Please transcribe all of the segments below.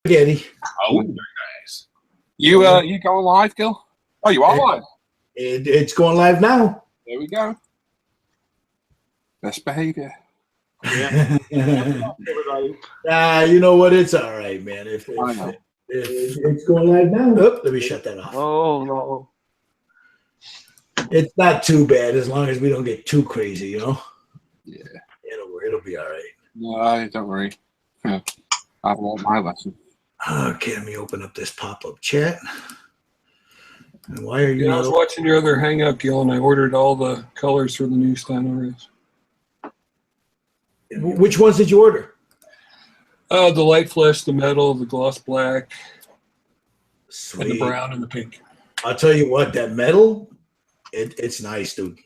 Spaghetti. Oh, very nice. You going live, Gil? Oh, you are live. It's going live now. There we go. Best behavior. Yeah. You know what? It's all right, man. If it's going live now, let me shut that off. Oh no. It's not too bad as long as we don't get too crazy, you know. Yeah. It'll be all right. No, don't worry. I've learned my lesson. Okay, let me open up this pop-up chat. And why are you? I was watching your other Hangout, Gil, and I ordered all the colors for the new Stein arrays. Which ones did you order? The light flesh, the metal, the gloss black, Sweet. and the brown and the pink. I'll tell you what, that metal, it's nice, dude.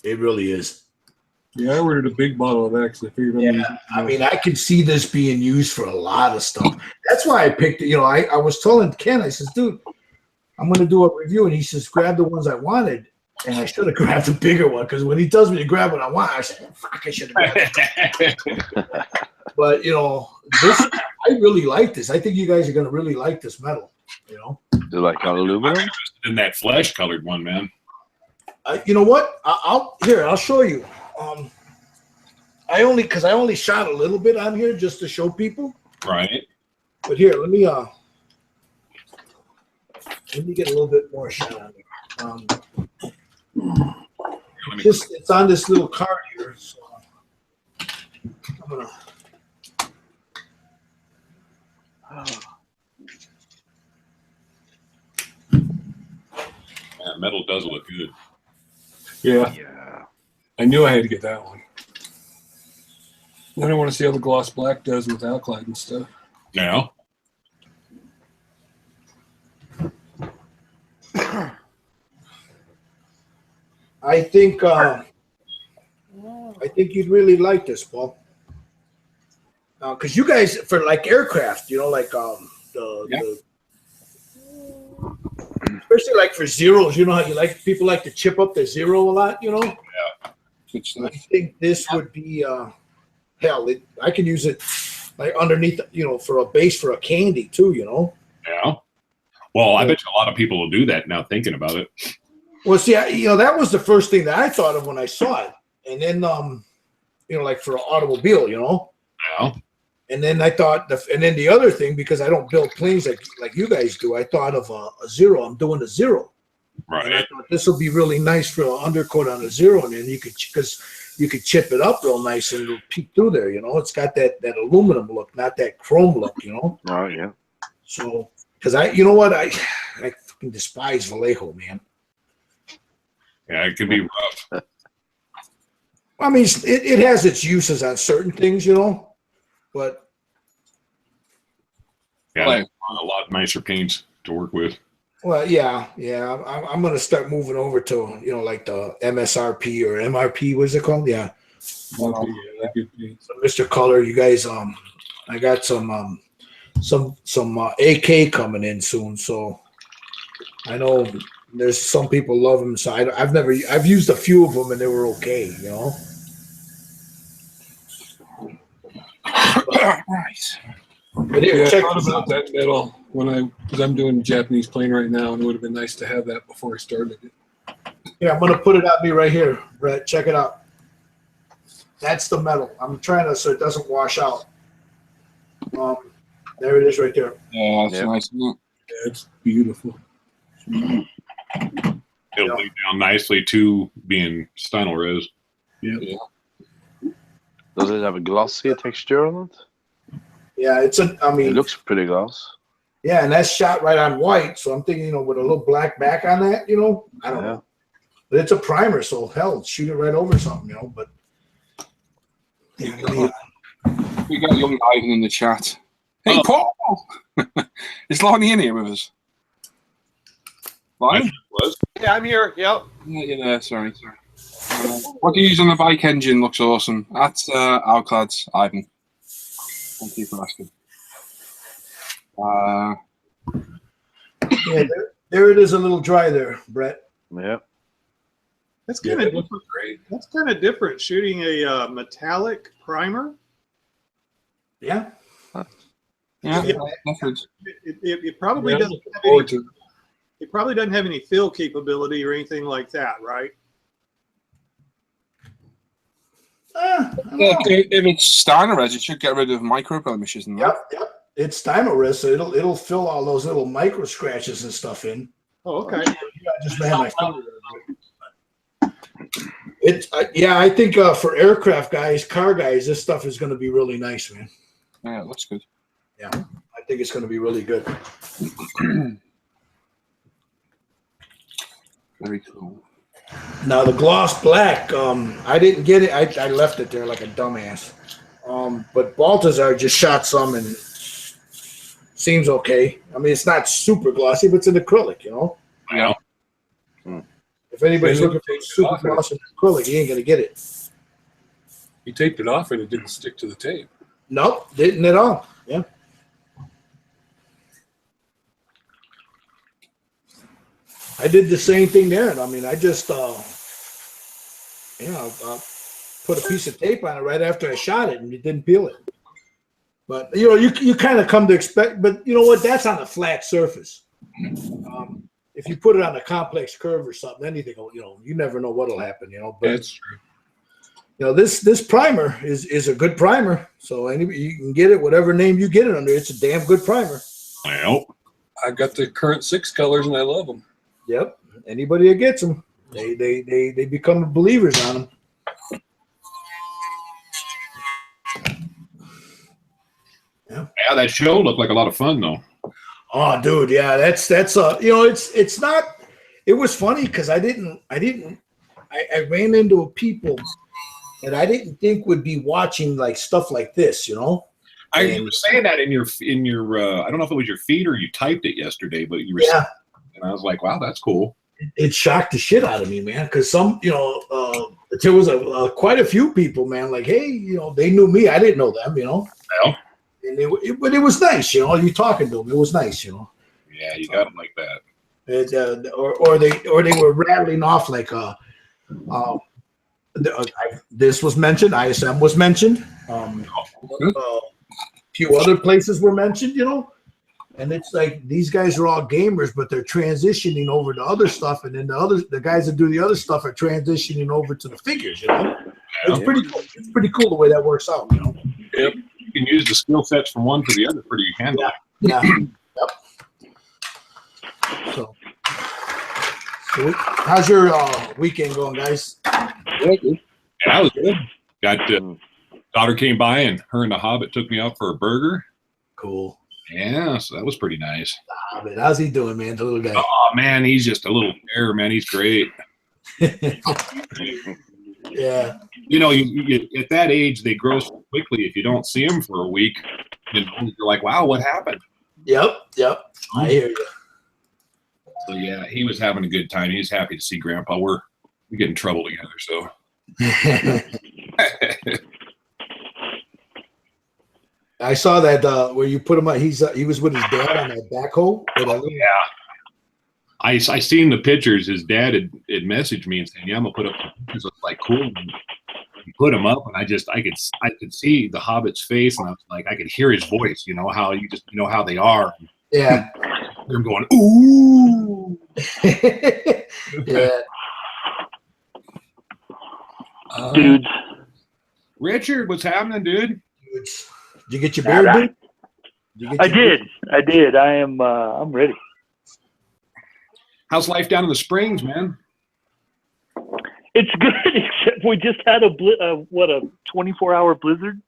It really is. Yeah, I ordered a big bottle of that because I figured. I mean, I could see this being used for a lot of stuff. That's why I picked it. You know, I was telling Ken, I says, dude, I'm going to do a review, and he says, grab the ones I wanted. And I should have grabbed a bigger one because when he tells me to grab what I want, I said, fuck, I should have grabbed it. But, you know, I really like this. I think you guys are going to really like this metal, you know. Do you like aluminum? In that flesh colored one, man. You know what? I'll show you. I only shot a little bit on here just to show people. Right. But here, let me get a little bit more shot on here. It's on this little card here, so I'm gonna. Yeah, metal does look good. Yeah. I knew I had to get that one. Then I want to see how the gloss black does with alkali and stuff. Now. I think you'd really like this, Paul. Because you guys, for like aircraft, you know, like the especially like for zeros, you know how you like people like to chip up their zero a lot, you know. Yeah. I think this would be hell. I could use it like underneath, you know, for a base for a candy too, you know. Yeah. Well, I bet you a lot of people will do that now. Thinking about it. Well, see, you know, that was the first thing that I thought of when I saw it, and then, you know, like for an automobile, you know. Yeah. And then I thought, and then the other thing, because I don't build planes like you guys do, I thought of a zero. I'm doing a zero. Right. And I thought this will be really nice for an undercoat on a zero, and then you could chip it up real nice and it'll peek through there. You know, it's got that aluminum look, not that chrome look. You know. Oh yeah. So, because you know what, I fucking despise Vallejo, man. Yeah, it could be rough. I mean, it has its uses on certain things, you know, but yeah, a lot nicer paints to work with. Well, yeah. I'm going to start moving over to, you know, like the MSRP or MRP. What's it called? Yeah. So, Mr. Color, you guys, I got some AK coming in soon, so I know there's some people love them. So I've used a few of them and they were okay, you know. Nice. But here, I check thought this about out. that metal because I'm doing a Japanese plane right now, and it would have been nice to have that before I started it. Yeah, I'm gonna put it on me right here, Brett. Check it out. That's the metal. I'm trying to so it doesn't wash out. There it is right there. Yeah, that's nice. Yeah, it's beautiful. It'll lay down nicely to being Steinel Rose. Yeah. Does it have a glossy texture on it? Yeah, It looks pretty gloss. Yeah, and that's shot right on white. So I'm thinking, you know, with a little black back on that, you know, I don't know. But it's a primer, so hell, shoot it right over something, you know. But yeah, We got young Ivan in the chat. Hey, Paul! Is Lonnie in here with us? Lonnie? Yeah, I'm here. Yep. Yeah, sorry. What you use on the bike engine looks awesome. That's Alclads, Ivan. Thank you for asking. yeah, there it is, a little dry there, Brett. Yeah. That's kind of different. That's kind of different. Shooting a metallic primer. Yeah. Yeah, Yeah. methods. It probably Yeah, doesn't looking have forward any, to it. it probably doesn't have any fill capability or anything like that, right? I don't Yeah, know. if it's standardized, it should get rid of micro blemishes and that. Yep. It's Stymorist, so it'll fill all those little micro scratches and stuff in. Oh, okay. I just ran my finger. It's yeah, I think for aircraft guys, car guys, this stuff is going to be really nice, man. Yeah, it looks good. Yeah, I think it's going to be really good. Very cool. Now the gloss black, I didn't get it. I left it there like a dumbass. But Baltazar just shot some and seems okay. I mean, it's not super glossy, but it's an acrylic, you know. Yeah. If anybody's looking for super glossy acrylic, you ain't gonna get it. He taped it off and it didn't stick to the tape. Nope, didn't at all. Yeah. I did the same thing there. I mean, I just, put a piece of tape on it right after I shot it, and it didn't peel it. But you know, you kind of come to expect. But you know what? That's on a flat surface. If you put it on a complex curve or something, anything, you know, you never know what'll happen. You know, but That's true. you know, this primer is a good primer. So you can get it whatever name you get it under. It's a damn good primer. Well, I got the current 6 colors and I love them. Yep. Anybody that gets them, they become believers on them. Yeah, that show looked like a lot of fun, though. Oh, dude, yeah, that's you know, it's not. It was funny because I ran into people that I didn't think would be watching like stuff like this, you know. You were saying that in your I don't know if it was your feed or you typed it yesterday, but you were Yeah. saying, and I was like, wow, that's cool. It shocked the shit out of me, man. Because some, you know, there was quite a few people, man. Like, hey, you know, they knew me, I didn't know them, you know. Well, And but it was nice, you know. You talking to them, it was nice, you know. yeah, you got them like that. Or they were rattling off like this was mentioned, ISM was mentioned, a few other places were mentioned, you know. And it's like these guys are all gamers, but they're transitioning over to other stuff, and then the guys that do the other stuff are transitioning over to the figures, you know. It's pretty cool. It's pretty cool the way that works out, you know. Yep. You can use the skill sets from one to the other pretty handily. Yeah. Yep. So how's your weekend going, guys? Yeah, that was good. Got daughter came by and her and the Hobbit took me out for a burger. Cool. Yeah, so that was pretty nice. How's he doing, man? The little guy. Oh man, he's just a little bear, man. He's great. Yeah. You know, you at that age they grow so quickly. If you don't see them for a week, you know, you're like, wow, what happened? Yep. I hear you. So yeah, he was having a good time. He's happy to see Grandpa. We get in trouble together, so. I saw that where you put him on. He was with his dad on that backhoe. Yeah. I seen the pictures. His dad had messaged me and saying, "Yeah, I'm gonna put up some pictures." It's like cool. And he put them up, and I could see the Hobbit's face, and I was like, I could hear his voice. You know how you know how they are. Yeah. They're going, ooh. Yeah. Dudes. Richard, what's happening, dude? Did you get your beard, dude? I did. I am. I'm ready. How's life down in the Springs, man? It's good, except we just had a 24-hour blizzard.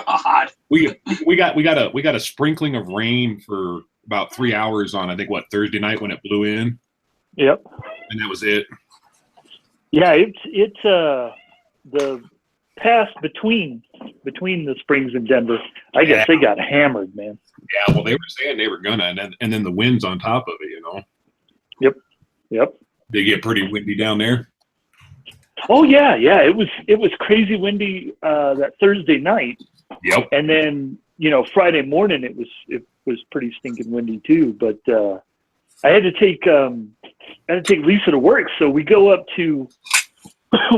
God, we got a sprinkling of rain for about 3 hours on, I think, Thursday night when it blew in. Yep. And that was it. Yeah, it's the pass between the Springs and Denver. I guess they got hammered, man. Yeah, well, they were saying they were gonna, and then the winds on top of it, you know. Yep. They get pretty windy down there. Oh yeah. It was crazy windy that Thursday night. Yep. And then Friday morning it was pretty stinking windy too. But I had to take Lisa to work, so we go up to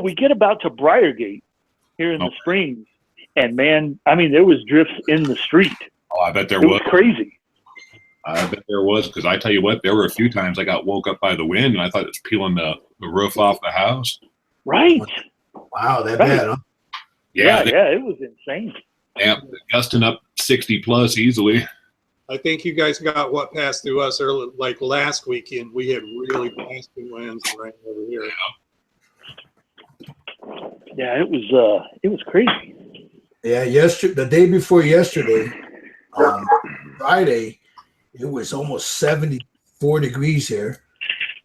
we get about to Briargate here in the Springs, And man, I mean, there was drifts in the street. Oh, I bet there It was. was crazy. I bet there was, because I tell you what, there were a few times I got woke up by the wind and I thought it was peeling the roof off the house. Right. Wow, that Right. bad, huh? Yeah, it was insane. Yeah, gusting up 60 plus easily. I think you guys got what passed through us early, like last weekend. We had really blasting winds right over here. Yeah, it was crazy. Yeah, the day before yesterday, Friday, it was almost 74 degrees here.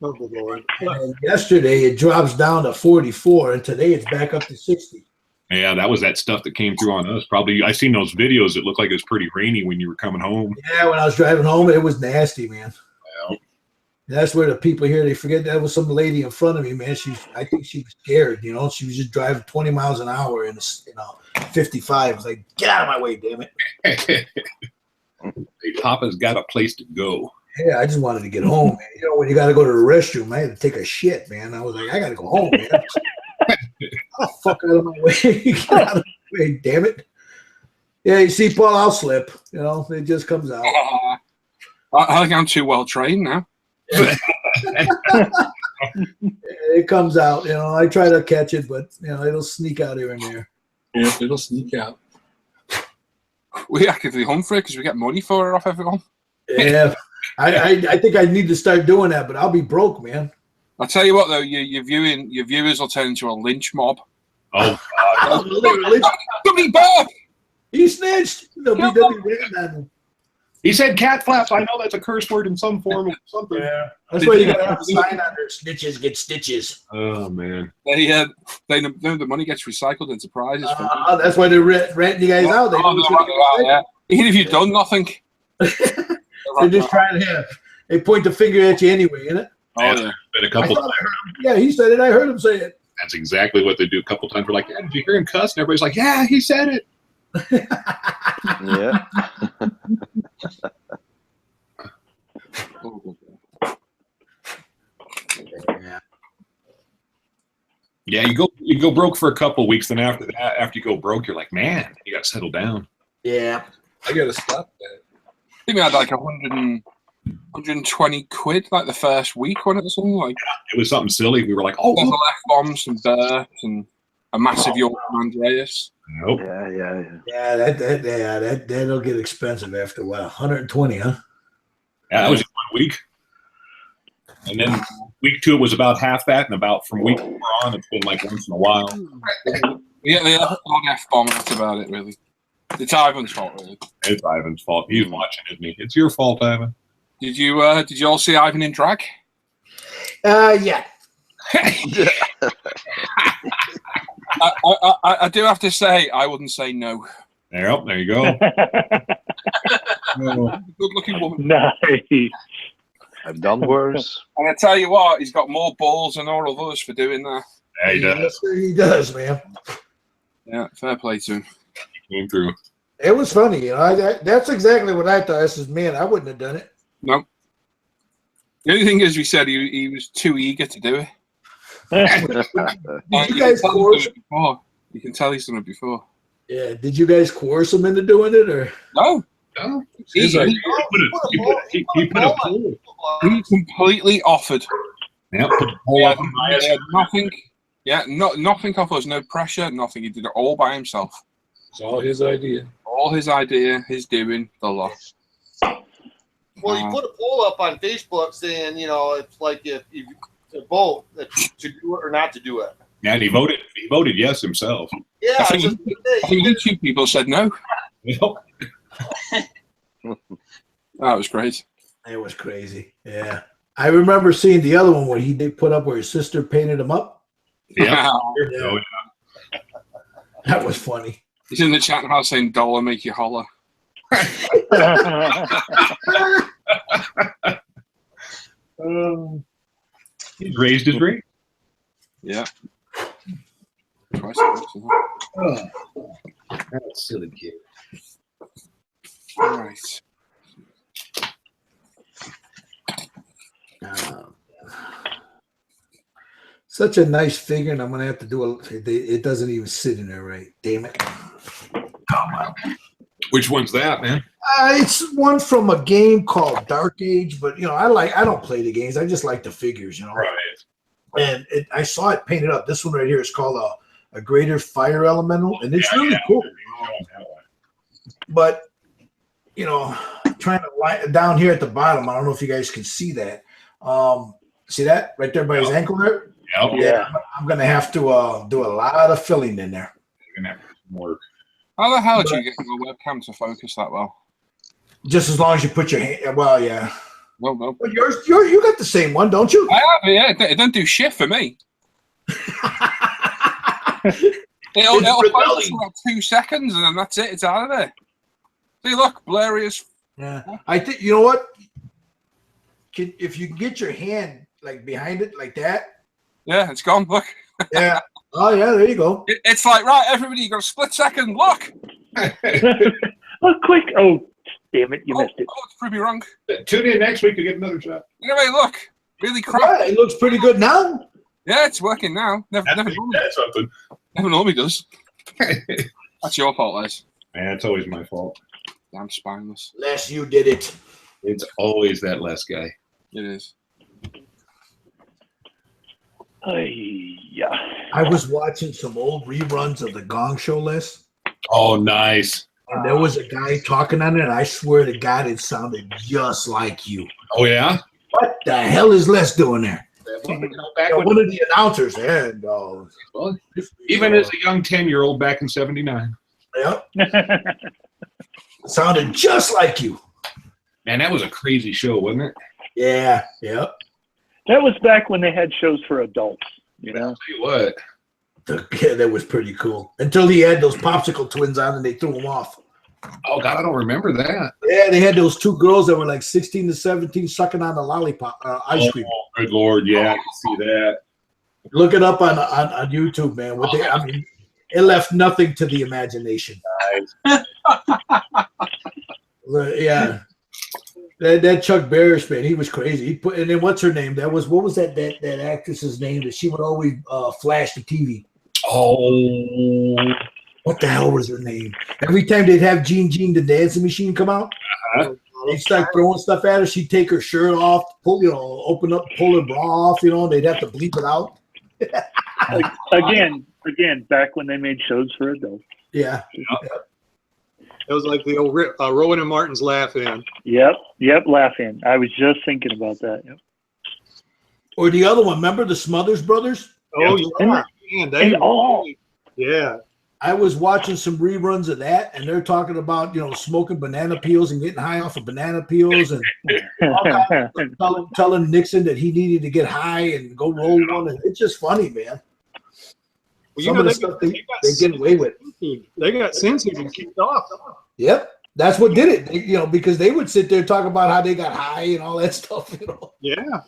Oh, good Lord. And yesterday it drops down to 44, and today it's back up to 60. Yeah, that was that stuff that came through on us. Probably, I seen those videos. It looked like it was pretty rainy when you were coming home. Yeah, when I was driving home, it was nasty, man. Well, That's where the people here, they forget that was some lady in front of me, man. I think she was scared, She was just driving 20 miles an hour in 55. I was like, get out of my way, damn it. hey, Papa's got a place to go. Yeah, I just wanted to get home, man. When you got to go to the restroom, I had to take a shit, man. I was like, I got to go home, man. Oh, fuck out of my way. Get out of my way, damn it. Yeah, you see, Paul, I'll slip. It just comes out. I think I'm too well trained now. It comes out. I try to catch it, but, it'll sneak out here and there. Yeah, it'll sneak out. We actively hunt for it because we get money for it off everyone. Yeah, I think I need to start doing that, but I'll be broke, man. I'll tell you what, though, your viewers will turn into a lynch mob. Oh, God. Dummy Bob! He snitched. They'll be waiting on him. He said cat flaps. I know that's a curse word in some form or something. Yeah, that's why you got to have a sign on there. Snitches get stitches. Oh, man. They know the money gets recycled into prizes. That's why they're renting you guys out. Yeah. Even if you've done nothing. They're just trying to they point the finger at you anyway, innit? Oh, yeah. Been a couple times. Yeah, he said it. I heard him say it. That's exactly what they do a couple times. We're like, yeah, did you hear him cuss? And everybody's like, yeah, he said it. Yeah. Yeah, you go broke for a couple of weeks, then after that, after you go broke, you're like, man, you got to settle down. Yeah. I got to stop that. I think we had like 120 quid like the first week on it or something. Like It was something silly. We were like, oh, several F-bombs, some dirt, and a massive York Andreas. nope. Yeah, that'll get expensive after what, 120, huh? Yeah, that was just 1 week. And then week 2, it was about half that, and about from week 4 on, it's been like once in a while. Yeah, the odd F-bomb, that's about it, really. It's Ivan's fault, really. It's Ivan's fault. He's watching, isn't he? It's your fault, Ivan. Did you all see Ivan in drag? Yeah. I do have to say, I wouldn't say no. There you go. Good-looking woman. Nice. I've done worse. And I tell you what, he's got more balls than all of us for doing that. Yeah, he does. He does, man. Yeah, fair play to him. He came through. It was funny. That's exactly what I thought. I said, man, I wouldn't have done it. No. The only thing is, we said he was too eager to do it. Did you guys coerce him? You can tell he's done it before. Yeah. Did you guys coerce him into doing it, or? No. No. He completely offered. Yeah, put the pole up on He had nothing. Yeah, nothing off us, no pressure, nothing. He did it all by himself. It's all his idea. All his idea, his doing, the lot. Well, you put a poll up on Facebook saying, it's like if you to vote to do it or not to do it. Yeah, and he voted yes himself. Yeah, I think YouTube people said no. That was great. It was crazy. Yeah. I remember seeing the other one where he did put up where his sister painted him up. Yeah. Yeah. That was funny. He's in the chat now saying, "Dollar make you holler." He's raised his rate. Yeah. Twice. That's silly kid. All right. Such a nice figure, and I'm gonna have to do it doesn't even sit in there right. Damn it. Which one's that, man? It's one from a game called Dark Age, but I don't play the games. I just like the figures, Right. And I saw it painted up. This one right here is called a Greater Fire Elemental, and it's really cool. But trying to lie down here at the bottom, I don't know if you guys can see that. See that right there by his ankle there? Yep. Yeah. I'm gonna have to do a lot of filling in there. You're gonna have to do some work. How the hell did you get your webcam to focus that well? Just as long as you put your hand. Well, yeah. No. But you got the same one, don't you? I have, yeah. It don't do shit for me. It'll focus for about 2 seconds, and then that's it. It's out of there. See, look, blurry as. Yeah. I think you know what? If you can get your hand like behind it like that. Yeah, it's gone. Look. Yeah. Oh yeah, there you go. It's like, right, everybody, you got a split second. Look. Oh, quick! Oh, damn it! You missed it. Oh, it's pretty wrong. Tune in next week to get another shot. Anyway, look, really crap. Yeah, it looks pretty good now. Yeah, it's working now. Never normally does. That's your fault, Les. Man, it's always my fault. Damn spineless. Les, you did it. It's always that Les guy. It is. Yeah. I was watching some old reruns of the Gong Show, Les. Oh, nice. And there was a guy talking on it, and I swear to God, it sounded just like you. Oh, yeah? What the hell is Les doing there? Back when, One of the announcers, and well, even as a young 10-year-old back in '79. Yep. Sounded just like you. Man, that was a crazy show, wasn't it? Yeah, yep. That was back when they had shows for adults. I'll tell you what. Yeah, that was pretty cool. Until he had those popsicle twins on and they threw them off. Oh, God, I don't remember that. Yeah, they had those two girls that were like 16 to 17 sucking on the lollipop ice cream. Oh, good Lord. Yeah, I can see that. Look it up on YouTube, man. I mean, it left nothing to the imagination. Nice. Yeah. That Chuck Barris, man, he was crazy. And then what's her name? What was that actress's name that she would always flash the TV? Oh. What the hell was her name? Every time they'd have Jean the dancing machine come out, they'd start throwing stuff at her. She'd take her shirt off, open up, pull her bra off, and they'd have to bleep it out. Again, back when they made shows for adults. Yeah. It was like the old Rowan and Martin's Laugh-In. Yep, Laugh-In. I was just thinking about that. Yep. Or the other one, remember the Smothers Brothers? Oh, yeah. Man, yeah. I was watching some reruns of that, and they're talking about, smoking banana peels and getting high off of banana peels and telling Nixon that he needed to get high and go roll one. And it's just funny, man. Well, Some of the stuff they get away with. They got censored and kicked off. Yep. That's what did it, because they would sit there and talk about how they got high and all that stuff, Yeah.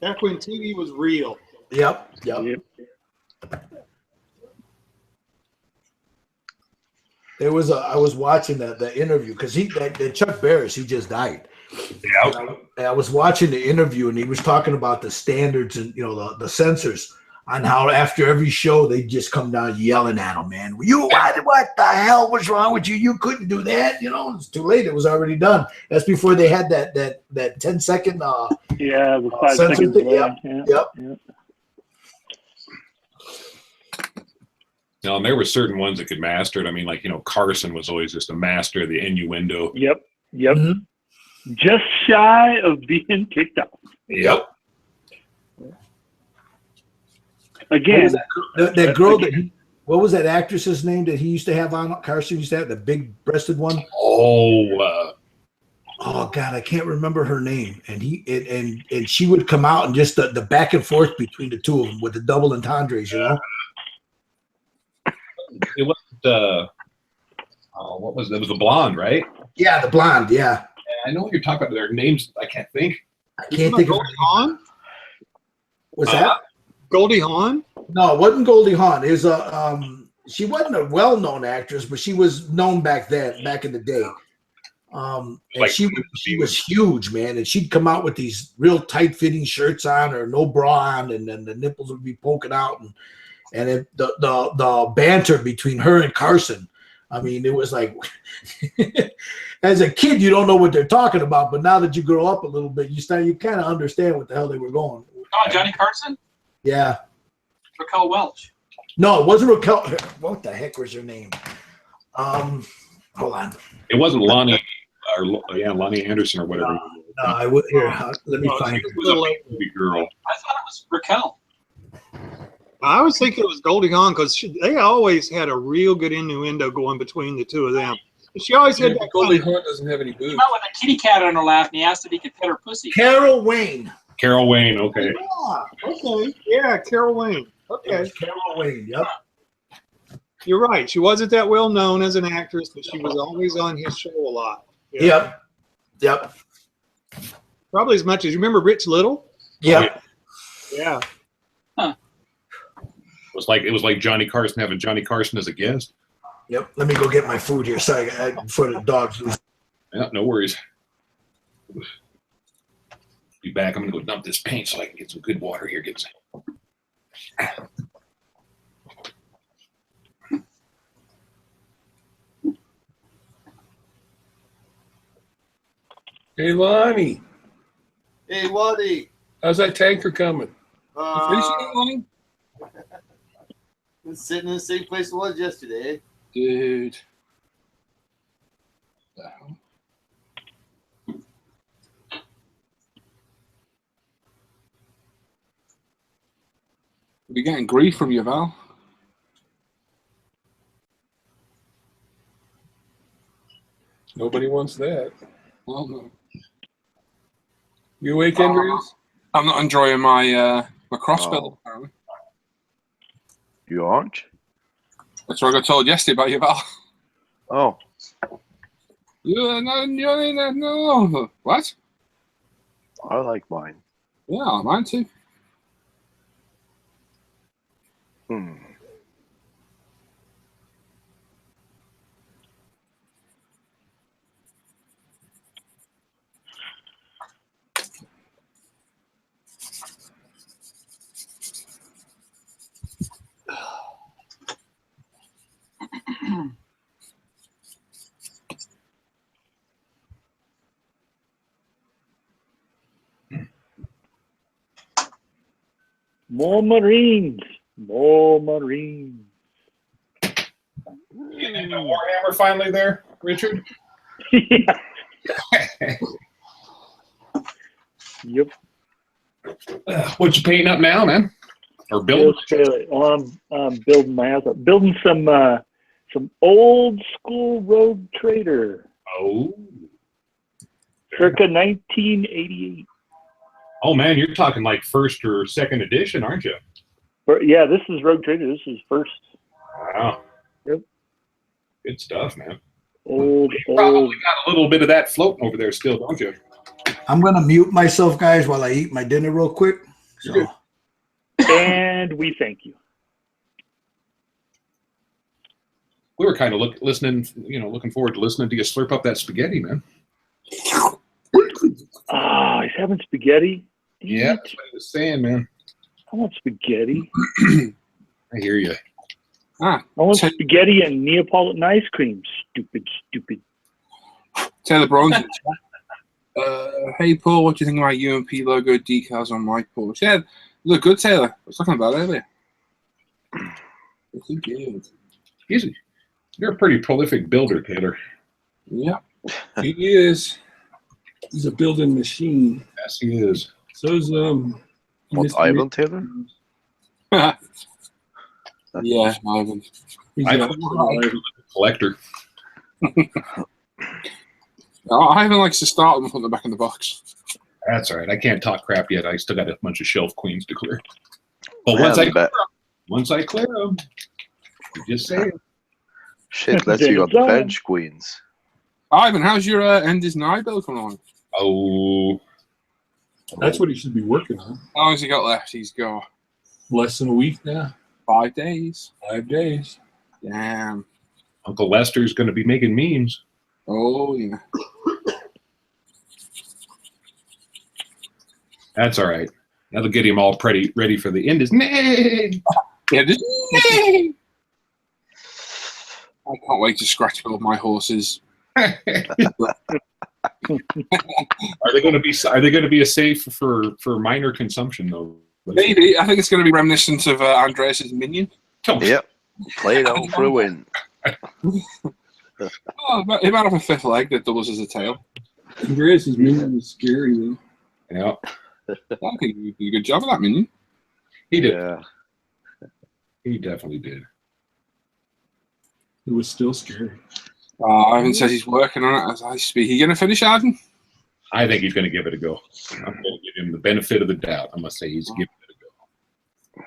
Back when TV was real. Yep. There was I was watching the interview because that Chuck Barris, he just died. Yeah. I was watching the interview and he was talking about the standards and the censors on how after every show they just come down yelling at him, man. What the hell was wrong with you? You couldn't do that. It's too late. It was already done. That's before they had that 10-second the 5 seconds thing. Yep. No, and there were certain ones that could master it. I mean, like, Carson was always just a master of the innuendo. Yep. Mm-hmm. Just shy of being kicked out. Yep. Again, that girl what was that actress's name that he used to have on? Carson used to have the big-breasted one. Oh God, I can't remember her name. And and she would come out and just the back and forth between the two of them with the double entendres, It wasn't. What was it? It was the blonde, right? Yeah, the blonde. Yeah. I know what you're talking about. Their names, I can't think. I can't think of Goldie Hawn? Was that Goldie Hawn? No, it wasn't Goldie Hawn. It was she wasn't a well-known actress, but she was known back in the day. And Like, she was huge, man. And she'd come out with these real tight fitting shirts on or no bra on, and then the nipples would be poking out. And the banter between her and Carson, I mean, it was like, as a kid, you don't know what they're talking about, but now that you grow up a little bit, you kind of understand what the hell they were going. Oh, Johnny Carson? Yeah. Raquel Welch. No, it wasn't Raquel. What the heck was her name? Hold on. It wasn't Lonnie, Lonnie Anderson or whatever. No, I would here. Let me find it. Was a movie girl. I thought it was Raquel. I was thinking it was Goldie Hawn because they always had a real good innuendo going between the two of them. She always had that Goldie Hawn doesn't have any boobs. Came out with a kitty cat on her lap, and he asked if he could pet her pussy. Carol Wayne. Carol Wayne, okay. Yeah, okay. Yeah, Carol Wayne. Okay. Carol Wayne, yep. You're right. She wasn't that well known as an actress, but she was always on his show a lot. Yeah. Yep. Probably as much as you remember Rich Little? Yep. Yeah. It was like Johnny Carson having Johnny Carson as a guest. Yep. Let me go get my food here. Sorry, before the dogs lose. Yeah, no worries. Be back. I'm gonna go dump this paint so I can get some good water here. Get some. Hey, Lonnie. Hey, Waddy. How's that tanker coming? Finishing it, Lonnie? It's sitting in the same place it was yesterday. Dude. We're getting grief from you, Val. Nobody wants that. Well, no. You awake, Andreas? I'm not enjoying my my cross build, apparently. You aren't? That's what I got told yesterday about you, Val. Oh. No. What? I like mine. Yeah, mine too. More Marines. More Marines. Getting the Warhammer finally there, Richard? Yeah. Yep. What you painting up now, man? Or building? Well, I'm building my house up. Building some old school Rogue Trader. Oh. Circa 1988. Oh man, you're talking like first or second edition, aren't you? Yeah, this is Rogue Trader. This is first. Wow. Yep. Good stuff, man. Old. Probably got a little bit of that floating over there still, don't you? I'm gonna mute myself, guys, while I eat my dinner real quick. So. And we thank you. We were kind of looking forward to listening to you slurp up that spaghetti, man. Ah, he's having spaghetti. Yeah, that's what he was saying, man. I want spaghetti. I hear you. I want spaghetti and Neapolitan ice cream. Stupid. Taylor Bronze. Hey Paul, what do you think about UMP logo decals on my Porsche? Yeah, look good, Taylor. I was talking about earlier. Looking good. You're a pretty prolific builder, Taylor. Yeah, he is. He's a building machine. Yes, he is. So is What's Ivan Taylor? yeah, Ivan. He's I'm a collector. Ivan likes to start them from the back in the box. That's all right. I can't talk crap yet. I still got a bunch of shelf queens to clear. But once I clear them, just say it. Shit, let's you got the bench queens. Ivan, how's your Enders Nye build coming along? Oh. That's what he should be working on. How long has he got left? He's got less than a week now. 5 days. 5 days. Damn. Uncle Lester's going to be making memes. Oh, yeah. That's all right. That'll get him all ready for the end. Is nay. Yeah, just nay. I can't wait to scratch all my horses. Are they going to be a safe for minor consumption though? Maybe. I think it's going to be reminiscent of Andreas's minion. Yep. Play it on for a win. Oh, he might have a fifth leg that doubles as a tail. Andreas's minion is scary though. Yeah. I think he did a good job of that minion. He did. Yeah. He definitely did. It was still scary. Ivan says he's working on it as I speak. Are you going to finish, Ivan? I think he's going to give it a go. I'm going to give him the benefit of the doubt. I must say he's giving it a go.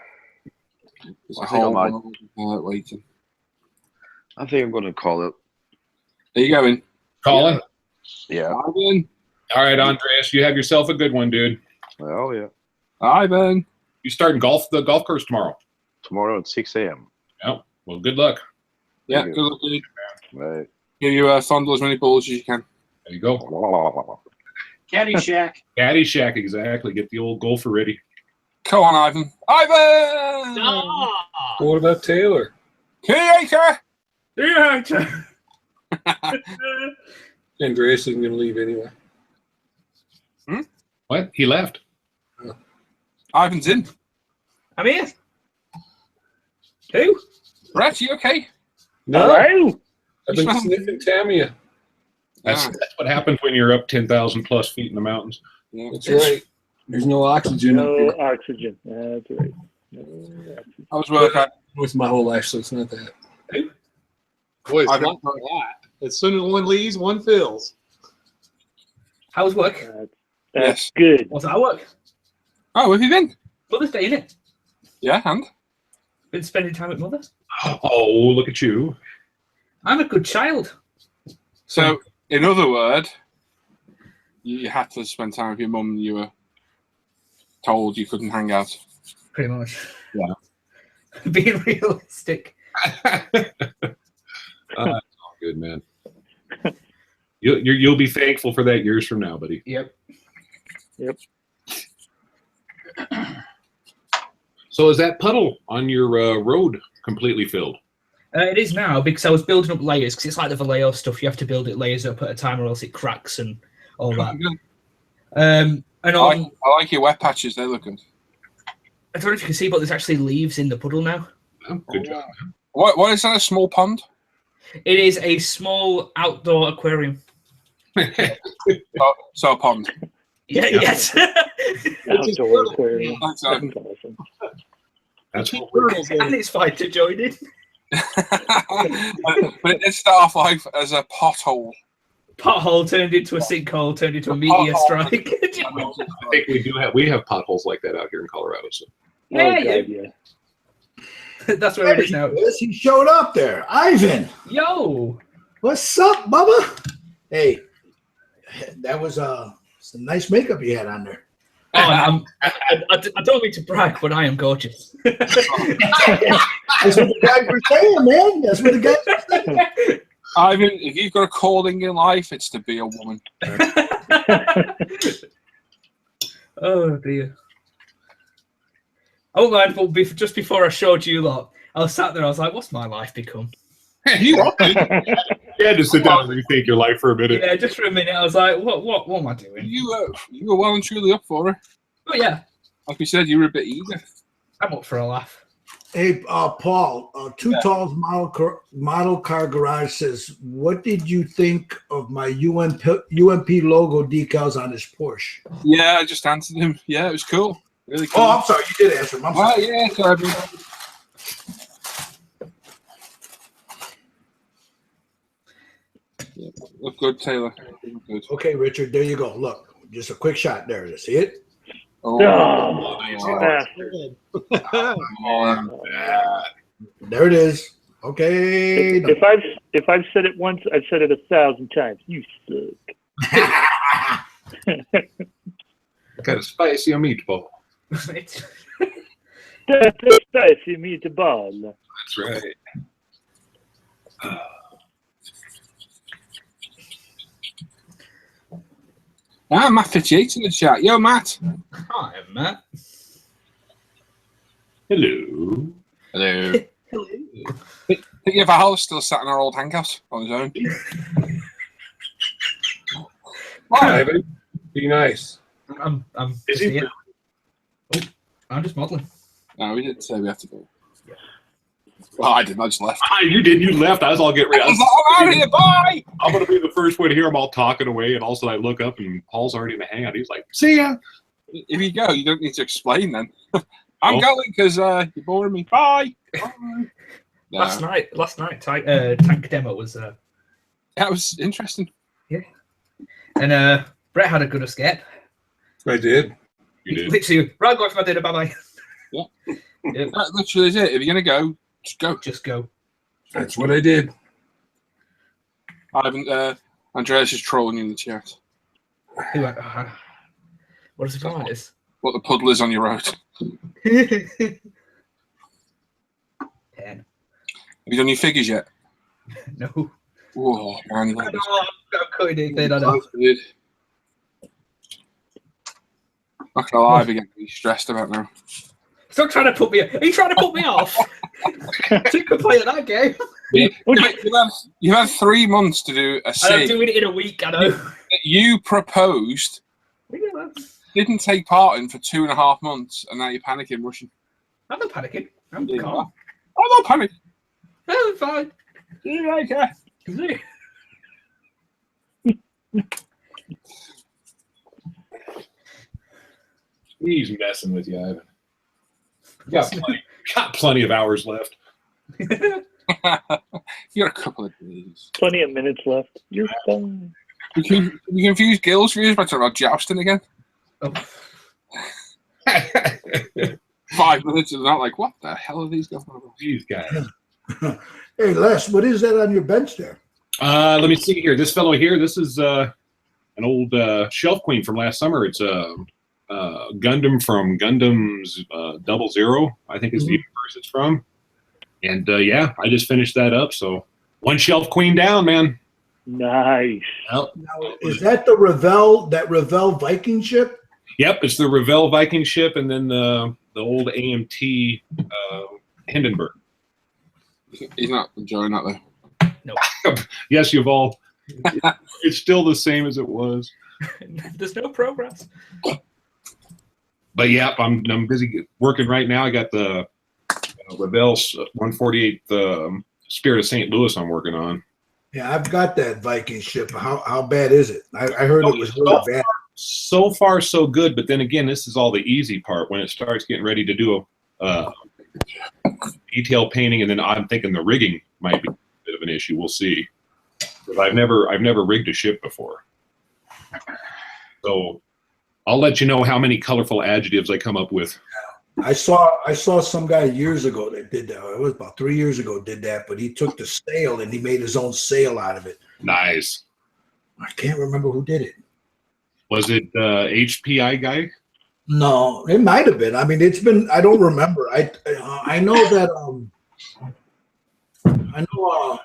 There's I a think I whole might. world waiting. I think I'm going to call it. Are you going? Colin? Yeah. Ivan? All right, Andreas, you have yourself a good one, dude. Oh, yeah. Ivan? You starting the golf course tomorrow? Tomorrow at 6 a.m. Yeah. Well, good luck. Yeah, Thank good you. luck, dude. Right. Give you fondle as many balls as you can. There you go. Caddyshack. Caddyshack, exactly. Get the old golfer ready. Come on, Ivan. Ivan! What about Taylor? Creator! Andreas isn't going to leave anyway. What? He left. Ivan's in. I'm here. Who? Brett, you okay? No, Hello? I've been sniffing Tamiya. That's what happens when you're up 10,000 plus feet in the mountains. Yeah. That's right. There's no oxygen up No here. oxygen. That's right. No oxygen. I was working. With my whole life, so it's not that. Boy, it's I've not a lot. As soon as one leaves, one fills. How's work? That's good. What's our work? Oh, where have you been? Mother's Day, innit? Yeah, and? Been spending time with mother. Oh, look at you. I'm a good child. So, in other words, you had to spend time with your mum and you were told you couldn't hang out. Pretty much. Yeah. Being realistic. That's all good, man. You'll be thankful for that years from now, buddy. Yep. So is that puddle on your road completely filled? It is now because I was building up layers because it's like the Vallejo stuff. You have to build it layers up at a time or else it cracks and all that. And I like your wet patches. They look good. I don't know if you can see, but there's actually leaves in the puddle now. Oh, good job. What is that? A small pond? It is a small outdoor aquarium. So a pond. Yeah, yes. Outdoor aquarium. Thanks, That's Ivan. awesome. That's what we're And it's fine to join in. But it did start off life as a pothole. Pothole turned into a sinkhole, turned into a meteor strike. I think we have potholes like that out here in Colorado. So Yeah, God, yeah. That's where it is now. He showed up there. Ivan, Yo. what's up, Bubba? Hey, that was some nice makeup you had on there. Oh, I don't mean to brag, but I am gorgeous. That's what the guys were saying, man. That's what the guys were saying. Ivan, if you've got a calling in life, it's to be a woman. Oh, dear. Oh, man, but just before I showed you lot, I was sat there, I was like, what's my life become? you had to sit down and rethink your life for a minute. Yeah, just for a minute, I was like, what am I doing? You were well and truly up for it. Oh, yeah, Like we said, you were a bit eager. I'm up for a laugh. Hey, Paul, Two Tall's model car garage says, what did you think of my UMP logo decals on his Porsche? Yeah, I just answered him. Yeah, it was cool. Really cool. Oh, I'm sorry. You did answer him. I'm sorry. Yeah, sorry. Yeah, look good, Taylor. Look good. Okay, Richard, there you go. Look, just a quick shot there. See it? Oh, There it is. Okay. If I've said it once, I've said it 1,000 times. You suck. Got a spicy meatball. It's- That's a spicy meatball. That's right. Ah, Matt 58's in the chat. Yo, Matt. Hi, Matt. Hello. Hello. Think if Al's still sat in our old hangout on his own. Hi, Ivan. Be nice. I'm Is just he? here. Oh, I'm just modelling. No, we didn't say we have to go. Well, I didn't. I just left. Ah, you did. You left. I was all getting ready. I was like, I'm out of here. Bye. I'm going to be the first one to hear him all talking away, and also I look up, and Paul's already in the hangout. He's like, see ya. If you go, you don't need to explain then. I'm going because you're boring me. Bye. No. Last night, tank demo was. That was interesting. Yeah. And Brett had a good escape. I did. You did. Literally, right, go for my dinner. Bye bye. Yeah. Yeah. That literally is it. If you're gonna go, just go. Just go. That's what I did. I haven't. Andreas is trolling you in the chat. Who? What does it call this? What the puddle is on your road. 10. Have you done your figures yet? No. Whoa, man. I know, I'm cutting it. They don't know. Not gonna lie, I'm getting really stressed about now. Stop trying to put me. Are you trying to put me off? You could play at that game. You've had 3 months to do a And I'm sig doing it in a week. I know. that you proposed, didn't take part in for 2.5 months, and now you're panicking, rushing. I'm not panicking. I'm Yeah. calm. I'm not panicking. I'm fine. See you later. He's messing with you, Ivan. Got plenty of hours left. You got a couple of days. Plenty of minutes left. You're fine. You confuse Gills for you by talking about jousting again? Oh. 5 minutes and not like, what the hell are these guys? These guys. Hey, Les, what is that on your bench there? Let me see here. This fellow here, this is an old shelf queen from last summer. It's a Gundam from Gundam's 00, I think is the universe it's from. And yeah, I just finished that up. So one shelf queen down, man. Nice. Well, Now, is that the Revell Viking ship? yep, it's the Revell Viking ship, and then the old AMT Hindenburg. He's not enjoying that though. Yes, you've all. It's still the same as it was. There's no progress. But yeah, I'm busy working right now. I got the Revell's 148 Spirit of St. Louis I'm working on. Yeah, I've got that Viking ship. How bad is it? I heard it was really bad. So far, so good. But then again, this is all the easy part. When it starts getting ready to do a detail painting, and then I'm thinking the rigging might be a bit of an issue. We'll see. Because I've never rigged a ship before. So I'll let you know how many colorful adjectives I come up with. I saw some guy years ago that did that. It was about 3 years ago did that, but he took the sail and he made his own sail out of it. Nice. I can't remember who did it. Was it HPI guy? No, it might have been. I mean, it's been. I don't remember. I know that. I know.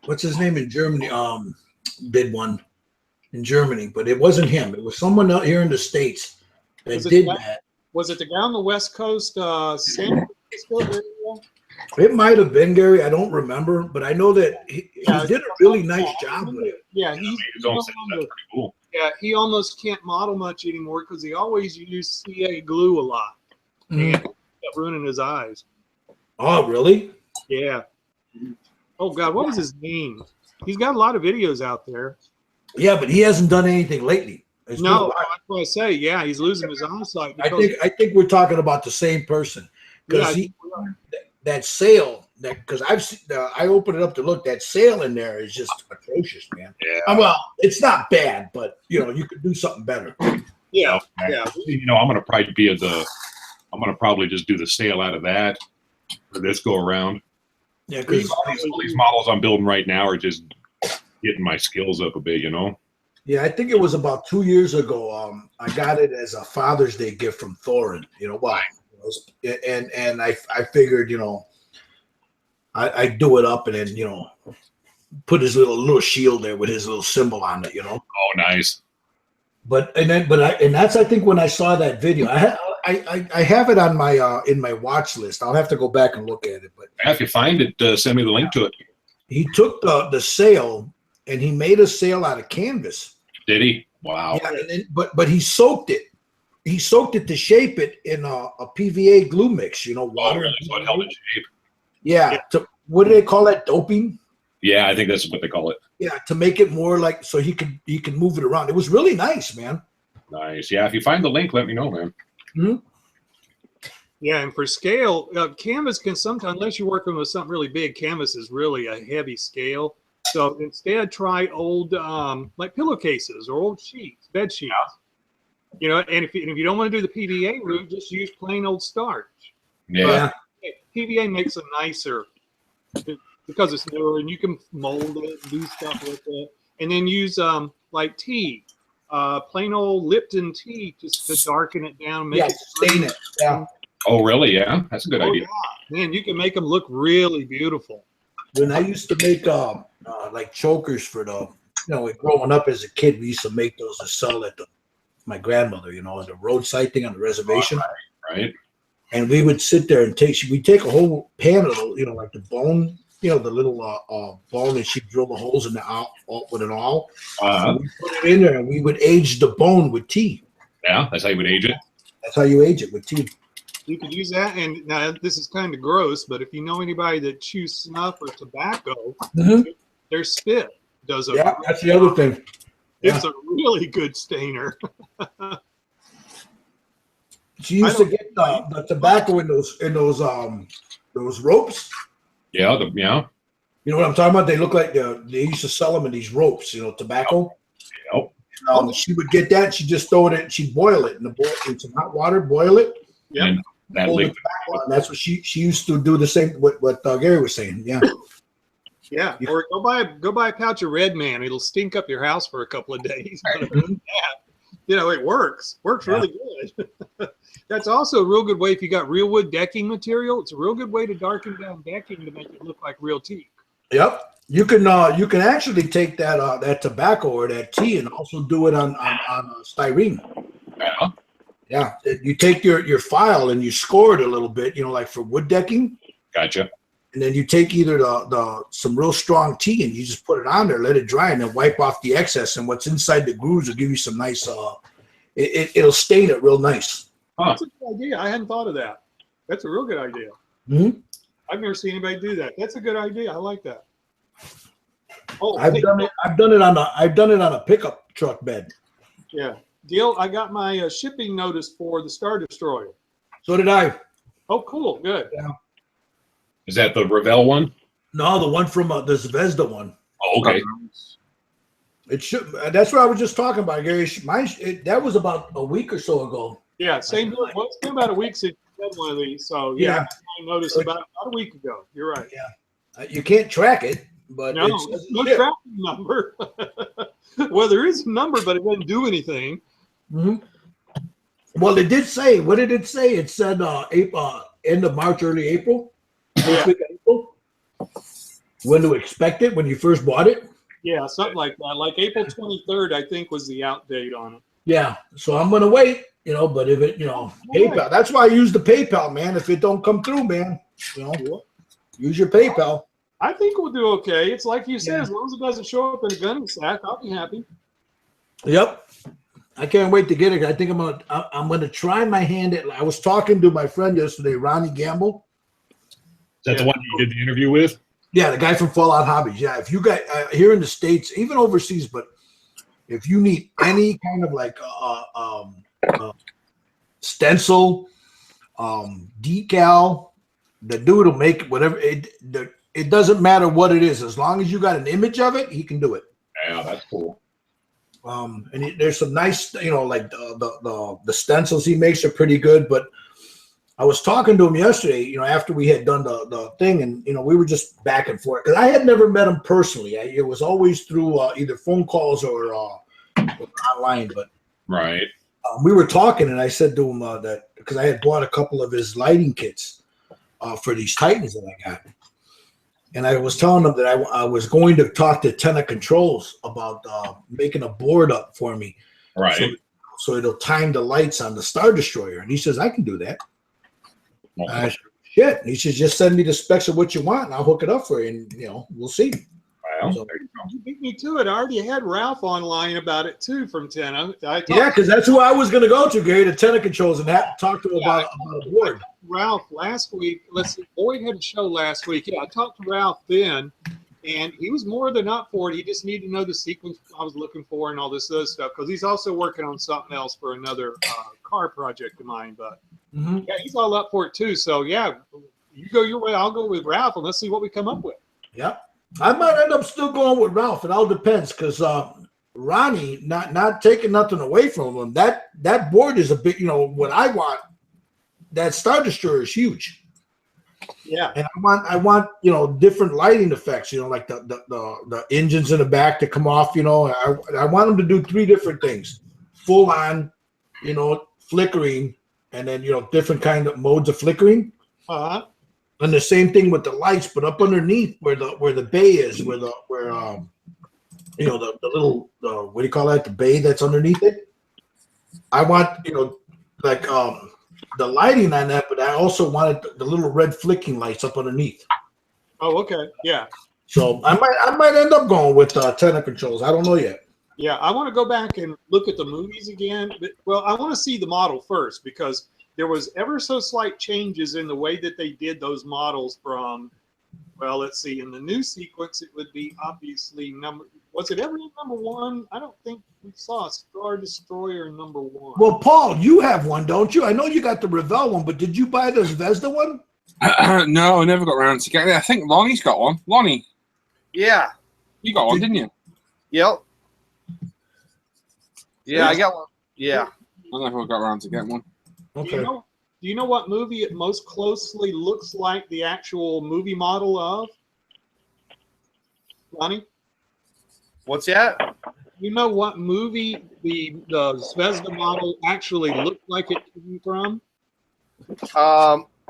What's his name in Germany? Did one in Germany, but it wasn't him. It was someone out here in the States that did that. Was it the guy on the West Coast, San Francisco area? It might have been Gary. I don't remember, but I know that he did a really nice job with it. Yeah, His own set, that's pretty cool. yeah, he almost can't model much anymore because he always used CA glue a lot. Mhm. And it kept ruining his eyes. Oh, really? Yeah. Oh God, what was his name? He's got a lot of videos out there. Yeah, but he hasn't done anything lately. It's been a No, while. that's what I say. Yeah, he's losing his eyesight. I because- think we're talking about the same person because Yeah, that sail because I opened it up to look. That sail in there is just atrocious, man. Yeah. Well, it's not bad, but you could do something better. yeah, yeah. I'm gonna probably just do the sail out of that for this go around. Yeah, Because because all these models I'm building right now are just getting my skills up a bit, I think it was about 2 years ago. I got it as a Father's Day gift from Thorin. And I figured, I do it up and then put his little shield there with his little symbol on it. Oh, nice. And that's I think when I saw that video, I have it on my in my watch list. I'll have to go back and look at it. But If you find it, send me the link to it. he took the sail and he made a sail out of canvas. Did he? Wow. Yeah, and then, but he soaked it. He soaked it to shape it in a PVA glue mix. You know, water. Really? So it held its shape. Yeah. What do they call that? Doping. Yeah, I think that's what they call it. Yeah, to make it more like so he can move it around. It was really nice, man. Nice. Yeah, if you find the link, let me know, man. Mm-hmm. Yeah, and for scale, canvas can sometimes, unless you're working with something really big, canvas is really a heavy scale. So instead, try old like pillowcases or old sheets, bed sheets. You know, and if you don't want to do the PVA route, just use plain old starch. Yeah. But PVA makes it nicer because it's newer, and you can mold it, and do stuff with it, and then use like tea, plain old Lipton tea, just to darken it down, make it stain it. Yeah. Oh, really? Yeah, that's a good idea. Yeah. Man, you can make them look really beautiful. When I used to make like chokers for growing up as a kid, we used to make those to sell at my grandmother, at the roadside thing on the reservation. Right. And we would sit there and we'd take a whole pan of like the bone, the little bone, and she'd drill the holes in the awl with an awl. So we put it in there, and we would age the bone with tea. Yeah, that's how you would age it. That's how you age it, with tea. You could use that, and now this is kind of gross, but if you know anybody that chews snuff or tobacco, their spit does a that's the other thing. It's a really good stainer. She used to get the tobacco in those ropes. Yeah, You know what I'm talking about? They look like they used to sell them in these ropes. Tobacco. Yep. She would get that. She'd just throw it in. She'd boil it in some hot water. Boil it. Yeah. And that's what she used to do. The same what Gary was saying. Yeah. Yeah. Or go buy a pouch of Red Man. It'll stink up your house for a couple of days. It works. Works really good. That's also a real good way if you got real wood decking material. It's a real good way to darken down decking to make it look like real teak. Yep. You can actually take that tobacco or that tea and also do it on styrene. Yeah. Yeah. You take your file and you score it a little bit, like for wood decking. Gotcha. And then you take either some real strong tea and you just put it on there, let it dry, and then wipe off the excess. And what's inside the grooves will give you some nice. It'll stain it real nice. That's a good idea. I hadn't thought of that. That's a real good idea. Mm-hmm. I've never seen anybody do that. That's a good idea. I like that. Oh, I've done it on a pickup truck bed. Yeah, Gil, I got my shipping notice for the Star Destroyer. So did I. Oh, cool. Good. Yeah. Is that the Revell one? No, the one from the Zvezda one. Oh, okay. It should. That's what I was just talking about, Gary. That was about a week or so ago. Yeah, same here. Well, it's been about a week since you had one of these. So yeah, I noticed about a week ago. You're right. Yeah, you can't track it, but no tracking number. Well, there is a number, but it doesn't do anything. Mm-hmm. Well, it did say. What did it say? It said April, end of March, early April. Yeah. April. When to expect it? When you first bought it? Yeah, something like that. Like April 23rd, I think, was the out date on it. Yeah, so I'm gonna wait. But if it, PayPal. That's why I use the PayPal, man. If it don't come through, man, use your PayPal. I think we'll do okay. It's like you said, as long as it doesn't show up in a gunny sack, I'll be happy. Yep. I can't wait to get it. I think I'm gonna try my hand at. I was talking to my friend yesterday, Ronnie Gamble. Is that the one you did the interview with? Yeah, the guy from Fallout Hobbies. Yeah, if you guys here in the States, even overseas, but if you need any kind of like stencil, decal, the dude will make whatever. It doesn't matter what it is, as long as you got an image of it, he can do it. Yeah, that's cool. And there's some nice, like the stencils he makes are pretty good. But I was talking to him yesterday, after we had done the thing, and we were just back and forth because I had never met him personally. It was always through either phone calls or online. But right, we were talking, and I said to him that because I had bought a couple of his lighting kits for these Titans that I got, and I was telling him that I was going to talk to Tenna Controls about making a board up for me Right. So it'll time the lights on the Star Destroyer. And he says, I can do that. Okay. I said, shit. And he says, just send me the specs of what you want, and I'll hook it up for you. And, we'll see. Well, So, there you go. You beat me to it. I already had Ralph online about it too from 10. I talked because that's who I was going to go to, Gary, the tenor controls, and talk to him about a board. Ralph last week. Let's see, Boyd had a show last week. Yeah, I talked to Ralph then, and he was more than up for it. He just needed to know the sequence I was looking for and all this other stuff, because he's also working on something else for another car project of mine. But yeah, he's all up for it too. So yeah, you go your way, I'll go with Ralph, and let's see what we come up with. Yep. I might end up still going with Ralph. It all depends, because Ronnie, not taking nothing away from him, that board is a big, what I want. That Star Destroyer is huge. Yeah. And I want different lighting effects, like the engines in the back to come off, I want them to do 3 different things. Full on, flickering, and then different kind of modes of flickering. Uh-huh. And the same thing with the lights, but up underneath where the bay is, where the little what do you call that? The bay that's underneath it. I want the lighting on that, but I also wanted the little red flicking lights up underneath. Oh, okay, yeah. So I might end up going with tenor controls. I don't know yet. Yeah, I want to go back and look at the movies again. Well, I want to see the model first, because there was ever so slight changes in the way that they did those models from, well, let's see, in the new sequence, it would be obviously was it ever number 1? I don't think we saw Star Destroyer number 1. Well, Paul, you have one, don't you? I know you got the Revell one, but did you buy the Zvezda one? No, I never got around to getting it. I think Lonnie's got one. Lonnie. Yeah. You got one, didn't you? Yep. Yeah, I got one. Yeah. I never got around to getting one. Okay. Do you know what movie it most closely looks like the actual movie model of? Lonnie? What's that? You know what movie the Zvezda model actually looked like it came from?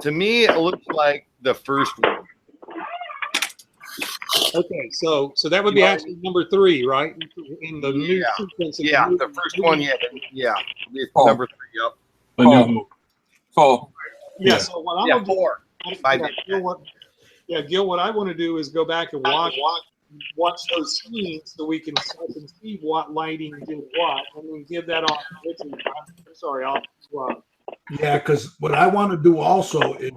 To me, it looks like the first one. Okay, so that would be actually number 3, right? In the new sequence. Of the first one. Yeah. It's Oh. number 3. Yep. A New Hope. 4. Yeah. So what I'm gonna do, 4. Gil, what I want to do is go back and watch those scenes so we can see what lighting did what, and then give that off. I'm sorry, Yeah, because what I want to do also is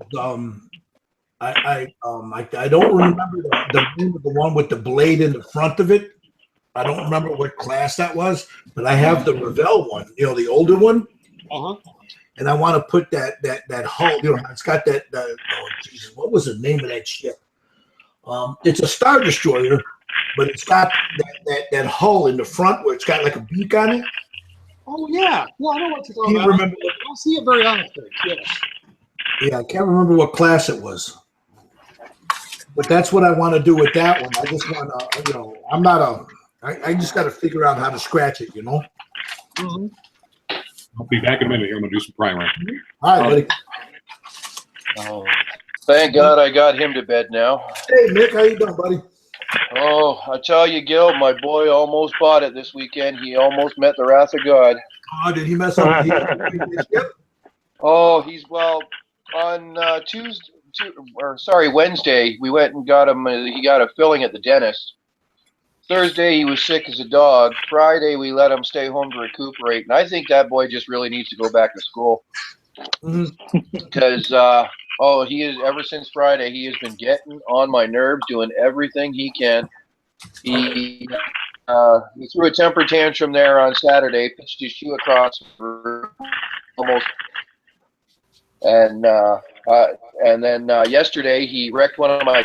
I don't remember the name of the one with the blade in the front of it. I don't remember what class that was, but I have the Revell one, the older one. Uh-huh. And I want to put that hull, it's got that oh Jesus, what was the name of that ship? It's a Star Destroyer, but it's got that hull in the front where it's got like a beak on it. Oh yeah, I know what you're talking Can't about. remember. I don't see it very often. Yes. Yeah, I can't remember what class it was. But that's what I want to do with that one. I just want to, I'm not I just got to figure out how to scratch it, Mm-hmm. I'll be back in a minute. I'm going to do some primer. All right, buddy. Oh, thank God I got him to bed now. Hey, Nick, how you doing, buddy? Oh, I tell you, Gil, my boy almost bought it this weekend. He almost met the wrath of God. Oh, did he mess up? Oh, on Wednesday, we went and got him. He got a filling at the dentist. Thursday, he was sick as a dog. Friday, we let him stay home to recuperate. And I think that boy just really needs to go back to school. Because, he is, ever since Friday, he has been getting on my nerves, doing everything he can. He threw a temper tantrum there on Saturday, pitched his shoe across for almost. And then yesterday, he wrecked one of my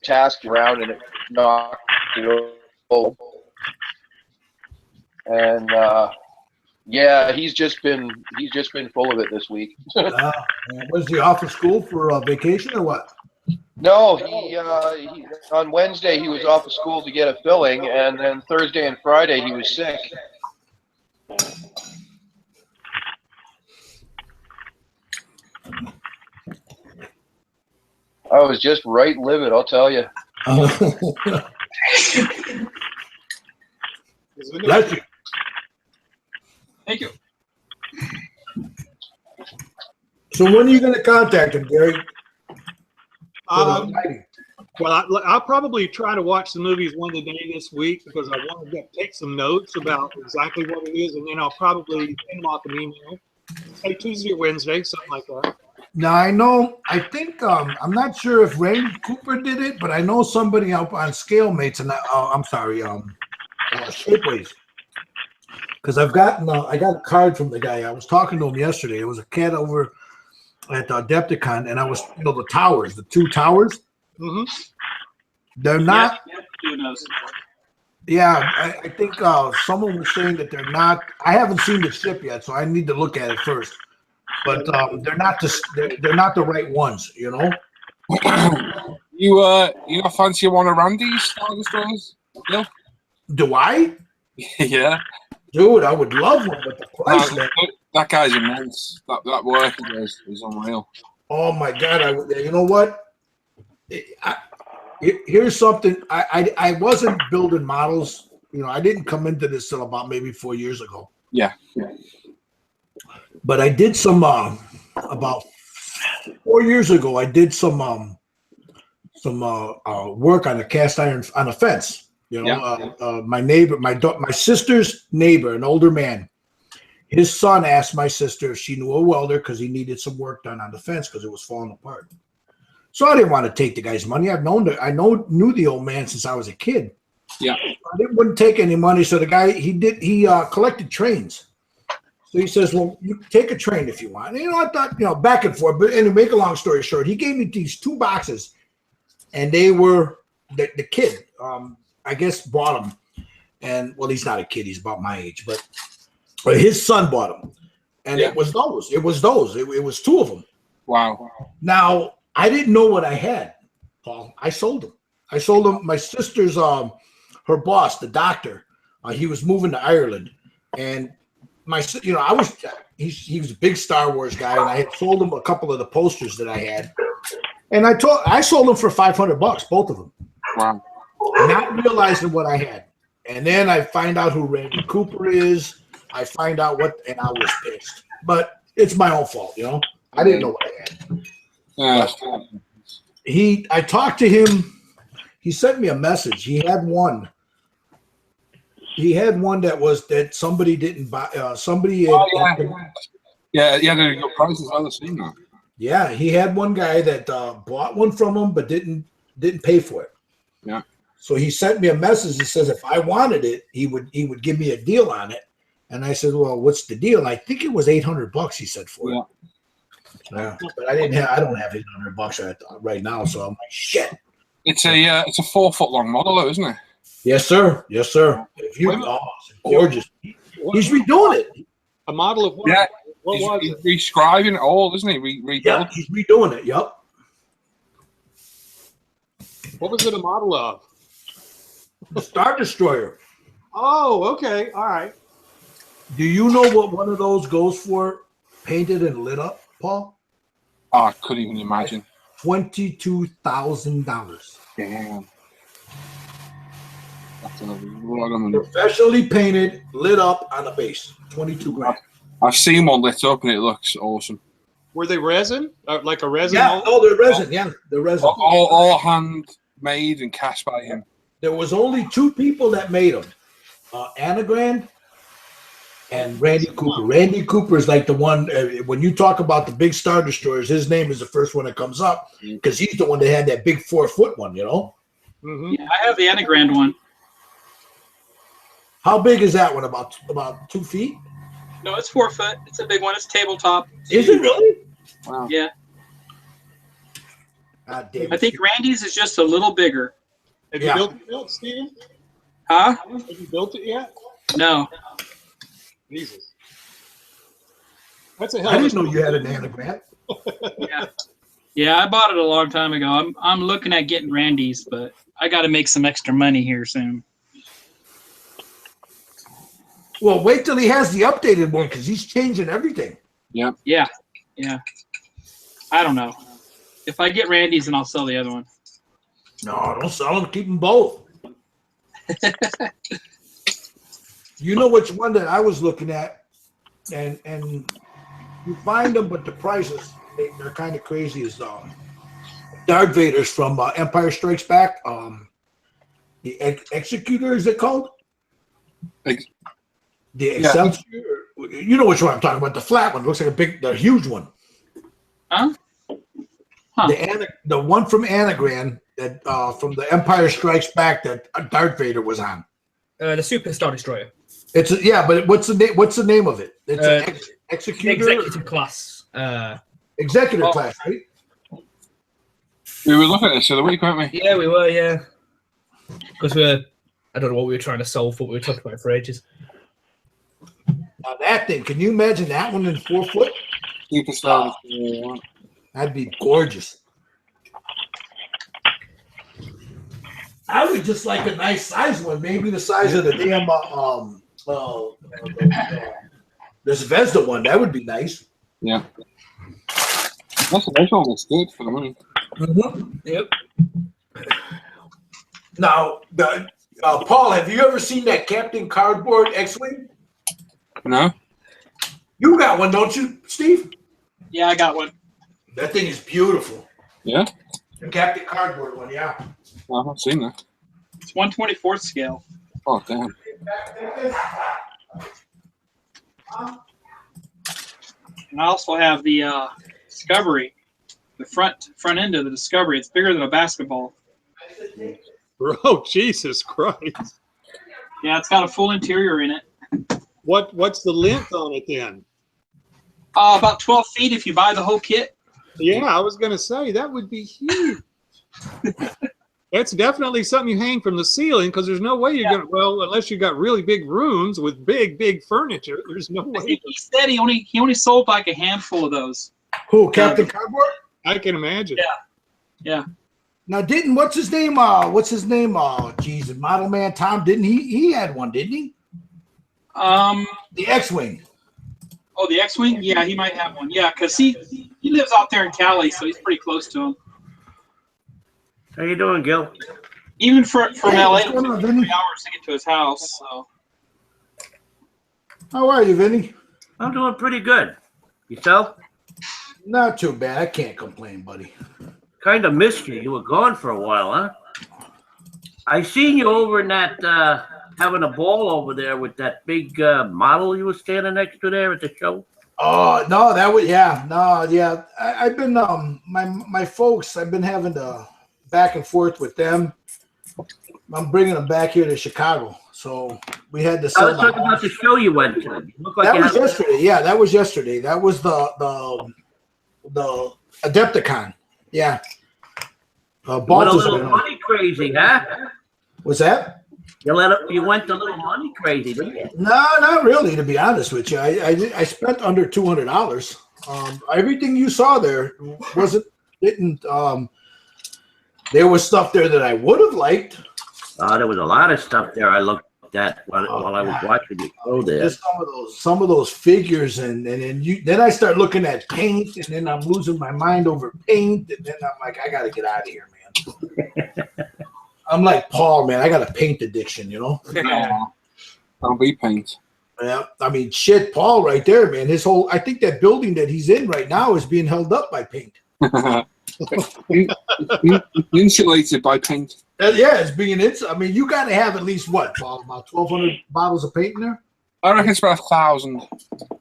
tasks around and it knocked it over. And he's just been full of it this week. Was he off of school for vacation or what? No, he on Wednesday he was off of school to get a filling, and then Thursday and Friday he was sick. I was just right livid, I'll tell you. Bless you. Thank you. So when are you going to contact him, Gary? Well, I'll probably try to watch the movies one a day this week because I want to take some notes about exactly what it is, and then I'll probably send them off an email. Say Tuesday or Wednesday, something like that. Now I think I'm not sure if Randy Cooper did it, but I know somebody up on Scale Mates, and I'm sorry, Shapeways, because I got a card from the guy. I was talking to him yesterday. It was a cat over at Adepticon, and I was the towers, the 2 towers. Mm-hmm. They're not. Yeah, Yeah, I think someone was saying that they're not. I haven't seen the ship yet, so I need to look at it first. But they're not the right ones, you know. You not fancy one of Randy's Star Destroyers? Yeah. Do I? Yeah. Dude, I would love one, but the price. That guy's immense. That work he does is unreal. Oh my God! You know what? Here's something. I wasn't building models. You know, I didn't come into this till about maybe 4 years ago. Yeah. But I did some about 4 years ago. I did some work on a cast iron on a fence. You know, my neighbor, my sister's neighbor, an older man. His son asked my sister if she knew a welder because he needed some work done on the fence because it was falling apart. So I didn't want to take the guy's money. Knew the old man since I was a kid. Yeah, I wouldn't take any money. So the guy he collected trains. So he says, "Well, you can take a train if you want." And, I thought, back and forth. But to make a long story short, he gave me these 2 boxes, and they were the kid. I guess bought them, and well, he's not a kid; he's about my age, but his son bought them, and it was those. It was 2 of them. Wow. Now I didn't know what I had, Paul. I sold them. My sister's her boss, the doctor. He was moving to Ireland, and he was a big Star Wars guy, and I had sold him a couple of the posters that I had, and I sold them for $500, both of them. Wow. Not realizing what I had, and then I find out who Randy Cooper is. I find out and I was pissed, but it's my own fault, I didn't know what I had. I talked to him. He sent me a message. He had one that somebody didn't buy. Yeah, the prices are the same now. Yeah, he had one guy that bought one from him but didn't pay for it. Yeah. So he sent me a message. He says if I wanted it, he would give me a deal on it. And I said, "Well, what's the deal?" I think it was $800. He said for it. Yeah, but I don't have $800 right now, so I'm like, shit. It's a 4 foot long model, though, isn't it? Yes, sir. Yes, sir. It's gorgeous. He's redoing it. A model of what? Yeah. What was He's it? rescribing it all, isn't he? Yeah, he's redoing it. Yep. What was it a model of? The Star Destroyer. Oh, okay. All right. Do you know what one of those goes for, painted and lit up, Paul? Oh, I couldn't even imagine. $22,000. Damn. That's a lot of money. Professionally painted, lit up on the base. $22,000. I've seen one lit up and it looks awesome. Were they resin? Like a resin? Yeah, they're resin. Yeah, they're resin. All handmade and cast by him. There was only 2 people that made them. Anagrand and Randy Cooper. Randy Cooper is like the one, when you talk about the big Star Destroyers, his name is the first one that comes up because he's the one that had that big 4-foot one, Mm-hmm. Yeah, I have the Anagrand one. How big is that one? About 2 feet? No, it's 4 foot. It's a big one. It's tabletop. Is it really? Wow. Yeah. God damn it. I think Randy's is just a little bigger. Have you built it yet, Steven? Huh? Have you built it yet? No. Jesus. That's a hell I of a didn't know you had an anagram. Yeah, I bought it a long time ago. I'm looking at getting Randy's, but I got to make some extra money here soon. Well, wait till he has the updated one because he's changing everything. Yeah. Yeah. I don't know. If I get Randy's, then I'll sell the other one. No, don't sell them. Keep them both. You know which one that I was looking at? and you find them, but the prices they're kind of crazy. Is Darth Vader's from Empire Strikes Back. The Executor, is it called? The Excelsior. You know which one I'm talking about? The flat one. It looks like the huge one. Huh? Huh. The one from Anagram that from the Empire Strikes Back that Darth Vader was on. The Super Star Destroyer. But what's the name of it? It's an Executor. Executive class. Executive class, right? We were looking at this the other week, weren't we? Yeah, we were. Yeah, because I don't know what we were trying to solve, but we were talking about it for ages. Now that thing, can you imagine that one in 4 foot? Superstar. That'd be gorgeous. I would just like a nice size one, maybe the size of the damn the Zvezda one. That would be nice. Yeah. That's a nice one. That's good for the money. Mm-hmm. Yep. Now, Paul, have you ever seen that Captain Cardboard X-Wing? No. You got one, don't you, Steve? Yeah, I got one. That thing is beautiful. Yeah? The Captain Cardboard one, yeah. I haven't seen that. It's 1/24 scale. Oh, damn. And I also have the Discovery, the front end of the Discovery. It's bigger than a basketball. Oh, Jesus Christ. Yeah, it's got a full interior in it. What's the length on it then? About 12 feet if you buy the whole kit. Yeah, I was going to say, that would be huge. That's definitely something you hang from the ceiling, because there's no way you're going to, well, unless you got really big rooms with big furniture, there's no way. He said he only sold like a handful of those. Who, Captain Cardboard? I can imagine. Yeah. Now, what's his name? Geez, Model Man Tom, didn't he had one, didn't he? The X-Wing. Oh, the X-Wing? Yeah, he might have one. Yeah, because he lives out there in Cali, so he's pretty close to him. How you doing, Gil? Even from LA, it going took on, 3 Vinny? hours to get to his house. So. How are you, Vinny? I'm doing pretty good. Yourself? Not too bad. I can't complain, buddy. Kind of missed you. You were gone for a while, huh? I seen you over in that, having a ball over there with that big model you were standing next to there at the show. Oh, no, I've been, my folks, I've been having to back and forth with them. I'm bringing them back here to Chicago. So we had to I was talking about the show you went to. That was yesterday. Yeah, that was yesterday. That was the Adepticon. Yeah. You went a little money crazy, huh? What's that? You went a little money crazy, didn't you? No, not really, to be honest with you. I spent under $200. Everything you saw there didn't there was stuff there that I would have liked. There was a lot of stuff there I looked at while I was watching you go there. Just some of those figures, and then I start looking at paint, and then I'm losing my mind over paint, and then I'm like, I gotta get out of here, man. I'm like Paul, man. I got a paint addiction, you know. Don't be paint. Yeah, I mean, shit, Paul, right there, man. I think that building that he's in right now is being held up by paint. Insulated by paint. Yeah, it's being I mean, you got to have at least what, Paul? About 1,200 bottles of paint in there. I reckon it's about 1,000.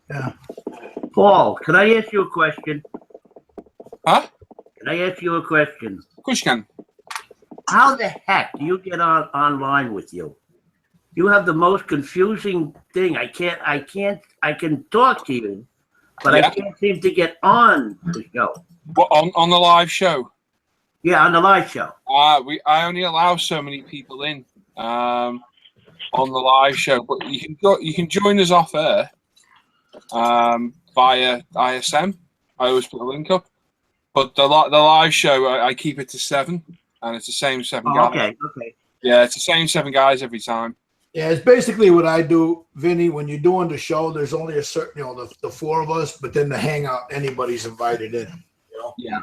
Yeah. Paul, can I ask you a question? Huh? Can I ask you a question? Of course you can. How the heck do you get online with you? You have the most confusing thing. I can talk to you, but I can't seem to get on the show. What, on the live show? Yeah, on the live show. I only allow so many people in on the live show, but you can join us off air via ISM. I always put a link up, but the live show I keep it to 7, and it's the same 7 guys. Okay. Yeah, it's the same 7 guys every time. Yeah, it's basically what I do, Vinny. When you're doing the show, there's only a certain, the 4 of us, but then the hangout, anybody's invited in. Yeah,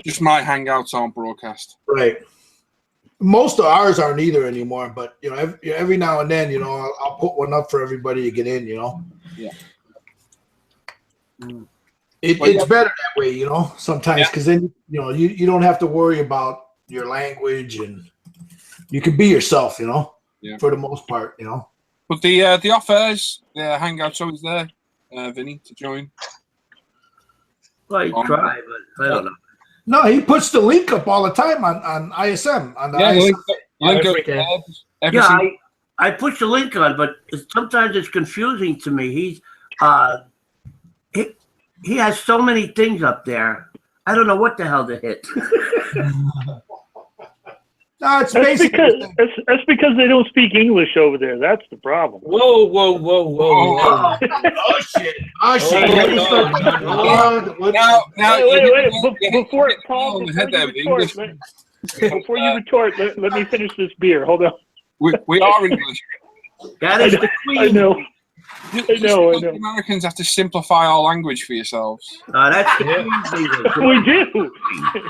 just my hangouts aren't broadcast. Right. Most of ours aren't either anymore, but every now and then, I'll put one up for everybody to get in. Yeah. It's better that way, sometimes, because then you don't have to worry about your language, and you can be yourself, for the most part, But the offers, the Hangout's always there, Vinny, to join. Well, he tried, but I don't know. No, he puts the link up all the time on ISM. On the ISM. I push the link on, but sometimes it's confusing to me. He has so many things up there. I don't know what the hell to hit. No, it's that's because they don't speak English over there. That's the problem. Whoa. Oh shit! Before you retort, let me finish this beer. Hold on. We are English. That is the queen. I know. Americans have to simplify our language for yourselves. That's we do.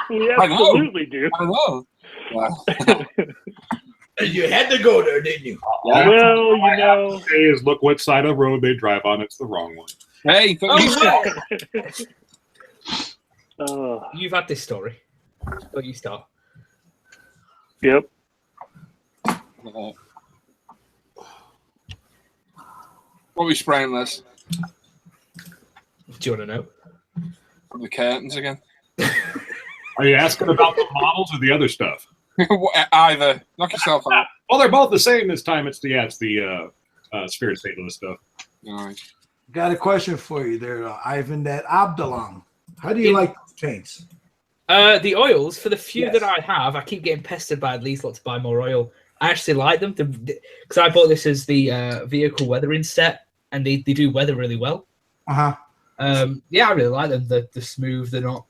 We absolutely do. I know. You had to go there, didn't you? Well, is look what side of the road they drive on. It's the wrong one. Hey, you've had this story. But you start. Yep. What are we spraying this? Do you want to know? The curtains again. Are you asking about the models or the other stuff? Either. Knock yourself out. Well, they're both the same this time. It's the spirit statement stuff. All right. Got a question for you there, Ivan. That Abdalon. How do you like those paints? The oils, for the few that I have, I keep getting pestered by these lot to buy more oil. I actually like them because I bought this as the vehicle weathering set, and they do weather really well. Yeah, I really like them. They're smooth. They're not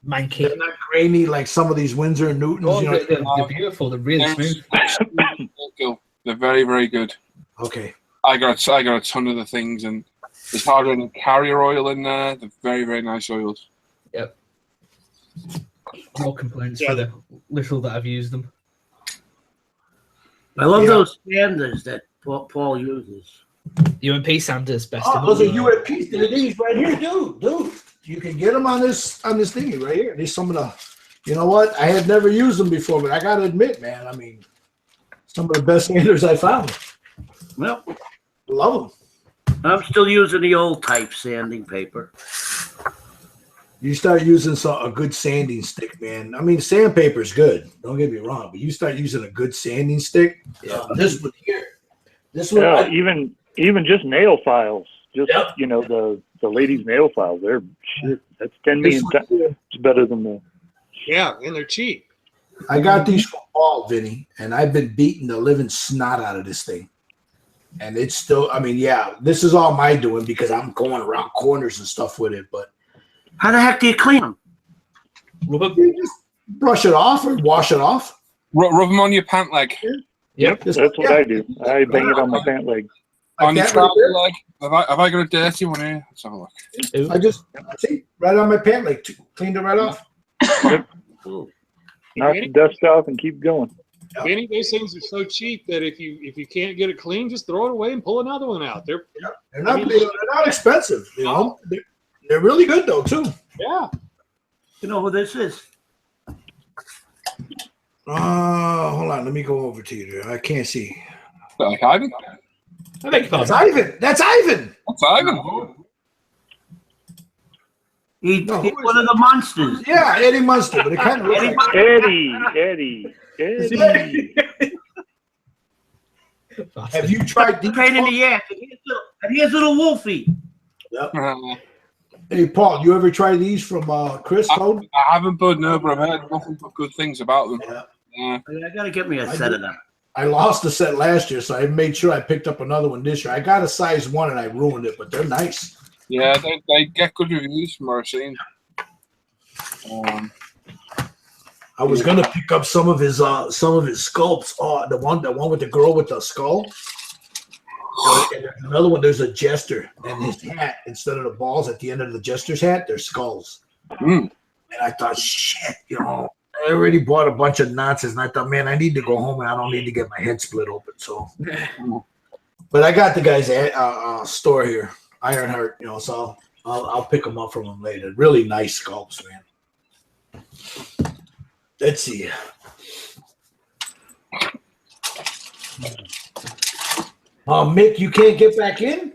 manky. They're not grainy like some of these Windsor and Newtons. They're beautiful. They're really smooth. They're very, very good. Okay. I got a ton of the things, and there's hardly any carrier oil in there. They're very, very nice oils. Yep. No complaints for the little that I've used them. I love those sanders that Paul uses. UMP sanders, best. Those are UMP. They're these right here, dude. You can get them on this thingy right here. These some of the, you know what? I had never used them before, but I gotta admit, man. I mean, some of the best sanders I found. Well, love them. I'm still using the old type sanding paper. You start using a good sanding stick, man. I mean, sandpaper is good. Don't get me wrong, but you start using a good sanding stick. This one here. This one. Even just nail files. Just the ladies' nail files. They're shit. That's 10 million times better than the. Yeah, and they're cheap. I got these from Paul, Vinny, and I've been beating the living snot out of this thing. And it's still, I mean, this is all my doing because I'm going around corners and stuff with it. But how the heck do you clean them? You just brush it off or wash it off. Rub them on your pant leg. Yep, that's what I do. I bang it on my pant leg. On your trouser leg. Have I got a dirty one here? Let's have a look. I just right on my pant leg, cleaned it right off. Knock the dust off and keep going. Any of those things are so cheap that if you can't get it clean, just throw it away and pull another one out. They're not expensive. They're really good though too. Yeah. You know who this is? Hold on. Let me go over to you there. I can't see. Like Ivan? That's Ivan. That's Ivan. That's Ivan. He's one of the monsters. Yeah, Eddie Munster. But it kind of looks like Eddie. Have you tried these? Pain in the ass. And here's little Wolfie. Yep. Hey, Paul, you ever try these from Chris? I haven't, but no, but I've heard nothing but good things about them. I got to get me a set of them. I lost a set last year, so I made sure I picked up another one this year. I got a size 1 and I ruined it, but they're nice. Yeah, they get good reviews from what I've seen. I was gonna pick up some of his sculpts. The one with the girl with the skull. And another one, there's a jester, and his hat, instead of the balls at the end of the jester's hat, they're skulls. And I thought, shit, I already bought a bunch of nonsense, and I thought, man, I need to go home and I don't need to get my head split open. So, but I got the guy's store here, Ironheart, so I'll pick them up from him later. Really nice sculpts, man. Let's see. Mick, you can't get back in?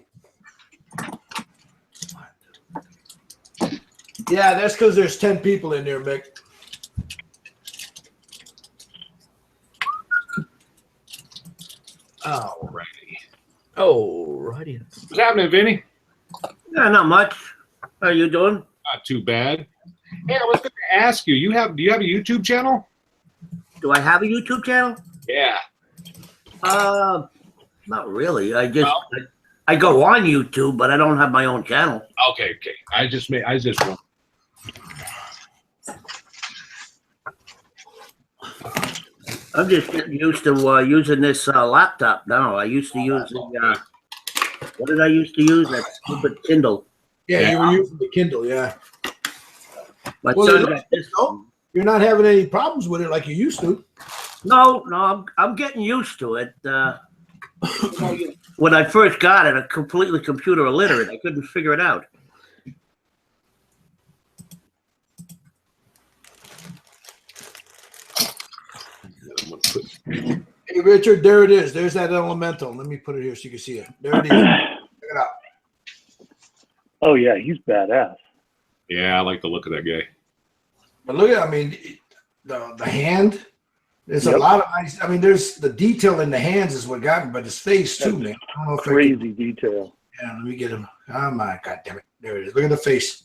Yeah, that's because there's 10 people in there, Mick. Alrighty. What's happening, Vinny? Yeah, not much. How you doing? Not too bad. Hey, I was going to ask you. Do you have a YouTube channel? Do I have a YouTube channel? Yeah. Not really. I go on YouTube, but I don't have my own channel. Okay. I just want. I'm just getting used to using this laptop now. I used to use the what did I used to use? That stupid Kindle. Yeah, you were using the Kindle, yeah. My son got this. You're not having any problems with it like you used to. No, I'm getting used to it. When I first got it, I'm completely computer illiterate. I couldn't figure it out. Hey, Richard, there it is. There's that elemental. Let me put it here so you can see it. There it is. Check it out. Oh yeah, he's badass. Yeah, I like the look of that guy. But look at, I mean, the hand. There's a lot of nice. I mean, there's the detail in the hands is what got me, but his face too, man. I don't know if crazy detail. Yeah, let me get him. Oh my god damn it! There it is. Look at the face.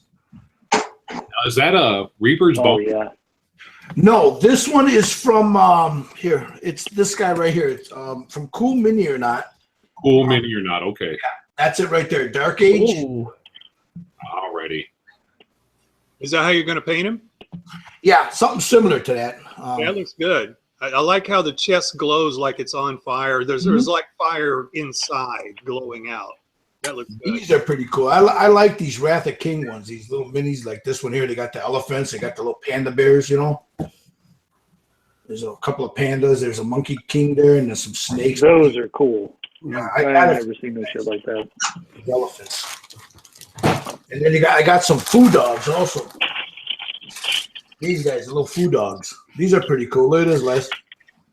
Now, is that a Reaper's bow? Oh yeah. No, this one is from here. It's this guy right here. It's from Cool Mini or Not. Cool Mini or Not? Okay. Yeah, that's it right there. Dark Age. Ooh. Alrighty. Is that how you're going to paint him? Yeah, something similar to that. That looks good. I like how the chest glows like it's on fire. There's like fire inside glowing out. That looks good. These are pretty cool. I like these Wrath of King ones. These little minis like this one here. They got the elephants. They got the little panda bears, you know. There's a couple of pandas. There's a monkey king there, and there's some snakes. Those are cool. Yeah, I've never seen no shit like that. Elephants. And then I got some food dogs also. These guys, the little food dogs. These are pretty cool. Look at this, Les.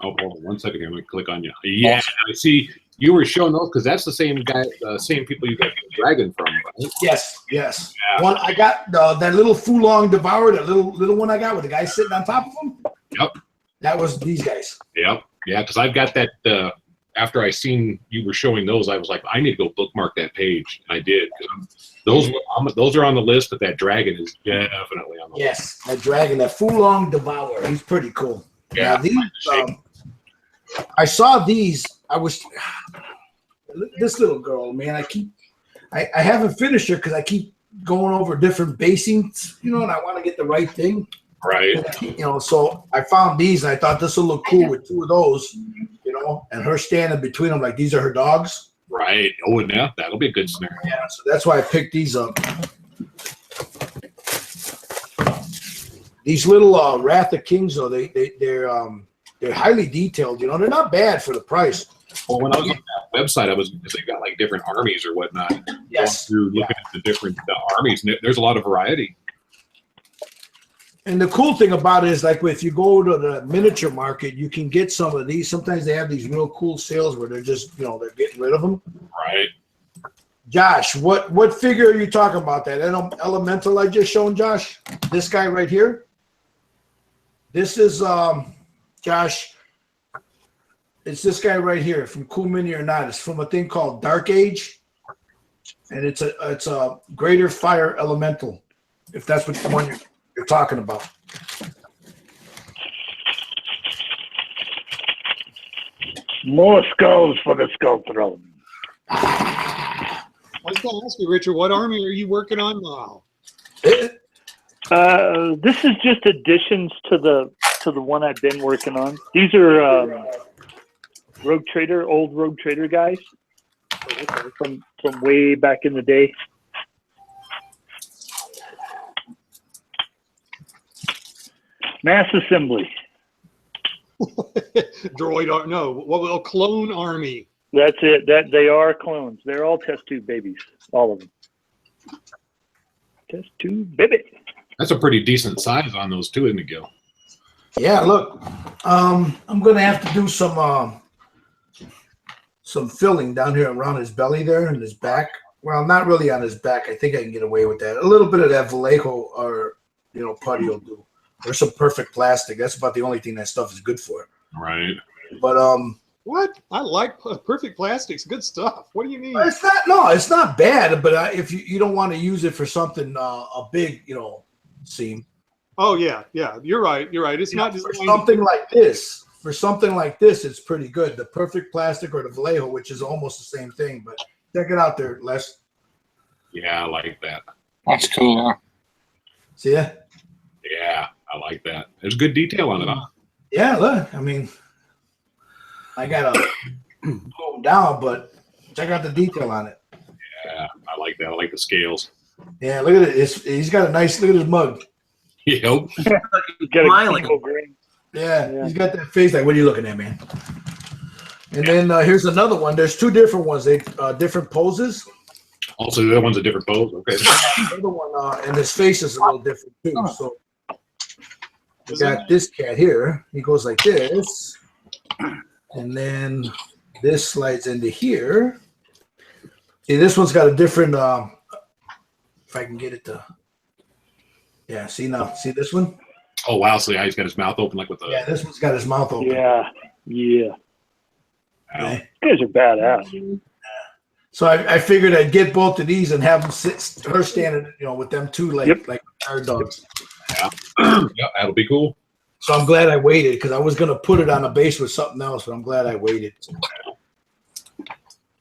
Oh, hold on 1 second here. I'm gonna click on you. Yeah, awesome. I see. You were showing those because that's the same guy, same people you got the dragon from, right? Yes. Yeah. One I got that little Fulong Devourer, that little one I got with the guy sitting on top of him. Yep. That was these guys. Yep. Yeah, because I've got that. After I seen you were showing those, I was like, I need to go bookmark that page, and I did. Those are on the list, but that dragon is definitely on the list. Yes, that dragon, that Fulong Devourer. He's pretty cool. Yeah. Now, these, I saw these. This little girl, man. I haven't finished her because I keep going over different basings, you know, and I want to get the right thing. Right. You know, so I found these and I thought this will look cool with two of those, you know, and her standing between them like these are her dogs. Right. Oh, and yeah, that'll be a good scenario. Yeah, so that's why I picked these up. These little Wrath of Kings, though, they're highly detailed. You know, they're not bad for the price. Well, when I was on that website, they got like different armies or whatnot. Yes. Through looking at the different armies, and there's a lot of variety. And the cool thing about it is, like, if you go to the miniature market, you can get some of these. Sometimes they have these real cool sales where they're just, you know, they're getting rid of them. Right. Josh, what figure are you talking about? That elemental I just shown, Josh? This guy right here? This is, Josh, it's this guy right here from Cool Mini or Not. It's from a thing called Dark Age. And it's a greater fire elemental, if that's what the one you're talking about. More skulls for the skull throne. I was going to ask you, Richard, what army are you working on now? This is just additions to the one I've been working on. These are old Rogue Trader guys from way back in the day. Mass assembly. Droid, no, clone army. That's it. That they are clones. They're all test tube babies, all of them. Test tube, baby. That's a pretty decent size on those too, isn't it, Gil? Yeah, look, I'm gonna have to do some filling down here around his belly there and his back. Well, not really on his back. I think I can get away with that. A little bit of that Vallejo or putty will do. There's some perfect plastic. That's about the only thing that stuff is good for. Right. But what? I like perfect plastics. Good stuff. What do you mean? It's not bad. But if you don't want to use it for something a big seam. Oh yeah, you're right. It's not just for something like this. For something like this, it's pretty good. The perfect plastic or the Vallejo, which is almost the same thing. But check it out there, Les. Yeah, I like that. That's cool, huh? See ya? Yeah, I like that. There's good detail on it, huh? Yeah, look. I mean, I gotta go down, but check out the detail on it. Yeah, I like that. I like the scales. Yeah, look at it. He's got a nice. Look at his mug. Yep. He's got Smiling. a grin. Yeah, he's got that face like, what are you looking at, man? And then here's another one. There's two different ones. They different poses. Also, the other one's a different pose. Okay. The other one, and his face is a little different too. So we got this cat here. He goes like this, and then this slides into here. See, this one's got a different. If I can get it to. Yeah. See now. See this one. Oh wow! So yeah, he's got his mouth open like with the. Yeah, this one's got his mouth open. Yeah. Okay. You guys are badass. So I figured I'd get both of these and have them her standing, with them two like guard dogs. Yeah. Yeah, that'll be cool. So I'm glad I waited because I was gonna put it on a base with something else, but I'm glad I waited.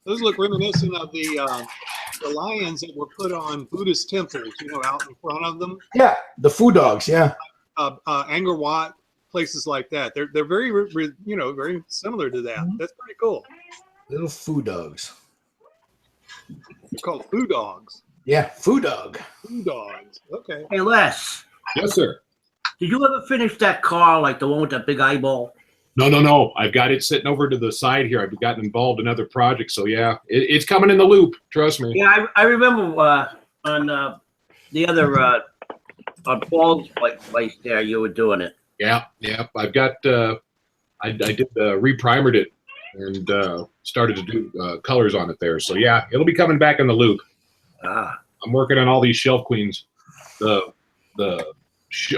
Those look reminiscent of the lions that were put on Buddhist temples, out in front of them. Yeah, the food dogs. Yeah. Angkor Wat, places like that. They're very very similar to that. Mm-hmm. That's pretty cool. Little food dogs. They're called food dogs. Yeah, food dog. Food dogs. Okay. Hey, Les. Yes, sir. Did you ever finish that car, like the one with that big eyeball? No. I've got it sitting over to the side here. I've gotten involved in other projects, so yeah, it's coming in the loop. Trust me. Yeah, I remember on the other on Paul's place there, you were doing it. Yeah. I've got. I did reprimered it and started to do colors on it there. So yeah, it'll be coming back in the loop. I'm working on all these shelf queens, the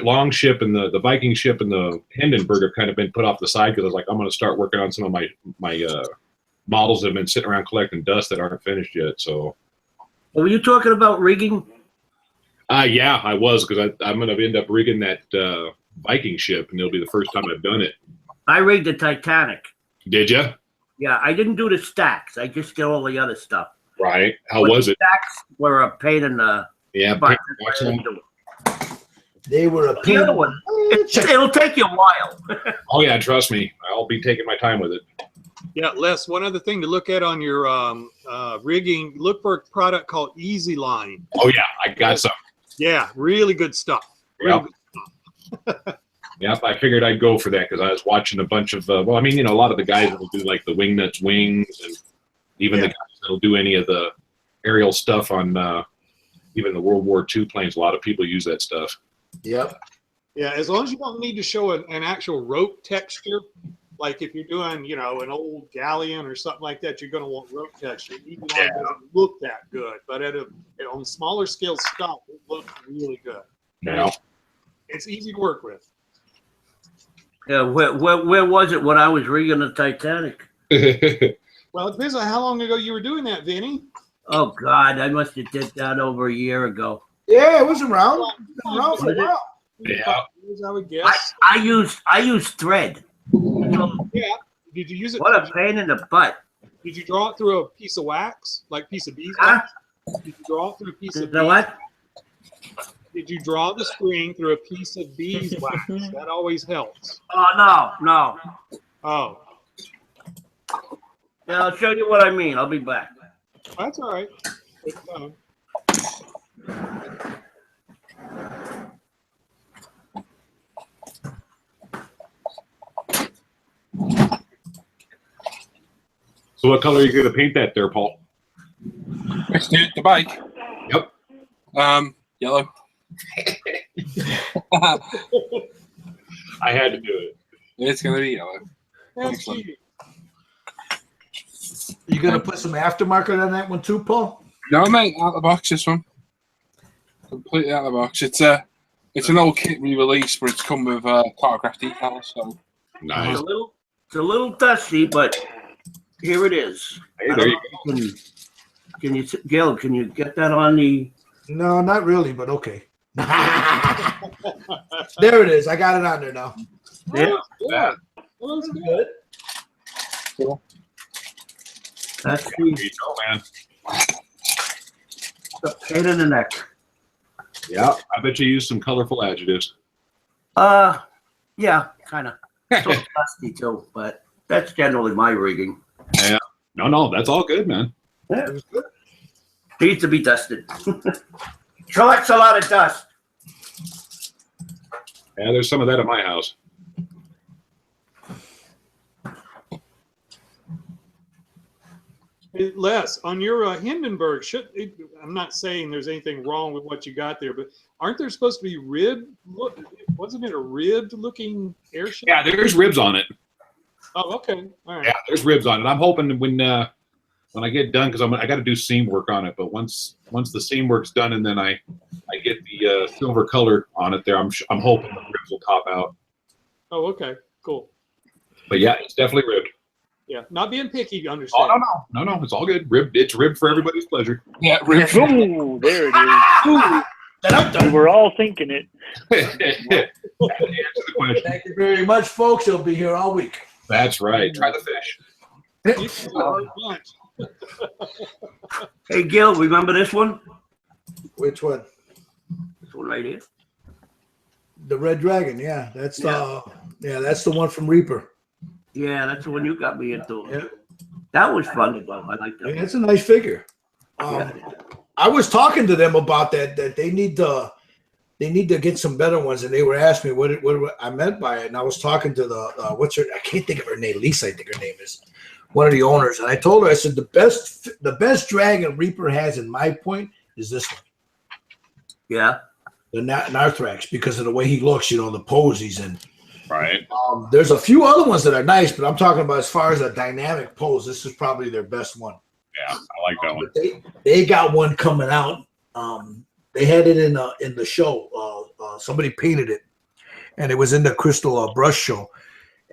long ship and the Viking ship and the Hindenburg have kind of been put off the side because I was like, I'm going to start working on some of my models that have been sitting around collecting dust that aren't finished yet. So, were you talking about rigging? Yeah, I was because I'm going to end up rigging that Viking ship, and it'll be the first time I've done it. I rigged the Titanic. Did you? Yeah, I didn't do the stacks. I just did all the other stuff. Right. How was it? Stacks were a pain in the butt. They were a pain. The other one, it'll take you a while. Oh yeah, trust me. I'll be taking my time with it. Yeah, Les, one other thing to look at on your rigging, look for a product called Easy Line. Oh yeah, I got some. Yeah, really good stuff. Yep. Yep, I figured I'd go for that because I was watching a bunch of, a lot of the guys that will do like the Vignettes wings and even the guys that'll do any of the aerial stuff on even the World War II planes. A lot of people use that stuff. Yep. Yeah, as long as you don't need to show an actual rope texture, like if you're doing, an old galleon or something like that, you're going to want rope texture. Even though it doesn't look that good, but on smaller scale stuff, it looks really good. Yeah. It's easy to work with. Yeah, where was it when I was rigging the Titanic? Well, it depends on how long ago you were doing that, Vinny. Oh God, I must have did that over a year ago. Yeah, it was around. For a while. Yeah. I would guess. I used thread. Yeah. Did you use it? What a pain in the butt. Did you draw it through a piece of wax, like piece of beeswax? Did you draw it through a piece of what? Did you draw the string through a piece of beeswax? That always helps. Oh no. Oh. Yeah, I'll show you what I mean. I'll be back. That's all right. So what color are you going to paint that there, Paul? The bike. Yep. Yellow. I had to do it. It's gonna be yellow. That's cute. You gonna put some aftermarket on that one too, Paul? No, mate, out of the box. This one, completely out of the box. It's an old kit re-release, but it's come with cartograph decals. So Nice. It's a little dusty, but here it is. Hey, there you go. Can you, Gil? Can you get that on the? No, not really, but okay. There it is. I got it on there now. Yeah. Yeah. Well, that's good. Cool. That's There you go, man. the pain in the neck. Yeah, I bet you used some colorful adjectives. Yeah, kind of. So dusty too, but that's generally my rigging. Yeah. No, that's all good, man. Yeah. Needs to be dusted. Collects a lot of dust. Yeah, there's some of that at my house. Hey, Les, on your Hindenburg, I'm not saying there's anything wrong with what you got there, but aren't there supposed to be wasn't it a ribbed looking airship? Yeah, there's ribs on it. Oh, okay. All right. Yeah, there's ribs on it. I'm hoping when I get done, because I got to do seam work on it. But once the seam work's done, and then I get the silver color on it, there, I'm hoping the ribs will pop out. Oh, okay. Cool. But yeah, it's definitely ribbed. Yeah, not being picky, you understand. Oh no, it's all good. Ribbed, it's ribbed for everybody's pleasure. Yeah, ribbed. Ooh, there it is. We were all thinking it. Answer the question. Thank you very much, folks. You'll be here all week. That's right. Try the fish. Hey, Gil, remember this one? Which one? This one right here. The Red Dragon. Yeah, that's the one from Reaper. Yeah, that's the one you got me into. Yeah. That was fun to go. I like that. Yeah, it's a nice figure. I was talking to them about that they need to get some better ones, and they were asking me what I meant by it. And I was talking to I can't think of her name. Lisa, I think her name is, one of the owners. And I told her, I said, the best dragon Reaper has, in my point, is this one. Yeah. The Narthrax, because of the way he looks, the pose he's in. Right. There's a few other ones that are nice, but I'm talking about as far as a dynamic pose, this is probably their best one. Yeah, I like that one. They got one coming out. They had it in the show. Somebody painted it, and it was in the Crystal Brush show.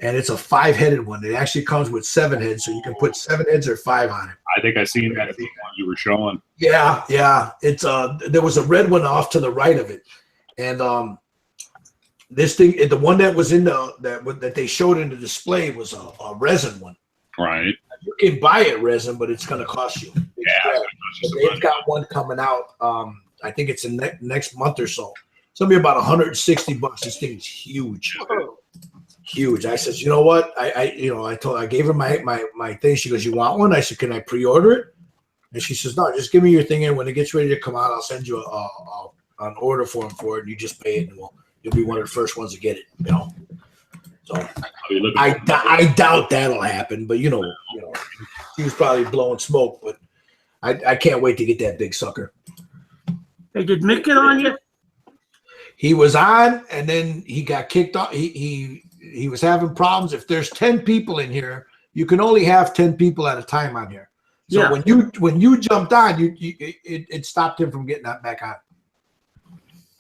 And it's a 5-headed one. It actually comes with 7 heads, so you can put 7 heads or 5 on it. I think I seen that one you were showing. Yeah. It's there was a red one off to the right of it, and this thing, the one that was in that they showed in the display was a resin one. Right. You can buy it resin, but it's going to cost you. They've got one coming out. I think it's in next month or so. It's going to be about $160. This thing is huge. Huge. I said, you know what? I gave her my thing. She goes, you want one? I said, can I pre-order it? And she says, no, just give me your thing, and when it gets ready to come out, I'll send you an order form for it, and you just pay it, and you'll be one of the first ones to get it. So I doubt that'll happen, but she was probably blowing smoke. But I can't wait to get that big sucker. Hey, did Mick get on you? He was on, and then he got kicked off. He was having problems. If there's 10 people in here, you can only have 10 people at a time on here. So when you jumped on, it stopped him from getting that back on.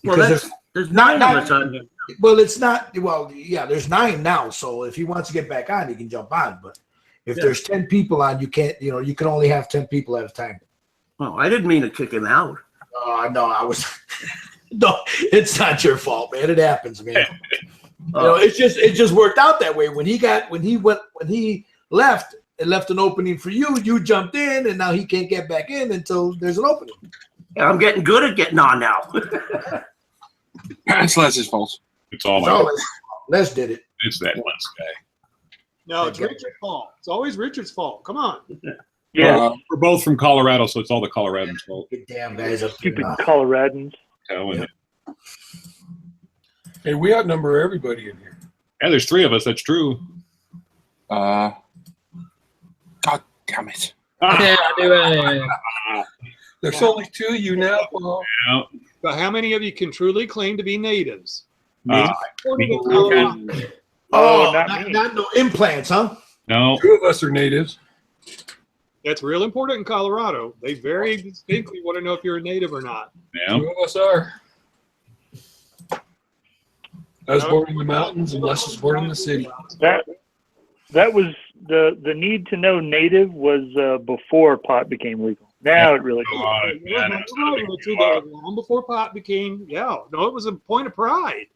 Because there's 9 of us on here. Well, it's not. Well, yeah, there's 9 now. So if he wants to get back on, he can jump on. But if there's 10 people on, you can't. You can only have 10 people at a time. Oh, I didn't mean to kick him out. No, I was. No, it's not your fault, man. It happens, man. It just worked out that way. When he left, it left an opening for you. You jumped in, and now he can't get back in until there's an opening. Yeah, I'm getting good at getting on now. It's Les's fault. It's all my fault. Les did it. It's that Les guy. No, it's Richard's fault. It's always Richard's fault. Come on. Yeah. We're both from Colorado, so it's all the Coloradans' fault. Damn guys, Stupid Coloradans. Hey, we outnumber everybody in here. Yeah, there's 3 of us. That's true. God damn it. Yeah, I do. There's only 2 of you now, Paul. Yeah. But how many of you can truly claim to be natives? Me. Oh, not not, me. not no implants, huh? No. 2 of us are natives. That's real important in Colorado. They very distinctly want to know if you're a native or not. Yeah. 2 of us are. I was born in the mountains, and Les was born in the city. That was the need to know native was before pot became legal. Now it really. Long before pot became, no, it was a point of pride.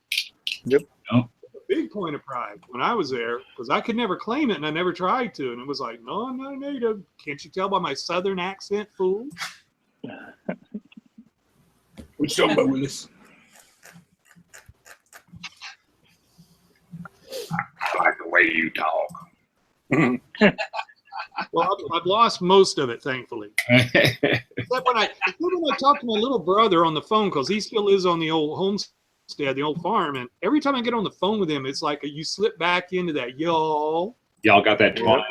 Yep. No. A big point of pride when I was there, because I could never claim it and I never tried to. And it was like, no, I'm not a native. Can't you tell by my southern accent, fool? What you talking about, Willis? I like the way you talk. Well, I've lost most of it, thankfully. Except when I talk to my little brother on the phone, because he still lives on the old homestead, the old farm, and every time I get on the phone with him, it's like you slip back into that y'all. Y'all got that twang.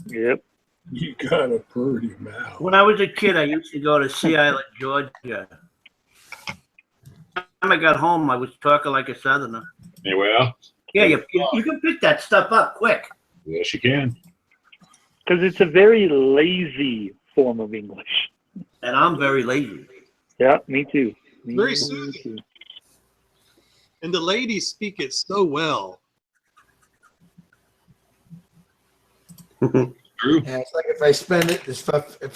Yep. You got a pretty mouth. When I was a kid, I used to go to Sea Island, Georgia. By the time I got home, I was talking like a Southerner. Yeah, well. Yeah, you can pick that stuff up quick. Yes, you can. Because it's a very lazy form of English. And I'm very lazy. Yeah, me too. Very soothing. And the ladies speak it so well. True. Yeah, it's like if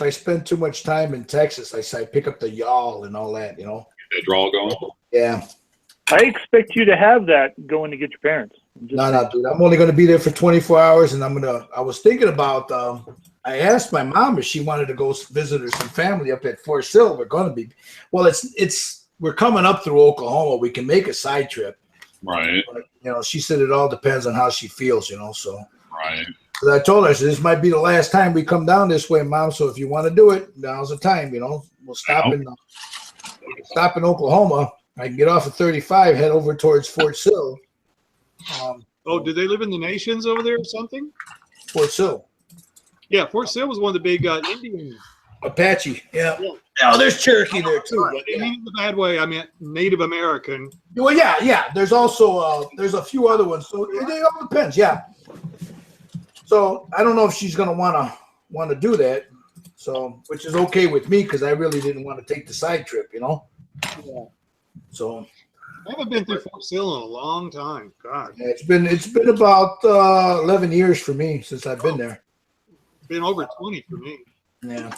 I spend too much time in Texas, I pick up the y'all and all that, you know. That draw going. Yeah. I expect you to have that going to get your parents. No, dude. I'm only going to be there for 24 hours, and I was thinking about. I asked my mom if she wanted to go visit her some family up at Fort Sill. We're going to be. Well, we're coming up through Oklahoma. We can make a side trip. Right. But, you know, she said it all depends on how she feels. You know, so. Right. But I told her, I said, this might be the last time we come down this way, Mom. So if you want to do it, now's the time. You know, we'll stop in Oklahoma. I can get off at 35, head over towards Fort Sill. Do they live in the Nations over there or something? Fort Sill. Yeah, Fort Sill was one of the big Indian. Apache, yeah. Oh, there's Cherokee there too. I didn't mean in the bad way. I meant Native American. Well, yeah. There's also there's a few other ones. So it all depends. Yeah. So I don't know if she's gonna want to do that. So which is okay with me because I really didn't want to take the side trip, you know. Yeah. So I haven't been through Fort Sill in a long time. God. Yeah, it's been about 11 years for me since I've been there. It's been over 20 for me. Yeah.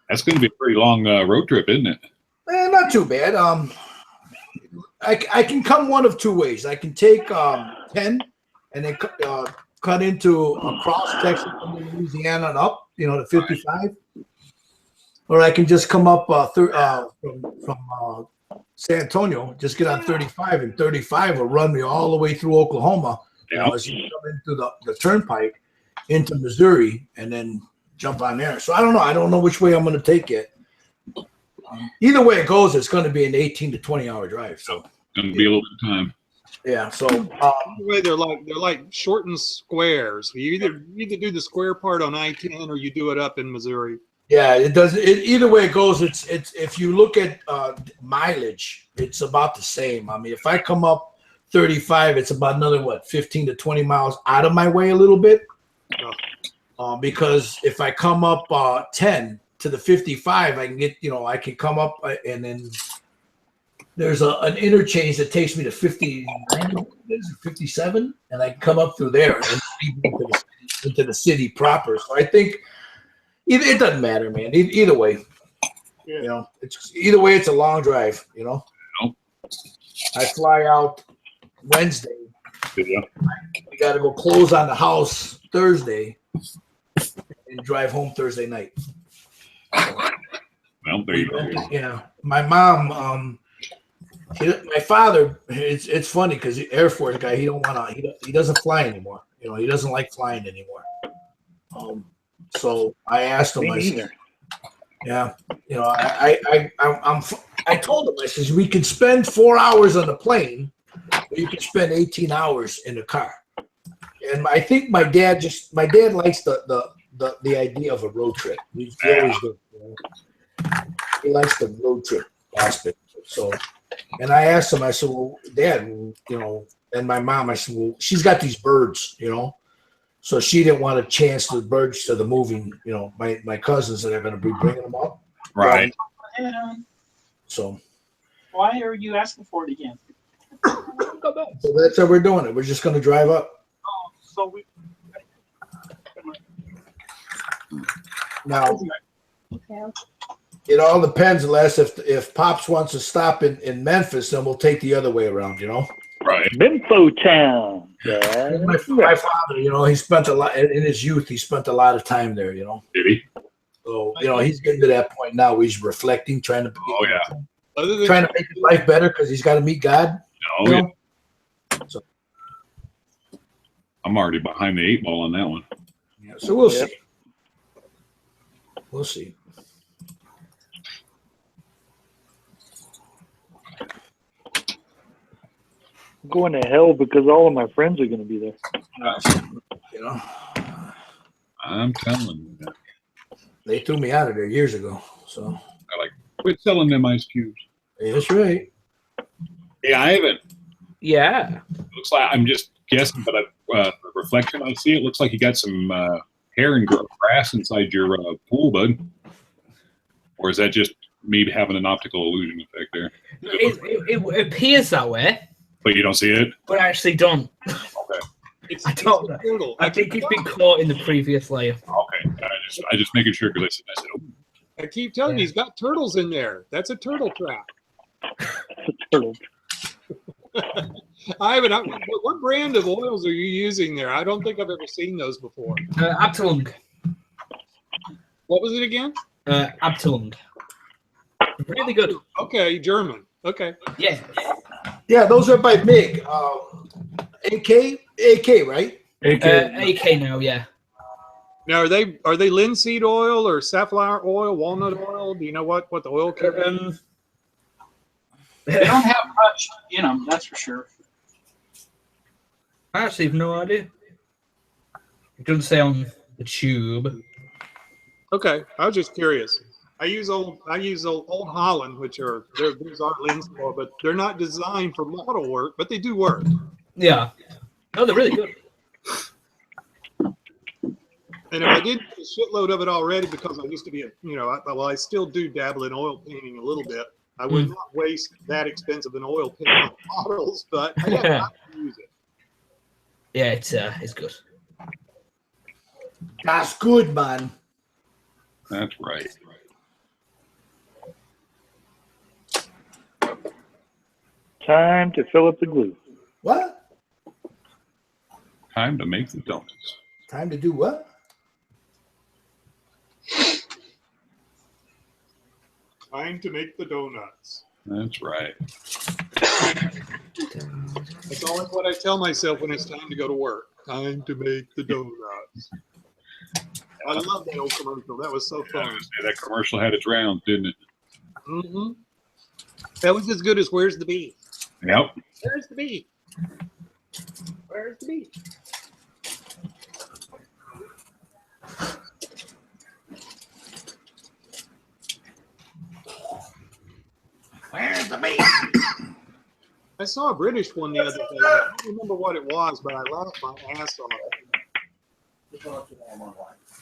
That's going to be a pretty long road trip, isn't it? Not too bad. I can come one of two ways. I can take 10 and then cut into across Texas into Louisiana and up, you know, to 55. Or I can just come up from San Antonio, just get on 35, and 35 will run me all the way through Oklahoma. You know, as you come into the turnpike into Missouri and then jump on there. So I don't know which way I'm going to take it. Either way it goes, it's going to be an 18 to 20 hour drive. So going to be a little bit of time. Yeah. So anyway, they're like shortened squares. You either do the square part on I-10 or you do it up in Missouri. Yeah, it does. Either way it goes, it's if you look at mileage, it's about the same. I mean, if I come up 35, it's about another 15 to 20 miles out of my way a little bit. Because if I come up 10 to the 55, I can get, I can come up and then there's an interchange that takes me to 59, 57, and I can come up through there and into the city proper. So I think it doesn't matter, man. Either way, it's either way. It's a long drive. I fly out Wednesday. Yeah. We got to go close on the house Thursday and drive home Thursday night. Well, there you go. Yeah, my mom. My father. It's funny because the Air Force guy. He doesn't fly anymore. He doesn't like flying anymore. So I asked him. I said, yeah, I told him, I says, we could spend 4 hours on the plane, or you could spend 18 hours in the car. And I think my dad likes the idea of a road trip. He always did. He likes the road trip aspect. So, and I asked him, I said, well, Dad, you know, and my mom, I said, well, she's got these birds, you know, so she didn't want to chance the birds to the moving, you know, my cousins that are going to be bringing them up. Right. So. Why are you asking for it again? So that's how we're doing it. We're just going to drive up. Oh, so we. Now, it all depends, Les. If Pops wants to stop in Memphis, then we'll take the other way around, you know? Right. Memphis Town. Yeah. My father, you know, he spent a lot, in his youth, he spent a lot of time there, you know? Did he? So, you know, he's getting to that point now where he's reflecting, trying to make his life better because he's got to meet God. Oh, yeah. So, I'm already behind the 8 ball on that one. Yeah, so we'll see. We'll see. I'm going to hell because all of my friends are going to be there. You know, I'm telling you. They threw me out of there years ago. So I like quit selling them ice cubes. That's right. Yeah, I haven't. Yeah. Looks like I'm just guessing, but the reflection I see, it looks like you got some hair and grass inside your pool, bud. Or is that just me having an optical illusion effect there? It appears that way. But you don't see it? But I actually don't. Okay. I don't know. I think it's been caught in the previous layer. Okay. I just making sure because I said, oh. I keep telling you, he's got turtles in there. That's a turtle trap. Turtle. Ivan, what brand of oils are you using there? I don't think I've ever seen those before. Abteilung. What was it again? Abteilung. Really good. Okay, German. Okay. Yeah. Yeah, those are by Mig. AK, right? AK now, yeah. Now, are they linseed oil or safflower oil, walnut oil? Do you know what the oil is? They don't have much in them, that's for sure. I actually have no idea. It doesn't say on the tube. Okay, I was just curious. I use old Holland, these are linseed oil, but they're not designed for model work, but they do work. Yeah. No, they're really good. And if I did a shitload of it already, because I used to be I still do dabble in oil painting a little bit. I would not waste that expensive an oil paint on models, but I have to use it. Yeah, it's good. That's good, man. That's right. Time to fill up the glue. What? Time to make the donuts. Time to do what? Time to make the donuts. That's right. That's always what I tell myself when it's time to go to work. Time to make the donuts. I love that old commercial. That was so fun. That commercial had its rounds, didn't it? Mm-hmm. That was as good as Where's the Bee? Yep. Where's the bee? Where's the bee? Where's the bee? I saw a British one the other day. I don't remember what it was, but I laughed my ass off.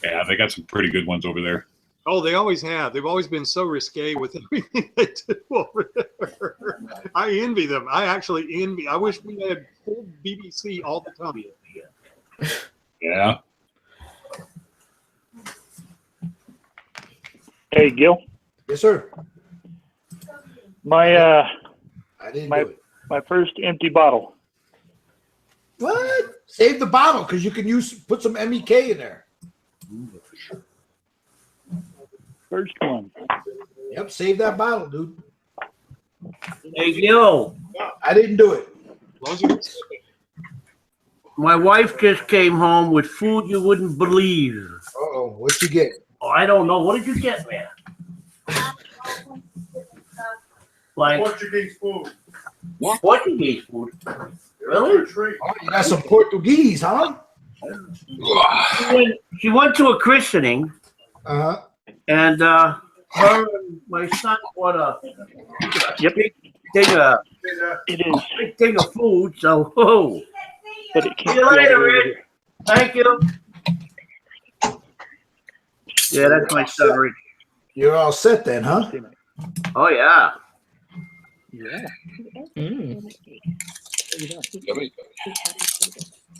Yeah, they got some pretty good ones over there. Oh, they always have. They've always been so risque with everything they do over there. I envy them. I actually envy. I wish we had full BBC all the time. Yeah. Hey, Gil. Yes, sir. My my first empty bottle. What? Save the bottle because you can put some MEK in there. First one. Yep, save that bottle, dude. Hey, Gil. I didn't do it. My wife just came home with food you wouldn't believe. Uh-oh, what'd you get? Oh, I don't know. What did you get, man? Like Portuguese food. what? Portuguese food? Really? Oh, you got some Portuguese, huh? She went to a christening. Uh-huh. And her and my son bought a big thing of food. So, oh, But it see can't you be later, over Rich. here. Thank you. Yeah, that's my son, Rich. You're all set then, huh? Oh yeah. Yeah.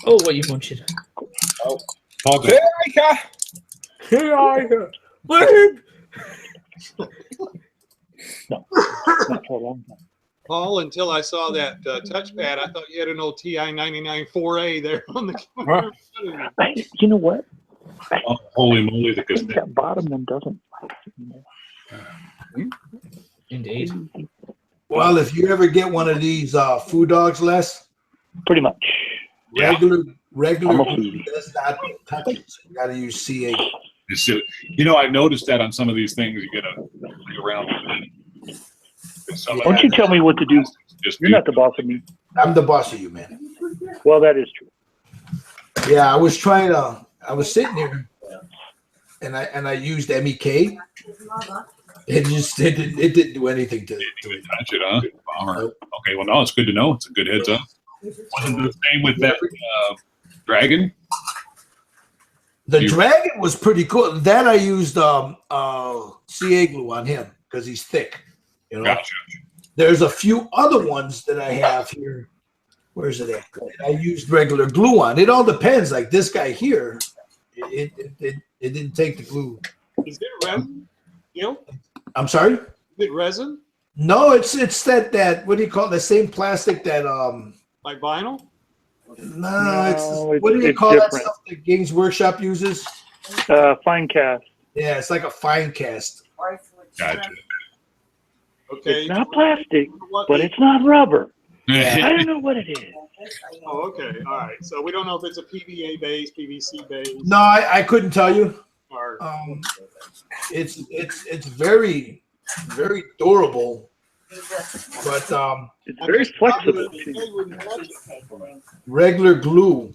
Oh, what you munching? Oh, Here I Here Babe! No, not for a long time. Paul, until I saw that touchpad, I thought you had an old TI 99 4A there on the Huh? camera. You know what? Oh, holy moly, the I think cassette. that bottom one doesn't like it anymore. Indeed. Well, if you ever get one of these food dogs, Les, Pretty much. regular I'm a foodie. does not touch it. So you got to use CA. It's, you know, I've noticed that on some of these things, you gotta play around with it. Some of Don't you that- tell me what to do. Just You're not the boss of me. I'm the boss of you, man. Well, that is true. Yeah, I was sitting here, and I used MEK. It didn't do anything to it. touch it, huh? Bummer. Okay, well, no, it's good to know. It's a good heads up. Wasn't the same with that dragon? The dragon was pretty cool. That I used CA glue on him because he's thick. You know. Gotcha. There's a few other ones that I have here. Where's it at? I used regular glue on. It all depends. Like this guy here, it didn't take the glue. Is it resin? You know? I'm sorry? Is it resin? No, it's that what do you call it? The same plastic that Like vinyl? No, what do you call that stuff that Games Workshop uses? Fine cast. Yeah, it's like a fine cast. Gotcha. Okay. It's not plastic, but it's not rubber. I don't know what it is. Oh, okay. All right. So we don't know if it's a PVA base, PVC base. No, I couldn't tell you. Or It's very durable, but it's very flexible. Regular glue,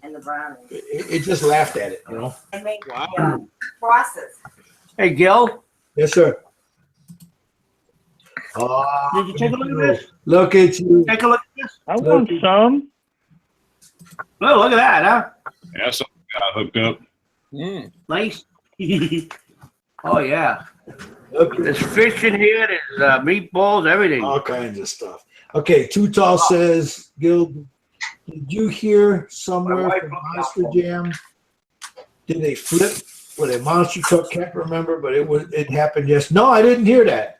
it just laughed at it, you know. Wow. Process. Hey, Gil. Yes, sir. Did you take a look at this? Look at you. Take a look at this. I want some. Oh, look at that, huh? Yeah, something got hooked up. Nice. Oh yeah. Look, There's fish in here. There's meatballs, everything. all kinds of stuff. Okay, Too Tall says, Gil, did you hear somewhere from Monster Jam? Did they flip with a monster truck? Can't remember, but it happened. Yes. No, I didn't hear that.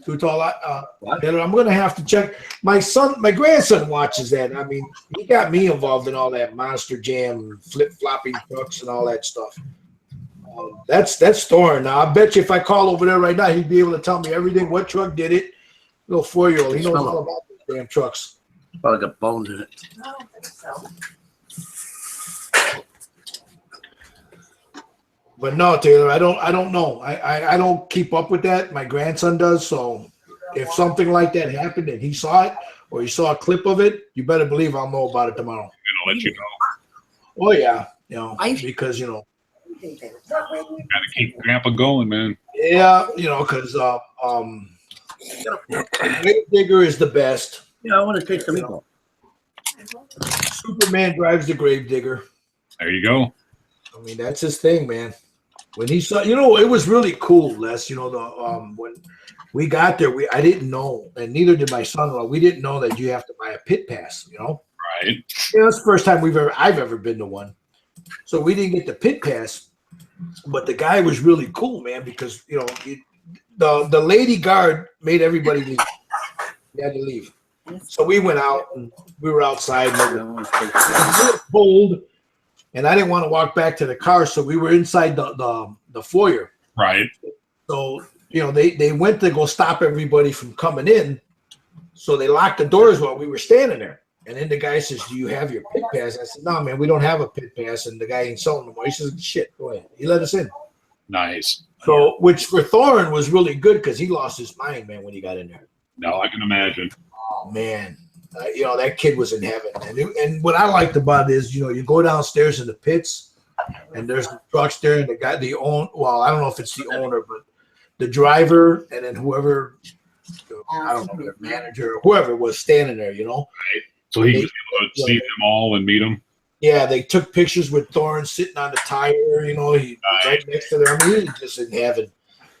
Too Tall. I'm going to have to check. My grandson watches that. I mean, he got me involved in all that Monster Jam flip-flopping trucks and all that stuff. That's Thorne. Now, I bet you if I call over there right now, he'd be able to tell me everything. What truck did it? Little 4-year-old. He knows all about those damn trucks. Probably got bones in it. But no, Taylor, I don't know. I don't keep up with that. My grandson does. So if something like that happened and he saw it or he saw a clip of it, you better believe I'll know about it tomorrow. I'm gonna let you know. Oh yeah, because Gotta keep Grandpa going, man. yeah, because Grave Digger is the best. Yeah, I want to take some meatball. Superman drives the Grave Digger. There you go. I mean, that's his thing, man. When he saw, it was really cool, Les. When we got there, I didn't know, and neither did my son-in-law. We didn't know that you have to buy a pit pass. Right. It's the first time I've ever been to one. So we didn't get the pit pass, but the guy was really cool, man, because the lady guard made everybody leave. You had to leave. So we went out and we were outside. And it was really cold, and I didn't want to walk back to the car, so we were inside the foyer. Right. So they went to go stop everybody from coming in, so they locked the doors while we were standing there. And then the guy says, "Do you have your pit pass?" I said, "No, man, we don't have a pit pass." And the guy ain't selling no more. He says, "Shit, go ahead." He let us in. Nice. So, which for Thorne was really good because he lost his mind, man, when he got in there. No, I can imagine. Oh man, that kid was in heaven. And what I liked about it is, you go downstairs in the pits, and there's the trucks there, and I don't know if it's the owner, but the driver, and then whoever, I don't know, their manager or whoever was standing there, you know. Right. So he was able to see them all and meet them. Yeah, they took pictures with Thorne sitting on the tire, you know, he right next to them. I mean, he was just in heaven.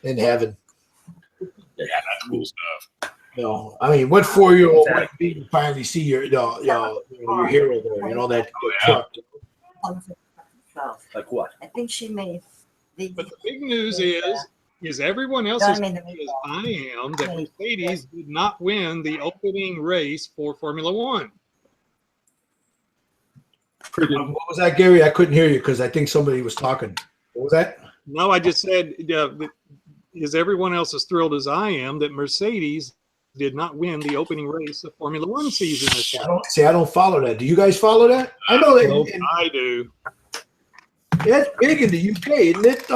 Yeah, that's cool stuff. You know, I mean, what 4-year-old would be to finally see your hero there, you know, that truck. Like what? I think she made But the big news is everyone else is as I am that Mercedes did not win the opening race for Formula One. What was that, Gary? I couldn't hear you because I think somebody was talking. What was that? No, I just said, is everyone else as thrilled as I am that Mercedes did not win the opening race of Formula One season this year? I don't follow that. Do you guys follow that? I know that. I do. It's big in the UK, isn't it,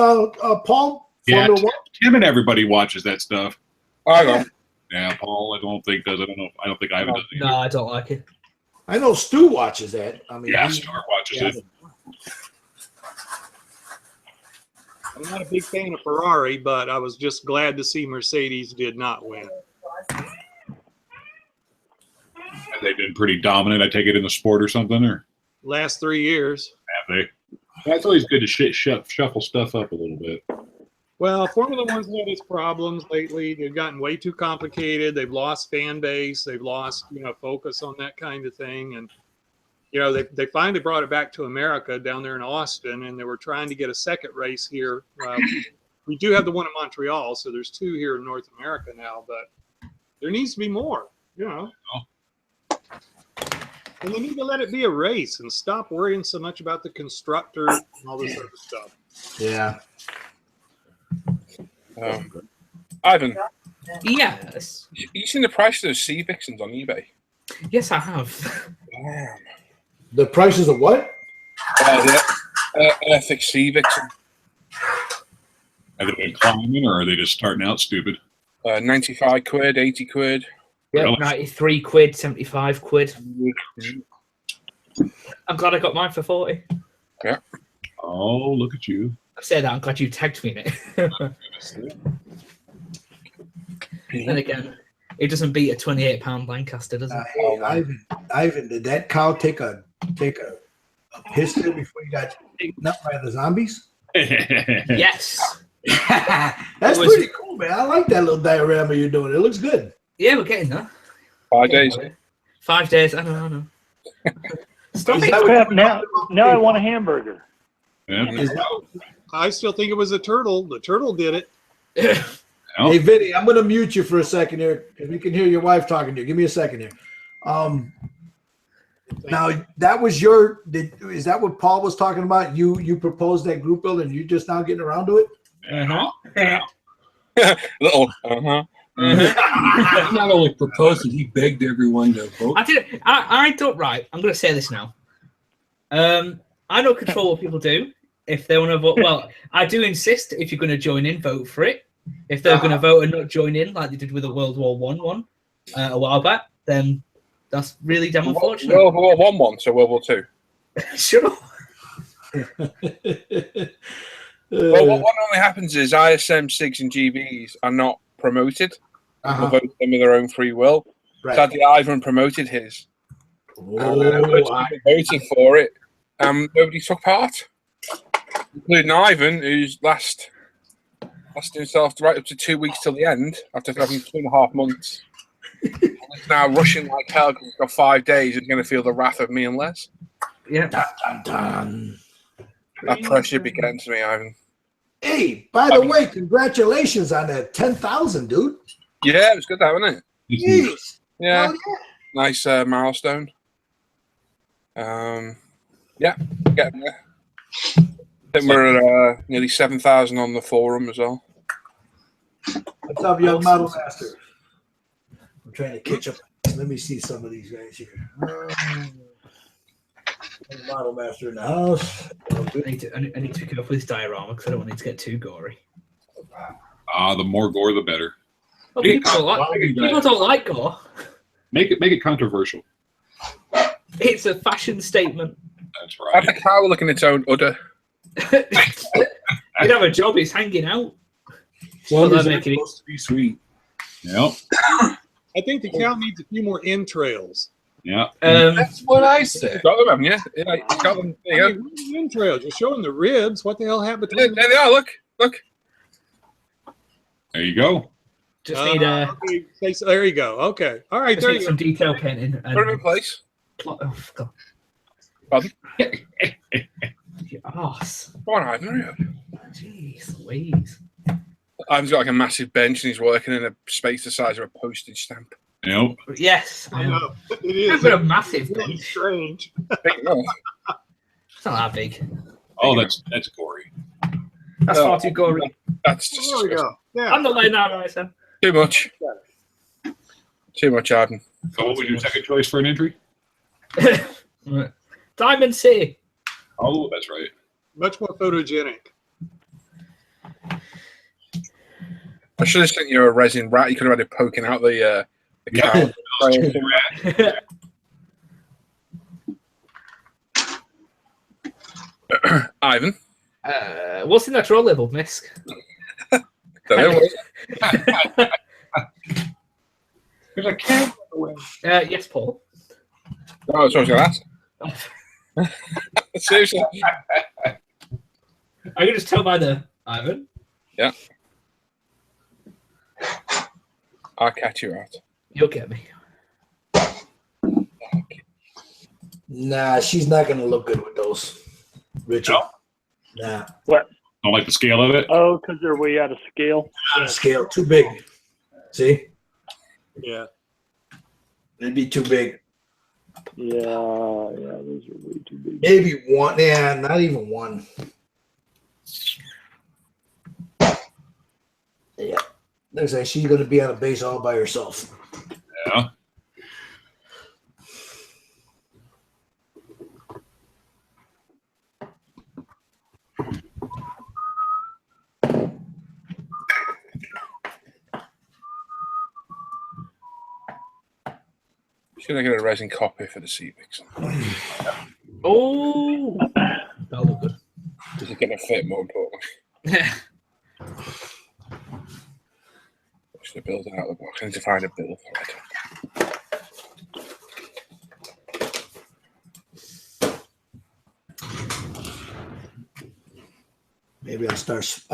Paul? Yeah, Formula One? Tim and everybody watches that stuff. I don't. Yeah, Paul, I don't think does. I don't know. I don't think Ivan does. No, I don't like it. I know Stu watches that. I mean, yeah, Star watches it. I'm not a big fan of Ferrari, but I was just glad to see Mercedes did not win. They've been pretty dominant. I take it in the sport or something, or Last 3 years. have they? That's always good to shuffle stuff up a little bit. Well, Formula One's had its problems lately. They've gotten way too complicated. They've lost fan base. They've lost, focus on that kind of thing. And, they finally brought it back to America down there in Austin, and they were trying to get a second race here. We do have the one in Montreal, so there's 2 here in North America now, but there needs to be more, And they need to let it be a race and stop worrying so much about the constructor and all this other stuff. Yeah. Ivan. Yes. You seen the price of those sea vixens on eBay? Yes, I have. Damn. The prices of what? Ethic sea vixen. Have they been climbing, or are they just starting out stupid? 95 quid, 80 quid. Yeah, Really? 93 quid, 75 quid. I'm glad I got mine for 40. Yeah. Oh, look at you. I said that. I'm glad you tagged me in it. Then again, it doesn't beat a £28 Lancaster, does it? Hey, Ivan, did that cow take a piss there before you got eaten up by the zombies? Yes. That's pretty cool, man. I like that little diorama you're doing. It looks good. Yeah, we're getting there. 5 days. 5 days. I know. Stop it. Crap, now I want a hamburger. Yeah. I still think it was a turtle. The turtle did it. Hey, Vinny, I'm going to mute you for a second here because we can hear your wife talking to you. Give me a second here. Now, that was is that what Paul was talking about? You proposed that group building and you're just now getting around to it? Little, He not only proposed it, he begged everyone to vote. I don't, right, I'm going to say this now. I don't control what people do. If they want to vote, well, I do insist if you're going to join in, vote for it. If they're going to vote and not join in, like they did with the World War I one a while back, then that's really damn unfortunate. World War I one, so World War II. Shut up. Well, what normally happens is ISM, SIGs, and GBs are not promoted. People vote them of their own free will. Right. Sadly, Ivan promoted his. Voted for it. Nobody took part, including Ivan, who's lasted himself right up to 2 weeks till the end after having 2.5 months. He's now rushing like hell because he's got 5 days. He's going to feel the wrath of me and Les. Yeah. Dun, dun, dun. That pressure be getting to me, Ivan. Hey, by the way, congratulations on that 10,000, dude. Yeah, it was good, that, wasn't it? Jeez. Yeah. Oh, yeah. Nice milestone. Yeah, getting there. I think we're at nearly 7,000 on the forum as well. What's up, young model master? I'm trying to catch up. Let me see some of these guys here. Model master in the house. I need to pick it up with this diorama because I don't want it to get too gory. The more gore, the better. Well, people don't like gore. Make it controversial. It's a fashion statement. That's right. Have the cow look in its own udder. You'd have a job. It's hanging out. Well, Summer's that make it supposed to be sweet. Yep. I think the cow needs a few more entrails. Yeah. That's what I said. Got them, haven't you? Yeah, you got them. There you I go. mean, where's the entrails? You're showing the ribs. What the hell happened There, between there they are. Look. There you go. Just need okay, so there you go. Okay. All right, just there need you some go. detail painting. Put them in place. Oh, God. Pardon? Your arse. Come on, Ivan. Hurry up. Jeez Louise. Ivan's got like a massive bench and he's working in a space the size of a postage stamp. Yep. Yes. I know. It I've is. got a massive It's really bench. strange. Big enough. It's not that big. Oh, that's gory. That's far too gory. That's just There we go. Yeah. I'm not letting that out, Sam. too much. Too much, Ivan. So what was your second choice for an entry? Right. Diamond City. Oh, that's right. Much more photogenic. I should have sent you a resin rat. You could have had it poking out the cow. Ivan. What's in that drawer label, Misk? Don't know. There's a cat. Yes, Paul. Oh, that's what I was going to ask. Seriously. I can just tell by the Ivan. Yeah. I'll catch you out. You'll get me. Nah, she's not gonna look good with those, Richard. No? Nah, What? Don't like the scale of it. Oh, because they're way out of scale. out of scale, too big. See, Yeah. it'd be too big. Yeah, those are way too big. Maybe one. Yeah, not even one. Yeah, looks like she's gonna be on a base all by herself. Yeah. Should I get a resin copy for the Civics? Oh, that'll look good. Is it going to fit, more important? Should I build it out of the box? I need to find a build for it. Maybe I'll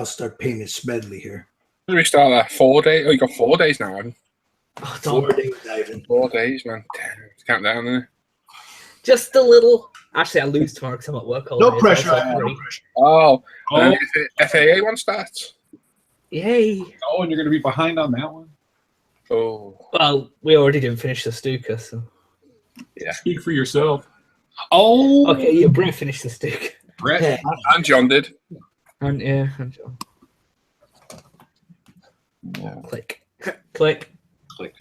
start painting Smedley here. When do we start that? 4 days? Oh, you got 4 days now, Ivan. Oh, it's all day diving. 4 days, man. Damn, it's counting down there. Just a little. Actually, I lose tomorrow because I'm at work all No day. pressure. So Ivan, no free. pressure. Oh, and Oh. the FAA one starts. Yay. Oh, and you're going to be behind on that one? Oh, Well, we already didn't finish the Stuka, so. Speak for yourself. Oh. Okay, yeah, Brett finished the Stuka. Brett. Yeah, and John did. And yeah, and John. Yeah. Click. Click. Click.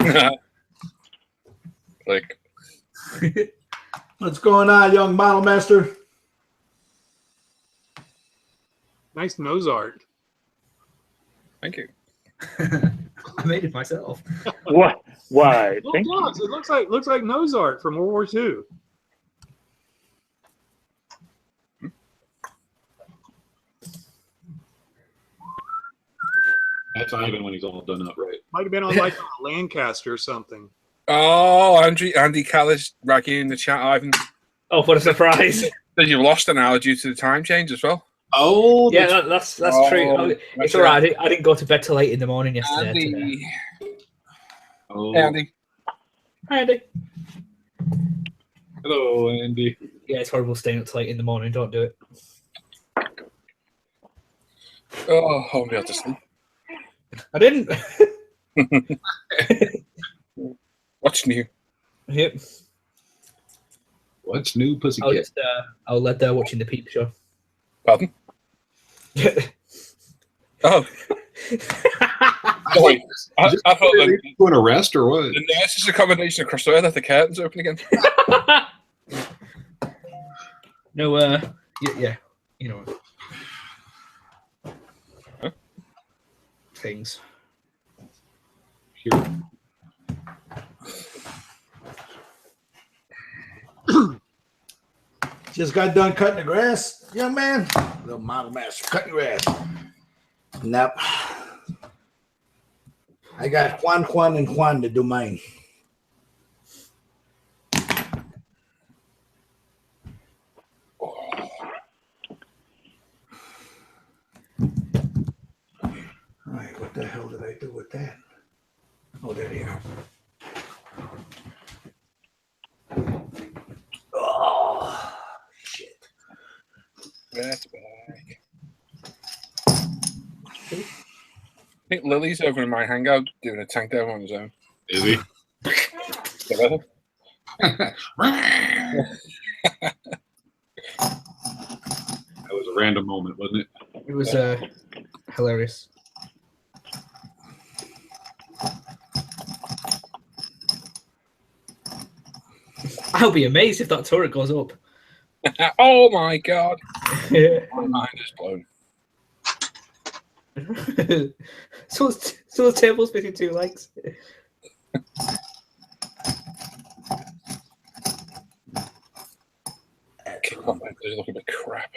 Like, what's going on, young model master? Nice nose art. thank you. I made it myself. What? Why? Well, Thank it you. does. It looks like nose art from World War II. That's Ivan when he's all done up, right? Might have been on like a Lancaster or something. Oh, Andy Callis ragging in the chat, Ivan. Oh, what a surprise. Says you've lost an hour due to the time change as well. Oh. Yeah, that's Oh, true. Oh, that's it's all right. I didn't go to bed till late in the morning yesterday. Andy. Oh. Hey, Andy. Hi, Andy. Hello, Andy. Yeah, it's horrible staying up till late in the morning. Don't do it. Oh, I'll be able to sleep. I didn't. What's new? Yep. What's new, pussycat? I'll let there watching the Peep Show. Pardon? Oh. Wait, I thought the Going to rest or what? nurse's accommodation across there, that the curtains open again. No, yeah, you know. Huh? Things. Here. Just got done cutting the grass, young man. Little model master cutting grass. Nope. I got Juan, and Juan to do mine. All right, what the hell did I do with that? Oh, there you are. Oh, shit. That's back. I think Lily's over in my hangout doing a tank demo on his own. Is he? Yeah. That was a random moment, wasn't it? It was hilarious. I'll be amazed if that turret goes up. Oh my god. My mind is blown. So the table's missing 2 legs. Oh man, this is looking a bit crap.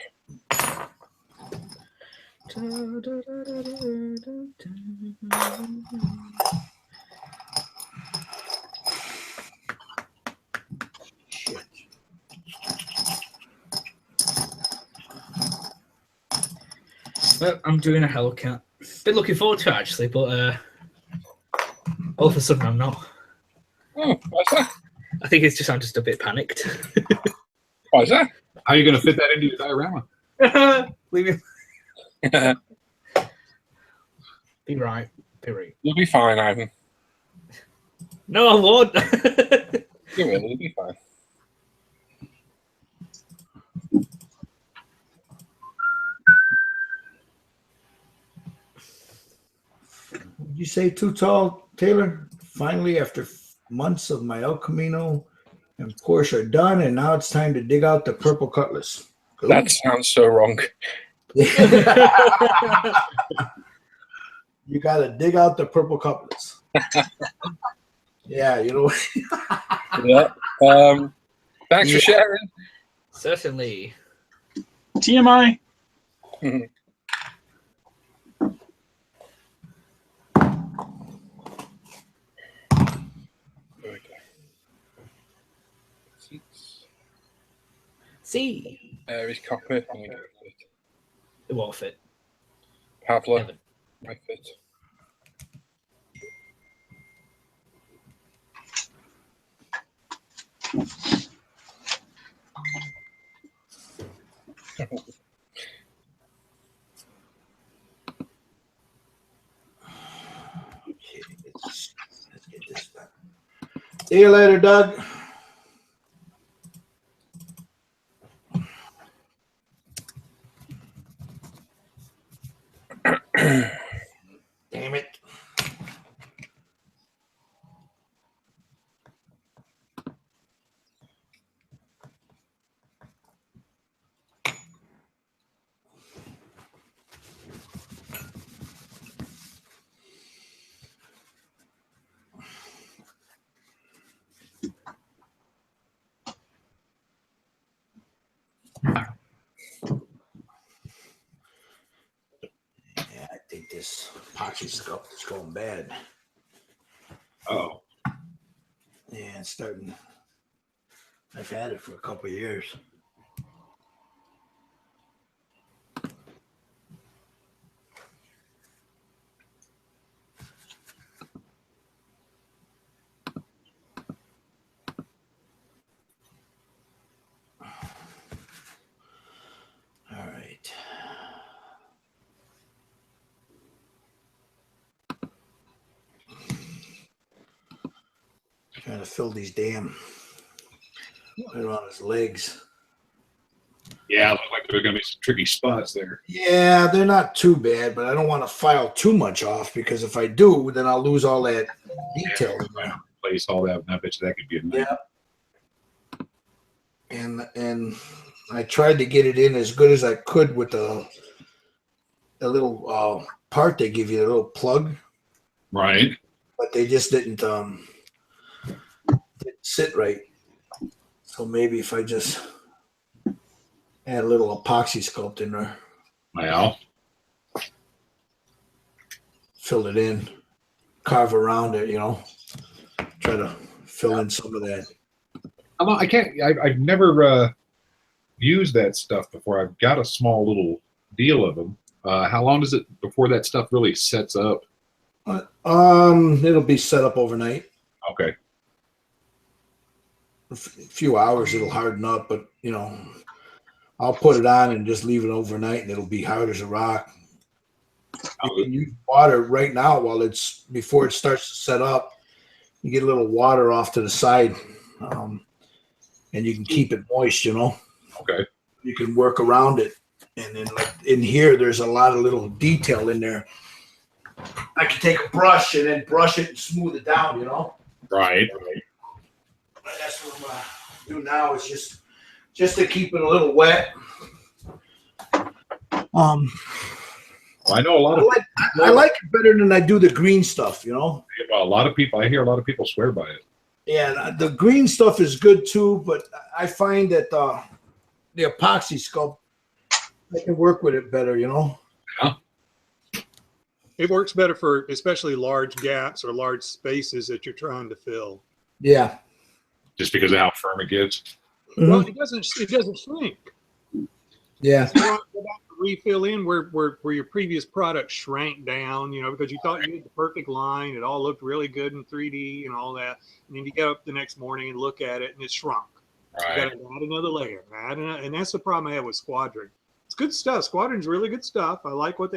Well, I'm doing a Hellcat. Been looking forward to it actually, but all of a sudden I'm not. Oh, what's that? I think it's just I'm just a bit panicked. What is that? How are you going to fit that into your diorama? Leave it. Be right. Be right. You'll be fine, Ivan. No, I won't. You will. You'll be fine. Did you say too tall, Taylor? Finally, after months of my El Camino and Porsche are done, and now it's time to dig out the purple cutlass. Cool. That sounds so wrong. You got to dig out the purple cutlass. Yeah, you know. Yeah. Thanks for sharing. Certainly. TMI. See. His cockpit. It won't fit. Pablo. Might fit. Let's get this done. See you later, Doug. Damn it. Yeah, I think this epoxy stuff is going bad. Oh. Yeah, it's starting. I've had it for a couple of years. All right. Trying to fill these damn right around his legs. Yeah, it looked like there were going to be some tricky spots there. Yeah, they're not too bad, but I don't want to file too much off because if I do, then I'll lose all that detail. Yeah, place all that. I bet you that could be a nice. Yeah. And I tried to get it in as good as I could with a little part they give you, a little plug. Right. But they just didn't sit right. So maybe if I just add a little epoxy sculpt in there. Well. Fill it in. carve around it, you know, try to fill in some of that. I can't. I've never used that stuff before. I've got a small little deal of them. How long does it before that stuff really sets up? It'll be set up overnight. Okay. A few hours it'll harden up, but you know, I'll put it on and just leave it overnight, and it'll be hard as a rock. You can use water right now while it's before it starts to set up. You get a little water off to the side, and you can keep it moist. You know. Okay. You can work around it, and then like in here, there's a lot of little detail in there. I can take a brush and then brush it and smooth it down. You know. Right. But that's what I'm gonna do now. Is just to keep it a little wet. I know a lot of. I like it better than I do the green stuff. You know. Well, a lot of people. I hear a lot of people swear by it. Yeah, the green stuff is good too, but I find that the epoxy sculpt, I can work with it better. You know. Yeah. It works better for especially large gaps or large spaces that you're trying to fill. Yeah. Just because of how firm it gets. Well, it doesn't shrink. Yeah. So you don't go back to refill in where your previous product shrank down, you know, because you thought you had the perfect line. It all looked really good in 3D and all that. And then you get up the next morning and look at it and it shrunk. Right. You got to add another layer. And that's the problem I have with Squadron. It's good stuff. Squadron's really good stuff. I like what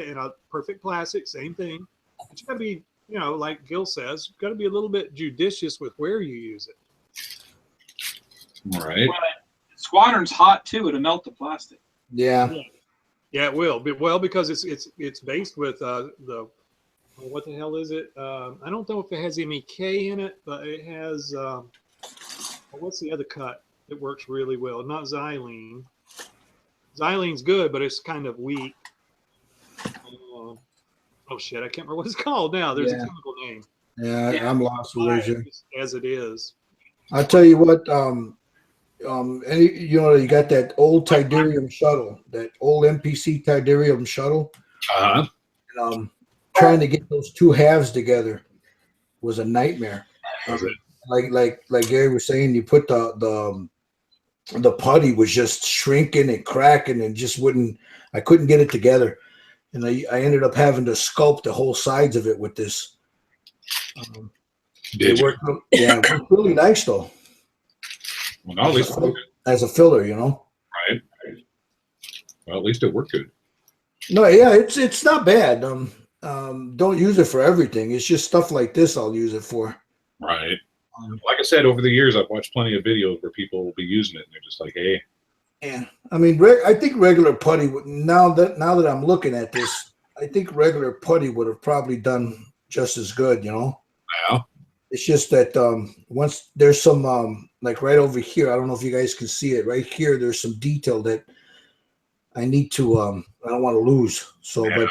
perfect plastic, same thing. But you got to be, you know, like Gil says, got to be a little bit judicious with where you use it. All right. Well, Squadron's hot too. It'll melt the plastic. Yeah. Yeah, it will. Well, because it's based with the what the hell is it? I don't know if it has MEK in it, but it has what's the other cut that works really well? Not xylene. Xylene's good, but it's kind of weak. Oh shit, I can't remember what it's called now. There's a chemical name. Yeah, I'm lost with it. As it is. I'll tell you what. You know, you got that old Tidarium shuttle, that old MPC Tidarium shuttle. And, trying to get those two halves together was a nightmare. Like Gary was saying, you put the putty was just shrinking and cracking and just wouldn't. I couldn't get it together, and I ended up having to sculpt the whole sides of it with this. It worked really nice though. Well, at least as a filler, you know. Right. Well, at least it worked good. No, yeah, it's not bad. Don't use it for everything. It's just stuff like this I'll use it for. Right. Like I said, over the years, I've watched plenty of videos where people will be using it, and they're just like, "Hey." Yeah, I mean, I think regular putty. Now that I'm looking at this, I think regular putty would have probably done just as good. You know. Yeah. It's just that once there's some like right over here, I don't know if you guys can see it. Right here, there's some detail that I need to. I don't want to lose. So by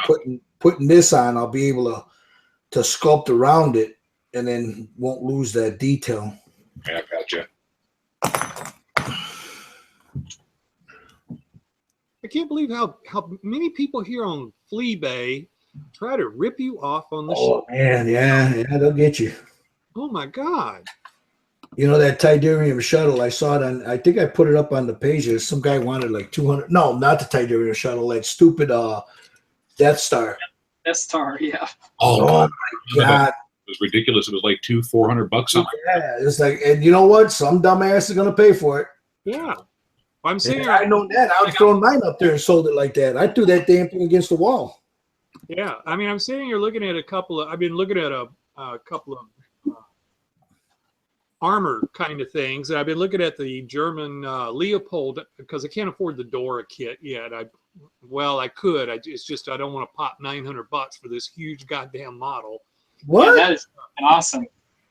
putting this on, I'll be able to sculpt around it, and then won't lose that detail. Yeah, gotcha. I can't believe how many people here on Fleabay try to rip you off on the show. Man, yeah, they'll get you. Oh my God. You know that Tidarium shuttle, I saw it on, I think I put it up on the page. Some guy wanted like 200. No, not the Tidarium shuttle, that stupid Death Star. Death Star, yeah. Oh my God. It was ridiculous. It was like $400 something. Yeah, it's like, and you know what? Some dumbass is gonna pay for it. Yeah. I'm saying I know that. I was throwing mine up there and sold it like that. I threw that damn thing against the wall. Yeah, I mean, I'm sitting here looking at I've been looking at a couple of armor kind of things. And I've been looking at the German Leopold because I can't afford the Dora kit yet. I could. It's just I don't want to pop $900 for this huge goddamn model. What? Yeah, that is awesome.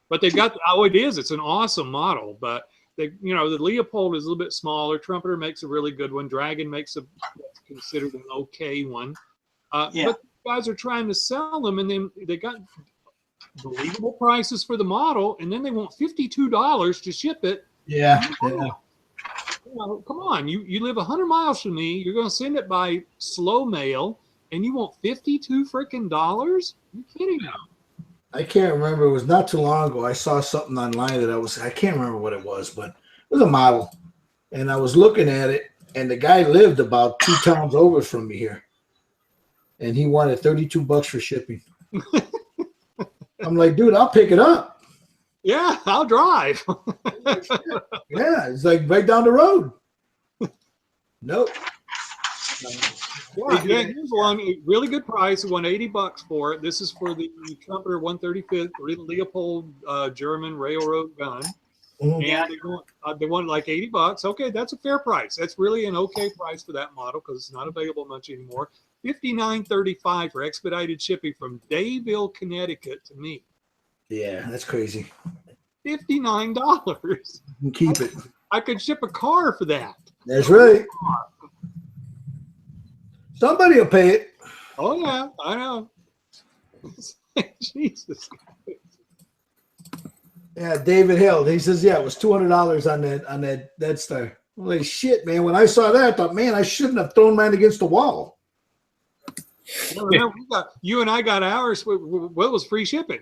But they got it is. It's an awesome model, but the Leopold is a little bit smaller. Trumpeter makes a really good one. Dragon makes what's considered an okay one. But guys are trying to sell them, and then they got believable prices for the model, and then they want $52 to ship it. Yeah. Come on, you live 100 miles from me. You're going to send it by slow mail, and you want $52 freaking dollars? You're kidding me. I can't remember. It was not too long ago. I saw something online that I can't remember what it was, but it was a model. And I was looking at it, and the guy lived about 2 towns over from me here. And he wanted $32 for shipping. I'm like, dude, I'll pick it up. Yeah, I'll drive. Yeah, it's like right down the road. Nope. Yeah, here's one. Really good price. Won $80 for it. This is for the Trumpeter 135th Leopold German railroad gun. And they want like $80. Okay, that's a fair price. That's really an okay price for that model because it's not available much anymore. $59.35 for expedited shipping from Dayville, Connecticut to me. Yeah, that's crazy. $59. You can keep it. I could ship a car for that. That's right. Somebody will pay it. Oh yeah, I know. Jesus. Yeah, David Hill. He says, yeah, it was $200 on that Star. Holy shit, man! When I saw that, I thought, man, I shouldn't have thrown mine against the wall. Well, you and I got ours. What was free shipping?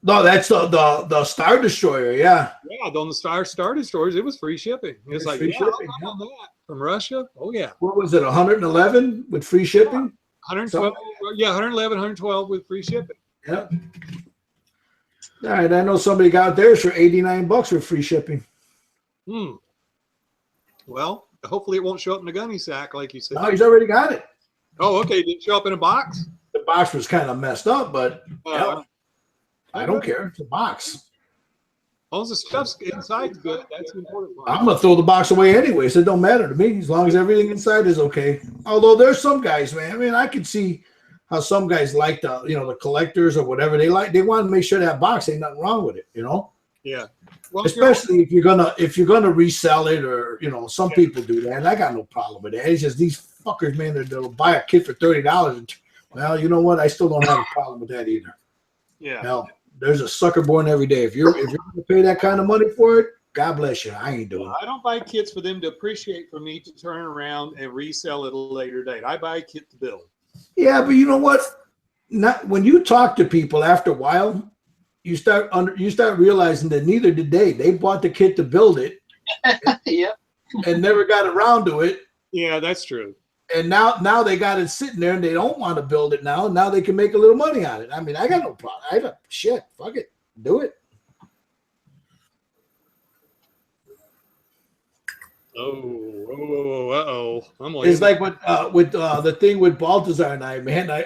No, that's the Star Destroyer. Yeah. Yeah, on the Star Destroyers, it was free shipping. It's like free shipping. On that from Russia. Oh yeah. What was it? 111 with free shipping. 112. Yeah, 111, 112 with free shipping. Yeah. All right, I know somebody got theirs for $89 with free shipping. Well, hopefully it won't show up in a gunny sack like you said. No, he's already got it. Oh, okay. Did it show up in a box? The box was kind of messed up, but I don't care. It's a box. As long as the stuff's inside's good, that's the important part. I'm gonna throw the box away anyway, so it don't matter to me as long as everything inside is okay. Although there's some guys, man. I mean, I can see how some guys like the collectors or whatever they like. They want to make sure that box ain't nothing wrong with it, Yeah. Well, especially if you're gonna resell it, or some people do that. And I got no problem with that. It's just these fuckers, man, they'll buy a kit for $30. Well, you know what? I still don't have a problem with that either. Yeah. Now, there's a sucker born every day. If you're gonna pay that kind of money for it, God bless you. I ain't doing it. I don't buy kits for them to appreciate, for me to turn around and resell at a later date. I buy a kit to build. Yeah, but you know what? Not when you talk to people after a while, you start realizing that neither did they. They bought the kit to build it, Yep. and never got around to it. Yeah, that's true. And now they got it sitting there, and they don't want to build it now. Now they can make a little money on it. I mean, I got no problem. Fuck it, do it. It's like with the thing with Baltazar and I, man. I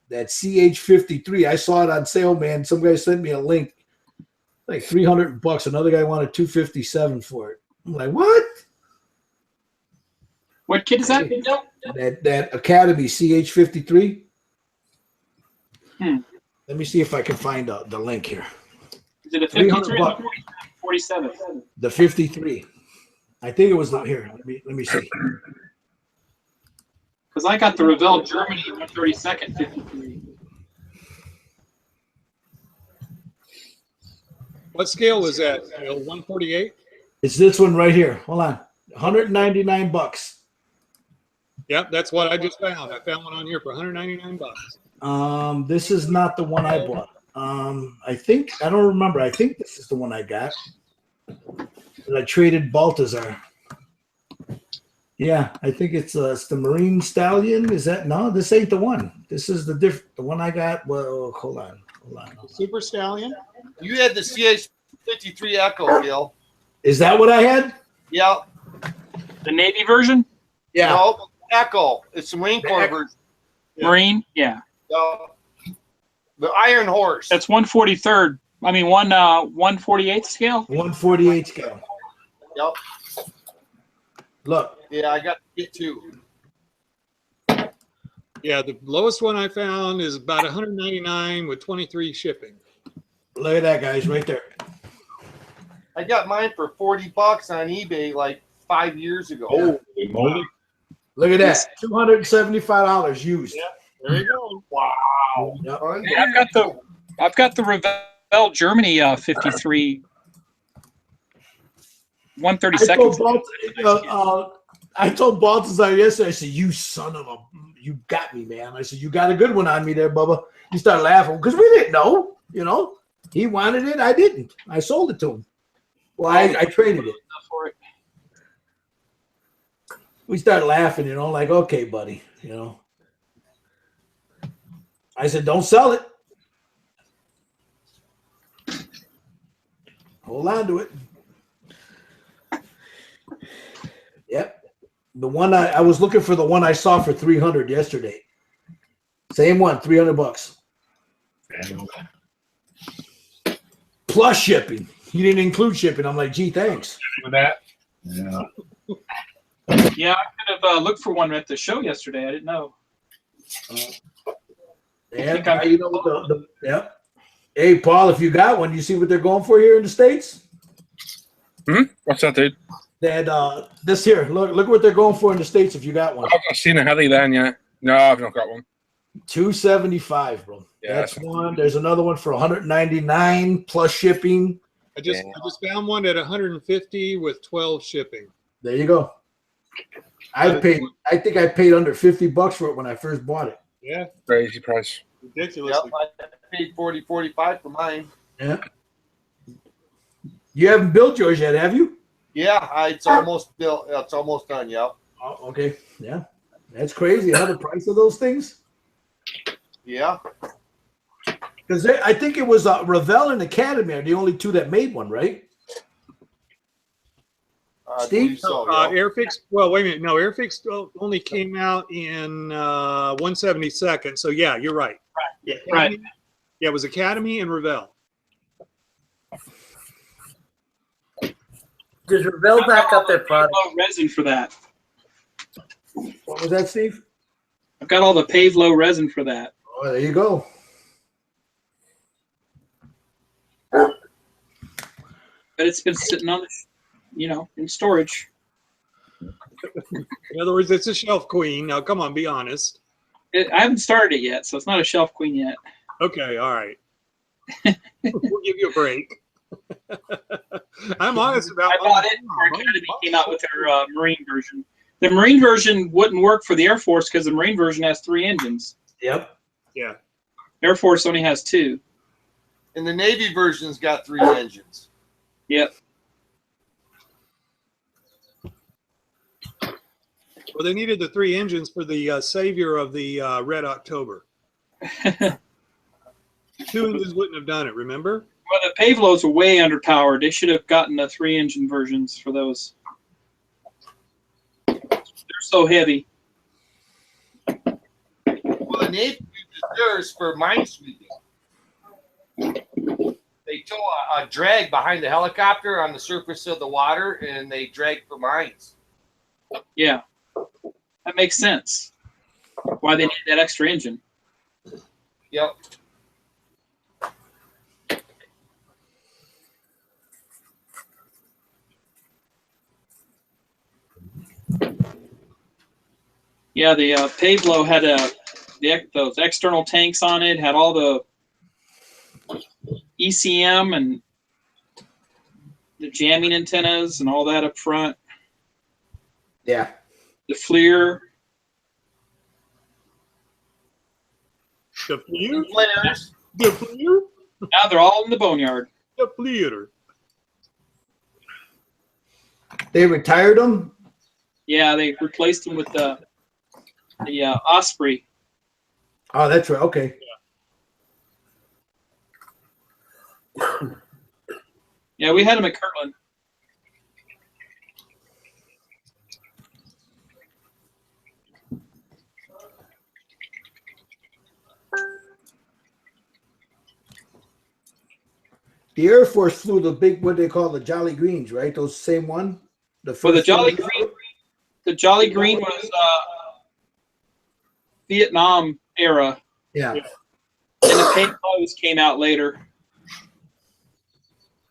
that CH53. I saw it on sale, man. Some guy sent me a link, like $300. Another guy wanted $257 for it. I'm like, what? What kit is that? That Academy CH53. Let me see if I can find the link here. Is it a 53 or 47? The 53. I think it was here. Let me see. Because I got the Revell Germany 132nd 53. What scale was that? 148? It's this one right here. Hold on. $199. Yep, that's what I just found. I found one on here for $199. This is not the one I bought. I don't remember. I think this is the one I got. I traded Baltazar. Yeah, I think it's the Marine Stallion. Is that no? This ain't the one. This is the one I got. Well, hold on. Super Stallion. You had the CH53 Echo, Gil. Is that what I had? Yeah. The Navy version? Yeah. No, Echo. It's the Marine Corps version. Marine? Yeah. The Iron Horse. That's 143rd. I mean, 148th scale? 148 scale. Yep. Look. Yeah, I got it too. Yeah, the lowest one I found is about $199 with 23 shipping. Look at that, guys, right there. I got mine for $40 on eBay like 5 years ago. Oh, wow. Look at that. $275 used. Yeah, there you go. Wow. Yep. Yeah, I've got the Revell Germany 53 132nd. I told Baltazar yesterday, I said, you You got me, man. I said, you got a good one on me there, Bubba. He started laughing because we didn't know, you know. He wanted it. I didn't. I sold it to him. Well, I traded it. For it. We started laughing, you know, like, okay, buddy, you know. I said, don't sell it. Hold on to it. Yep. The one I was looking for the one I saw for 300 yesterday. Same one, $300. Plus shipping. He didn't include shipping. I'm like, gee, thanks. With that. Yeah. Yeah, I could have looked for one at the show yesterday. I didn't know. Yeah, you know, yeah. Hey, Paul, if you got one, you see what they're going for here in the States? What's that, dude? That this here, look what they're going for in the States if you got one. I've seen a heli then, yeah. No, I've not got one. $275, bro. Yeah, that's one. There's another one for $199 plus shipping. I just found one at 150 with 12 shipping. There you go. I think I paid under $50 for it when I first bought it. Yeah. Crazy price. Ridiculously. Yep, I paid 40, 45 for mine. Yeah. You haven't built yours yet, have you? Yeah, it's almost built. It's almost done. Yep. Oh, okay. Yeah. That's crazy. How the price of those things? Yeah. Because I think it was Revell and Academy are the only two that made one, right? Steve? So, Airfix. Well, wait a minute. No, Airfix only came out in 172nd. So yeah, you're right. Yeah, right. Yeah, it was Academy and Revell. Does Revell back up their product? Resin for that. What was that, Steve? I've got all the pave low resin for that. Oh, there you go. But it's been sitting on, in storage. In other words, it's a shelf queen. Now, come on, be honest. I haven't started it yet, so it's not a shelf queen yet. Okay, all right. We'll give you a break. I'm honest about it. I bought it before Academy came out with their Marine version. The Marine version wouldn't work for the Air Force because the Marine version has 3 engines. Yep. Yeah. Air Force only has 2. And the Navy version's got 3 engines. Yep. Well, they needed the 3 engines for the savior of the Red October. 2 engines wouldn't have done it, remember? Well, the Pavelos are way underpowered. They should have gotten the 3-engine versions for those. They're so heavy. Well, the Navy uses theirs for minesweeping. They tow a drag behind the helicopter on the surface of the water, and they drag for mines. Yeah. That makes sense. Why they need that extra engine. Yep. Yeah, the Pavelo had those external tanks on it, had all the ECM and the jamming antennas and all that up front. Yeah. The FLIR. The FLIR? Flares. The FLIR? Now they're all in the boneyard. The FLIR. They retired them? Yeah, they replaced them with the Osprey. Oh, that's right. Okay. Yeah, we had them at Kirtland. The Air Force flew the big, what they call the Jolly Greens, right? Those same one? For the Jolly Green, was Vietnam era. Yeah. And the Pavlos came out later.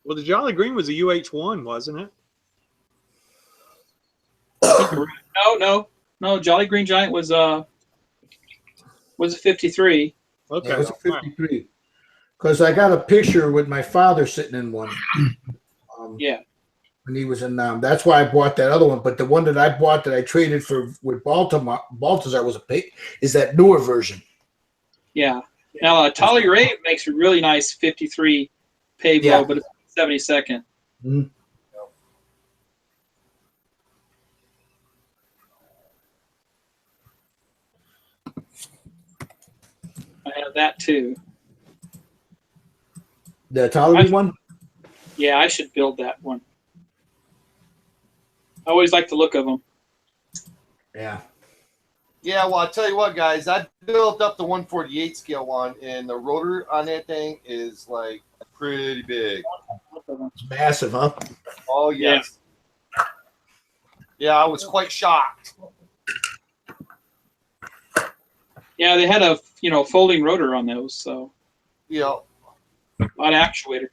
Well, the Jolly Green was a UH-1, wasn't it? No. Jolly Green Giant was a 53. Okay. Yeah, it was a 53. Because I got a picture with my father sitting in one. Yeah. when he was in. That's why I bought that other one. But the one that I bought that I traded for with Baltazar was is that newer version. Yeah. Now, Tolly Ray makes a really nice 53 pave low, but it's 72nd. Mm-hmm. I have that too. The Tolly one? Yeah, I should build that one. I always like the look of them. Yeah. Yeah, well, I'll tell you what, guys. I built up the 148 scale one, and the rotor on that thing is like pretty big. It's massive, huh? Oh, yes. Yeah, I was quite shocked. Yeah, they had a folding rotor on those, so yeah, a lot of actuators.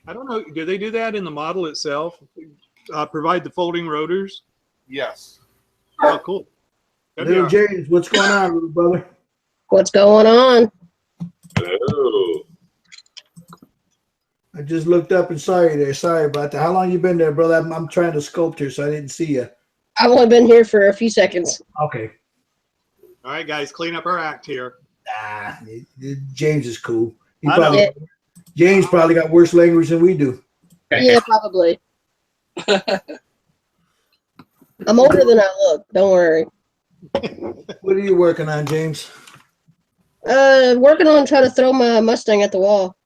I don't know. Do they do that in the model itself? Provide the folding rotors? Yes. Oh, cool. Little James, what's going on, little brother? What's going on? Hello. I just looked up and saw you there. Sorry about that. How long you been there, brother? I'm trying to sculpt here, so I didn't see you. I've only been here for a few seconds. Okay. All right, guys, clean up our act here. James is cool. James probably got worse language than we do. Yeah, probably. I'm older than I look. Don't worry. What are you working on, James? Working on trying to throw my Mustang at the wall.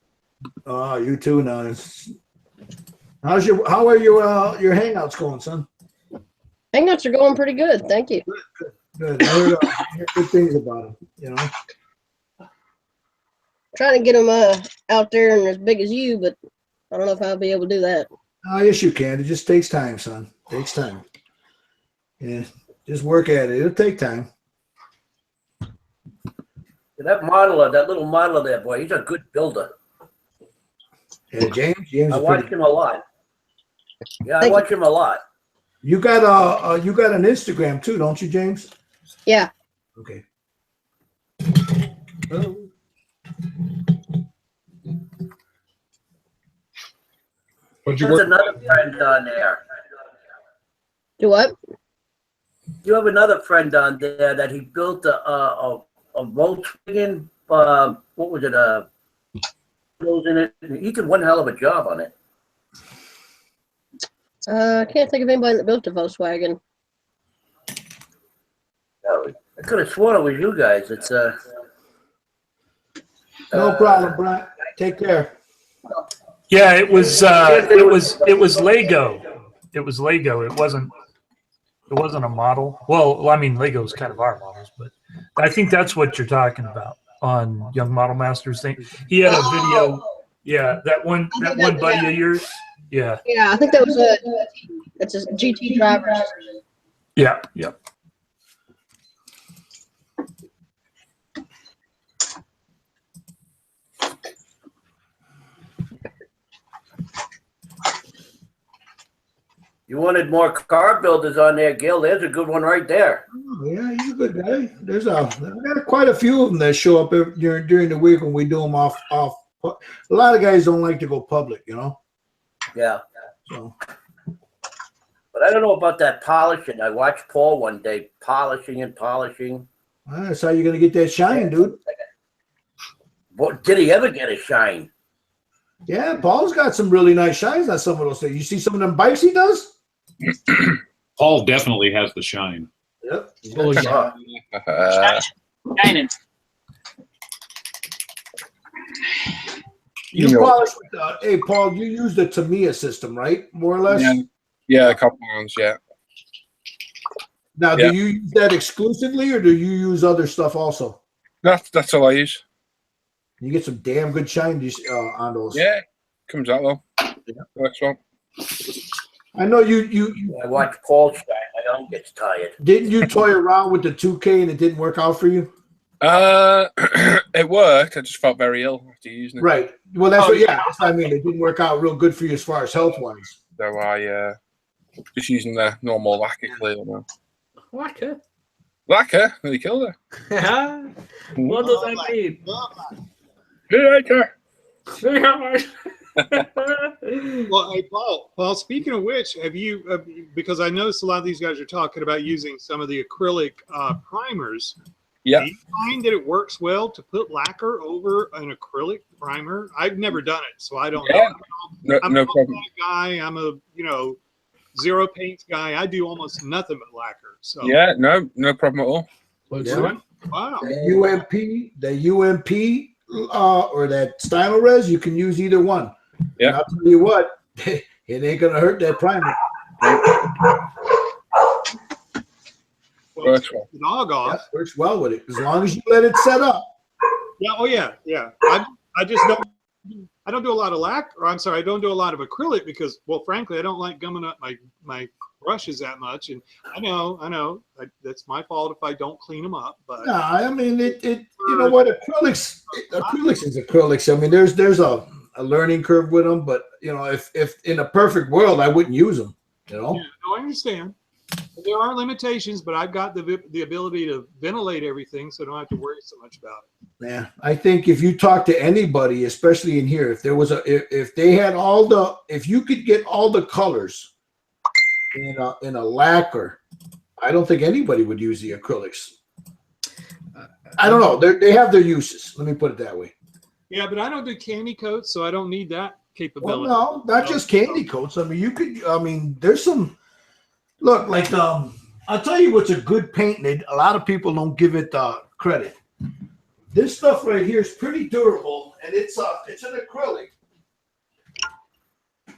Oh, you too now. How are your hangouts going, son? Hangouts are going pretty good. Thank you. Good. I heard good things about them. You know. Trying to get them out there and as big as you, but I don't know if I'll be able to do that. Oh, yes, you can. It just takes time, son. It takes time. Yeah, just work at it. It'll take time. That modeler, that little modeler there, boy, he's a good builder. Yeah, James. I watch him a lot. Yeah, I watch him a lot. You got an Instagram too, don't you, James? Yeah. Okay. There's another friend on there. Do what? You have another friend on there that he built a Volkswagen. What was it? In it. He did one hell of a job on it. I can't think of anybody that built a Volkswagen. I could have sworn it was you guys. It's no problem, Brian. Take care. Yeah, it was Lego. It was Lego. It wasn't a model. Well, I mean, Lego's kind of our models, but I think that's what you're talking about on Young Model Masters thing. He had a video. Yeah, that one buddy of yours. Yeah. Yeah, I think that was it's a GT driver. Yeah. Yep. You wanted more car builders on there, Gil. There's a good one right there. Oh, yeah, he's a good guy. I got quite a few of them that show up during the week when we do them off. A lot of guys don't like to go public, you know. Yeah. So. But I don't know about that polishing. I watched Paul one day polishing. That's how you're gonna get that shine, dude. What, did he ever get a shine? Yeah, Paul's got some really nice shines on some of those things. You see some of them bikes he does? Paul definitely has the shine. Yep. Oh, yeah. Shining. You polish with hey, Paul, you use the Tamiya system, right? More or less? Yeah, a couple ones, yeah. Now, do you use that exclusively, or do you use other stuff also? That's all I use. You get some damn good shine on those. Yeah, comes out though. Yeah. Next one. I know you I watch Paul shine. My arm gets tired. Didn't you toy around with the 2K and it didn't work out for you? It worked. I just felt very ill after using it. Right. Well, that's that's what I mean. It didn't work out real good for you as far as health wise. So I just using the normal lacquer clear now. Lacquer? Lacquer? Nearly killed her. What does that mean? Later. Well, hey, Paul, speaking of which, have you, because I noticed a lot of these guys are talking about using some of the acrylic primers. Yeah. Do you find that it works well to put lacquer over an acrylic primer? I've never done it, so I don't know. I'm No a problem. guy. I'm a, zero paints guy. I do almost nothing but lacquer. So Yeah, no problem at all. Yeah. Wow. The UMP or that Stylorez, you can use either one. Yeah. And I'll tell you what, it ain't gonna hurt that primer. Works well. Dog off. Yeah, works well with it as long as you let it set up. Yeah. Oh yeah. Yeah. I just don't. I don't do a lot of I don't do a lot of acrylic because, well, frankly, I don't like gumming up my brushes that much. And I know, that's my fault if I don't clean them up. But No, I mean you know what, acrylics is acrylics. I mean, there's a learning curve with them, but if in a perfect world, I wouldn't use them. Yeah, no, I understand. There are limitations, but I've got the ability to ventilate everything, so I don't have to worry so much about it. Yeah, I think if you talk to anybody, especially in here, if they had if you could get all the colors in a lacquer, I don't think anybody would use the acrylics. I don't know. They have their uses. Let me put it that way. Yeah, but I don't do candy coats, so I don't need that capability. Well, no, not just candy coats. I mean, there's some. Look, like I'll tell you what's a good paint, and a lot of people don't give it credit. This stuff right here is pretty durable, and it's an acrylic,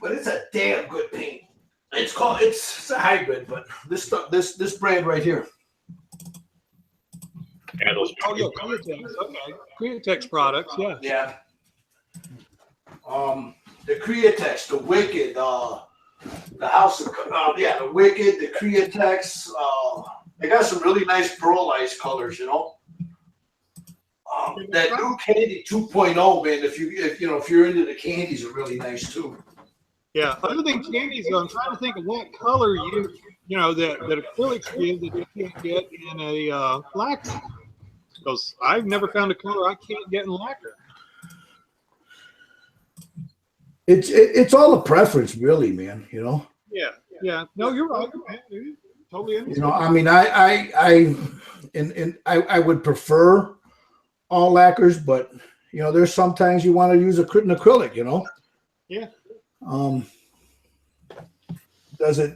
but it's a damn good paint. It's a hybrid, but this this brand right here. Yeah, Createx. Okay, Createx products. Yeah. Yeah. The Createx, the Wicked, the House of the Wicked, the Createx. They got some really nice pearlized colors, that new Candy 2.0, man. If you're into the candies, are really nice too. Yeah. Other than candies, though, I'm trying to think of what color that acrylics give that you can't get in a lacquer. Because I've never found a color I can't get in lacquer. It's all a preference, really, man. Yeah. Yeah. No, you're right. Man. Totally understand. I mean, I would prefer all lacquers, but there's sometimes you want to use an acrylic. Yeah. Does it?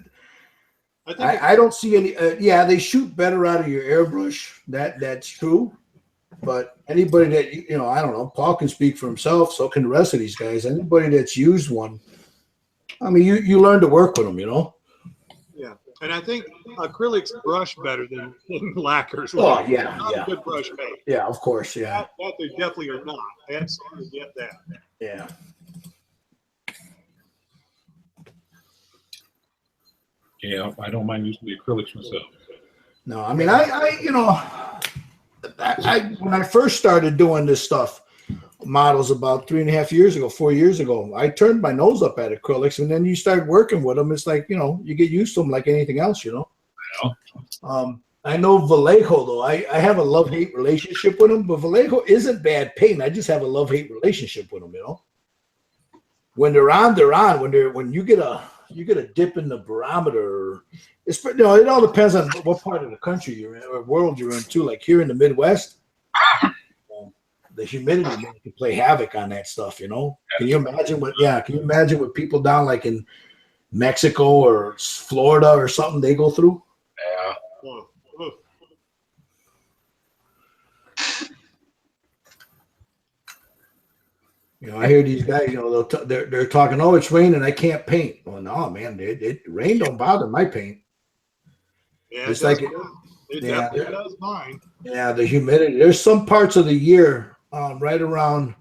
I don't see any. They shoot better out of your airbrush. That's true. But anybody that I don't know. Paul can speak for himself. So can the rest of these guys. Anybody that's used one, I mean, you learn to work with them. Yeah, and I think acrylics brush better than lacquers. Oh yeah, not a good brush paint. Yeah, of course, yeah. That they definitely are not. I absolutely get that. Yeah. Yeah, I don't mind using the acrylics myself. No, I mean, I when I first started doing this stuff, models about 3.5 years ago, 4 years ago, I turned my nose up at acrylics, and then you start working with them. It's like, you get used to them like anything else, I know Vallejo, though. I have a love-hate relationship with them, but Vallejo isn't bad paint. I just have a love-hate relationship with them, When they're on, they're on. When you get a dip in the barometer. It all depends on what part of the country you're in or world you're in too. Like here in the Midwest, the humidity can play havoc on that stuff. Can you imagine what people down like in Mexico or Florida or something they go through? Yeah. I hear these guys, they're talking, oh, it's raining, I can't paint. Well, no, man, rain don't bother my paint. Yeah, it's like it definitely does mine. Yeah, the humidity. There's some parts of the year, right around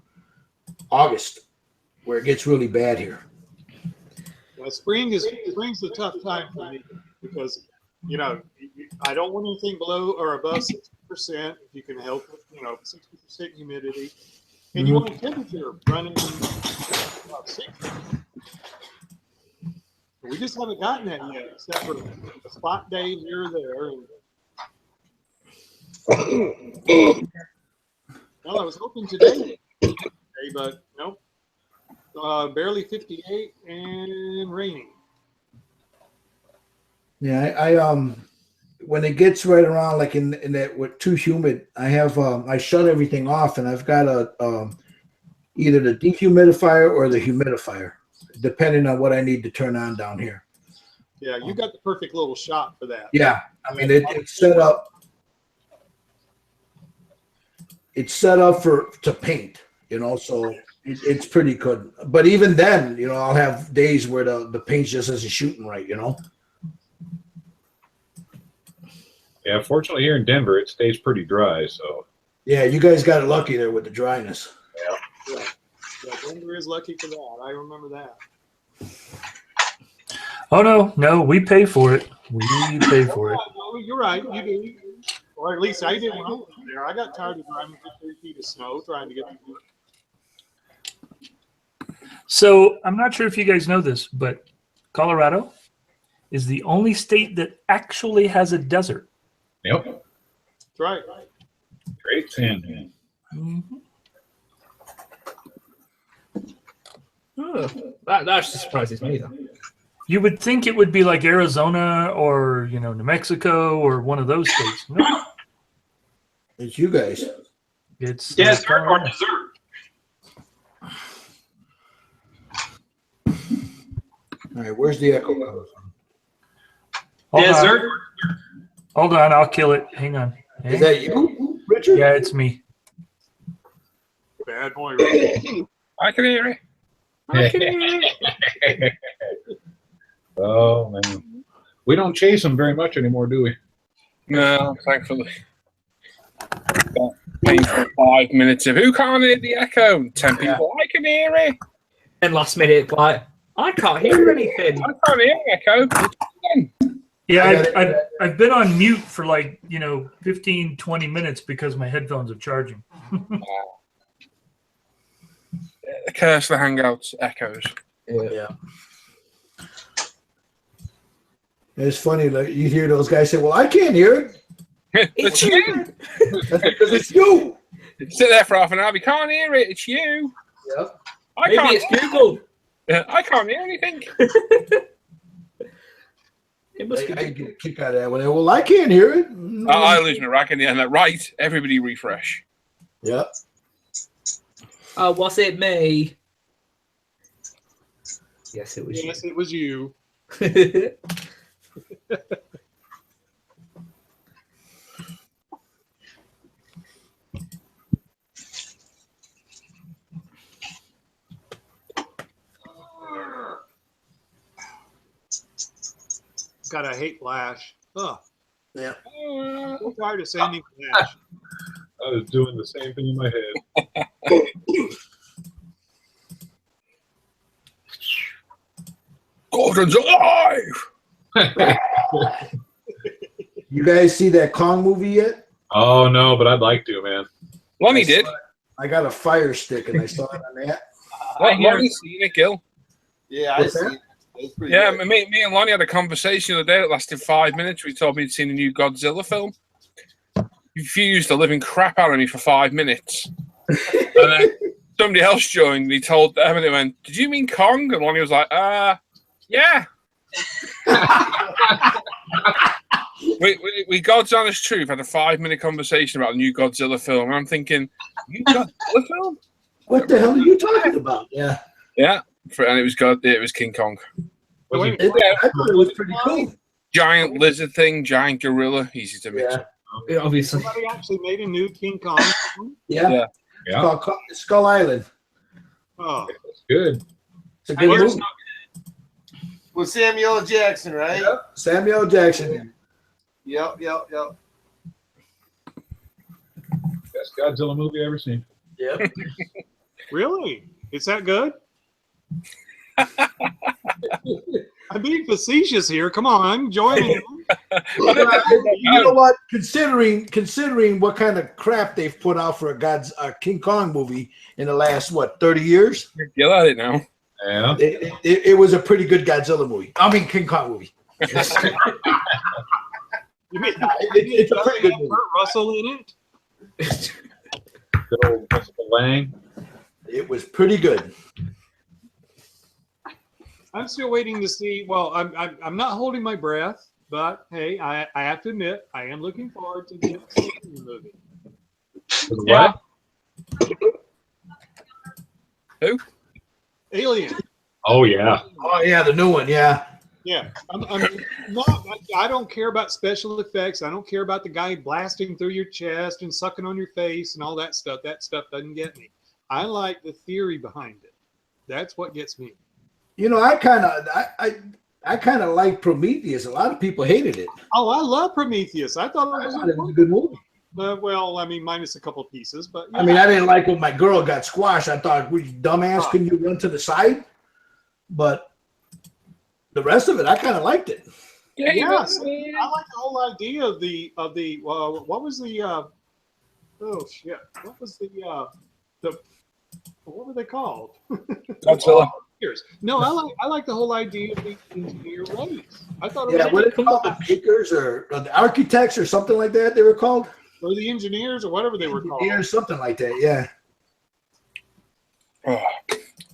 August, where it gets really bad here. Well, spring's a tough time for me because I don't want anything below or above 60% if you can help it. 60% humidity. And you want a temperature running about 60. We just haven't gotten that yet, except for a spot day here or there. Well, I was hoping today, but nope. barely 58 and raining. Yeah, I when it gets right around like in that with too humid, I have I shut everything off and I've got a either the dehumidifier or the humidifier, depending on what I need to turn on down here. Yeah, you got the perfect little shot for that. Yeah, I mean it's set up. It's set up to paint, you know, so it's pretty good. But even then, you know, I'll have days where the paint just isn't shooting right, you know. Yeah, fortunately here in Denver, it stays pretty dry. So yeah, you guys got it lucky there with the dryness. Yeah, Denver is lucky for that. I remember that. Oh no, we pay for it. We pay for it. No, you're right. You do. Or at least I did when I was there. I got tired of driving through 3 feet of snow trying to get. So I'm not sure if you guys know this, but Colorado is the only state that actually has a desert. Yep. That's right. Great sand. Oh, that actually surprises me, though. You would think it would be like Arizona or, you know, New Mexico or one of those states. No, it's you guys. It's desert or dessert. All right, where's the echo coming from? Desert. Hold on, I'll kill it. Hang on. Is that you, Richard? Yeah, it's me. Bad boy. I can hear it. I can hear it. Oh man, we don't chase them very much anymore, do we? No, thankfully. Paying for 5 minutes of who can't hear the echo? 10 people. I can hear it. And last minute, like, I can't hear anything. I can't hear the echo. Yeah, I've been on mute for like, 15, 20 minutes because my headphones are charging. The curse of the Hangouts echoes. Yeah. It's funny, like you hear those guys say, "Well, I can't hear it." It's you. That's because it's you. Sit there for half an hour. We can't hear it. It's you. Yep. Maybe it's Google. I can't hear anything. It must I get a kick out of that one. Well, I can't hear it. I lose my rack in the end. Right. Everybody refresh. Yep. Oh, was it me? Yes, it was. Yes, it was you. God, I hate Flash. Ugh. Yeah. I'm tired of sending Flash. I was doing the same thing in my head. Gordon's alive. You guys see that Kong movie yet? Oh no, but I'd like to, man. Lonnie did. I got a Fire Stick and I saw it on that. Lonnie's seen it, Gil. Yeah, I see it. It's pretty Yeah, good. me and Lonnie had a conversation the other day that lasted 5 minutes. We told me he'd seen a new Godzilla film. He fused the living crap out of me for 5 minutes. And then somebody else joined and he told them and they went, "Did you mean Kong?" And Lonnie was like, yeah. we God's honest truth had a 5-minute conversation about a new Godzilla film. And I'm thinking, new Godzilla film? What the hell are you talking about? Yeah. Yeah. And it was King Kong. I thought it was pretty cool. Giant lizard thing, giant gorilla, easy to mix up. Yeah, obviously. Somebody actually made a new King Kong. Yeah. It's called Skull Island. Oh, That's good. It's a good movie. With Samuel L. Jackson, right? Yep. Samuel L. Jackson. Yep. Best Godzilla movie I've ever seen. Yep. really? Is that good? I'm being facetious here. Come on, I'm enjoying it. You know what? Considering what kind of crap they've put out for a King Kong movie in the last 30 years? You're at it now. Yeah. It was a pretty good Godzilla movie. I mean King Kong movie. You mean It's a pretty good movie. Kurt Russell in it? Good old Principal Lang. It was pretty good. I'm still waiting to see. Well, I'm not holding my breath, but hey, I have to admit I am looking forward to the next movie. Yeah. Who? Alien. Oh yeah. Oh yeah, the new one. Yeah. Yeah, I'm not. I don't care about special effects. I don't care about the guy blasting through your chest and sucking on your face and all that stuff. That stuff doesn't get me. I like the theory behind it. That's what gets me. You know, I kind of like Prometheus. A lot of people hated it. Oh, I love Prometheus. I thought it was a good movie. Well, I mean, minus a couple pieces, but yeah. I mean, I didn't like when my girl got squashed. I thought, "You dumbass, couldn't you run to the side?" But the rest of it, I kind of liked it. Yeah, I like the whole idea of the what was the oh shit, what was the what were they called? Godzilla. No, I like the whole idea of the engineer race. I thought Yeah, what it called, the makers or the architects or something like that. They were called, or the engineers or whatever they were called. Yeah, something like that. Yeah. Oh.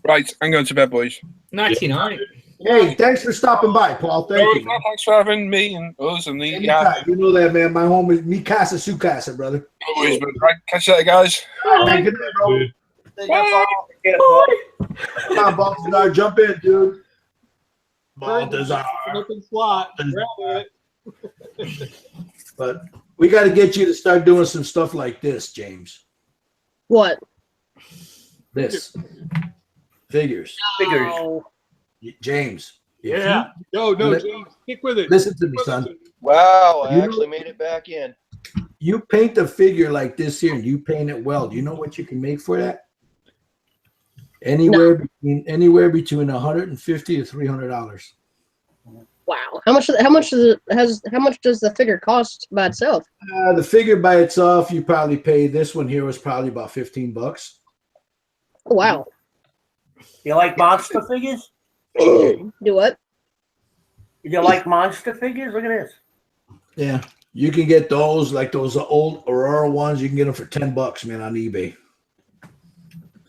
Right, I'm going to bed, boys. 99. Hey, thanks for stopping by, Paul. Thank you. Thanks for having me and us and the Anytime. You know that, man. My home is mi casa, su casa, brother. Always, but right, catch you later, guys. Hey, good night, bro. Come on, Baltazar, jump in, dude. Baltazar. Open slot. Grab it. But we got to get you to start doing some stuff like this, James. What? This. Figures. James. Yeah. No, James. Stick with it. Listen to me, son. Wow, I You actually know- made it back in. You paint a figure like this here, and you paint it well. Do you know what you can make for that? Anywhere between $150 to $300. Wow. How much does the figure cost by itself? The figure by itself, you probably pay. This one here was probably about $15. Oh, wow. You like monster figures? Do what? You like monster figures? Look at this. Yeah, you can get those, like those old Aurora ones. You can get them for $10, man, on eBay.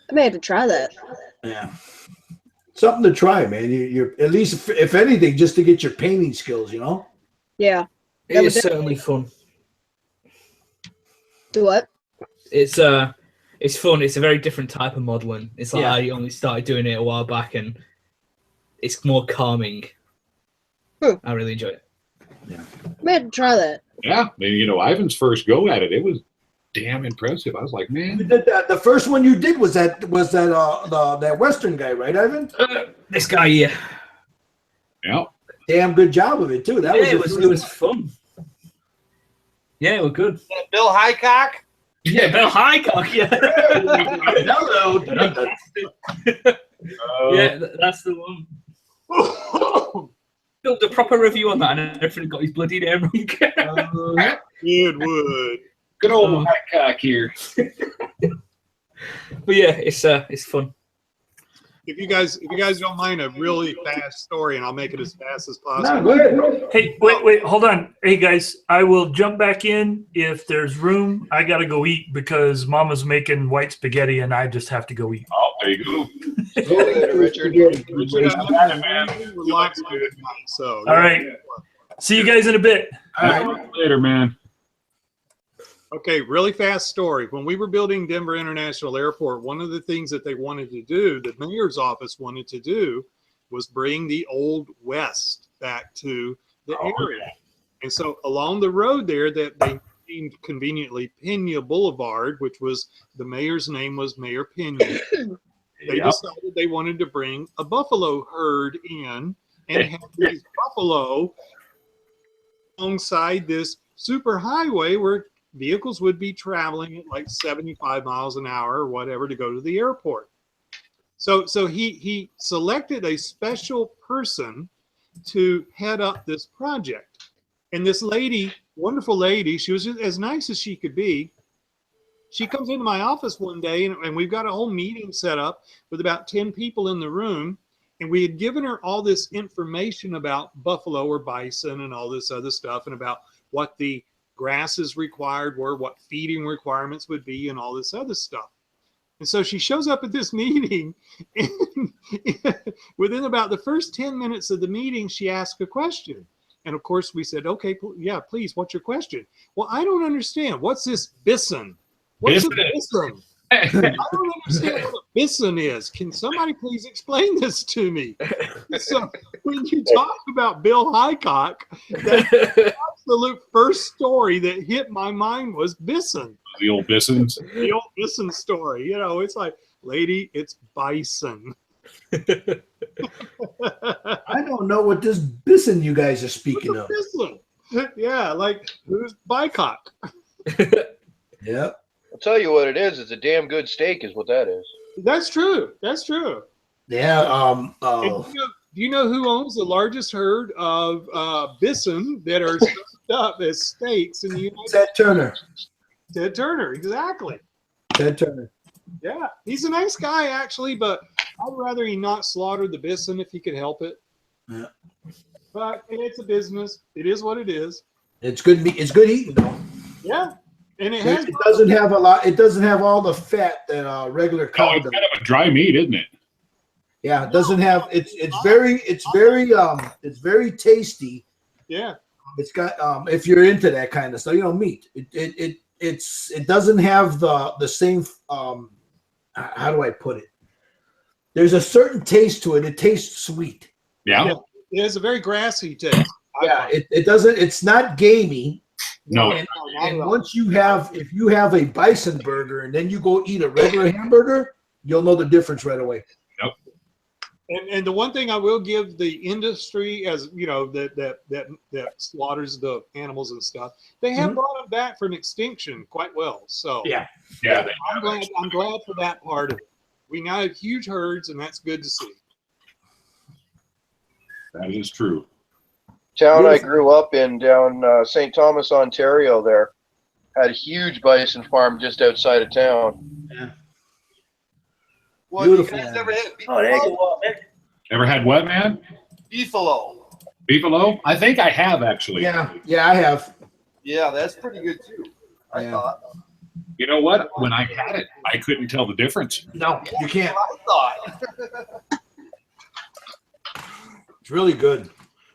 I may have to try that. Yeah, something to try, man. You're at least, if anything, just to get your painting skills. You know. Yeah. It is certainly fun. Do what? It's fun. It's a very different type of modeling. It's like Yeah. I only started doing it a while back, and it's more calming. I really enjoy it. I may have to try that. Yeah, and you know, Ivan's first go at it, it was damn impressive. I was like, man, You did that. The first one you did was that that Western guy, right, Ivan? This guy here. Yeah. Damn good job of it too. That Yeah, was it was fun. Yeah, we're good. Bill Highcock. Yeah, Bill Highcock. Yeah. Hello. Yeah, that's the one. Built a proper review on that, and everything got his bloody name wrong. Goodwood. Good old Highcock here. But yeah, it's fun. If you guys don't mind a really fast story, and I'll make it as fast as No, possible. go ahead, bro. Hey, wait, hold on. Hey, guys, I will jump back in if there's room. I got to go eat because Mama's making white spaghetti and I just have to go eat. Oh, there you go. See you later, Richard. So All right. See you guys in a bit. All right. Later, man. Okay, really fast story. When we were building Denver International Airport, one of the things that they wanted to do, the mayor's office wanted to do, was bring the Old West back to the area. And so along the road there that they named conveniently Pena Boulevard, which was the mayor's name was Mayor Pena, they decided they wanted to bring a buffalo herd in and have these buffalo alongside this super highway where vehicles would be traveling at like 75 miles an hour or whatever to go to the airport. So he selected a special person to head up this project. And this lady, wonderful lady, she was as nice as she could be. She comes into my office one day and we've got a whole meeting set up with about 10 people in the room. And we had given her all this information about buffalo or bison and all this other stuff and about what the grasses required were, what feeding requirements would be, and all this other stuff. And so she shows up at this meeting, and within about the first 10 minutes of the meeting, she asked a question. And of course, we said, okay, yeah, please, what's your question? Well, I don't understand. What's this bison? What's a bison? I don't understand what a bison is. Can somebody please explain this to me? So when you talk about Bill Highcock, the absolute first story that hit my mind was bison. The old bisons. The old bison story. You know, it's like, lady, it's bison. I don't know what this bison you guys are speaking of. Bison. Yeah, like who's Bicock? Yep. I'll tell you what it is. It's a damn good steak, is what that is. That's true. That's true. Yeah. Do you know who owns the largest herd of bison that are stuffed up as steaks in the United States? Ted Turner. Ted Turner, exactly. Ted Turner. Yeah, he's a nice guy actually, but I'd rather he not slaughter the bison if he could help it. Yeah. But it's a business. It is what it is. It's good meat. It's good eating though. Yeah, and it doesn't have a lot. It doesn't have all the fat that regular cow It's does. kind of a dry meat, isn't it? Yeah, it doesn't have. It's very tasty. Yeah. It's got if you're into that kind of stuff, meat. It doesn't have the same how do I put it? There's a certain taste to it. It tastes sweet. Yeah. It has a very grassy taste. Yeah, it doesn't. It's not gamey. No. And once if you have a bison burger and then you go eat a regular hamburger, you'll know the difference right away. Yep. And the one thing I will give the industry, as you know, that slaughters the animals and stuff, they have brought them back from extinction quite well. So yeah. I'm glad for that part of it. We now have huge herds, and that's good to see. That is true. Town I grew up in down St. Thomas, Ontario, there had a huge bison farm just outside of town. Yeah. Well, you guys ever had beefalo? Ever had what, man? Beefalo. Beefalo? I think I have actually. Yeah, I have. Yeah, that's pretty good too. I thought. You know what? When I had it, I couldn't tell the difference. No, you can't. I thought. It's really good.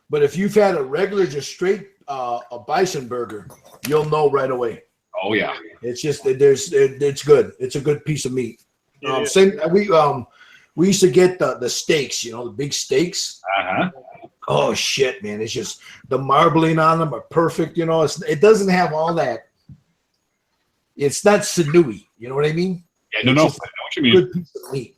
But if you've had a regular, just straight a bison burger, you'll know right away. Oh yeah. It's just it's good. It's a good piece of meat. We used to get the steaks, the big steaks. Oh shit, man! It's just the marbling on them are perfect. It doesn't have all that. It's not sinewy. You know what I mean? Yeah, no. I know what you mean. Good piece of meat.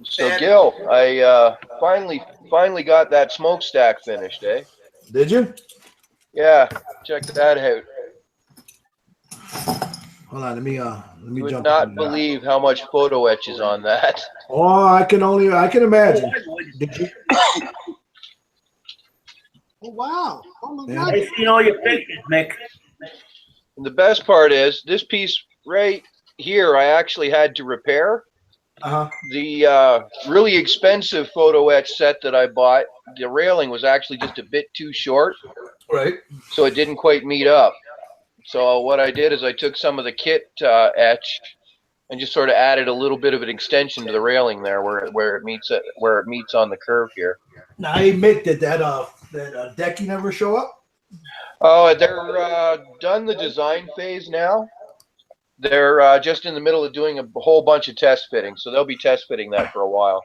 So Gil, I finally got that smokestack finished, eh? Did you? Yeah, check that out. Hold on, let me You would jump. not believe how much photo etch is on that. Oh, I can imagine. Did you? Oh wow! Oh my Yeah. God! I seen all your pictures, Mick. And the best part is this piece right here, I actually had to repair. The really expensive photo etch set that I bought, the railing was actually just a bit too short. Right. So it didn't quite meet up. So what I did is I took some of the kit etch and just sort of added a little bit of an extension to the railing there where it meets on the curve here. Now, hey Mick, did that decking ever show up? Oh, they're done the design phase now. They're just in the middle of doing a whole bunch of test fitting, so they'll be test fitting that for a while.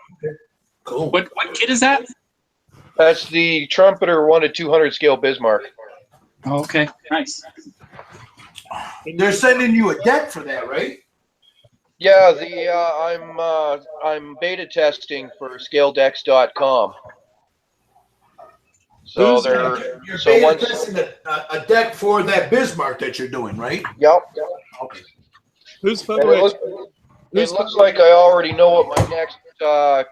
Cool. What kit is that? That's the Trumpeter 1:200 scale Bismarck. Oh, okay, nice. They're sending you a deck for that, right? Yeah, I'm beta testing for ScaleDecks.com. So you're so beta once testing a deck for that Bismarck that you're doing, right? Yep. Okay. Who's And photo etch? it looks like I already know what my next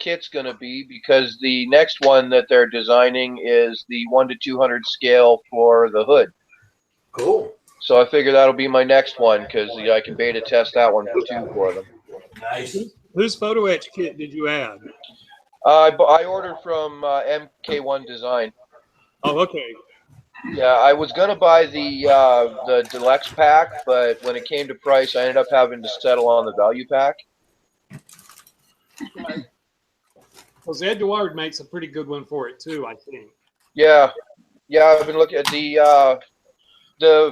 kit's going to be, because the next one that they're designing is the 1:200 scale for the hood. Cool. So I figure that'll be my next one, because I can beta test that one too for them. Nice. Whose photo etch kit did you add? I ordered from MK1 Design. Oh, okay. Yeah, I was gonna buy the deluxe pack, but when it came to price, I ended up having to settle on the value pack. Well, Eduard makes a pretty good one for it too, I think. Yeah, I've been looking at the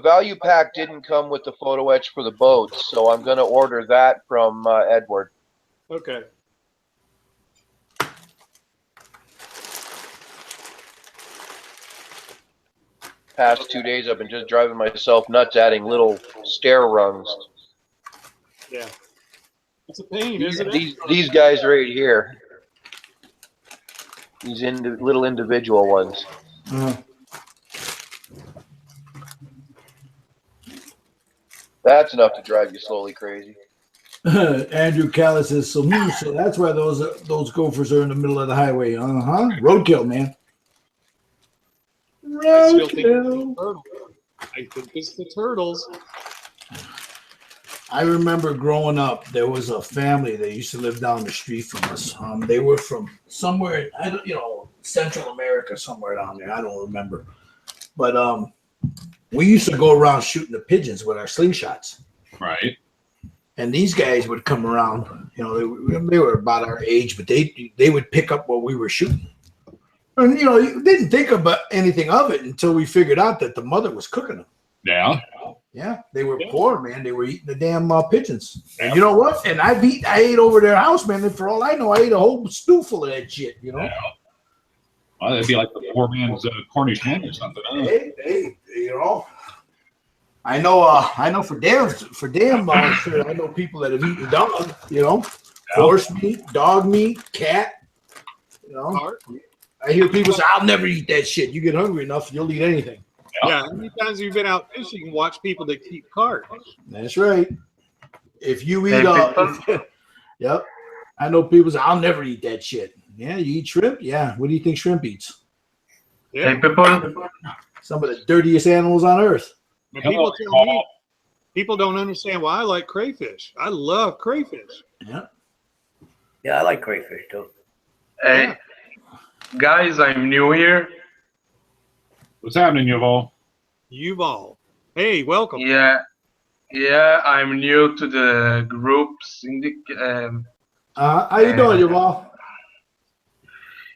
value pack didn't come with the photo etch for the boats, so I'm gonna order that from Edward. Okay. Past 2 days, I've been just driving myself nuts adding little stair rungs. Yeah. It's a pain, isn't it? These guys right here. These little individual ones. That's enough to drive you slowly crazy. Andrew Callis says, so that's why those gophers are in the middle of the highway. Roadkill, man. I still think it's the turtle. I think it's the turtles. I remember growing up, there was a family that used to live down the street from us. They were from somewhere, Central America, somewhere down there. I don't remember. But we used to go around shooting the pigeons with our slingshots. Right. And these guys would come around. They were about our age, but they would pick up what we were shooting. And you didn't think about anything of it until we figured out that the mother was cooking them. Yeah. Yeah, they were poor, man. They were eating the damn pigeons. And you know what? And I ate over their house, man. And for all I know, I ate a whole stew full of that shit. Yeah. Well, that'd be like the poor man's Cornish hen or something. Huh? Hey, I know for damn sure. I know people that have eaten dog. Horse meat, dog meat, cat. I hear people say, "I'll never eat that shit." You get hungry enough, you'll eat anything. Yeah, how many times have you been out fishing and watch people that keep carp? That's right. If you eat, yep. I know people say, "I'll never eat that shit." Yeah, you eat shrimp. Yeah, what do you think shrimp eats? Yeah, some of the dirtiest animals on earth. But people tell me people don't understand why I like crayfish. I love crayfish. Yeah. Yeah, I like crayfish too. Hey, guys, I'm new here. What's happening, Yuval? Yuval. Hey, welcome. Yeah, I'm new to the groups. How you doing, Yuval?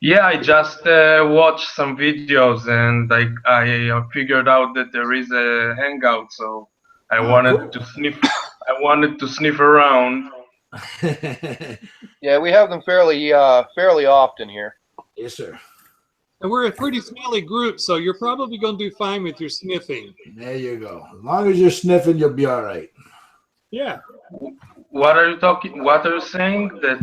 Yeah, I just watched some videos and I figured out that there is a hangout, so I wanted to sniff. I wanted to sniff around. Yeah, we have them fairly often here. Yes, sir. And we're a pretty smelly group, so you're probably going to do fine with your sniffing. There you go. As long as you're sniffing, you'll be all right. Yeah. What are you talking? What are you saying? That?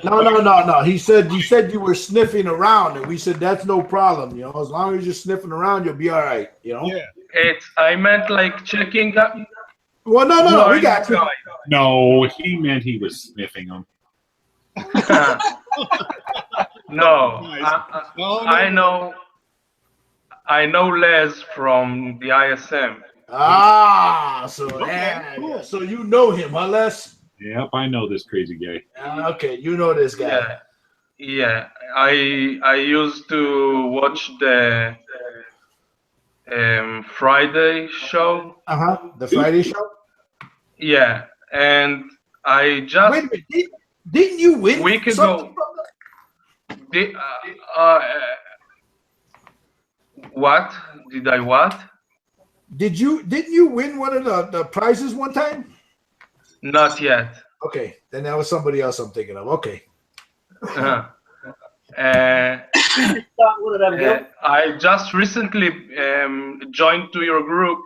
No. He said you were sniffing around, and we said that's no problem. As long as you're sniffing around, you'll be all right. Yeah. I meant like checking up. Well, no, we got you. No, he meant he was sniffing them. No, I know Les from the ISM. So you know him, huh, Les? Yep, I know this crazy guy. Okay, you know this guy. Yeah. I used to watch the Friday show. The Friday show. Yeah, and I just wait a minute. Didn't you win? A week ago. What did I what? Didn't you win one of the prizes one time? Not yet. Okay, then that was somebody else I'm thinking of. Okay. I just recently joined to your group,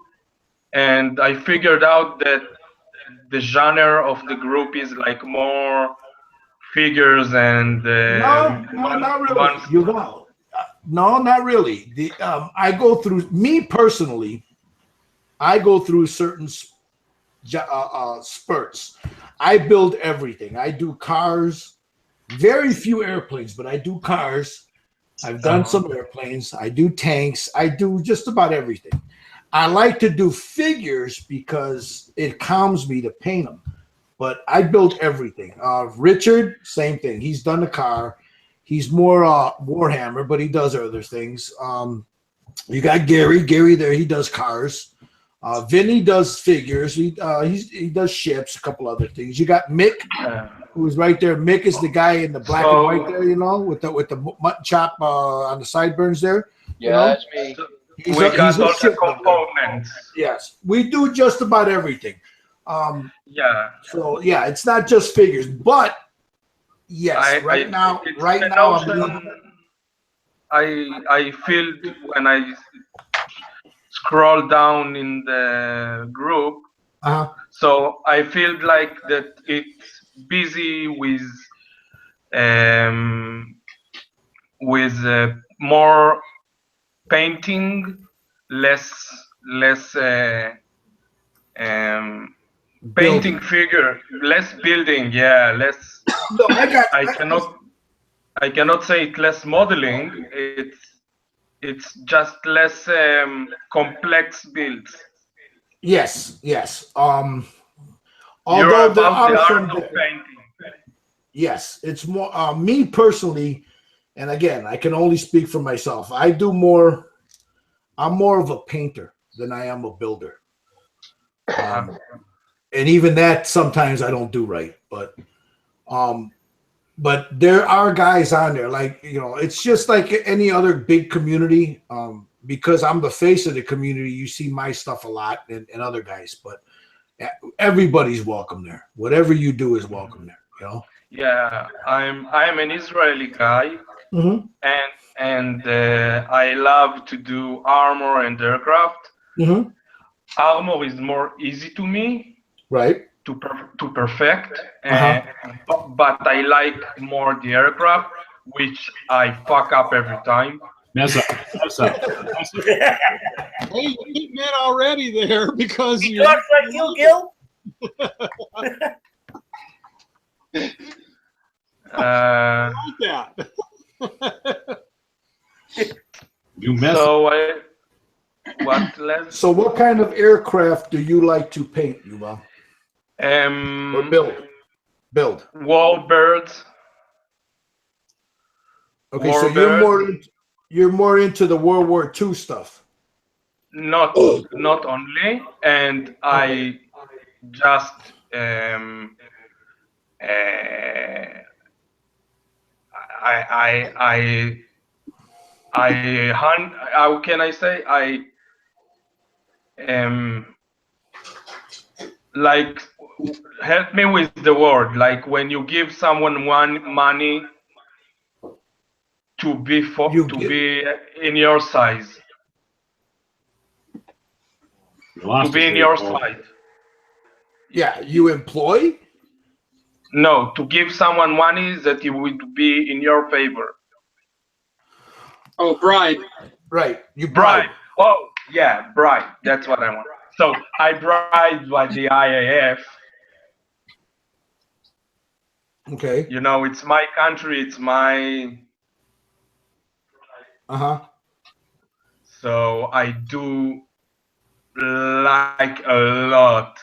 and I figured out that the genre of the group is like more figures and no, not really. No, not really. I go through, me personally, I go through certain spurts. I build everything. I do cars, very few airplanes, but I do cars. I've done some airplanes. I do tanks. I do just about everything. I like to do figures because it calms me to paint them. But I build everything. Richard, same thing. He's done the car. He's more Warhammer, but he does other things. You got Gary. Gary there, he does cars. Vinny does figures. He does ships, a couple other things. You got Mick, who's right there. Mick is the guy in the black and white there, you know, with the mutton chop on the sideburns there. Yeah, you know? that's me. He's We got he's a all the ship builder. components. Yes, we do just about everything. Yeah. So yeah, it's not just figures, but yes, right now, I feel when I scroll down in the group, so I feel like that it's busy with more painting, less painting figure, less building. Yeah, less. No, I cannot say it less modeling. It's just less complex builds. Yes. You're Although there about the are art some. of painting. Yes, it's more me personally, and again, I can only speak for myself. I'm more of a painter than I am a builder. And even that sometimes I don't do right, but there are guys on there, like, you know, it's just like any other big community. Because I'm the face of the community, you see my stuff a lot and other guys, but everybody's welcome there. Whatever you do is welcome there, you know. Yeah, I'm an Israeli guy, Mm-hmm. and I love to do armor and aircraft. Mm-hmm. Armor is more easy to me, right? To perfect, but I like more the aircraft, which I fuck up every time. Mess up. Hey, you keep men already there because you talk like you, Gil. I like that. You mess. So what kind of aircraft do you like to paint, Yuval? Or build. Warbirds. Okay, so you're more into the World War II stuff. Not only, and I just how can I say, like, help me with the word, like when you give someone money to be in your size. To be in your size. Yeah, you employ? No, to give someone money that it would be in your favor. Oh, bribe. Right. You bribe. Oh, yeah, bribe. That's what I want. So I bribed by the IAF. Okay. You know, it's my country. It's my. So I do like a lot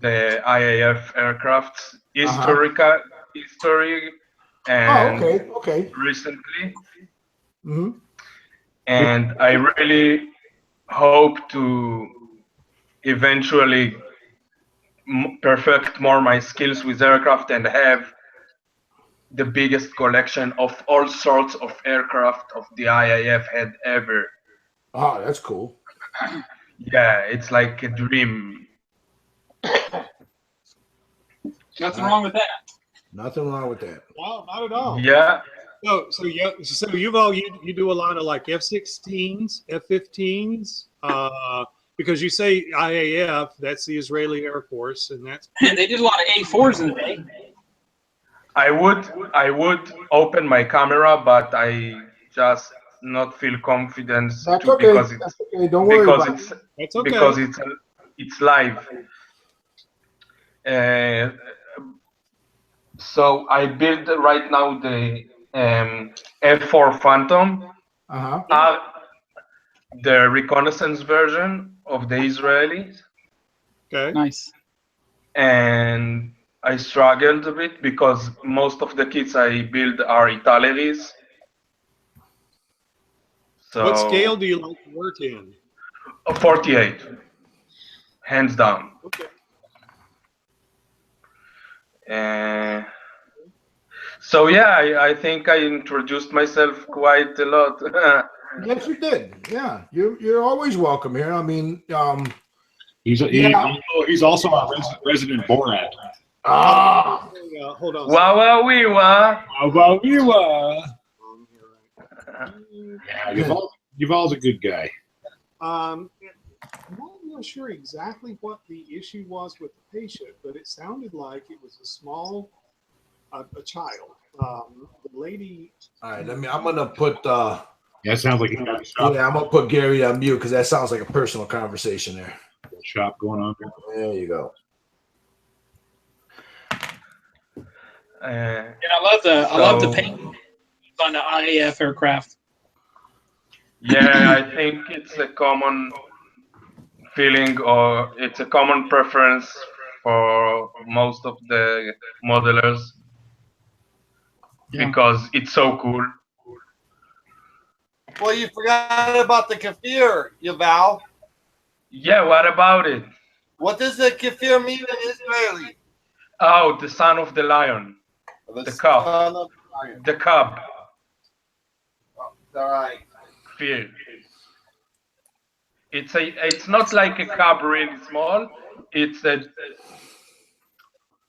the IAF aircrafts, history, and recently. Mm-hmm. And I really hope to eventually perfect more my skills with aircraft and have the biggest collection of all sorts of aircraft of the IAF had ever. Oh, that's cool. Yeah, it's like a dream. Nothing wrong with that. Nothing wrong with that. No, not at all. Yeah. So you do a lot of like F-16s, F-15s, because you say IAF, that's the Israeli Air Force, and that's they did a lot of A4s in the day. I would open my camera, but I just not feel confident because it's Don't worry about it. That's okay. Because it's live. So I build right now the F4 Phantom, the reconnaissance version of the Israelis. Okay. Nice. And I struggled a bit because most of the kits I build are Italians. So What scale do you like to work in? 48, hands down. Okay. So yeah, I think I introduced myself quite a lot. Yes, you did. Yeah, you're always welcome here. I mean, he's also our resident Borat. Ah, hold on. Wow, wow, wee, wah. Wow, wow, wee, wah. Yeah, Yuval's a good guy. I'm not sure exactly what the issue was with the patient, but it sounded like it was a small, a child. The lady. all right. I'm gonna put. Yeah, it sounds like a I'm gonna put Gary on mute because that sounds like a personal conversation there. Shop going on. There you go. And I love the paint on the IAF aircraft. Yeah, I think it's a common feeling, or it's a common preference for most of the modelers because it's so cool. Well, you forgot about the kafir, Yuval. Yeah, what about it? What does the kafir mean in Israeli? Oh, the son of the lion. The cub. The cub. All right. Fear. It's not like a cub really small. It's a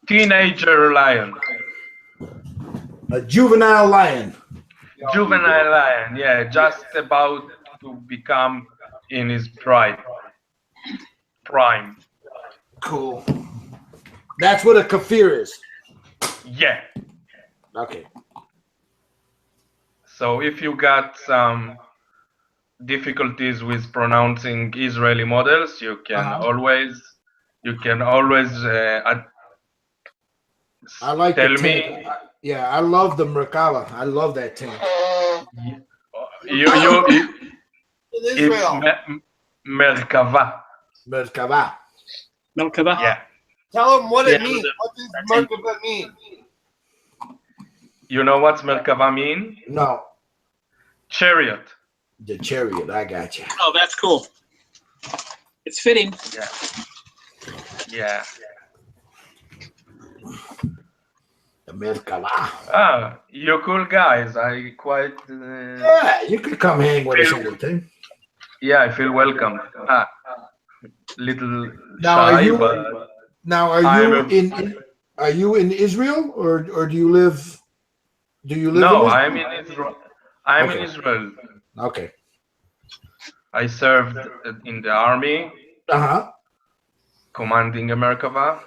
teenager lion. A juvenile lion. Juvenile lion, yeah, just about to become in his prime. Cool. That's what a kafir is. Yeah. Okay. So if you got some difficulties with pronouncing Israeli models, you can always I like tell the tank. me. Yeah, I love the Merkava. I love that tank. It's Merkava. Merkava. Merkava. Yeah. Tell them what it means. What does Merkava mean? You know what's Merkava mean? No. Chariot. The chariot. I got you. Oh, that's cool. It's fitting. Yeah. Yeah. The Merkava. Ah, you're cool guys. I quite. Yeah, you could come hang with us anytime. Yeah, I feel welcome. Little Now, shy, are you? but Now, are you in Israel or do you live? Do you live? No, in I'm in Israel. I'm in Okay. Israel. Okay. I served in the army, commanding Merkava,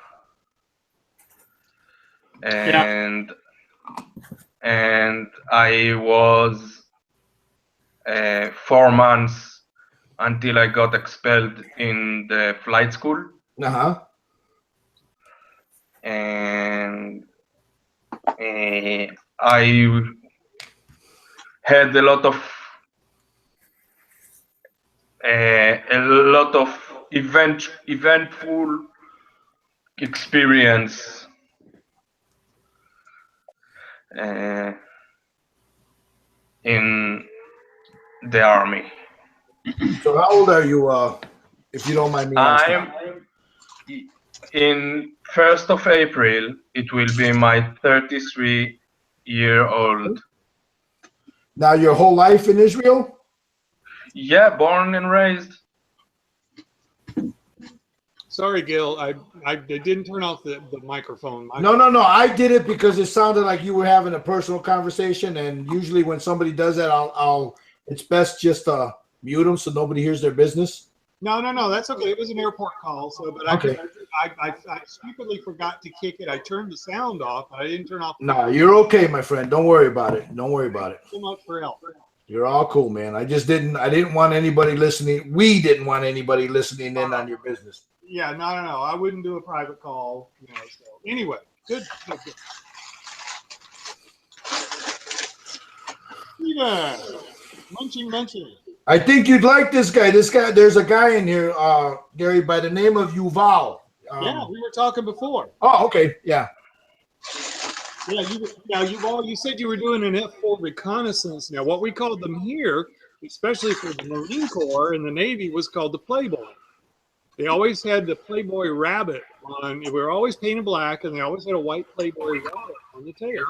and I was 4 months until I got expelled in the flight school. And I had a lot of eventful experience in the army. So how old are you, if you don't mind me asking? I'm in 1st of April. It will be my 33-year-old. Now, your whole life in Israel? Yeah, born and raised. Sorry, Gil. I didn't turn off the microphone. No. I did it because it sounded like you were having a personal conversation, and usually when somebody does that, I'll it's best just mute them so nobody hears their business. No. That's okay. It was an airport call, so but Okay. I stupidly forgot to kick it. I turned the sound off, but I didn't turn off. No, you're okay, my friend. Don't worry about it. Don't worry about it. So much for help. You're all cool, man. I didn't want anybody listening. We didn't want anybody listening in on your business. Yeah, no. I wouldn't do a private call. So anyway, good. Steven, munching. I think you'd like this guy. There's a guy in here, Gary, by the name of Yuval. Yeah, we were talking before. Oh, okay. Yeah. Yeah, you said you were doing an F4 reconnaissance. Now, what we call them here especially for the Marine Corps and the Navy, was called the Playboy. They always had the Playboy rabbit on. We were always painted black, and they always had a white Playboy rabbit on the tail.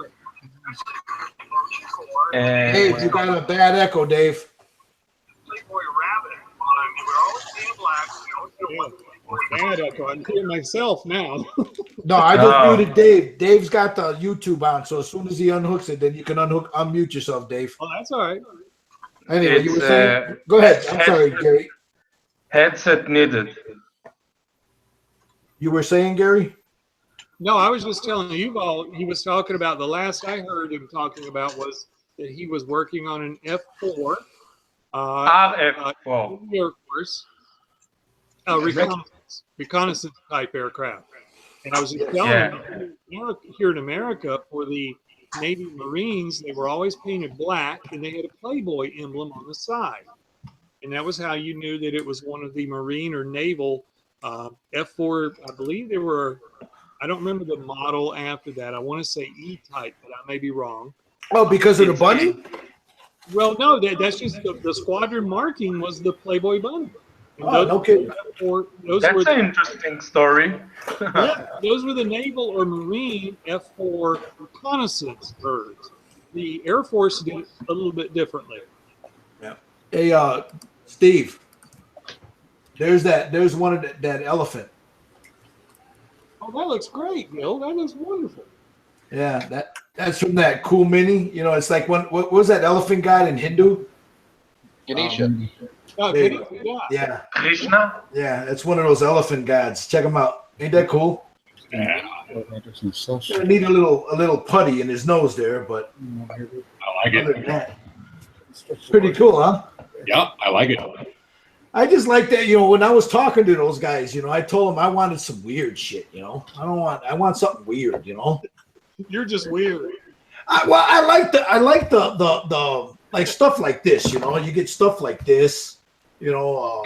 Dave, you got a bad echo, Dave. Playboy rabbit on. We were always painted black. Bad echo. I'm hearing myself now. No, I just muted Dave. Dave's got the YouTube on, so as soon as he unhooks it, then you can unmute yourself, Dave. Oh, that's all right. Anyway, you were saying? Go ahead. I'm sorry, Gary. Headset needed. You were saying, Gary? No, I was just telling you all. He was talking about, the last I heard him talking about was that he was working on an F4. RF4. Air Force. Reconnaissance type aircraft. And I was just telling you, here in America, for the Navy Marines, they were always painted black, and they had a Playboy emblem on the side. And that was how you knew that it was one of the Marine or Naval F4. I believe they were, I don't remember the model after that. I want to say E-type, but I may be wrong. Oh, because of the bunny? Well, no, that's just the squadron marking was the Playboy bunny. Oh, no kidding. That's an interesting story. Yeah, those were the Naval or Marine F4 reconnaissance birds. The Air Force did it a little bit differently. Yeah. Hey, Steve. There's one of that elephant. Oh, that looks great, Bill. That looks wonderful. Yeah, that's from that cool mini. You know, it's like what was that elephant god in Hindu? Ganesha. Yeah. Krishna? Yeah, it's one of those elephant gods. Check him out. Ain't that cool? Yeah. I need a little putty in his nose there, but I like it. Pretty cool, huh? Yeah, I like it. I just like that, you know, when I was talking to those guys, you know, I told them I wanted some weird shit, you know. I want something weird, you know. You're just weird. I like the like stuff like this, you know. You get stuff like this, you know,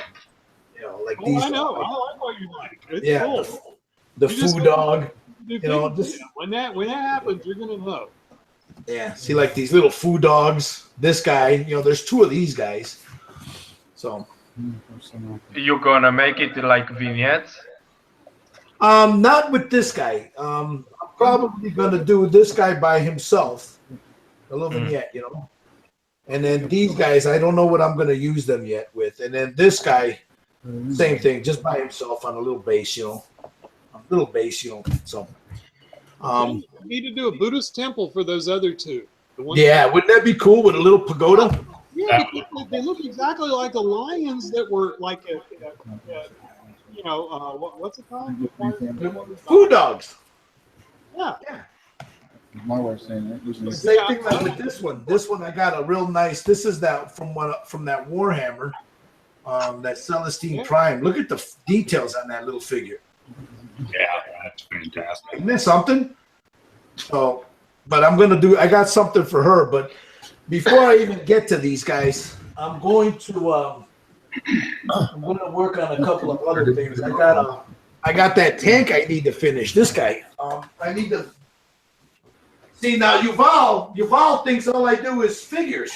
like these. I know. I like what you like. It's cool. The food dog, you know. When that happens, you're gonna know. Yeah. See, like these little food dogs. This guy, you know, there's two of these guys. So. You gonna make it like vignettes? Not with this guy. I'm probably gonna do this guy by himself. A little vignette, you know. And then these guys, I don't know what I'm going to use them yet with. And then this guy, same thing, just by himself on a little base, you know. A little base, you know. So, you need to do a Buddhist temple for those other two. Yeah, wouldn't that be cool with a little pagoda? Yeah, because they look exactly like the lions that were like you know, what's it called? Food dogs. Yeah. My way of saying it. Same thing like with this one. This one I got a real nice. This is that from that Warhammer, that Celestine Prime. Look at the details on that little figure. Yeah, that's fantastic. Isn't that something? So, but I got something for her. But before I even get to these guys, I'm going to work on a couple of other things. I got that tank I need to finish. This guy. I need to. See, now Yuval thinks all I do is figures.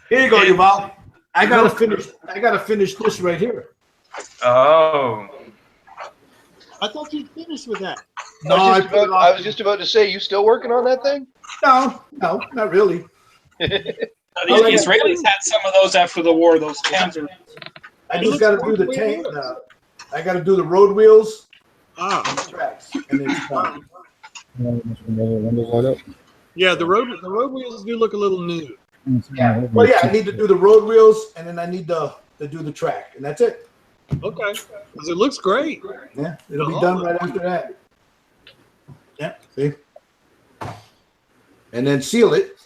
Here you go, Yuval. I gotta finish this right here. Oh. I thought you'd finished with that. No, I was just about to say, you still working on that thing? No, not really. The Israelis had some of those after the war, those Panzer. I just gotta do the tank now. I gotta do the road wheels and the tracks. And it's done. Yeah, the road wheels do look a little new. Yeah. Well, yeah, I need to do the road wheels, and then I need to do the track, and that's it. Okay, because it looks great. Yeah, it'll be done right after that. Yeah, see? And then seal it,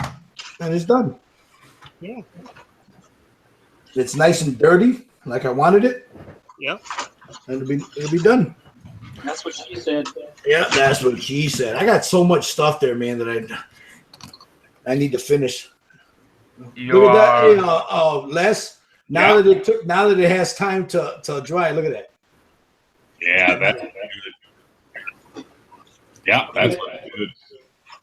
and it's done. Yeah. It's nice and dirty, like I wanted it. Yeah. And it'll be done. That's what she said. Yeah, that's what she said. I got so much stuff there, man, that I need to finish. Look at that, Les. Now that it has time to dry, look at that. Yeah, that's good. Yeah, that's good.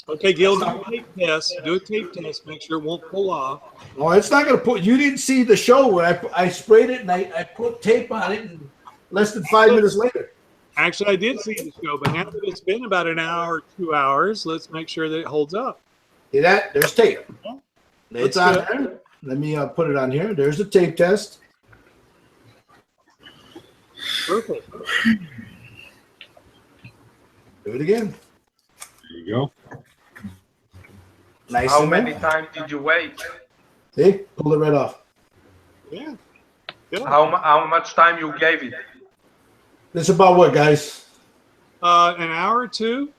Okay, Gil, do a tape test. Do a tape test. Make sure it won't pull off. Oh, it's not going to put. You didn't see the show where I sprayed it and I put tape on it, and less than 5 minutes later. Actually, I did see the show, but now that it's been about an hour, 2 hours, let's make sure that it holds up. See that? There's tape. It's Let's on do it. there. Let me put it on here. There's the tape test. Perfect. Do it again. There you go. Nice. How and many low. times did you wait? See? Pull it right off. Yeah. How much time you gave it? This is about what, guys? An hour or two.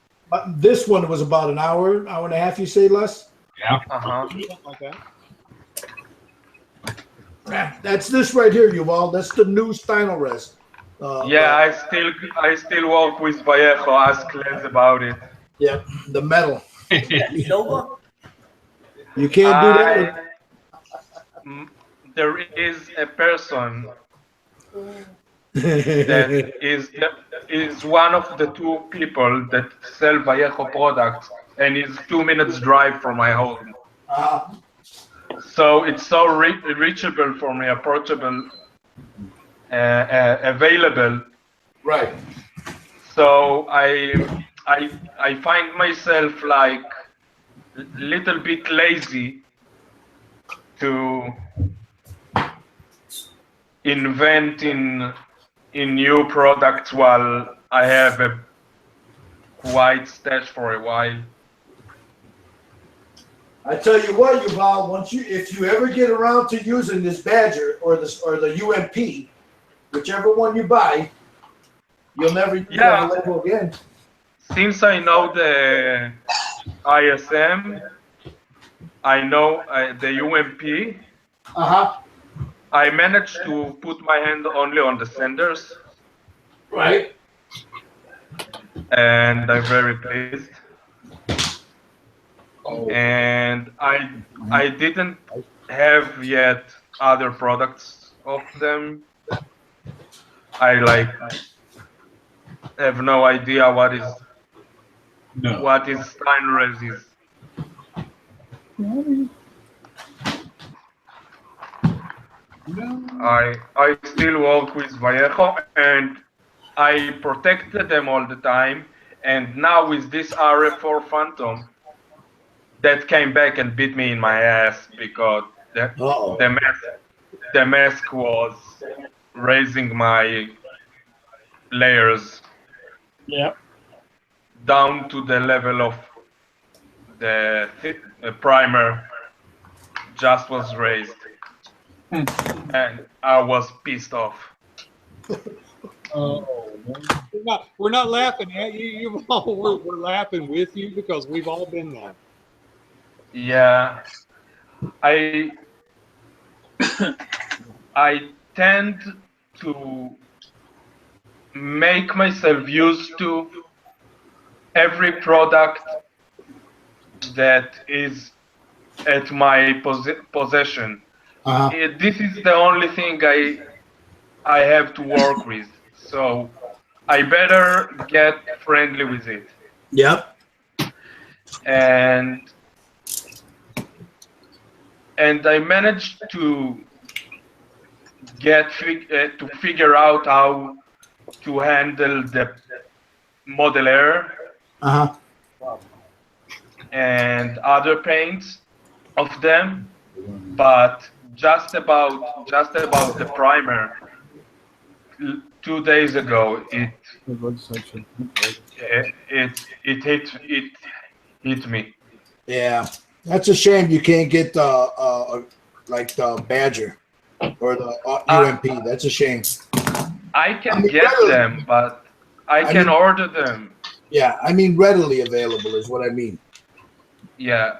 This one was about an hour, hour and a half, you say, Les? Yeah. Something like that. That's this right here, Yuval. That's the new Steinolrest. Yeah, I still work with Vallejo. Ask Les about it. Yeah, the metal. You can't do that. There is a person that is one of the two people that sell Vallejo products, and is 2 minutes drive from my home. So it's so reachable for me, approachable, available. Right. So I find myself like a little bit lazy to invent in new products while I have a quite stash for a while. I tell you what, Yuval, if you ever get around to using this Badger or the UMP, whichever one you buy, you'll never use that label again. Since I know the ISM, I know the UMP. I managed to put my hand only on the senders. Right. And I'm very pleased. And I didn't have yet other products of them. I have no idea what is Steinres is. I still work with Vallejo, and I protected them all the time. And now with this RF4 Phantom, that came back and beat me in my ass because the mask was raising my layers down to the level of the primer just was raised. And I was pissed off. We're not laughing at you. We're laughing with you because we've all been there. Yeah, I tend to make myself used to every product that is at my possession. This is the only thing I have to work with, so I better get friendly with it. Yep. And I managed to figure out how to handle the model air and other paints of them, but just about the primer. 2 days ago, it hit me. Yeah, that's a shame you can't get like the Badger or the UMP. That's a shame. I can get them, but I can order them. Yeah, I mean readily available is what I mean. Yeah,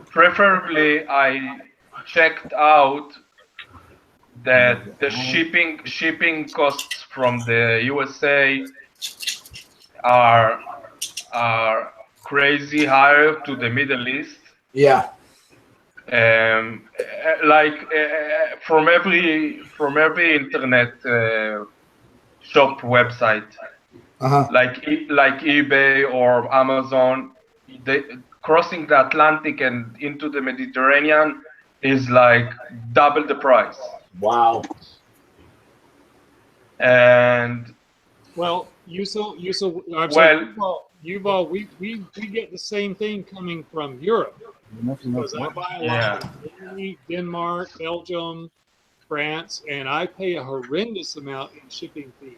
preferably I checked out that the shipping costs from the USA are crazy higher to the Middle East. Yeah. From every internet shop website, like eBay or Amazon, crossing the Atlantic and into the Mediterranean is like double the price. Wow. And Well, I'm Well- sorry, Yuval, we get the same thing coming from Europe. Because I buy a lot from Germany, Denmark, Belgium, France, and I pay a horrendous amount in shipping fees.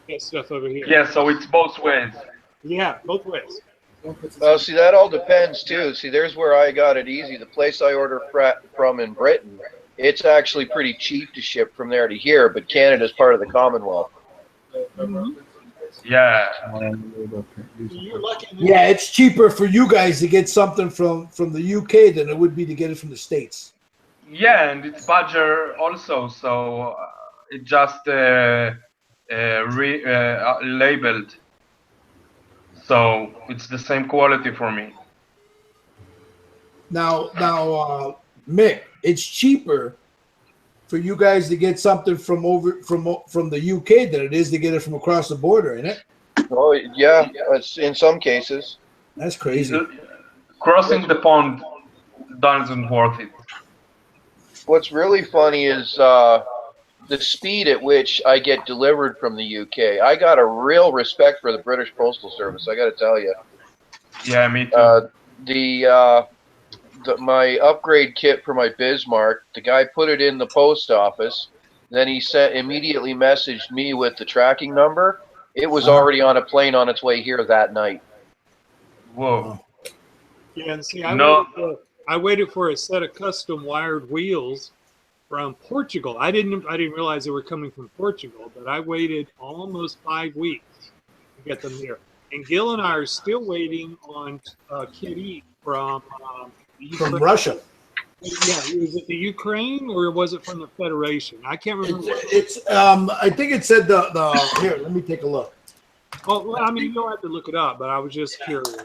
That stuff over here. yeah, so it's both ways. Yeah, both ways. Well, see, that all depends too. See, there's where I got it easy. The place I order from in Britain, it's actually pretty cheap to ship from there to here, but Canada's part of the Commonwealth. Yeah. You're lucky. Yeah, it's cheaper for you guys to get something from the UK than it would be to get it from the States. Yeah, and it's Badger also, so it just labeled. So it's the same quality for me. Now, Mick, it's cheaper for you guys to get something from the UK than it is to get it from across the border, isn't it? Oh, yeah, it's in some cases. That's crazy. Crossing the pond doesn't worth it. What's really funny is the speed at which I get delivered from the UK. I got a real respect for the British Postal Service, I got to tell you. Yeah, me too. My upgrade kit for my Bismarck, the guy put it in the post office. Then he immediately messaged me with the tracking number. It was already on a plane on its way here that night. Whoa. Yeah, and see, I waited for a set of custom wired wheels from Portugal. I didn't realize they were coming from Portugal, but I waited almost 5 weeks to get them here. And Gil and I are still waiting on Kitty from Russia. Yeah, was it the Ukraine or was it from the Federation? I can't remember. It's I think it said the here. Let me take a look. Well, I mean, you don't have to look it up, but I was just curious.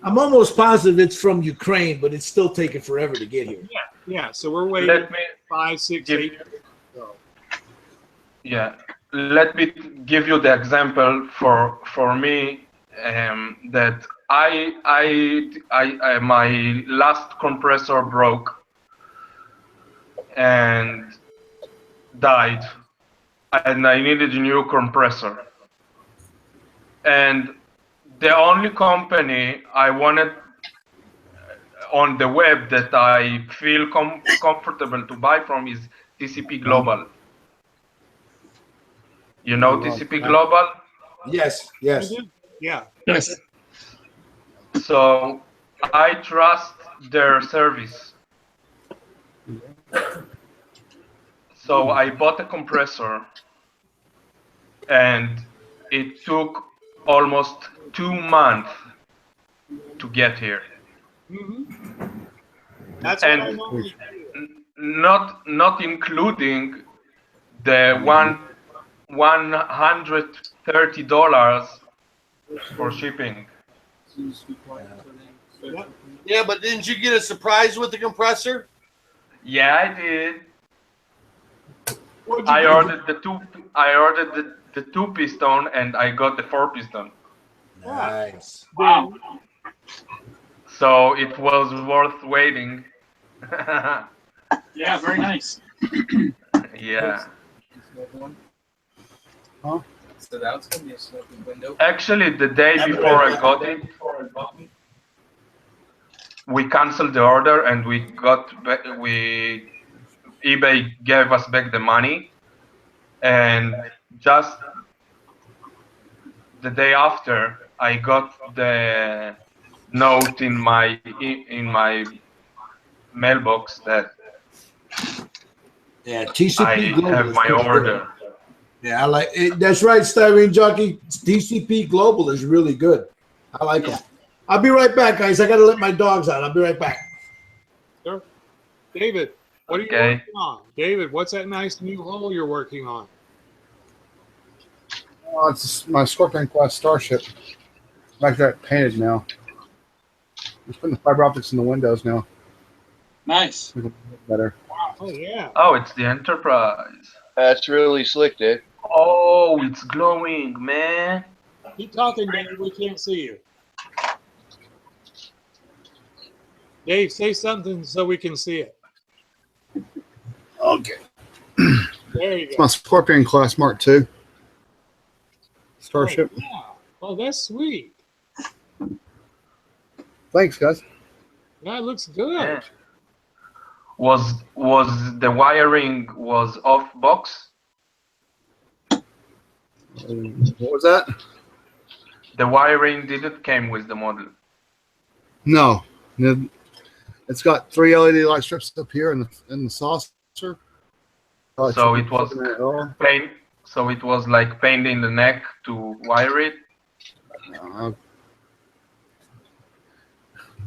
I'm almost positive it's from Ukraine, but it's still taking forever to get here. Yeah. So we're waiting Let me 5, 6, 8. Yeah, let me give you the example for me that I my last compressor broke and died, and I needed a new compressor. And the only company I wanted on the web that I feel comfortable to buy from is TCP Global. You know TCP Global? Yes, yes. Yeah. Yes. So I trust their service. So I bought a compressor and it took almost 2 months to get here. That's and what I normally not including the $130 for shipping. Yeah, but didn't you get a surprise with the compressor? Yeah, I did. I ordered the two piston and I got the 4 piston. Nice. Wow. So it was worth waiting. Yeah, very nice. Yeah. Huh? So that's gonna be a smoking window. Actually, the day before I got it, we canceled the order and eBay gave us back the money, and just the day after I got the note in my mailbox that TCP I Global have is my pretty good. order. Yeah, I like it. That's right, Styrene Jockey. TCP Global is really good. I like them. I'll be right back, guys. I got to let my dogs out. I'll be right back. Sure. David, what are you working on? David, what's that nice new hull you're working on? Oh, it's my Scorpion class Starship. I got it painted now. Just putting the fiber optics in the windows now. Nice. Better. Oh yeah. Oh, it's the Enterprise. That's really slick, Dave. Oh, it's glowing, man. Keep talking, David. We can't see you. Dave, say something so we can see it. Okay. There you It's go. my Scorpion class Mark II. Starship. Oh, that's sweet. Thanks, guys. That looks good. Yeah. Was the wiring was off box? What was that? The wiring didn't came with the model. No. It's got 3 LED light strips up here in the saucer. So it was pain. So it was like pain in the neck to wire it.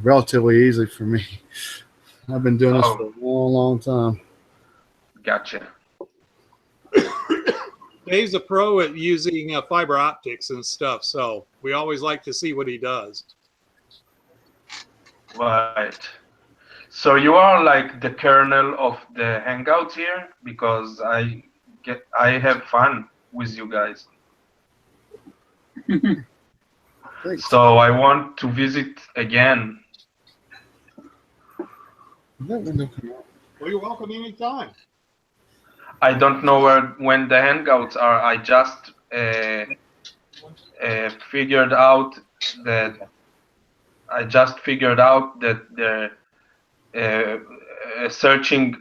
Relatively easy for me. I've been doing this for a long, long time. Gotcha. Dave's a pro at using fiber optics and stuff, so we always like to see what he does. Right. So you are like the kernel of the Hangouts here, because I have fun with you guys. So I want to visit again. Well, you're welcome anytime. I don't know when the Hangouts are. I just figured out that the searching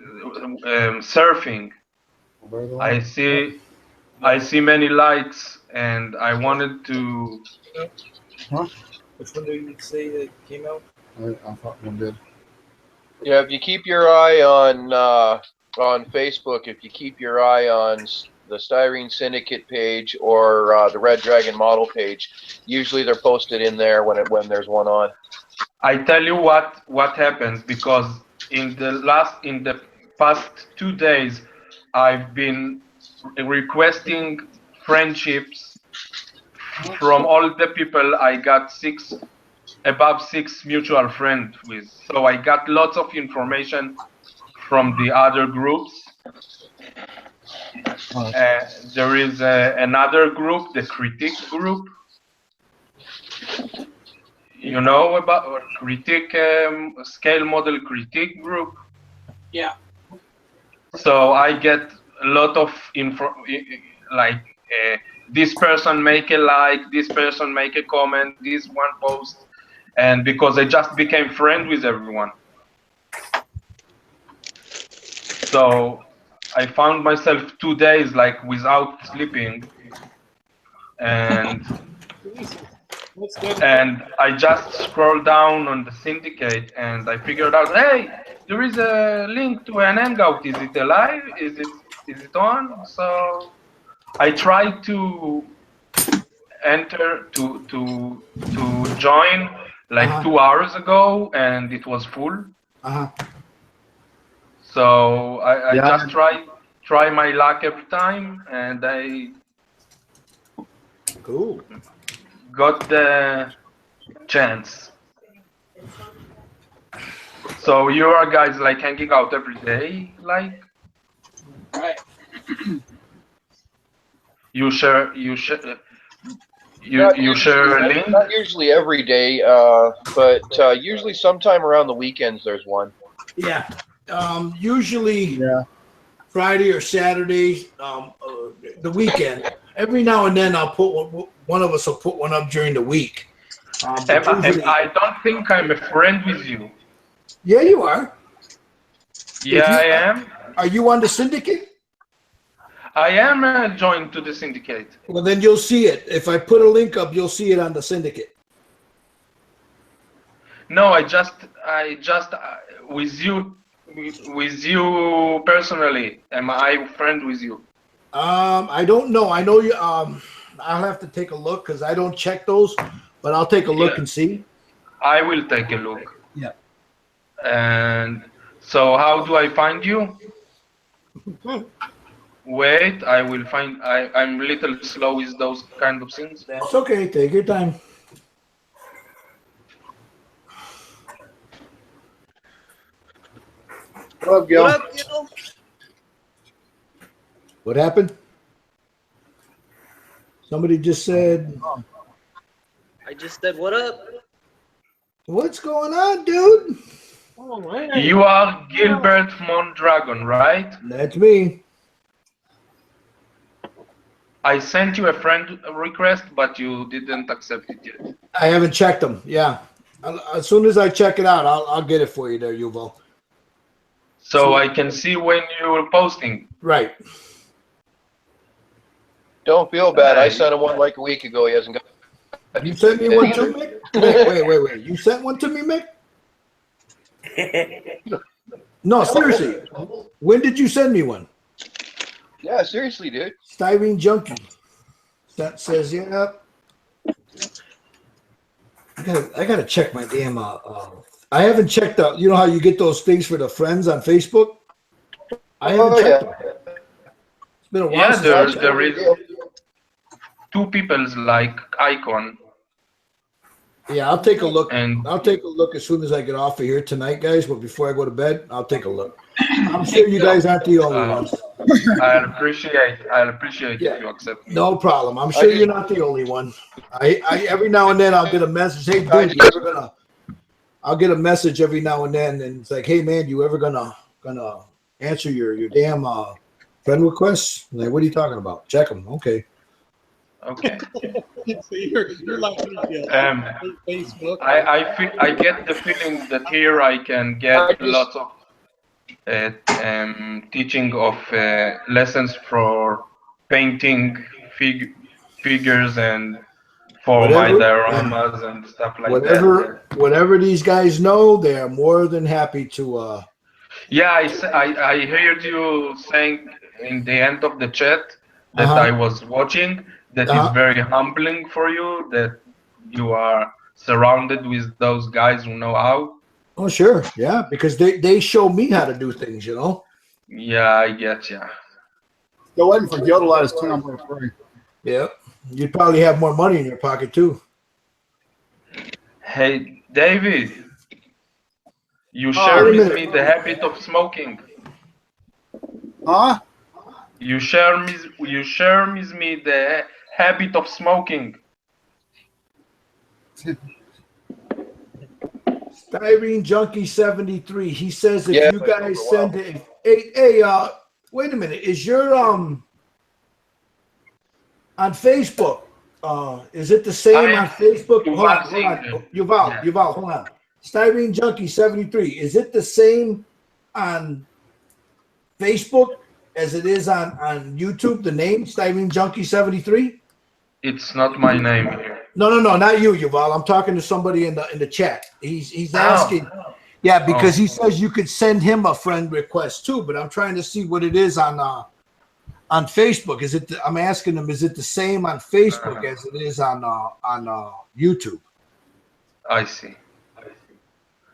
surfing. I see many likes, and I wanted to. Huh? Which one did you say that came out? I thought one did. Yeah, if you keep your eye on Facebook, if you keep your eye on the Styrene Syndicate page or the Red Dragon model page, usually they're posted in there when there's one on. I tell you what happens, because in the past 2 days, I've been requesting friendships from all the people I got above 6 mutual friends with. So I got lots of information from the other groups. There is another group, the critique group. You know about critique, scale model critique group? Yeah. So I get a lot of info, like this person make a like, this person make a comment, this one post, and because I just became friend with everyone. So I found myself 2 days like without sleeping, and I just scrolled down on the syndicate and I figured out, hey, there is a link to an Hangout. Is it alive? Is it on? So I tried to enter to join like 2 hours ago, and it was full. So I just try my luck every time, and I got the chance. So you are guys like hanging out every day, like? Right. You share a link? Not usually every day, but usually sometime around the weekends there's one. Yeah. Usually Friday or Saturday, the weekend. Every now and then I'll put one of us will put one up during the week. I don't think I'm a friend with you. Yeah, you are. Yeah, I am. Are you on the syndicate? I am joined to the syndicate. Well, then you'll see it. If I put a link up, you'll see it on the syndicate. No, I just with you personally. Am I friend with you? I don't know. I know you. I'll have to take a look because I don't check those, but I'll take a look and see. I will take a look. Yeah. And so, how do I find you? Wait, I will find. I'm a little slow with those kind of things. It's okay. Take your time. What up, Gil? What up, Gil? What happened? Somebody just said. I just said, what up? What's going on, dude? You are Gilbert Mondragon, right? That's me. I sent you a friend request, but you didn't accept it yet. I haven't checked them. Yeah. As soon as I check it out, I'll get it for you there, Yuval. So I can see when you're posting. Right. Don't feel bad. I sent him one like a week ago. He hasn't got. You sent me one too, Mick? Wait. You sent one to me, Mick? No, seriously. When did you send me one? Yeah, seriously, dude. Styrene Junkie. That says, yeah. I gotta check my damn. I haven't checked out. You know how you get those things for the friends on Facebook? I haven't checked them. It's been a while. Yeah, since there is two people's like icon. Yeah, I'll take a look. And I'll take a look as soon as I get off of here tonight, guys. But before I go to bed, I'll take a look. I'm sure you guys aren't the only ones. I'll appreciate if you accept me. No problem. I'm sure you're not the only one. I every now and then I'll get a message. Hey, dude, you ever gonna? I'll get a message every now and then, and it's like, hey, man, you ever gonna answer your damn friend requests? I'm like, what are you talking about? Check them. Okay. Okay. So you're like Facebook. I get the feeling that here I can get lots of teaching of lessons for painting figures and for my dioramas and stuff like that. Whatever these guys know, they're more than happy to. Yeah, I heard you saying in the end of the chat that I was watching that is very humbling for you, that you are surrounded with those guys who know how. Oh, sure. Yeah, because they show me how to do things, you know? Yeah, I get ya. Still waiting for Gil to let us turn for free. Yeah. You'd probably have more money in your pocket, too. Hey, David, you share with me the habit of smoking. Huh? You share with me the habit of smoking. Styrene Junkie 73. He says if you guys send it, hey, wait a minute. Is your on Facebook? Is it the same on Facebook? Hold on. Yuval, hold on. Styrene Junkie 73. Is it the same on Facebook as it is on YouTube? The name Styrene Junkie 73. It's not my name here. No, not you, Yuval. I'm talking to somebody in the chat. He's asking. Yeah, because he says you could send him a friend request too, but I'm trying to see what it is on Facebook. Is it? I'm asking him, is it the same on Facebook as it is on YouTube? I see.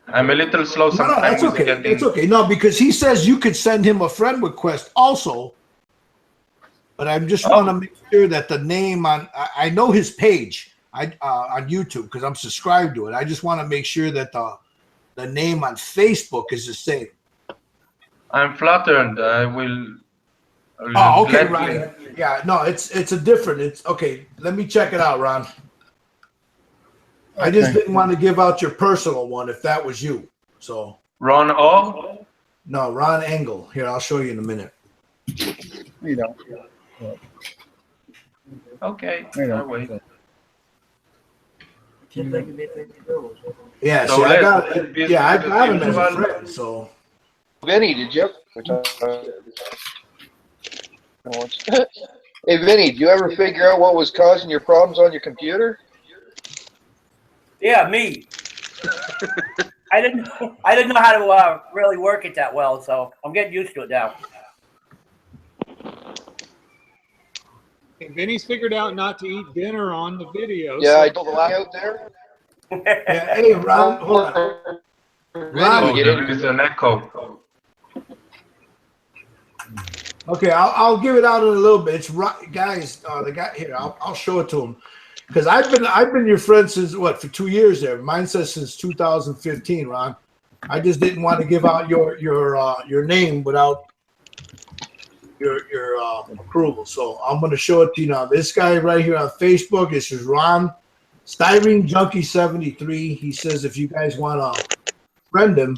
I'm a little slow sometimes. No, that's okay. It's okay. No, because he says you could send him a friend request also. But I just want to make sure that the name I know his page on YouTube because I'm subscribed to it. I just want to make sure that the name on Facebook is the same. I'm flattered. I will. Oh, okay, Ron. Yeah, no, it's a different. It's okay. Let me check it out, Ron. I just didn't want to give out your personal one if that was you. So Ron O? No, Ron Engel. Here, I'll show you in a minute. You know. Okay, I'll wait. Yeah, So see, I got let's I got him as a friend. So Vinny, did you? Hey, Vinny, did you ever figure out what was causing your problems on your computer? Yeah, me. I didn't know how to really work it that well, so I'm getting used to it now. And Vinny's figured out not to eat dinner on the video. Yeah, I told the lie out there. yeah, hey, Ron, hold on. Ron, there is an echo. Okay, I'll give it out in a little bit. It's guys, the guy here. I'll show it to him because I've been your friend since what, for 2 years there. Mine says since 2015, Ron. I just didn't want to give out your name without your approval. So I'm going to show it to you now. This guy right here on Facebook, this is Ron Styrene Junkie 73. He says if you guys want to friend him,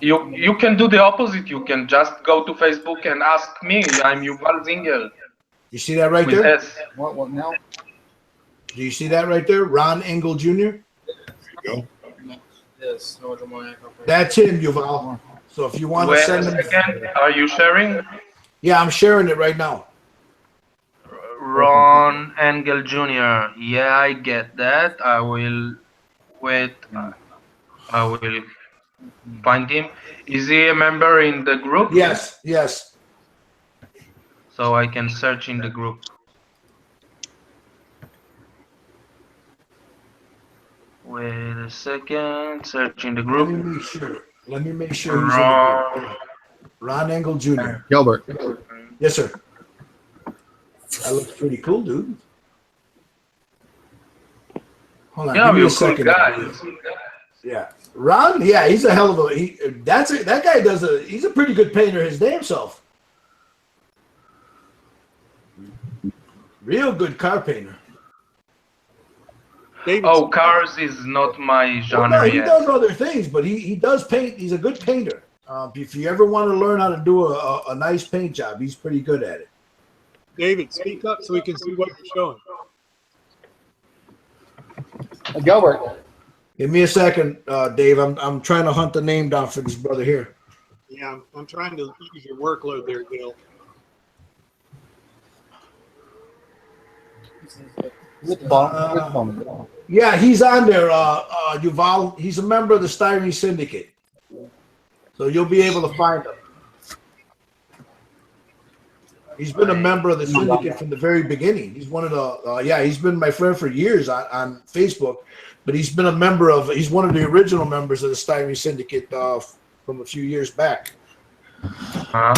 You can do the opposite. You can just go to Facebook and ask me. I'm Yuval Zingel. You see that right With there? S. What now? Do you see that right there? Ron Engel Jr.? Yes, no, That's him, Yuval. So if you want to Wait send a him. second. Are you sharing? Yeah, I'm sharing it right now. Ron Engel Jr. Yeah, I get that. I will wait. I will find him. Is he a member in the group? Yes, yes. So I can search in the group. Wait a second. Search in the group. Let me make sure. Let me make sure he's in the group. Ron Engel Jr. Gilbert. Yes, sir. That looks pretty cool, dude. Hold on, Yeah, give me you're a a cool second. guy. Yeah, Ron. Yeah, he's a hell of a. That guy does a. He's a pretty good painter his damn self. Real good car painter. Oh, cars is not my Well, genre no, he yet. does other things, but he does paint. He's a good painter. If you ever want to learn how to do a nice paint job, he's pretty good at it. David, speak up so we can see what you're showing. Gilbert. Give me a second, Dave. I'm trying to hunt the name down for this brother here. Yeah, I'm trying to ease your workload there, Gil. With the bottom. Yeah, he's on there, Yuval. He's a member of the Styrene Syndicate. So you'll be able to find him. He's been a member of the syndicate from the very beginning. He's one of the, he's been my friend for years on Facebook, but he's been a member of, he's one of the original members of the Styrene Syndicate from a few years back. All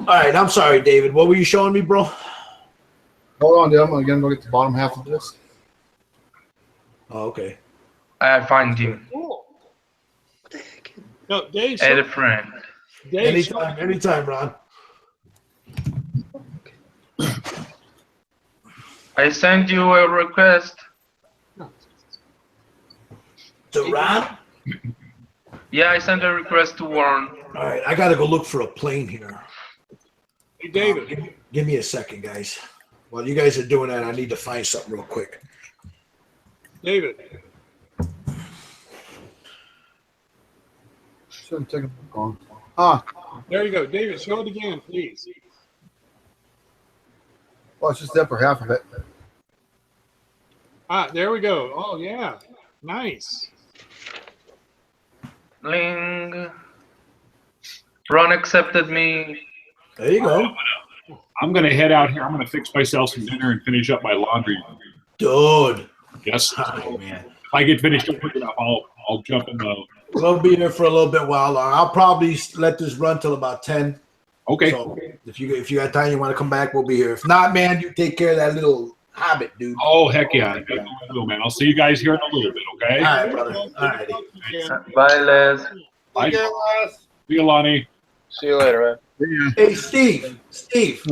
right, I'm sorry, David. What were you showing me, bro? Hold on, dude. I'm going to go get the bottom half of this. Oh, okay. I find him. Cool. No, Dave. Add a friend. Dave, Anytime, Ron. I sent you a request. To Ron? Yeah, I sent a request to Warren. All right, I got to go look for a plane here. Hey, David. Give me a second, guys. While you guys are doing that, I need to find something real quick. David. Shouldn't take a book on. Ah. There you go. David, show it again, please. Well, it's just the upper half of it. Ah, there we go. Oh, yeah. Nice. Ling. Ron accepted me. There you go. I'm going to head out here. I'm going to fix myself some dinner and finish up my laundry. Dude. Yes. Oh, man. If I get finished up quick enough, I'll jump in the. We'll be here for a little bit while. I'll probably let this run till about 10. Okay. So if you got time, you want to come back, we'll be here. If not, man, you take care of that little hobbit, dude. Oh, heck yeah. I will, man. I'll see you guys here in a little bit, okay? All right, brother. All right. Bye, Les. Bye. See you, Lonnie. See you later, man. Hey, Steve. Steve.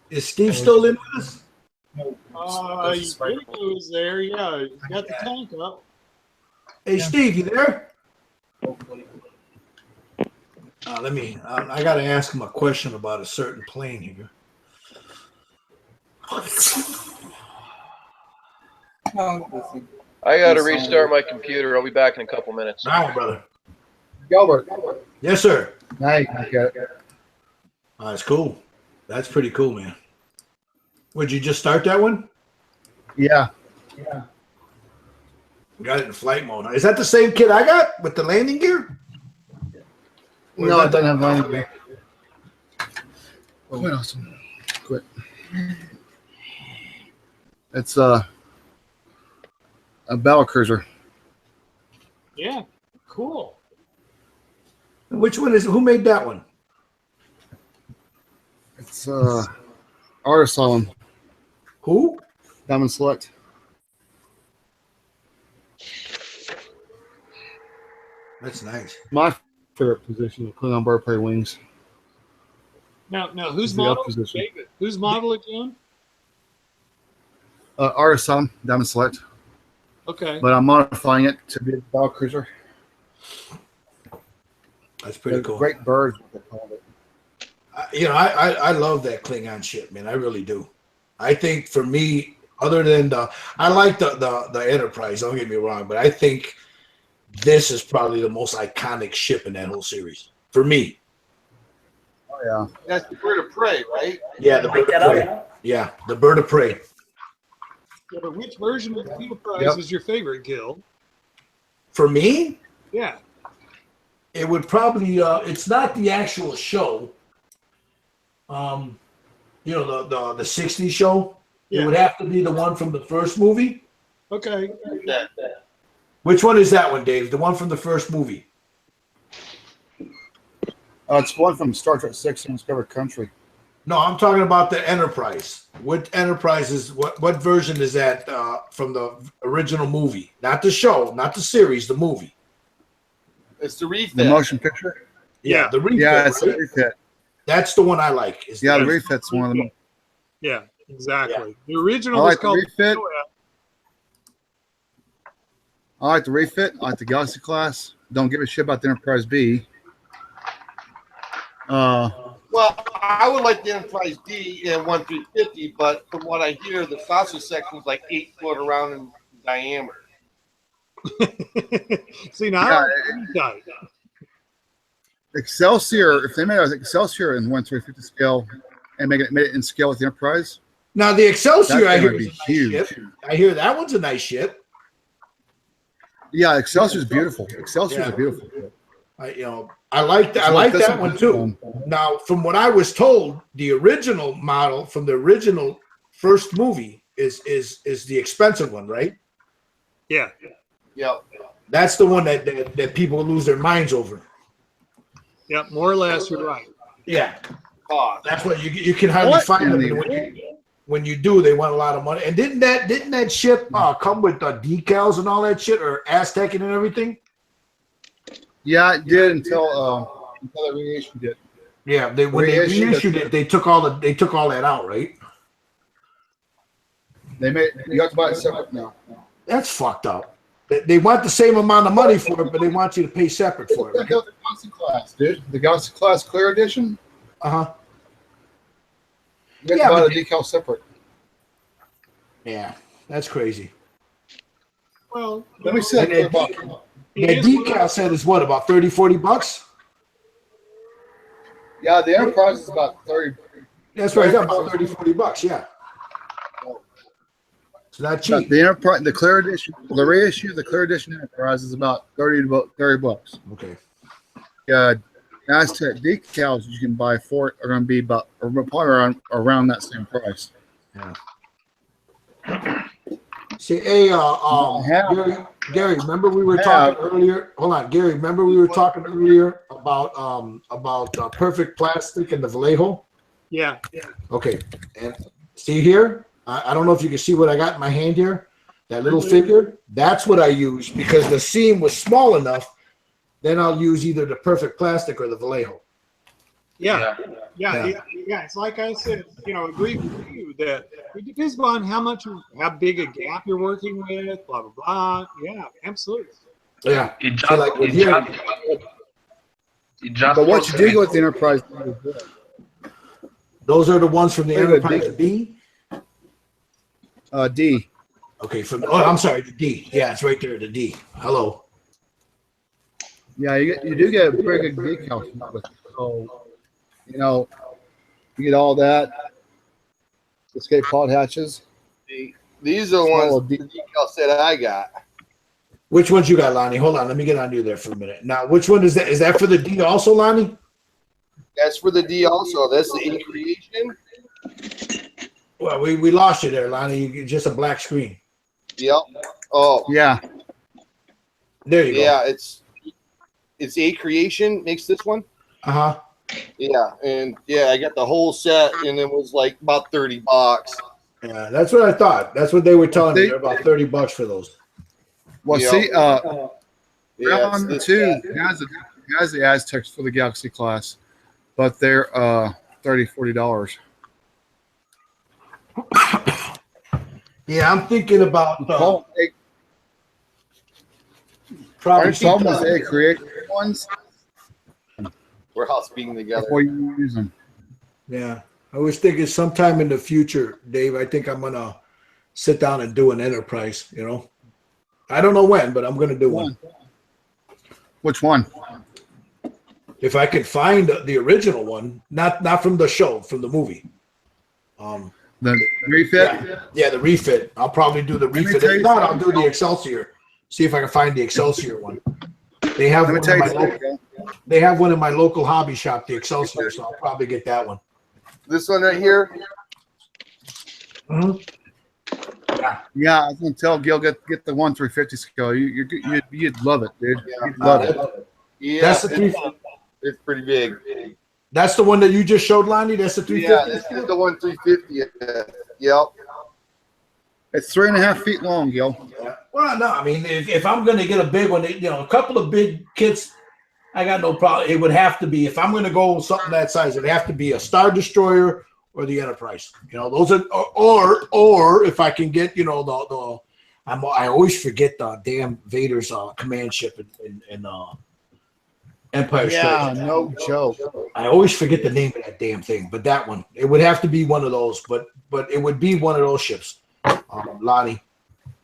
Is Steve still in with us? He was there. Yeah, he got the tank up. Hey, Steve, you there? I got to ask him a question about a certain plane here. I got to restart my computer. I'll be back in a couple minutes. All right, brother. Gilbert. Yes, sir. Nice. Okay. That's cool. That's pretty cool, man. Would you just start that one? Yeah. Got it in flight mode. Is that the same kit I got with the landing gear? No, it doesn't have landing gear. Quit awesome. Quit. It's a battle cruiser. Yeah, cool. Which one is? Who made that one? It's Artist Asylum. Who? Diamond Select. That's nice. My favorite position to put on bird prey wings. Now, who's It's the up model? position. David. Who's model again? Artist Asylum, Diamond Select. Okay. But I'm modifying it to be a battle cruiser. That's pretty They're cool. Great birds, what they called it. I love that Klingon shit, man. I really do. I think for me, other than I like the Enterprise. Don't get me wrong, but I think this is probably the most iconic ship in that whole series for me. Oh yeah. That's the bird of prey, right? Yeah, the bird of prey. Yeah, the bird of prey. Yeah, but which version of the Enterprise is your favorite, Gil? For me, Yeah. it would probably it's not the actual show. You know, the 60s show. Yeah. It would have to be the one from the first movie. Okay. Which one is that one, Dave? The one from the first movie. It's one from Star Trek 6 Undiscovered Country. No, I'm talking about the Enterprise. What Enterprise is? What version is that from the original movie? Not the show, not the series, the movie. It's the refit. The motion picture? Yeah, the refit. Yeah, it's right? the refit. That's the one I like. Yeah, the refit's one of them. Yeah, exactly. The original I was like the called refit. I like the refit. I like the Galaxy class. Don't give a shit about the Enterprise B. Well, I would like the Enterprise D and 1350, but from what I hear, the saucer section is like 8 foot around in diameter. See, now Excelsior, if they made it Excelsior in 1/350 scale and made it in scale with the Enterprise. Now the Excelsior, I hear, would is be a nice huge. ship. I hear that one's a nice ship. Yeah, Excelsior's beautiful. Excelsior's a beautiful ship. I like that one too. Now, from what I was told, the original model from the original first movie is the expensive one, right? Yeah. Yep. That's the one that people lose their minds over. Yep, more or less, you're right. Yeah. That's what you can hardly find them. And when you do, they want a lot of money. And didn't that ship come with decals and all that shit, or Aztec and everything? Yeah, it did until the reissue did. Yeah, when they reissued it, they took all that out, right? You have to buy it separate now. That's fucked up. They want the same amount of money for it, but they want you to pay separate for it. Right? The Galaxy class, dude. The Galaxy class clear edition. You have to buy the decal separate. Yeah, that's crazy. Well, let me see that. The decal set is what, about $30-$40? Yeah, the Enterprise is about 30. That's right, about $30-$40. Yeah, it's not cheap. The Enterprise, the clear edition, the reissue, the clear edition Enterprise is about $30. Okay. Aztec decals you can buy for it are going to be probably around that same price. Yeah. See, hey, Gary, remember we were talking earlier? Hold on, Gary. Remember we were talking earlier about perfect plastic and the Vallejo? Yeah. Okay, and see here, I don't know if you can see what I got in my hand here. That little figure. That's what I use because the seam was small enough. Then I'll use either the perfect plastic or the Vallejo. Yeah. It's like I said, agree with you that it depends on how big a gap you're working with, blah, blah, blah. Yeah, absolutely. Yeah. But what you do with the Enterprise? Those are the ones from the Enterprise B? D. Okay, I'm sorry, the D. Yeah, it's right there, the D. Hello. Yeah, you do get a pretty good decal with it. So, you get all that. Escape pod hatches. These are the ones the decal set I got. Which ones you got, Lonnie? Hold on, let me get on you there for a minute. Now, which one is that? Is that for the D also, Lonnie? That's for the D also. That's the A creation. Well, we lost you there, Lonnie. Just a black screen. Yep. Oh. Yeah. There you go. Yeah, it's A creation makes this one. Uh-huh. Yeah, and I got the whole set, and it was like about $30. Yeah, that's what I thought. That's what they were telling me. They're about $30 for those. Well, see, round two has the Aztecs for the Galaxy class, but they're $30-$40. Yeah, I'm thinking about probably some of the create ones. warehouse being together. before you use them. Yeah. I was thinking sometime in the future, Dave, I think I'm going to sit down and do an enterprise, you know. I don't know when, but I'm going to do one. Which one? If I could find the original one, not from the show, from the movie. The refit? Yeah, the refit. I'll probably do the me refit. tell If you not, I'll something. do the Excelsior. See if I can find the Excelsior one. They have Let me one tell in you my something, local, they have one in my local hobby shop, the Excelsior, so I'll probably get that one. This one right here. Yeah, I was gonna tell Gil get the 1/350 scale. You'd love it, dude. You'd love it. Yeah, That's the it's pretty big. That's the one that you just showed, Lonnie. That's the 350. Yeah, this is the 1/350. Yep. It's 3.5 feet long, Gil. Well, no, I mean, if I'm going to get a big one, you know, a couple of big kits, I got no problem. It would have to be, if I'm going to go something that size, it'd have to be a Star Destroyer or the Enterprise. You know, those are, or if I can get, you know, I always forget the damn Vader's command ship in Empire Yeah, Strikes. no joke. I always forget the name of that damn thing, but that one, it would have to be one of those, but it would be one of those ships, Lonnie.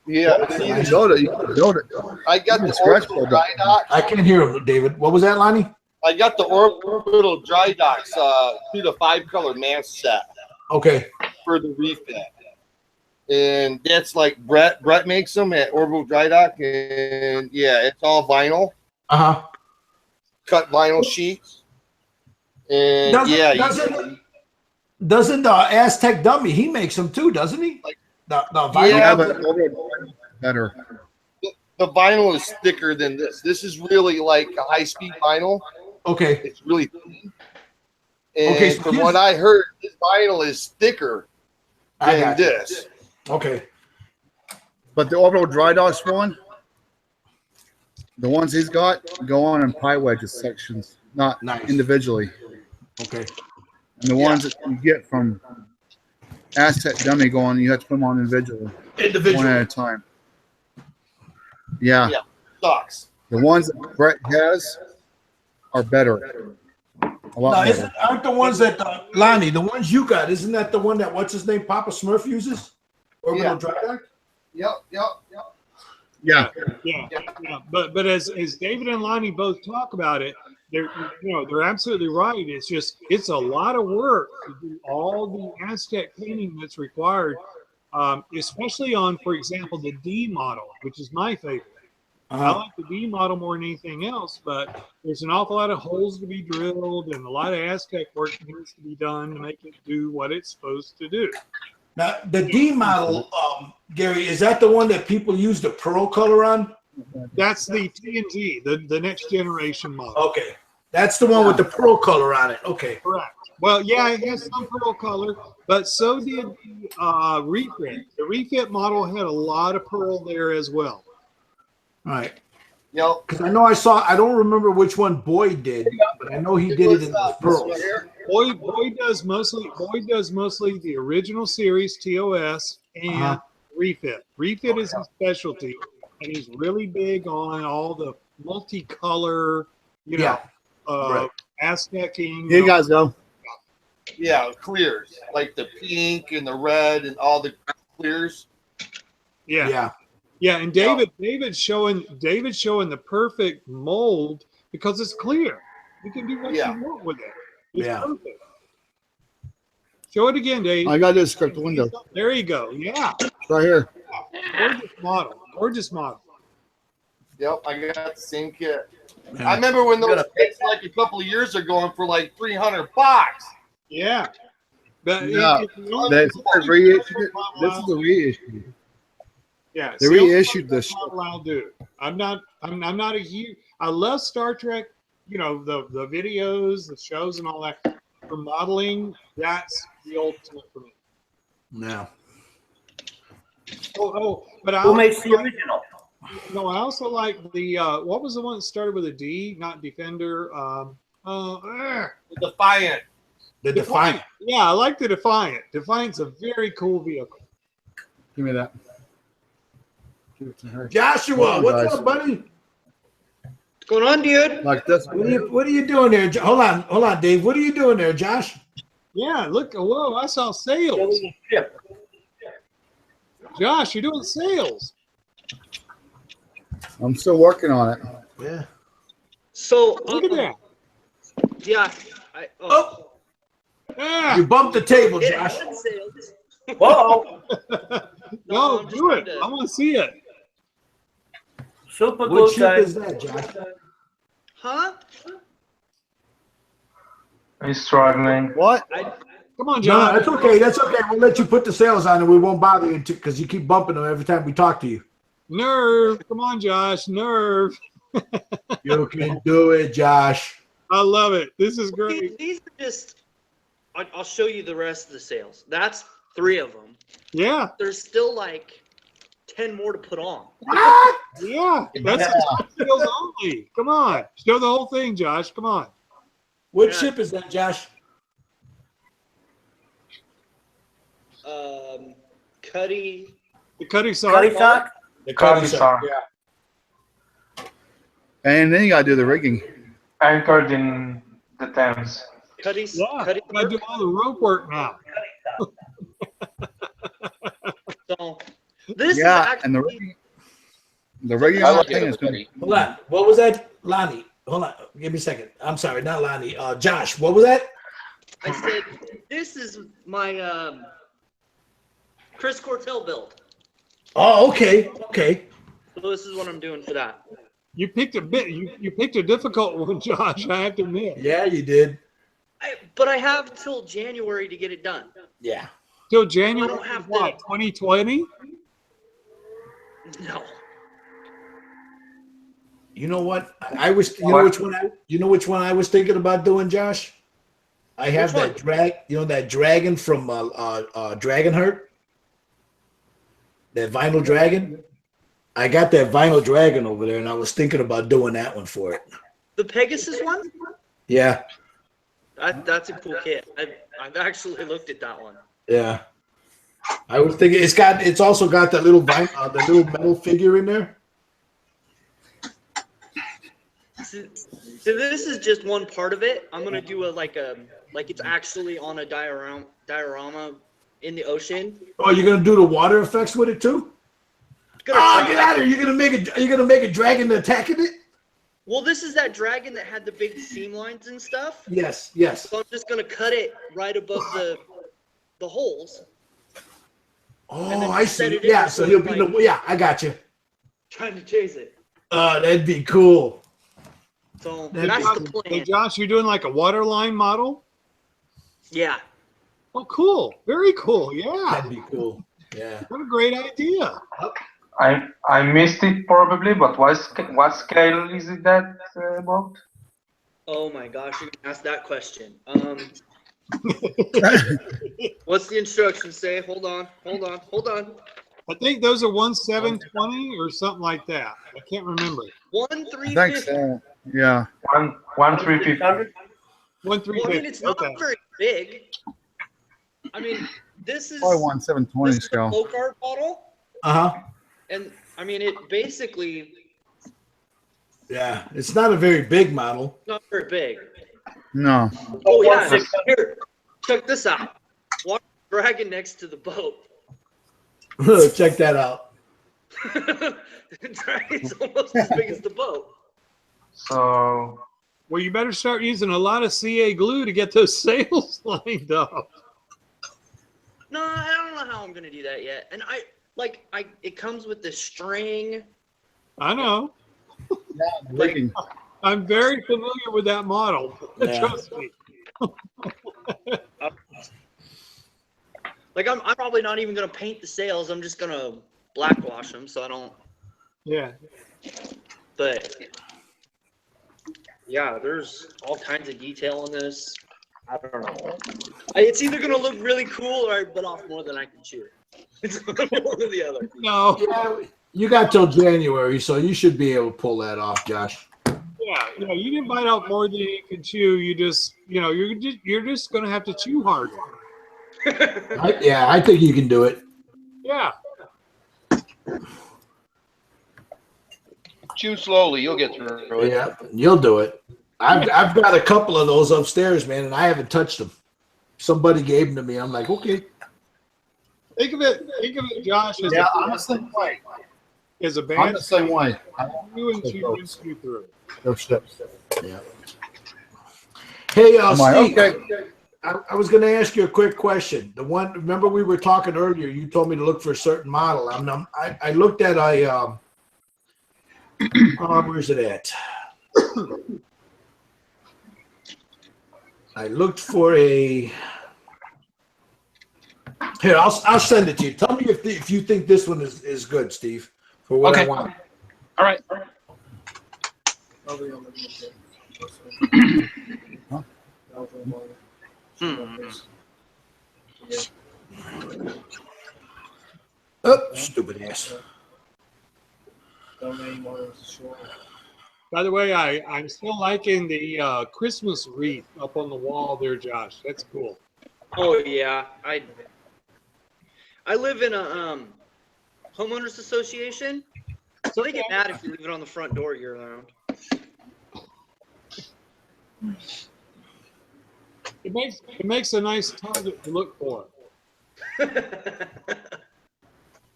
Yeah, You can build it. You can build it. I got the scratch orbital build it. dry dock. I can't hear him, David. What was that, Lonnie? I got the orbital dry docks through the 5-color mask set Okay. for the refit, and that's like Brett makes them at Orbital Dry Dock, and yeah, it's all vinyl, cut vinyl sheets, and Doesn't the Aztec dummy? He makes them too, doesn't he? Like the vinyl. Yeah, but better. The vinyl is thicker than this. This is really like a high-speed vinyl. Okay. It's really thin. And Okay, so from what I heard, this vinyl is thicker I than got you. this. Okay. But the orbital dry docks one, the ones he's got, go on in pie wedges sections, not individually. Okay. And the ones that you get from Aztec dummy go on, you have to put them on individually. One at a time. Yeah. Yeah, sucks. The ones that Brett has are better. A lot No, better. aren't the ones that Lonnie, the ones you got, isn't that the one that what's his name, Papa Smurf uses? Orbital Dry Dock? Yep. Yeah. Yeah. But as David and Lonnie both talk about it, they're absolutely right. It's a lot of work to do all the Aztec painting that's required, especially on, for example, the D model, which is my favorite. I like the D model more than anything else, but there's an awful lot of holes to be drilled and a lot of Aztec work needs to be done to make it do what it's supposed to do. Now, the D model, Gary, is that the one that people use the pearl color on? That's the TNG, the next generation model. Okay. That's the one with the pearl color on it. Okay. Correct. Well, yeah, it has some pearl color, but so did the refit. The refit model had a lot of pearl there as well. All right. Yep. Because I know I don't remember which one Boyd did, but I know he did it in the pearls. Boyd does mostly the original series TOS and refit. Refit is his specialty, and he's really big on all the multicolor, Aztecing. Here you guys go. Yeah, clears like the pink and the red and all the clears. Yeah, and David's showing the perfect mold because it's clear. You can do what you want with it. It's perfect. Show it again, Dave. I got this script window. There you go. Yeah. Right here. Gorgeous model. Yep, I got the same kit. Yeah. I remember when those kits like a couple of years ago going for like $300. Yeah. But This is the reissue. Yeah, they reissued this. I'll do. I'm not a huge. I love Star Trek. You know, the videos, the shows, and all that. For modeling, that's the ultimate for me. Yeah. But who makes the original? No, I also like the what was the one that started with a D, not Defender? The Defiant. The Defiant. Yeah, I like the Defiant. Defiant's a very cool vehicle. Give me that. Give it to her. Joshua, what's up, buddy? going on, dude? Like this. What are you doing there? Hold on, Dave. What are you doing there, Josh? Yeah, look. Whoa, I saw sales. Josh, you're doing sales. I'm still working on it. Yeah. So look at that. Yeah. You bumped the table, It Josh. had sales. Whoa! No, do it. I want to see it. Super What glue ship time. is that, Josh? Huh? He's struggling. What? Come on, No, John. that's okay. That's okay. We'll let you put the sails on, and we won't bother you because you keep bumping them every time we talk to you. Nerve. Come on, Josh. Nerve. You can do it, Josh. I love it. This is great. These are just. I'll show you the rest of the sales. That's 3 of them. Yeah. There's still like 10 more to put on. Yeah. That's sales only. Come on. Show the whole thing, Josh. Come on. What ship is that, Josh? Cuddy. The Cuddy Sock. Cuddy Sock? The Cuddy Sock. Yeah. And then you got to do the rigging. Anchored in the Thames. Cuddy's. Yeah. Cuddy I do all the rope work now. So this is Yeah, actually. and the rigging on that thing is good. Hold on. What was that, Lonnie? Hold on. Give me a second. I'm sorry, not Lonnie. Josh, what was that? I said this is my Chris Cortell build. Oh, okay. Okay. So this is what I'm doing for that. You picked a bit. You picked a difficult one, Josh. I have to admit. Yeah, you did. But I have till January to get it done. Yeah. Till January. I don't have what? 2020. No. You know what? I was. You know which one? You know which one I was thinking about doing, Josh? I have that drag. You know that dragon from Dragonheart. That vinyl dragon. I got that vinyl dragon over there, and I was thinking about doing that one for it. The Pegasus one? Yeah. That's a cool kit. I've actually looked at that one. Yeah. I was thinking it's also got that little the little metal figure in there. So this is just one part of it. I'm gonna do like it's actually on a diorama in the ocean. Oh, you're gonna do the water effects with it too? Get out of here! You're gonna make a dragon attacking it? Well, this is that dragon that had the big seam lines and stuff. Yes, yes. So I'm just gonna cut it right above the holes. Oh, I see. Yeah, so he'll be yeah, I got you. Trying to chase it. That'd be cool. So Hey, that's the plan. Hey, Josh, you're doing like a waterline model? Yeah. Oh, cool. Very cool. Yeah. That'd be cool. Yeah. What a great idea. I missed it probably, but what scale is it that about? Oh my gosh, you can ask that question. What's the instructions say? Hold on. I think those are 1/720 or something like that. I can't remember. 1/350. I think so. Yeah. 1/350. 1/350. Well, I mean, it's not very big. I mean, this is Probably 1/720 scale. folk art bottle. And I mean, it basically Yeah, it's not a very big model. not very big. No. Oh yeah, here, check this out. Water dragon next to the boat. Check that out. The dragon's almost as big as the boat. So. Well, you better start using a lot of CA glue to get those sails lined up. No, I don't know how I'm gonna do that yet. And it comes with this string. I know. Rigging. I'm very familiar with that model. Yeah. Trust me. Like I'm probably not even gonna paint the sails. I'm just gonna blackwash them so I don't. Yeah. But yeah, there's all kinds of detail in this. I don't know. It's either gonna look really cool or I bit off more than I can chew. It's one or the other. No. Yeah, you got till January, so you should be able to pull that off, Josh. Yeah, you didn't bite out more than you can chew. You just, you're just gonna have to chew harder. I think you can do it. Yeah. chew slowly. You'll get through it. Yeah, you'll do it. I've got a couple of those upstairs, man, and I haven't touched them. Somebody gave them to me. I'm like, okay. Think of it, Josh. As I'm the same way. As a band, I'm the same way. You and you through. Those steps. Yeah. Hey, I'm like, Steve. okay. I was going to ask you a quick question. The one, remember we were talking earlier. You told me to look for a certain model. I looked at where's it at? I looked for a. Here, I'll send it to you. Tell me if you think this one is good, Steve, for what I want. All right. Oh, stupid ass. By the way, I'm still liking the Christmas wreath up on the wall there, Josh. That's cool. Oh yeah, I live in a homeowners association, so they get mad if you leave it on the front door year round. It makes a nice target to look for.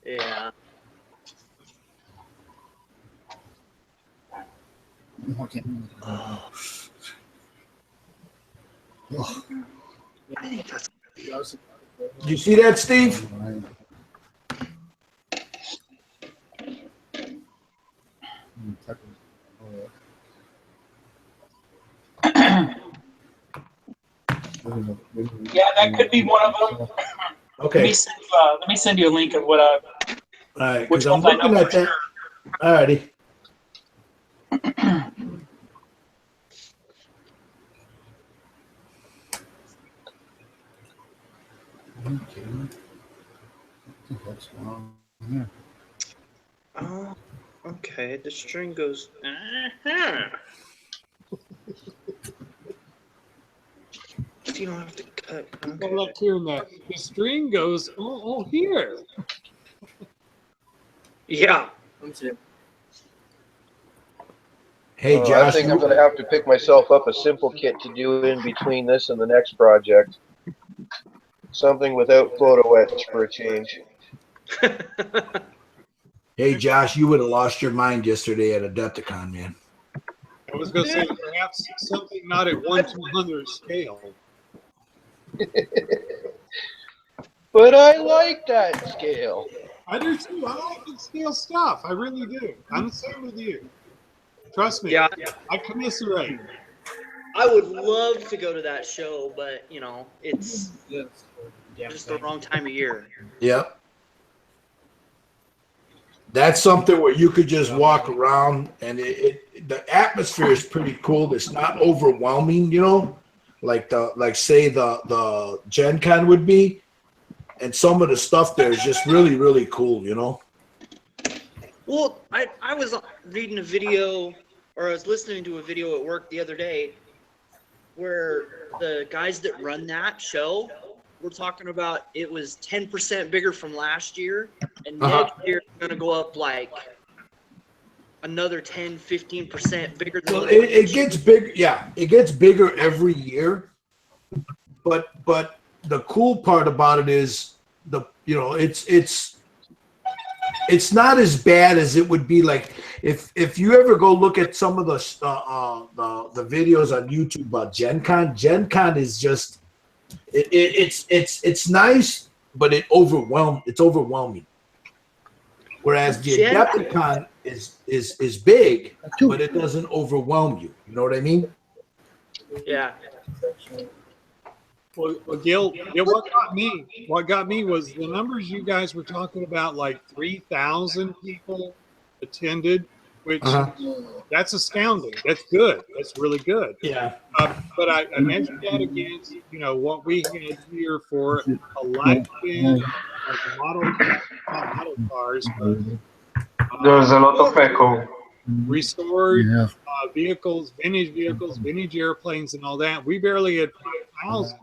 Yeah. I think that's. Did you see that, Steve? Yeah, that could be one of them. Okay. Let me send you a link of what I. All right, which because I'm ones I looking know at for that. sure. All righty. Oh, okay. The string goes. You don't have to cut. Okay. Well, look here, the string goes. Oh, here. Yeah. Hey, I Josh. think I'm going to have to pick myself up a simple kit to do in between this and the next project. Something without photo etch for a change. Hey, Josh, you would have lost your mind yesterday at Adepticon, man. I was going to say perhaps something not at 1/200 scale. But I like that scale. I do too. I like the scale stuff. I really do. I'm the same with you. Trust me. Yeah. I commiserate. I would love to go to that show, but you know, it's just the wrong time of year. Yep. That's something where you could just walk around, and the atmosphere is pretty cool. It's not overwhelming, you know, like say the Gen Con would be, and some of the stuff there is just really, really cool, you know. Well, I was reading a video, or I was listening to a video at work the other day, where the guys that run that show were talking about it was 10% bigger from last year, and next year it's going to go up like another 10-15% bigger than Well, it gets big. Yeah, it gets bigger every year. But the cool part about it is it's not as bad as it would be like if you ever go look at some of the videos on YouTube about Gen Con. Gen Con is just it's nice, but it's overwhelming. Whereas the Adepticon is big, but it doesn't overwhelm you. You know what I mean? Yeah. Well, Gil, what got me was the numbers you guys were talking about, like 3,000 people attended, which that's astounding. That's good. That's really good. Yeah. But I mentioned that against, what we had here for election model cars. There's a lot of echo. Restored vehicles, vintage airplanes, and all that. We barely had 5,000.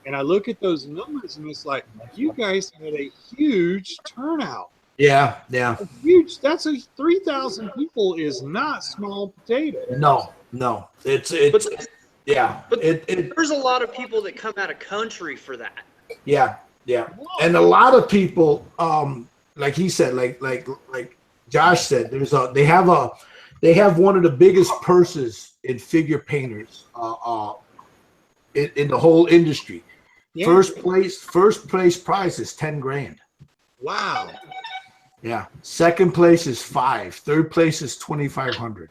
And I look at those numbers, and it's like, you guys had a huge turnout. Yeah, yeah. That's huge. That's a 3,000 people is not small potato. No. It's yeah. But there's a lot of people that come out of country for that. Yeah. And a lot of people, like he said, like Josh said, they have one of the biggest purses in figure painters in the whole industry. Yeah. First place prize is 10 grand. Wow. Yeah. Second place is 5. Third place is 2,500.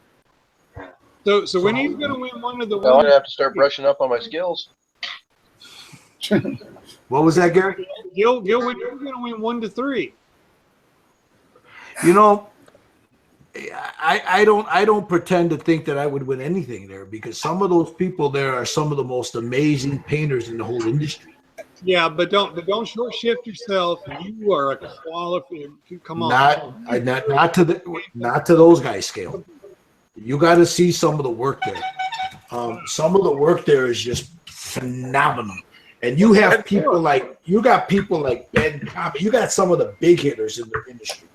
So when he's going to win one of the Well, I'm gonna have to start brushing up on my skills. What was that, Gary? Gil, when you're going to win 1 to 3. You know, I don't pretend to think that I would win anything there, because some of those people there are some of the most amazing painters in the whole industry. Yeah, but don't short shift yourself. You are a qualified. Come on. Not to those guys' scale. You got to see some of the work there. Some of the work there is just phenomenal. And you have people like Ben Copy. You got some of the big hitters in the industry.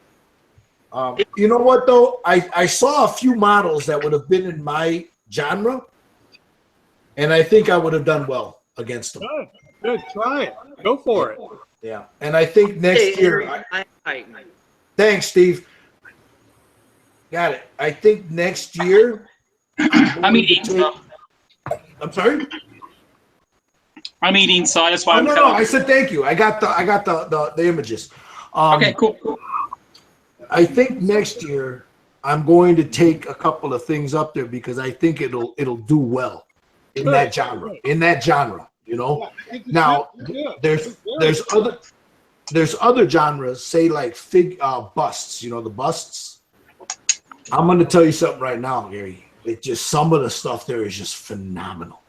You know what though? I saw a few models that would have been in my genre, and I think I would have done well against them. Good. Try it. Go for it. Yeah. And I think next year. Thanks, Steve. Got it. I think next year. I'm eating. I'm sorry. I'm eating, so that's why. No. I said thank you. I got the images. Okay, cool. I think next year I'm going to take a couple of things up there because I think it'll do well in that genre. You know. Now there's other genres, say like busts. You know, the busts. I'm going to tell you something right now, Gary. It just, some of the stuff there is just phenomenal.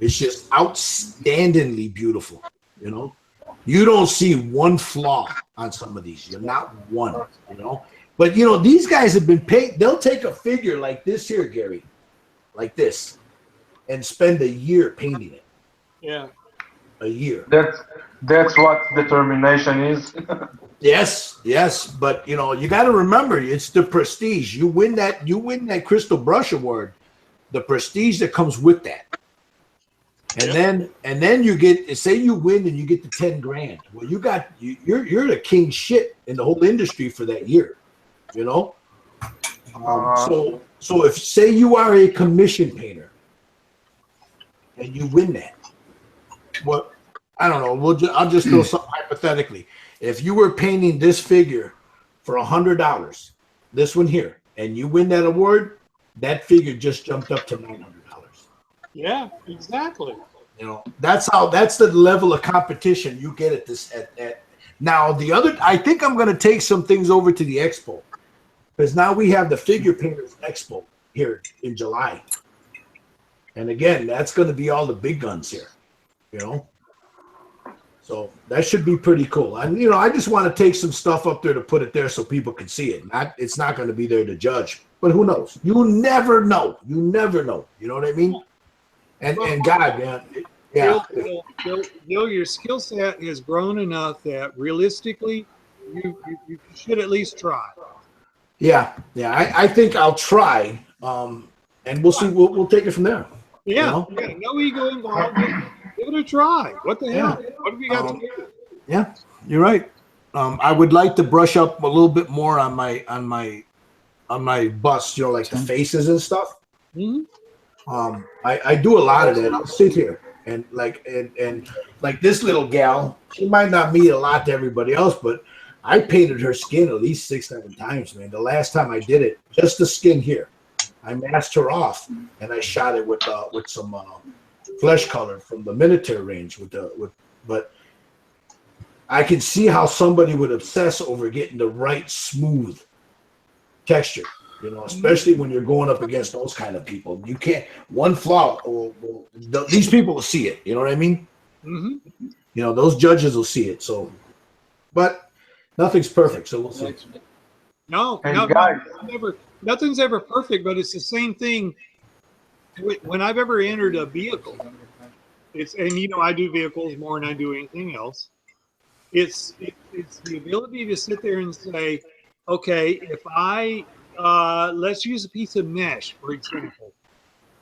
It's just outstandingly beautiful. You know, you don't see one flaw on some of these. You're not one. You know, but you know these guys have been paid. They'll take a figure like this here, Gary, like this, and spend a year painting it. Yeah. A year. That's what determination is. Yes, but you know, you got to remember, it's the prestige. You win that Crystal Brush Award, the prestige that comes with that. And then you get, say you win and you get the 10 grand. Well, you're the king shit in the whole industry for that year. You know? So if say you are a commission painter and you win that, well, I don't know. I'll just throw something hypothetically. If you were painting this figure for $100, this one here, and you win that award, that figure just jumped up to $900. Yeah, exactly. You know, that's the level of competition you get at this. Now the other, I think I'm going to take some things over to the expo, because now we have the Figure Painters Expo here in July, and again, that's going to be all the big guns here. You know. So that should be pretty cool. And you know, I just want to take some stuff up there to put it there so people can see it. It's not going to be there to judge, but who knows? You never know. You never know. You know what I mean? And God, man, yeah. Gil, your skill set has grown enough that realistically, you should at least try. Yeah. I think I'll try, and we'll see. We'll take it from there. Yeah, you know? No ego involved. Give it a try. What the hell? What have you got to do? Yeah, you're right. I would like to brush up a little bit more on my bust. You know, like the faces and stuff. Mm-hmm. I do a lot of that. I'll sit here and like this little gal. She might not mean a lot to everybody else, but I painted her skin at least 6-7 times, man. The last time I did it, just the skin here, I masked her off and I shot it with some flesh color from the Minotaur range but I can see how somebody would obsess over getting the right smooth texture, you know, especially when you're going up against those kind of people. You can't, one flaw, these people will see it, you know what I mean? Mm-hmm. You know, those judges will see it. So, but nothing's perfect, so we'll see. Nothing's ever perfect, but it's the same thing. When I've ever entered a vehicle, and you know, I do vehicles more than I do anything else. It's the ability to sit there and say, okay, if I let's use a piece of mesh, for example.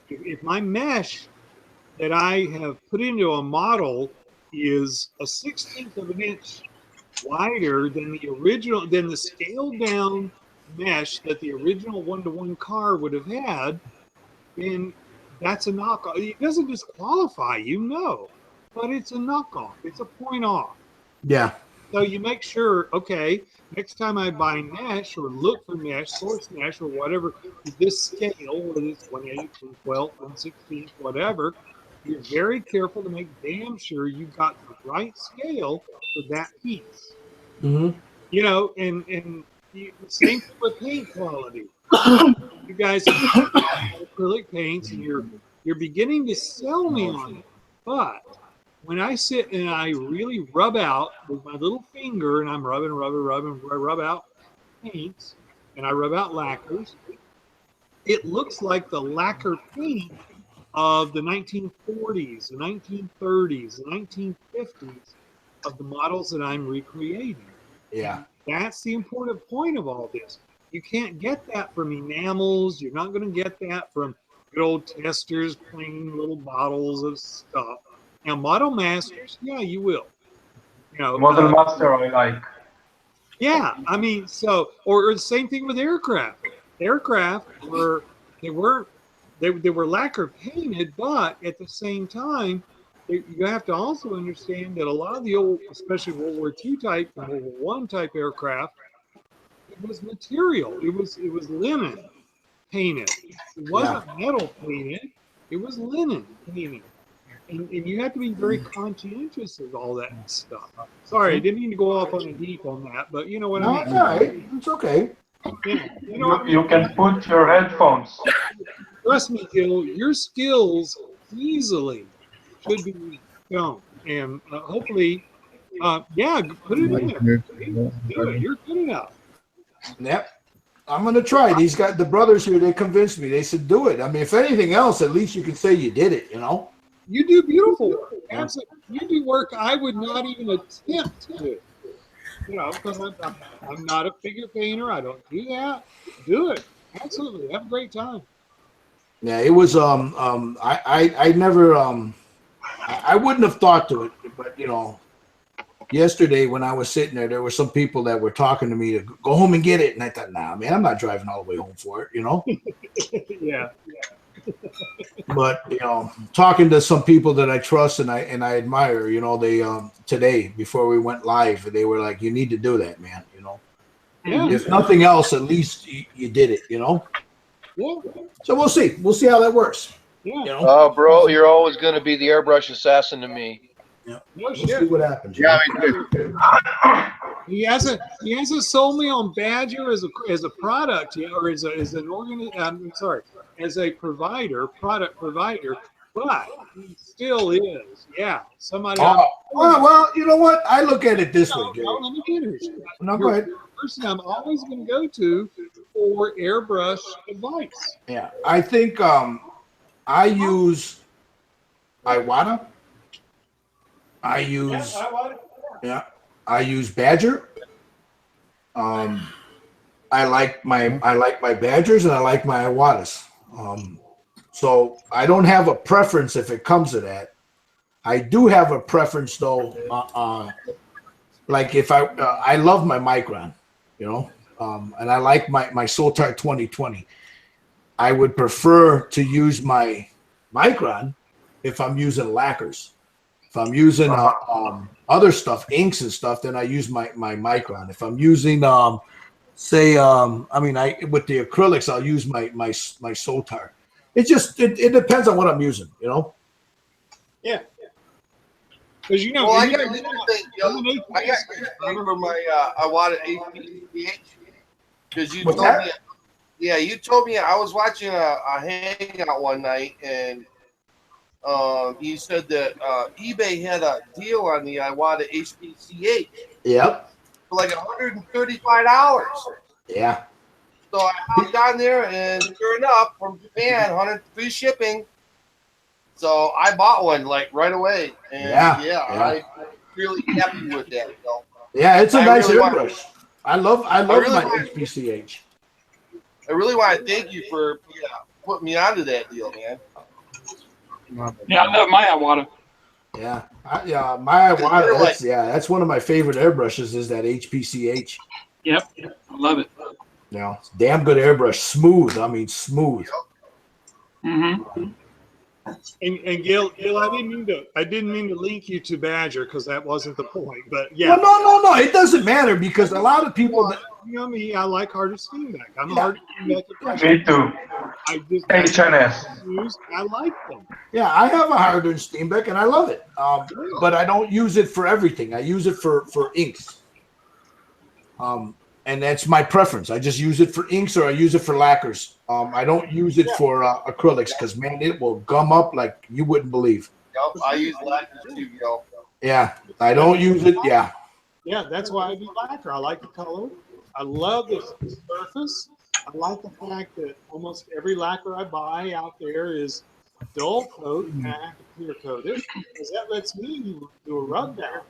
If my mesh that I have put into a model is a 1/16 of an inch wider than the scaled down mesh that the original 1-to-1 car would have had, then that's a knockoff. It doesn't disqualify you, no, but it's a knockoff. It's a point off. Yeah. So you make sure, okay, next time I buy mesh or look for mesh, source mesh or whatever, this scale, whether it's 1/8, 1/12, 1/16, whatever, you're very careful to make damn sure you got the right scale for that piece. Mm-hmm. You know, and the same thing with paint quality. You guys have acrylic paints, and you're beginning to sell me on it. But when I sit and I really rub out with my little finger, and I'm rubbing, I rub out paints, and I rub out lacquers, it looks like the lacquer paint of the 1940s, the 1930s, the 1950s of the models that I'm recreating. Yeah. That's the important point of all this. You can't get that from enamels. You're not going to get that from good old testers, plain little bottles of stuff. Now, Model Masters, yeah, you will. You know, Model Master I like. Yeah, I mean, so or the same thing with aircraft. Aircraft were they were lacquer painted, but at the same time, you have to also understand that a lot of the old, especially World War II type and World War I type aircraft, it was material. It was linen painted. It wasn't metal painted. It was linen painted. And you have to be very conscientious of all that stuff. Sorry, I didn't mean to go off on a deep on that, but you know what I mean. It's all right. It's okay. Yeah, you know what I mean? You can put your headphones. Trust me, Gil, your skills easily should be shown. And hopefully, yeah, put it in there. Do it. You're good enough. Yep. I'm going to try. These guys, the brothers here, they convinced me. They said, do it. I mean, if anything else, at least you can say you did it, you know? You do beautiful work. Absolutely. You do work I would not even attempt to do. You know, because I'm not a figure painter. I don't do that. Do it. Absolutely. Have a great time. Yeah, it was I never I wouldn't have thought to it, but you know, yesterday when I was sitting there were some people that were talking to me to go home and get it, and I thought, nah, man, I'm not driving all the way home for it, you know. Yeah. But you know, talking to some people that I trust and I admire, you know, they today before we went live, they were like, you need to do that, man, you know. Yeah. If nothing else, at least you did it, you know. Yeah. So we'll see how that works. Yeah. You know? Oh, bro, you're always going to be the airbrush assassin to me. Yeah. No We'll shit. see what happens. Yeah, He hasn't sold me on Badger as a product yet, or as an as a product provider, but he still is. Yeah, somebody. Well, you know what? I look at it this way, Jerry. Let me finish. No, go ahead. You're the person I'm always going to go to for airbrush advice. Yeah, I think I use Iwata. I use I use Badger. I like my Badgers and I like my Iwatas. So I don't have a preference if it comes to that. I do have a preference though. Like if I love my Micron, you know, and I like my Sotar 2020. I would prefer to use my Micron if I'm using lacquers. If I'm using other stuff, inks and stuff, then I use my Micron. If I'm using with the acrylics, I'll use my Sotar. It depends on what I'm using, you know. Yeah. Because you know, well, I got for my I wanted HPCH because you told me. Yeah, you told me I was watching a hangout one night and you said that eBay had a deal on the Iwata HPCH. Yep. For like $135. Yeah. So I hopped on there and sure enough, from Japan, 100 free shipping. So I bought one like right away. And really happy with that. So Yeah, it's a nice really airbrush. I love really my want- HPCH. I really want to thank you for putting me onto that deal, man. Yeah, I love my Iwata. Yeah, my Iwata. You're like- That's one of my favorite airbrushes. Is that HPCH? Yep, I love it. Yeah, it's damn good airbrush. Smooth. I mean, smooth. Mm-hmm. And Gil, I didn't mean to link you to Badger because that wasn't the point. But yeah. Well, no. It doesn't matter because a lot of people. You know me. I like Artist feedback. I'm a Artist feedback. Me too. HNS. I like them. Yeah, I have a hardened Steenbeck and I love it. But I don't use it for everything. I use it for inks. And that's my preference. I just use it for inks or I use it for lacquers. I don't use it for acrylics because, man, it will gum up like you wouldn't believe. Yep, I use lacquer too, yo. Yeah, I don't use it. Yeah. Yeah, that's why I do lacquer. I like the color. I love the surface. I like the fact that almost every lacquer I buy out there is dull coat, and I have to clear coat it because that lets me do a rub down.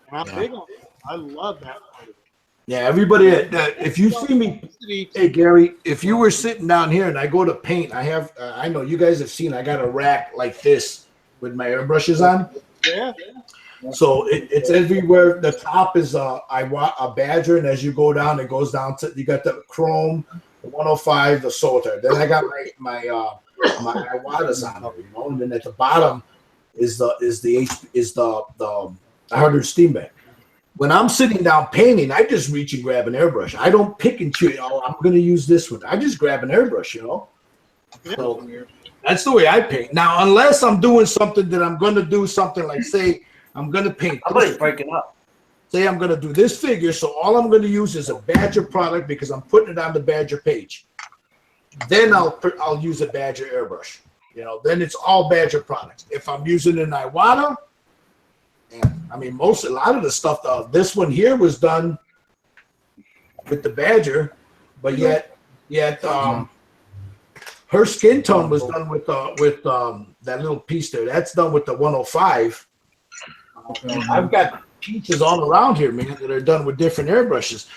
And I'm big on it. I love that part of it. Yeah, everybody, if you see me, hey, Gary, if you were sitting down here and I go to paint, I have, I know you guys have seen, I got a rack like this with my airbrushes on. Yeah. So it's everywhere. The top is a Badger, and as you go down, it goes down to, you got the chrome, the 105, the Solitaire. Then I got my Iwatas on there, you know, and then at the bottom is the 100 Steenbeck. When I'm sitting down painting, I just reach and grab an airbrush. I don't pick and choose. Oh, I'm going to use this one. I just grab an airbrush, you know. So that's the way I paint. Now, unless I'm doing something that I'm going to do something like, say, I'm going to paint. Somebody's breaking up. Say I'm going to do this figure, so all I'm going to use is a Badger product because I'm putting it on the Badger page. Then I'll use a Badger airbrush. You know, then it's all Badger products. If I'm using an Iwata, I mean, a lot of the stuff, this one here was done with the Badger, but yet her skin tone was done with that little piece there. That's done with the 105. I've got pieces all around here, man, that are done with different airbrushes.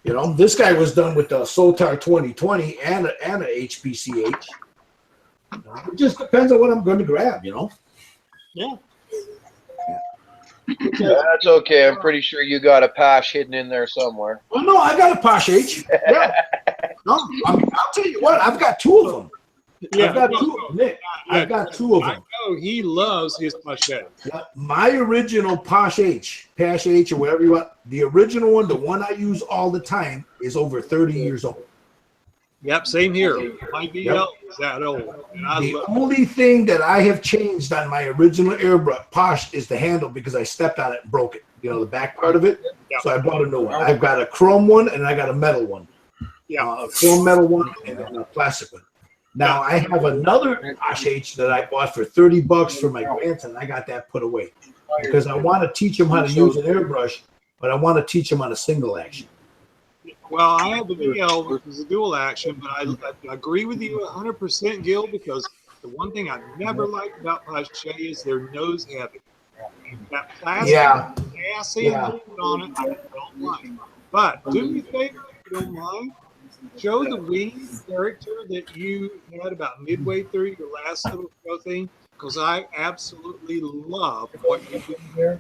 You know, this guy was done with the Solitaire 2020 and a HPCH. It just depends on what I'm going to grab, you know. Yeah. That's okay. I'm pretty sure you got a Pash hidden in there somewhere. Well, no, I got a Pash H. Yeah. No, I'll tell you what, I've got two of them. Yeah, I've got two of them, Nick. I've got two of them. I know he loves his Pache. Yeah, my original Pash H, or whatever you want, the original one, the one I use all the time, is over 30 years old. Yep, same here. My BL is that old. And The only thing that I have changed on my original airbrush Pash is the handle because I stepped on it and broke it. You know, the back part of it. So I bought a new one. I've got a chrome one and I got a metal one. A chrome metal one and a plastic one. Now I have another Pash H that I bought for $30 for my grandson. I got that put away because I want to teach him how to use an airbrush, but I want to teach him on a single action. Well, I have the BL, which is a dual action, but I agree with you 100%, Gil, because the one thing I never liked about Pache is their nose heavy. That plastic assay on it, I don't like. But do me a favor, if you don't mind, show the wing character that you had about midway through your last little show thing, because I absolutely love what you did there.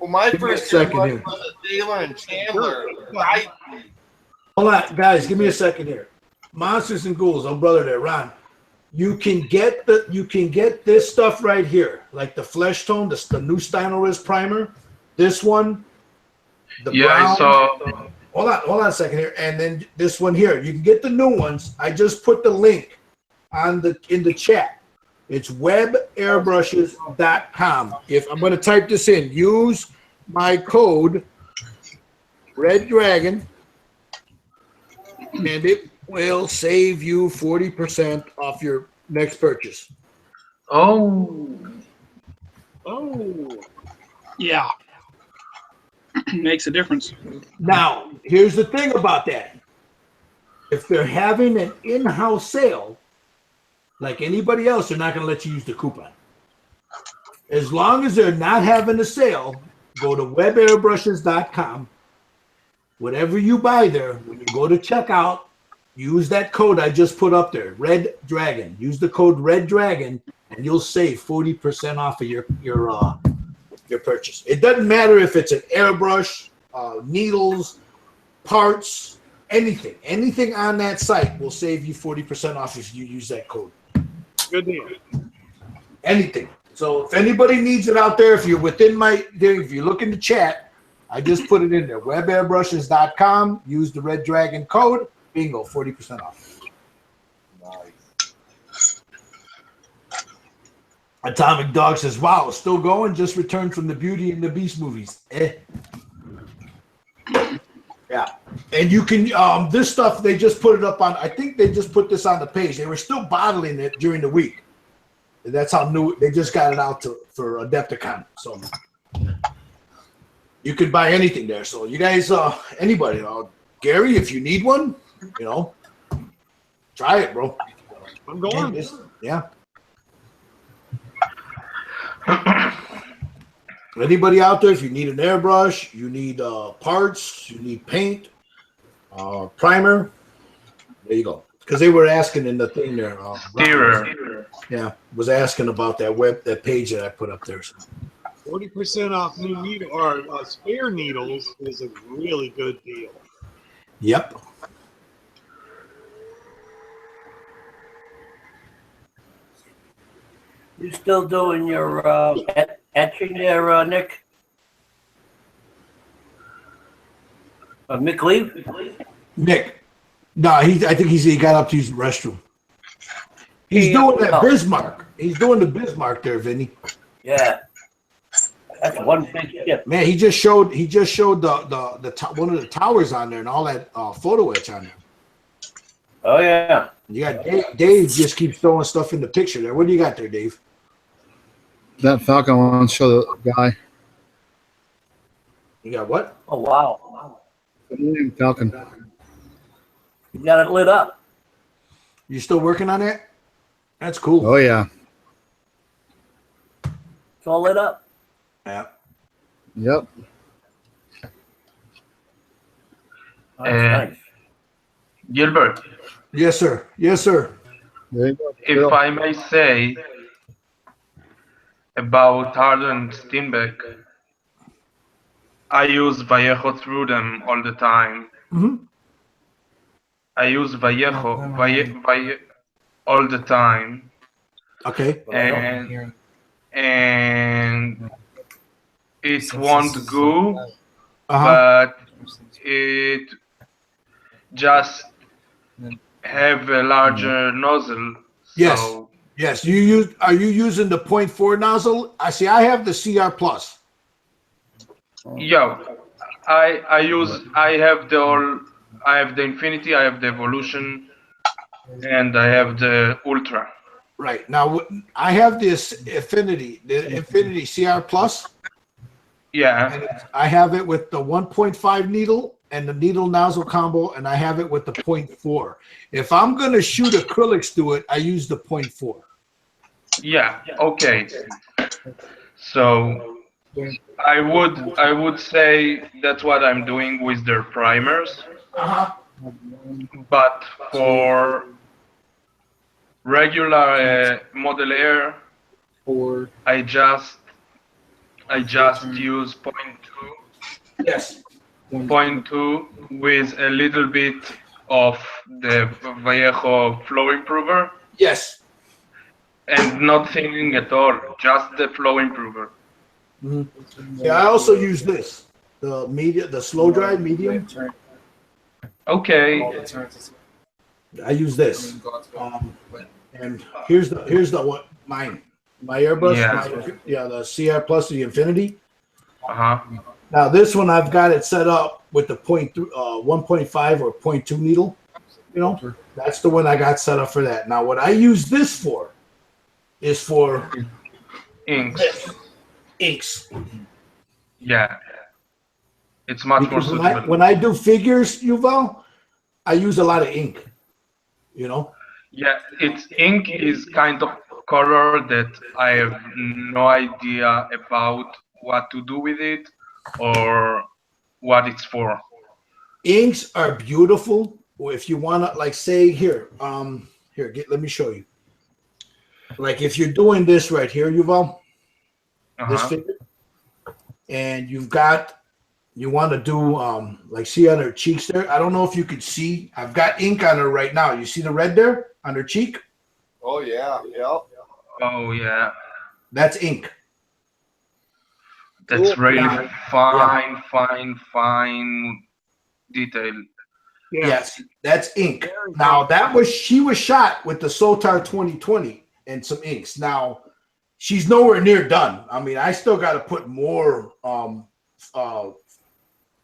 Well, my Give me a first second was here. Taylor and Chandler. Hold on, guys, give me a second here. Monsters and Ghouls, oh brother there, Ron. You can get this stuff right here, like the flesh tone, the new Steinowitz primer. This one, the brown. I saw. Hold on a second here, and then this one here. You can get the new ones. I just put the link in the chat. It's webairbrushes.com. If I'm going to type this in, use my code Red Dragon, and it will save you 40% off your next purchase. Oh. Yeah. Makes a difference. Now, here's the thing about that. If they're having an in-house sale, like anybody else, they're not going to let you use the coupon. As long as they're not having a sale, go to webairbrushes.com. Whatever you buy there, when you go to checkout, use that code I just put up there, Red Dragon. Use the code Red Dragon, and you'll save 40% off of your purchase. It doesn't matter if it's an airbrush, needles, parts, anything. Anything on that site will save you 40% off if you use that code. Good deal. Anything. So if anybody needs it out there, if you're within if you look in the chat, I just put it in there. Webairbrushes.com. Use the Red Dragon code. Bingo, 40% off. Nice. Atomic Dog says, wow, still going? Just returned from the Beauty and the Beast movies. Yeah. And you can, this stuff, they just put it up on, I think they just put this on the page. They were still bottling it during the week. And that's how new, they just got it out for Adepticon. So you could buy anything there. So you guys, anybody, Gary, if you need one, try it, bro. I'm going. Yeah. Anybody out there, if you need an airbrush, you need parts, you need paint, primer, there you go. Because they were asking in the thing there. Yeah, was asking about that page that I put up there. So. 40% off new needle or spare needles is a really good deal. Yep. You still doing your etching there, Nick? Mick Lee? Nick. No, I think he got up to use the restroom. He's doing that Bismarck. He's doing the Bismarck there, Vinny. Yeah. That's one big ship. Man, he just showed the one of the towers on there and all that photo etch on there. Oh yeah. You got Dave just keeps throwing stuff in the picture there. What do you got there, Dave? That Falcon wants to show the guy. You got what? Oh wow. Falcon. You got it lit up. You still working on that? That's cool. Oh yeah. It's all lit up. Yeah. Yep. Nice. Gilbert. Yes, sir. Yes, sir. If I may say about Harder and Steinbeck, I use Vallejo through them all the time. Mm-hmm. I use Vallejo all the time. Okay. And it won't go, but it just have a larger nozzle. Yes. So Yes. Are you using the 0.4 nozzle? I see. I have the CR Plus. yeah, I have the Infinity, I have the Evolution, and I have the Ultra. Right. Now I have this Infinity, the Infinity CR Plus. Yeah. And I have it with the 1.5 needle and the needle nozzle combo, and I have it with the 0.4. If I'm going to shoot acrylics through it, I use the 0.4. Yeah. Okay. So I would say that's what I'm doing with their primers. But for regular model air, I just use 0.2. Yes. 0.2 with a little bit of the Vallejo flow improver. Yes. And not thinning at all, just the flow improver. Mm-hmm. Yeah, I also use this, the slow dry medium. Okay. I use this, and here's the what my airbrush. The CR Plus, the Infinity. Now this one I've got it set up with the 1.5 or 0.2 needle. You know, that's the one I got set up for that. Now what I use this for is for inks. Inks. Yeah. It's much because more suitable. when I do figures, Yuval, I use a lot of ink. You know. Yeah, ink is kind of color that I have no idea about what to do with it or what it's for. Inks are beautiful. If you want to, like, say here, let me show you. Like, if you're doing this right here, Yuval, this figure, and you want to do, like, see on her cheeks there. I don't know if you could see. I've got ink on her right now. You see the red there on her cheek? Oh yeah, yep. Oh yeah. That's ink. That's really fine detail. Yes, that's ink. Now she was shot with the Sotar 2020 and some inks. Now she's nowhere near done. I mean, I still got to put more on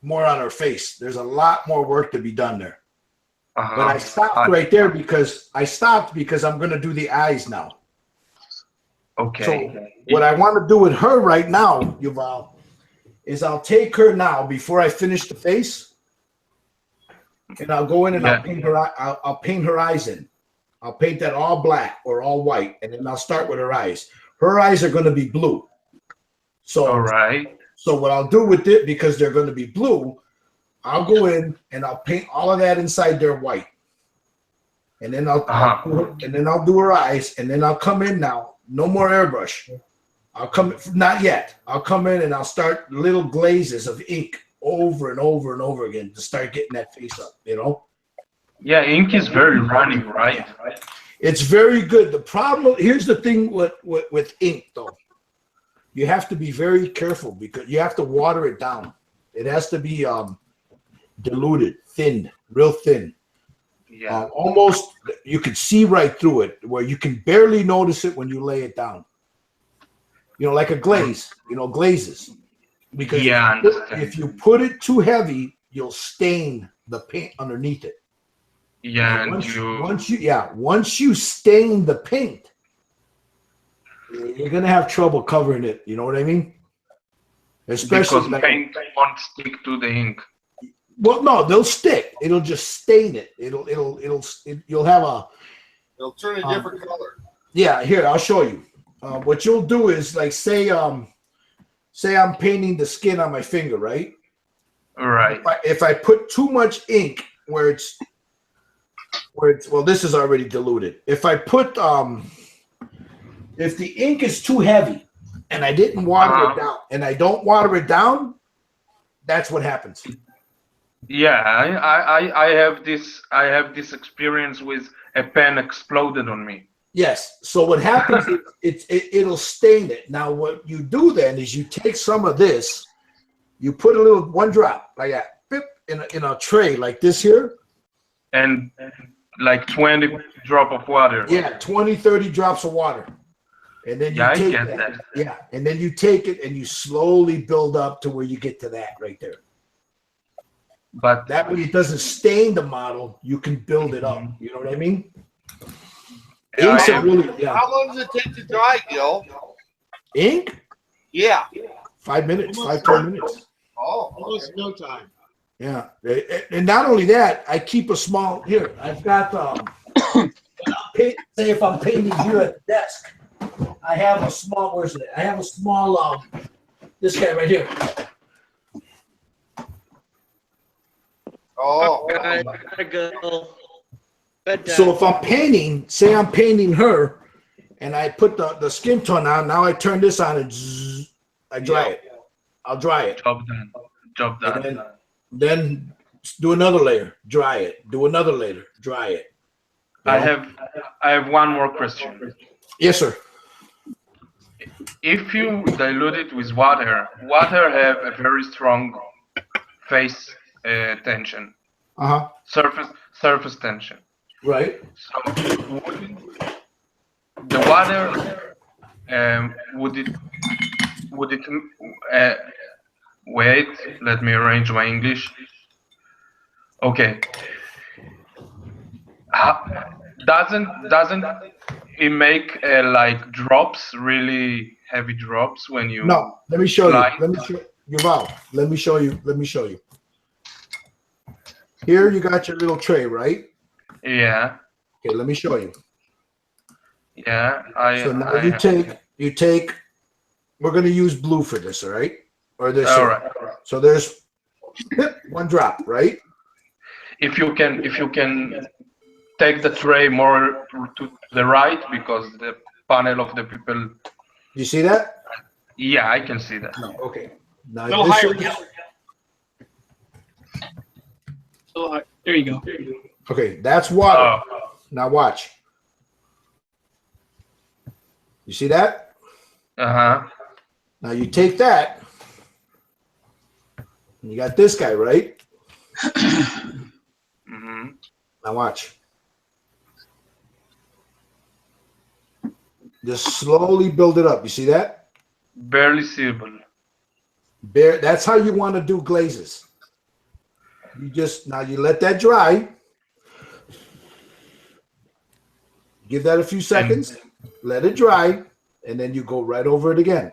her face. There's a lot more work to be done there. But I stopped right there because I'm going to do the eyes now. Okay. So what I want to do with her right now, Yuval, is I'll take her now before I finish the face, and I'll go in and I'll paint her. I'll paint her eyes in. I'll paint that all black or all white, and then I'll start with her eyes. Her eyes are going to be blue. So all right. So what I'll do with it, because they're going to be blue, I'll go in and I'll paint all of that inside their white, and then I'll do her eyes, and then I'll come in now. No more airbrush. Not yet. I'll come in and I'll start little glazes of ink over and over and over again to start getting that face up. You know. Yeah, ink is very runny, right? It's very good. The problem here's the thing with ink though. You have to be very careful because you have to water it down. It has to be diluted, thinned, real thin. Yeah. Almost you can see right through it where you can barely notice it when you lay it down. You know, like a glaze, glazes. Because if you put it too heavy, you'll stain the paint underneath it. Yeah, and once you stain the paint, you're gonna have trouble covering it. You know what I mean? Especially because paint won't stick to the ink. Well, no, they'll stick. It'll just stain it. You'll have a. It'll turn a different color. Yeah, here I'll show you. What you'll do is like say I'm painting the skin on my finger, right? Right. If I put too much ink where it's well, this is already diluted. If I put if the ink is too heavy and I didn't water it down, and I don't water it down, that's what happens. Yeah, I have this experience with a pen exploded on me. Yes. So what happens is it'll stain it. Now what you do then is you take some of this, you put one drop like that, in a tray like this here, and like 20 drop of water. Yeah, 20, 30 drops of water. And then you take that. Yeah, and then you take it and you slowly build up to where you get to that right there. But that way it doesn't stain the model. You can build it up. You know what I mean? Inks are really, How long does it take to dry, Gil? Ink? Yeah. 5 minutes, 10 minutes. Oh, almost no time. Yeah, and not only that, I keep a small here. I've got say if I'm painting here at the desk, I have a small. Where's it? I have a small. This guy right here. Oh, gotta go. But, so if I'm painting, say I'm painting her, and I put the skin tone on. Now I turn this on and zzz, I dry it. I'll dry it. Job done. Then do another layer, dry it. Do another layer, dry it. I have one more question. Yes, sir. If you dilute it with water have a very strong face tension. Surface tension. Right. So the water would it wait, let me arrange my English. Okay. Doesn't it make like drops, really heavy drops when you? No, let me show you. Let me show you. Yuval, let me show you. Let me show you. Here you got your little tray, right? Yeah. Okay, let me show you. Yeah, So now you take. We're going to use blue for this, all right? Or this. All right. So there's one drop, right? If you can take the tray more to the right, because the panel of the people. You see that? Yeah, I can see that. No, okay. Now A little this higher. is- Yeah. There you go. Okay, that's water. Now watch. You see that? Uh-huh. Now you take that. And you got this guy, right? Mm-hmm. Now watch. Just slowly build it up. You see that? Barely seeable. That's how you want to do glazes. You just now you let that dry. Give that a few seconds. Let it dry, and then you go right over it again.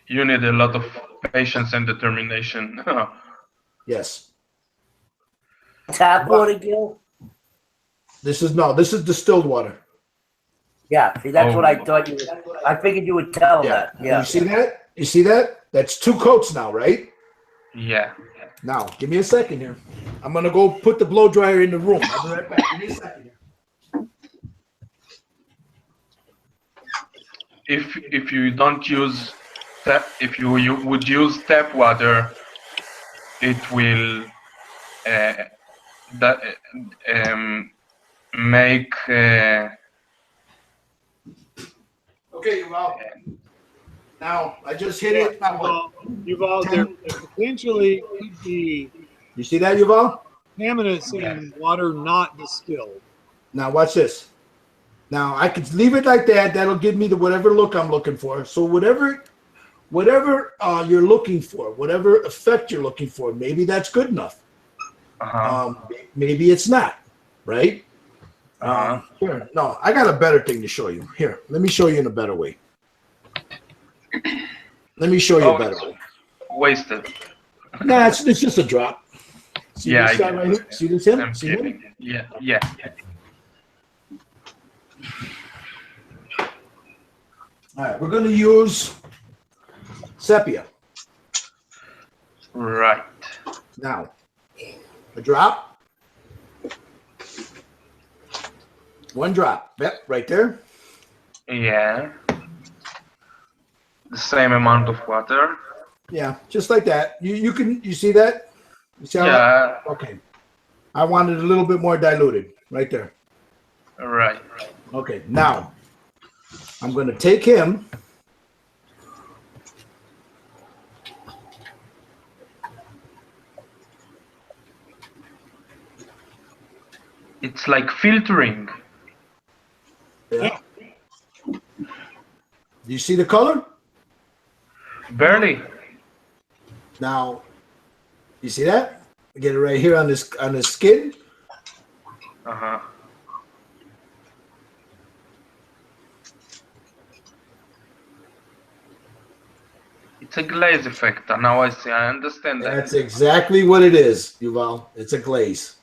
You need a lot of patience and determination. Yes. Tap water, Gil? This is distilled water. Yeah, see, that's what I thought you. I figured you would tell that. Yeah. You see that? You see that? That's 2 coats now, right? Yeah. Now, give me a second here. I'm gonna go put the blow dryer in the room. I'll be right back. Give me a second here. If you don't use tap, if you would use tap water, it will make. Okay, well, now I just hit it. Yuval, there potentially could be. You see that, Yuval? Contaminants in water not distilled. Now watch this. Now I could leave it like that. That'll give me the whatever look I'm looking for. So whatever you're looking for, whatever effect you're looking for, maybe that's good enough. Maybe it's not, right? Here, no, I got a better thing to show you. Here, let me show you in a better way. Let me show you a better way. Wasted. Nah, it's just a drop. See Yeah, this guy right here? See this him? I'm See him? kidding. Yeah, yeah. All right, we're going to use sepia. Right. Now, a drop. 1 drop. Yep, right there. Yeah. The same amount of water. Yeah, just like that. You see that? You see how Yeah. Okay. I wanted a little bit more diluted. Right there. Right. Okay, now I'm going to take him. It's like filtering. Yeah. Do you see the color? Barely. Now, you see that? Get it right here on this skin. Uh-huh. It's a glaze effect. Now I see. I understand that. That's exactly what it is, Yuval. It's a glaze.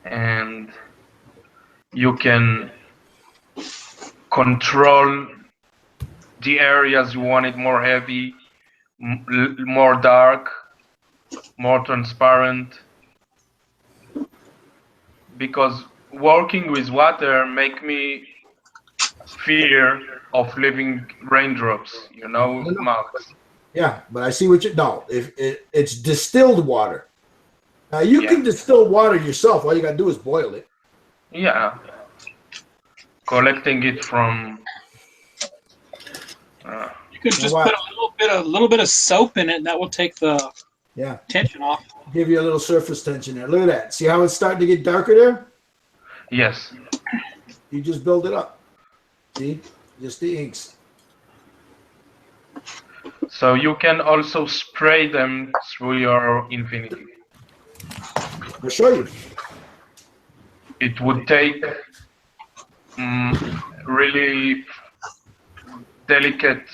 And you can control the areas you want it more heavy, more dark, more transparent. Because working with water make me fear of leaving raindrops, Max. Yeah, but I see what you no. If it's distilled water. Now you can distill water yourself. All you gotta do is boil it. Yeah. Collecting it from. You could just put a little bit of soap in it, and that will take the tension off. Give you a little surface tension there. Look at that. See how it's starting to get darker there? Yes. You just build it up. See? Just the inks. So you can also spray them through your Infinity. I'll show you. It would take really delicate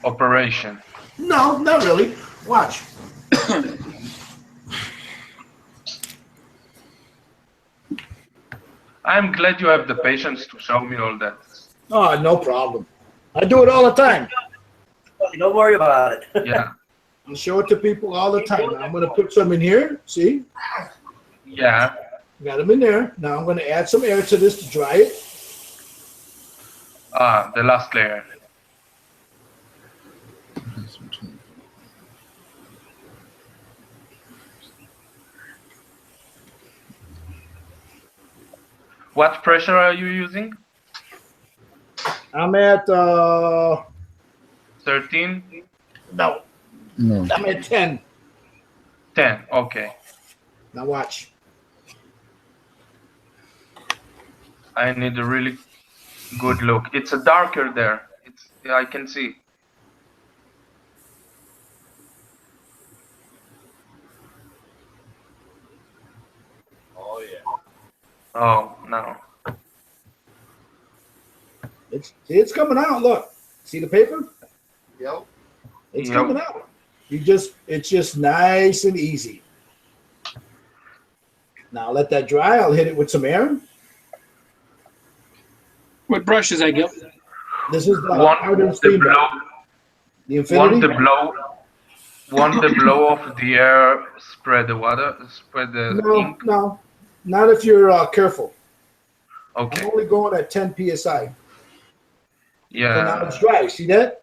operation. No, not really. Watch. I'm glad you have the patience to show me all that. Oh, no problem. I do it all the time. Don't worry about it. Yeah. I show it to people all the time. Now I'm going to put some in here. See? Yeah. Got them in there. Now I'm going to add some air to this to dry it. Ah, the last layer. What pressure are you using? I'm at 13? No. No. I'm at 10. 10, okay. Now watch. I need a really good look. It's a darker there. Yeah, I can see. Oh yeah. Oh no. It's coming out. Look. See the paper? Yep. It's coming out. It's just nice and easy. Now let that dry. I'll hit it with some air. What brushes I get? This is the Artistry. The Infinity. Want the blow of the air spread the water, spread the ink? No, not if you're careful. Okay. I'm only going at 10 psi. Yeah. So now it's dry. See that?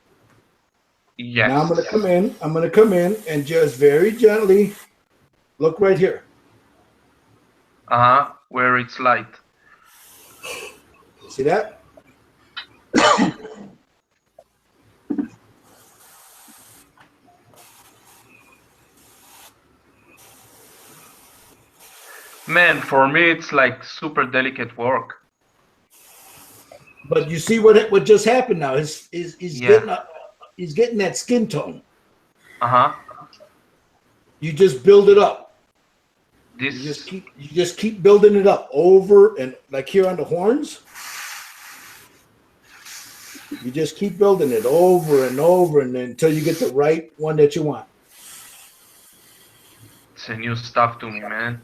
Yes. Now I'm going to come in and just very gently look right here. Where it's light. See that? Man, for me it's like super delicate work. But you see what just happened now? He's getting that skin tone. You just build it up. You just keep building it up over and like here on the horns. You just keep building it over and over and until you get the right one that you want. It's a new stuff to me, man.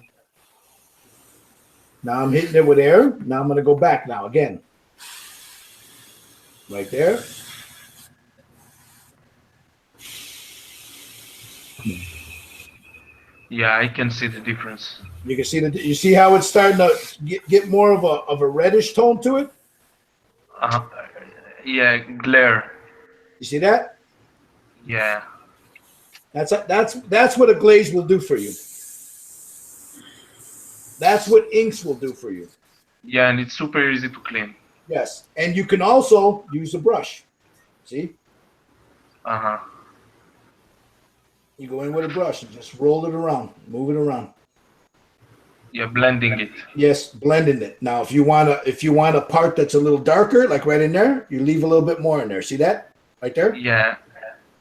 Now I'm hitting it with air. Now I'm going to go back now again. Right there. Yeah, I can see the difference. You can see you see how it's starting to get more of a reddish tone to it? Yeah, glare. You see that? Yeah. That's what a glaze will do for you. That's what inks will do for you. Yeah, and it's super easy to clean. Yes, and you can also use a brush. See? You go in with a brush and just roll it around, move it around. Yeah, blending it. Yes, blending it. Now, if you want a part that's a little darker, like right in there, you leave a little bit more in there. See that? Right there? Yeah.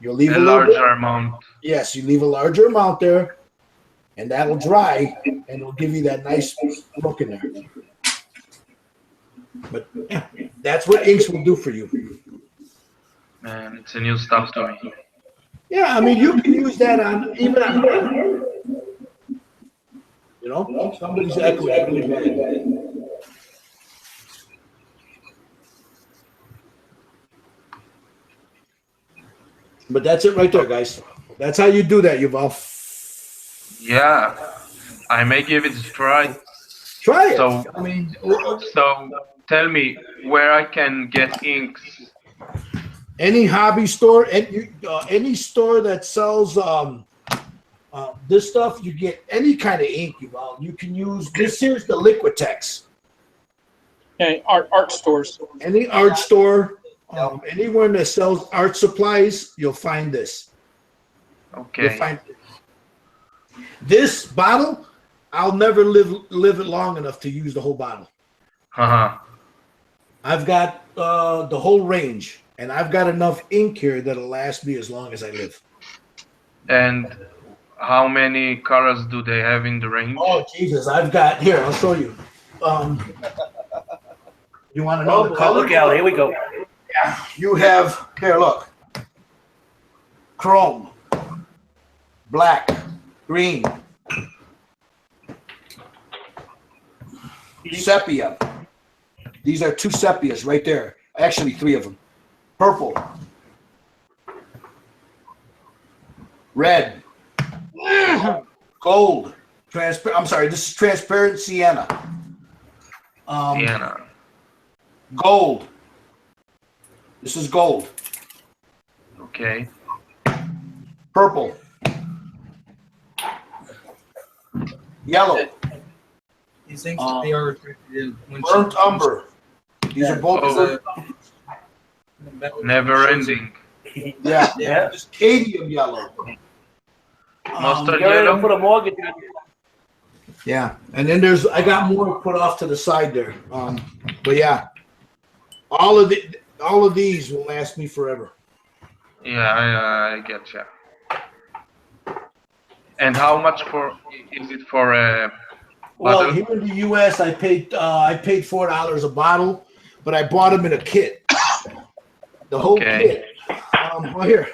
You'll leave a larger amount. Yes, you leave a larger amount there, and that'll dry, and it'll give you that nice look in there. But yeah, that's what inks will do for you. Man, it's a new stuff to me. Yeah, I mean, you can use that even on hair. You know, somebody's echoing really bad. But that's it right there, guys. That's how you do that, Yuval. Yeah, I may give it a try. Try it. So, I mean, so tell me where I can get inks. Any hobby store, any store that sells this stuff, you get any kind of ink, Yuval. You can use this. Here's the Liquitex. Yeah, art stores. Any art store. Anyone that sells art supplies, you'll find this. Okay. You'll find this bottle. I'll never live it long enough to use the whole bottle. I've got the whole range, and I've got enough ink here that'll last me as long as I live. And how many colors do they have in the range? Oh Jesus! I've got here. I'll show you. You want to know the color? Look out! Here we go. Yeah, you have here. Look, chrome, black, green, sepia, These are 2 sepias right there. Actually, 3 of them. Purple. Red. Gold. I'm sorry, this is transparent sienna. Sienna. Gold. This is gold. Okay. Purple. Yellow. These things they are burnt umber. These are both Never ending. Yeah. Just cadmium yellow. Mustard Get ready to yellow. put a mortgage on. Yeah, and then I got more put off to the side there. But yeah, all of these will last me forever. Yeah, I get you. And how much is it for a Well, bottle? here in the U.S., I paid $4 a bottle, but I bought them in a kit. The whole kit. Well, here,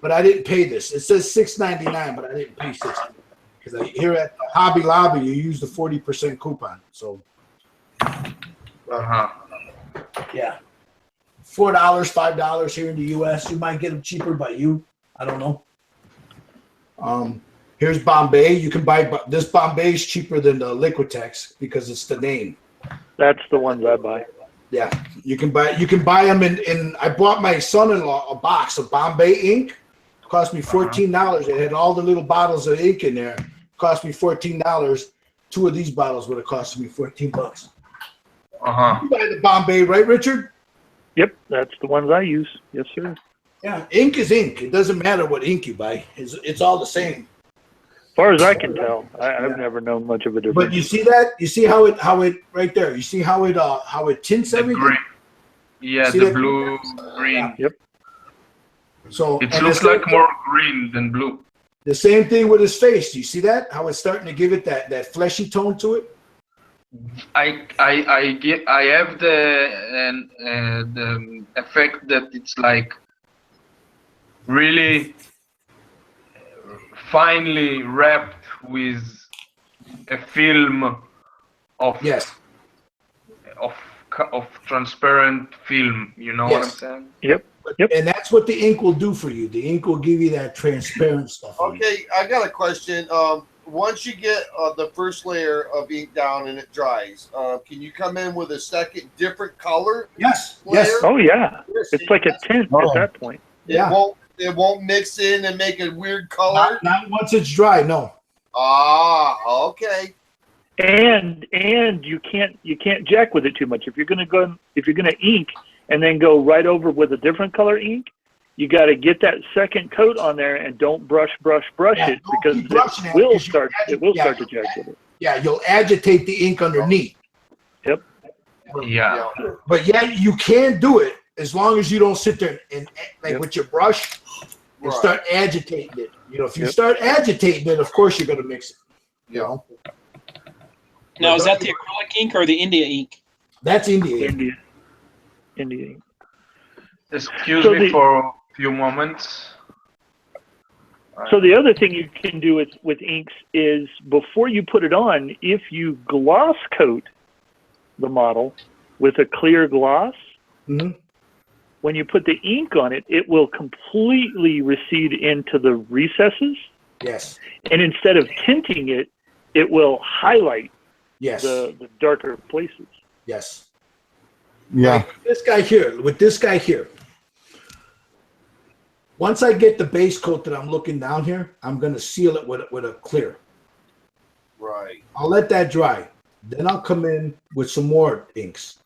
but I didn't pay this. It says $6.99, but I didn't pay $6 because here at Hobby Lobby you use the 40% coupon. So, Yeah. $4, $5 here in the U.S. You might get them cheaper by you. I don't know. Here's Bombay. You can buy this. Bombay is cheaper than the Liquitex because it's the name. That's the ones I buy. Yeah, you can buy them in. I bought my son-in-law a box of Bombay ink. It cost me $14. It had all the little bottles of ink in there. It cost me $14. 2 of these bottles would have cost me $14. You buy the Bombay, right, Richard? Yep, that's the ones I use. Yes, sir. Yeah, ink is ink. It doesn't matter what ink you buy. It's all the same. As far as I can tell, I've never known much of a difference. But you see that? You see how it right there? You see how it tints everything? Green. Yeah, See the that? blue green. Yep. So It and looks the same like more green than blue. The same thing with his face. Do you see that? How it's starting to give it that fleshy tone to it? I have the effect that it's like really finely wrapped with a film of of transparent film. You know what I'm saying? Yep. And that's what the ink will do for you. The ink will give you that transparent stuff. Okay, I got a question. Once you get the first layer of ink down and it dries, can you come in with a second different color? Yes. Layer? Yes. Oh yeah, it's like a tint at that point. It won't mix in and make a weird color. Not once it's dry. No. Ah, okay. And you can't jack with it too much. If you're gonna ink and then go right over with a different color ink, you got to get that second coat on there and don't brush it because it will start to jack with it. Yeah, you'll agitate the ink underneath. Yep. Yeah. But yeah, you can do it as long as you don't sit there and with your brush and start agitating it. You know, if you start agitating it, of course you're gonna mix it. You know. Now, is that the acrylic ink or the India ink? That's India ink. India ink. Excuse me for a few moments. So the other thing you can do with inks is before you put it on, if you gloss coat the model with a clear gloss, when you put the ink on it, it will completely recede into the recesses. Yes. And instead of tinting it, it will highlight the darker places. Yes. Yeah. Like with this guy here. Once I get the base coat that I'm looking down here, I'm going to seal it with a clear. Right. I'll let that dry. Then I'll come in with some more inks.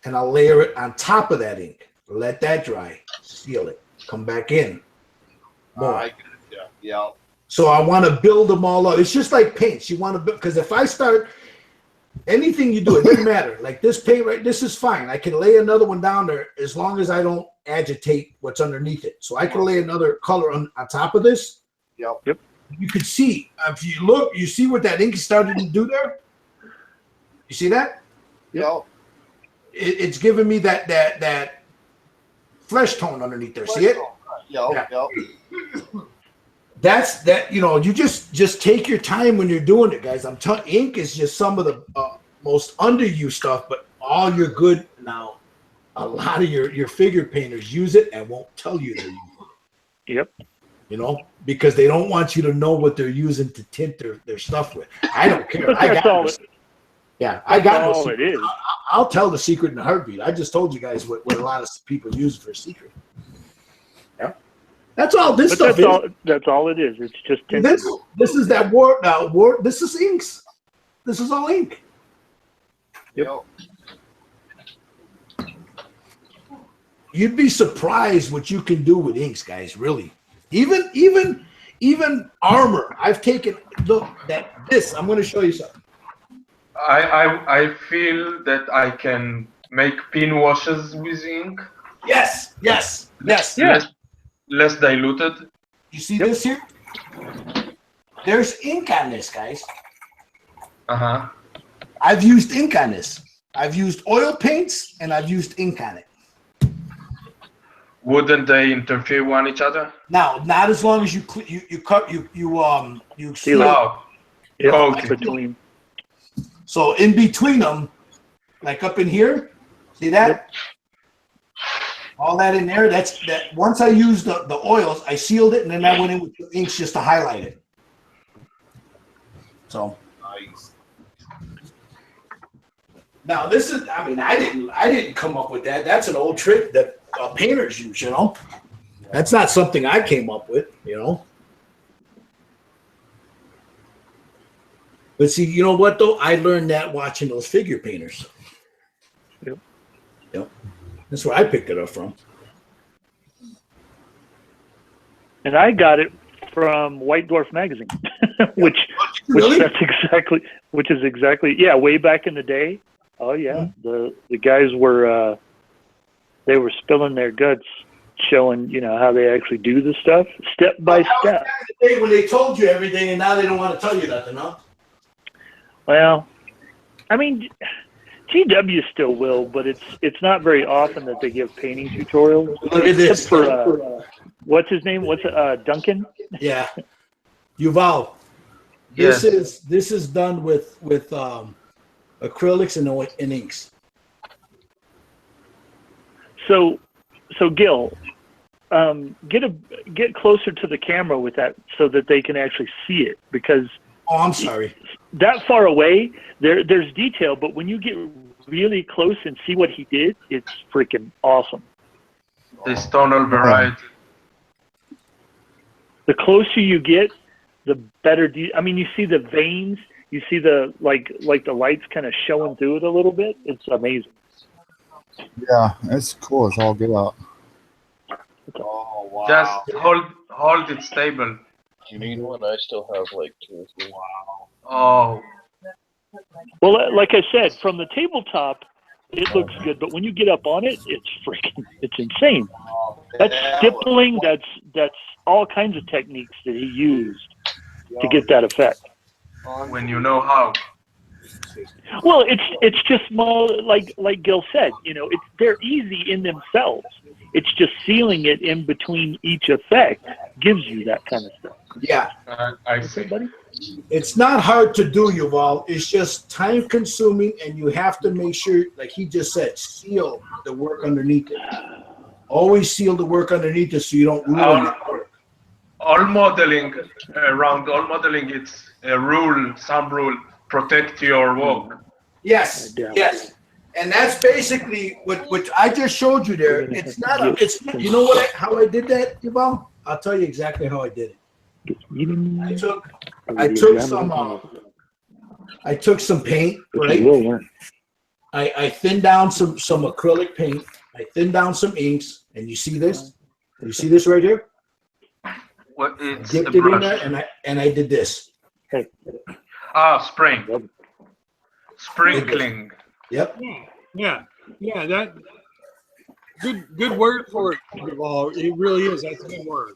And I'll layer it on top of that ink. Let that dry. Seal it. Come back in. More. Yeah. So I want to build them all up. It's just like paints. You want to build, because if I start anything you do, it doesn't matter. Like this paint, right? This is fine. I can lay another one down there as long as I don't agitate what's underneath it. So I can lay another color on top of this. Yep. You could see, if you look, you see what that ink is starting to do there? You see that? Yep. It's giving me that flesh tone underneath there. See it? Yep. That's that. You know, you just take your time when you're doing it, guys. Ink is just some of the most underused stuff, but all your good now. A lot of your figure painters use it and won't tell you they're using it. Yep. You know, because they don't want you to know what they're using to tint their stuff with. I don't care. But that's all it, I got all it is. I'll tell the secret in a heartbeat. I just told you guys what a lot of people use for a secret. Yeah. That's all this stuff is. That's all it is. It's just this is that war. This is inks. This is all ink. Yep. You'd be surprised what you can do with inks, guys. Really, even armor. I've taken look that this. I'm going to show you something. I feel that I can make pin washes with ink. Yes. Less diluted. You see this here? There's ink on this, guys. I've used ink on this. I've used oil paints and I've used ink on it. Wouldn't they interfere with each other? Now, not as long as you seal out. Between. So in between them, like up in here, see that? Yep. All that in there. That's that. Once I used the oils, I sealed it, and then I went in with the inks just to highlight it. So nice. Now this is. I mean, I didn't come up with that. That's an old trick that painters use. You know, that's not something I came up with. You know. But see, you know what though? I learned that watching those figure painters. Yep. That's where I picked it up from. And I got it from White Dwarf magazine, which is exactly way back in the day. Oh yeah, the guys were they were spilling their guts, showing how they actually do the stuff step by step. When they told you everything, and now they don't want to tell you nothing, huh? Well, I mean, GW still will, but it's not very often that they give painting tutorials. Look at this. For what's his name? What's Duncan? Yeah, Yuval. Yes. This is done with acrylics and inks. So Gil, get closer to the camera with that so that they can actually see it, because. Oh, I'm sorry. That far away, there's detail, but when you get really close and see what he did, it's freaking awesome. This tonal variety. The closer you get, the better. I mean, you see the veins, you see the like the lights kind of showing through it a little bit. It's amazing. Yeah, it's cool. It's all good out. Oh wow! Just hold it stable. You need one? I still have like 2 or 3. Wow. Oh. Well, like I said, from the tabletop, it looks good, but when you get up on it, it's insane. That's stippling. That's all kinds of techniques that he used to get that effect. When you know how. Well, it's just more like Gil said. They're easy in themselves. It's just sealing it in between each effect gives you that kind of stuff. Yeah, I see. It's not hard to do, Yuval. It's just time consuming, and you have to make sure, like he just said, seal the work underneath it. Always seal the work underneath it so you don't ruin it. All modeling, it's a rule, some rule, protect your work. Yes. And that's basically what I just showed you there. It's not. You know how I did that, Yuval? I'll tell you exactly how I did it. I took some paint, right? I thinned down some acrylic paint. I thinned down some inks, and you see this? You see this right here? What? It's dipped a it brush. in there, and I did this. Sprinkling. Yep. Yeah. That good word for it, Yuval. It really is. That's a good word.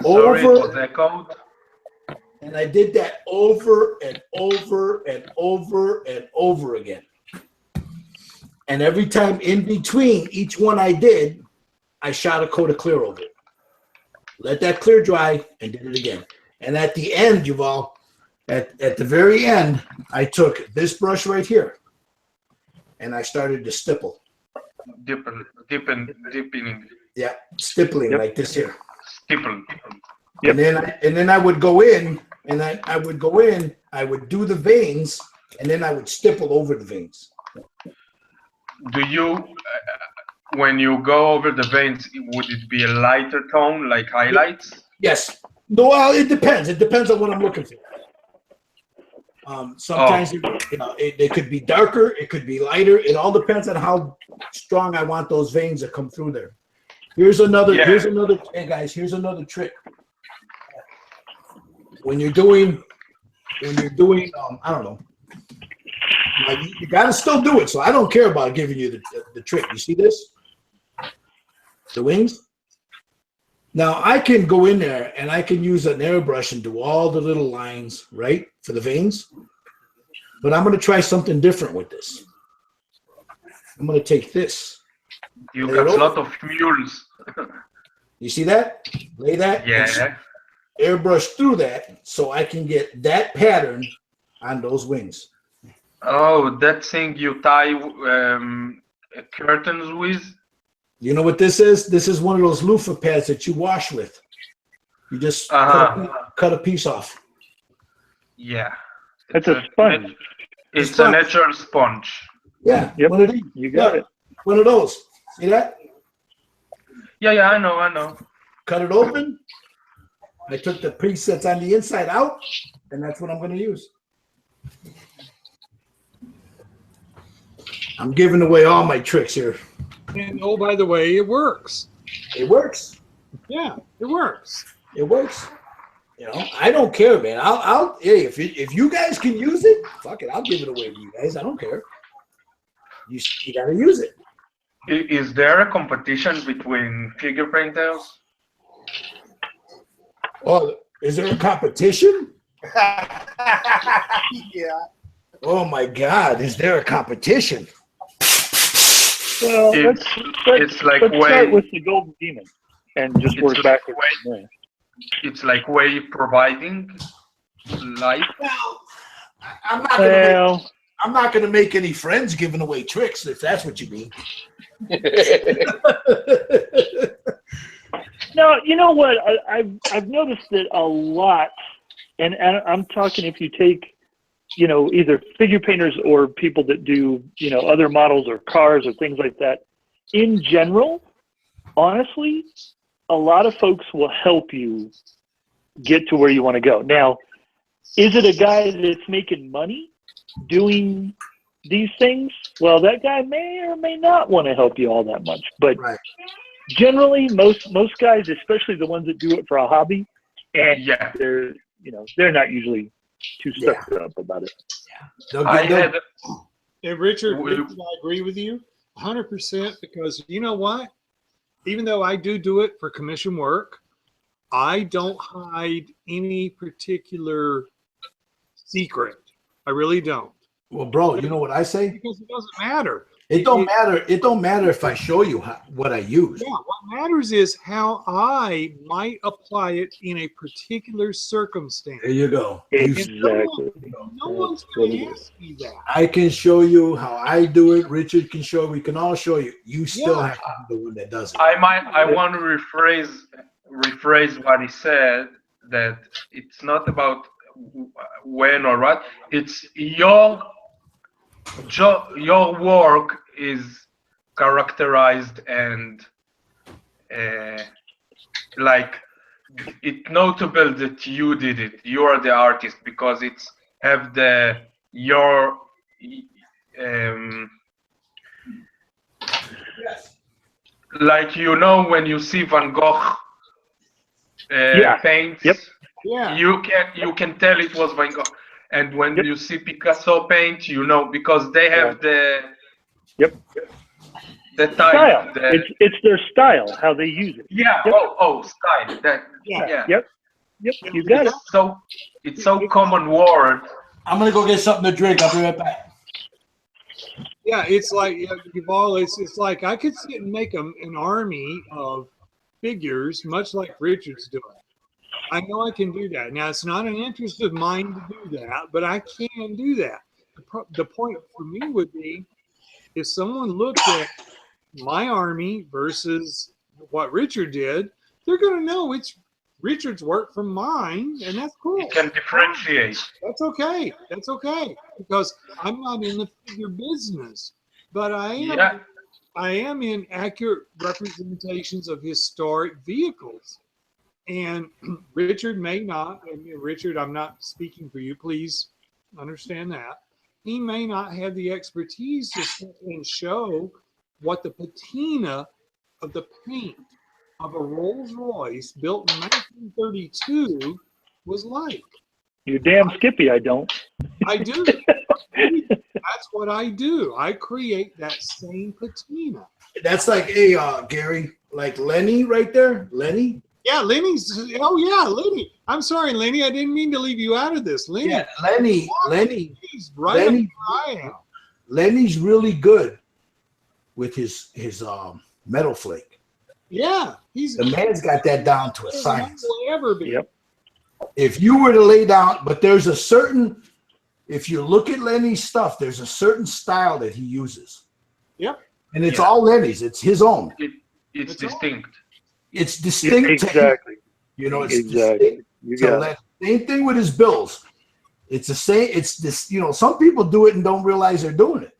Sorry for the code. And I did that over and over and over and over again. And every time in between each one I did, I shot a coat of clear over it. Let that clear dry and did it again. And at the end, Yuval, at the very end, I took this brush right here. and I started to stipple. Dipping. Yeah, stippling like this here. Stipple. And then I would go in, and I would do the veins, and then I would stipple over the veins. Do you, when you go over the veins, would it be a lighter tone, like highlights? Yes. No, well, it depends. It depends on what I'm looking for. Sometimes it could be darker, it could be lighter. It all depends on how strong I want those veins to come through there. Here's another. Hey guys, here's another trick. When you're doing, I don't know. You gotta still do it. So I don't care about giving you the trick. You see this? The wings. Now I can go in there and I can use an airbrush and do all the little lines, right, for the veins. But I'm going to try something different with this. I'm going to take this. You got a lot of mules. You see that? Lay that. Yeah. Airbrush through that so I can get that pattern on those wings. Oh, that thing you tie curtains with? You know what this is? This is one of those loofah pads that you wash with. You just cut a piece off. Yeah. It's a sponge. It's a natural sponge. Yeah. Yep. One of these. You got it. One of those. See that? Yeah, I know. Cut it open. I took the piece that's on the inside out, and that's what I'm going to use. I'm giving away all my tricks here. And oh, by the way, it works. It works. Yeah, it works. It works. You know, I don't care, man. Hey, if you guys can use it, fuck it, I'll give it away to you guys. I don't care. You gotta use it. Is there a competition between figure painters? Oh, is there a competition? Yeah. Oh my God, is there a competition? Well, It's like let's way. start with the Golden Demon and just work backwards from there. It's like way providing light. I'm not gonna make any friends giving away tricks if that's what you mean. No, you know what? I've noticed that a lot, and I'm talking if you take, either figure painters or people that do, other models or cars or things like that. In general, honestly, a lot of folks will help you get to where you want to go. Now, is it a guy that's making money doing these things? Well, that guy may or may not want to help you all that much. But generally, most guys, especially the ones that do it for a hobby, and they're not usually too stuck up about it. And Richard, I agree with you 100% because you know what? Even though I do it for commission work, I don't hide any particular secret. I really don't. Well, bro, you know what I say? Because it doesn't matter. It don't matter. It don't matter if I show you what I use. Yeah, what matters is how I might apply it in a particular circumstance. There you go. Exactly. No one's going to ask me that. I can show you how I do it. Richard can show. We can all show you. You still have to be the one that does it. I want to rephrase what he said. That it's not about when or what. It's your work is characterized and like it's notable that you did it. You are the artist because it's have your like when you see Van Gogh paints, you can tell it was Van Gogh. And when you see Picasso paint, because they have the style. It's their style, how they use it. Yeah. Style. Yep. You got it. So it's so common word. I'm gonna go get something to drink. I'll be right back. Yeah, it's like Yuval. It's like I could sit and make an army of figures, much like Richard's doing. I know I can do that. Now, it's not an interest of mine to do that, but I can do that. The point for me would be if someone looked at my army versus what Richard did, they're going to know it's Richard's work from mine, and that's cool. You can differentiate. That's okay. That's okay, because I'm not in the figure business, but I am in accurate representations of historic vehicles. And Richard may not, and Richard, I'm not speaking for you, please understand that. He may not have the expertise to sit and show what the patina of the paint of a Rolls Royce built in 1932 was like. You damn Skippy, I don't. I do. That's what I do. I create that same patina. That's like Gary, like Lenny right there. Lenny. Yeah, Lenny's. Oh yeah, Lenny. I'm sorry, Lenny. I didn't mean to leave you out of this. Lenny. Yeah, Lenny. He's right up where I am. Lenny's really good with his metal flake. Yeah, the man's got that down to a science. Will ever be. Yep. If you were to lay down, but there's a certain, if you look at Lenny's stuff, there's a certain style that he uses. Yep. And it's all Lenny's. It's his own. It's distinct. It's distinct. Exactly. You know, it's exactly. distinct. Same thing with his bills. It's the same. It's this. You know, some people do it and don't realize they're doing it,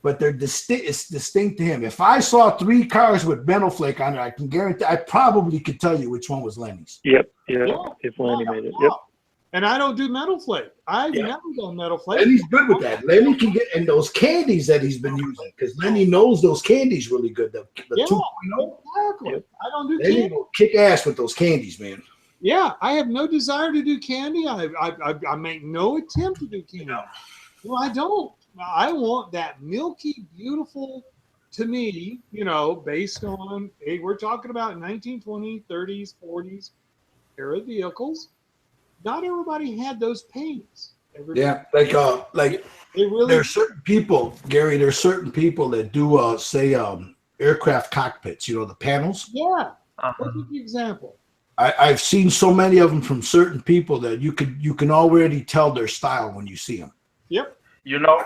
but they're distinct. It's distinct to him. If I saw 3 cars with metal flake on it, I can guarantee. I probably could tell you which one was Lenny's. Yep. Yeah. If Lenny made it. Yep. And I don't do metal flake. I've never done metal flake. Lenny's good with that. Lenny can get in those candies that he's been using because Lenny knows those candies really good. The 2.0. Exactly. Yep. I don't do Lenny candy. will kick ass with those candies, man. Yeah, I have no desire to do candy. I make no attempt to do candy. No, I don't. I want that milky, beautiful, to me, you know, based on, hey, we're talking about 1920s, 30s, 40s era vehicles. Not everybody had those paints. Yeah, like there's certain people, Gary. There's certain people that do say aircraft cockpits. You know, the panels. Yeah, perfect example. I've seen so many of them from certain people that you can already tell their style when you see them. Yep. You know,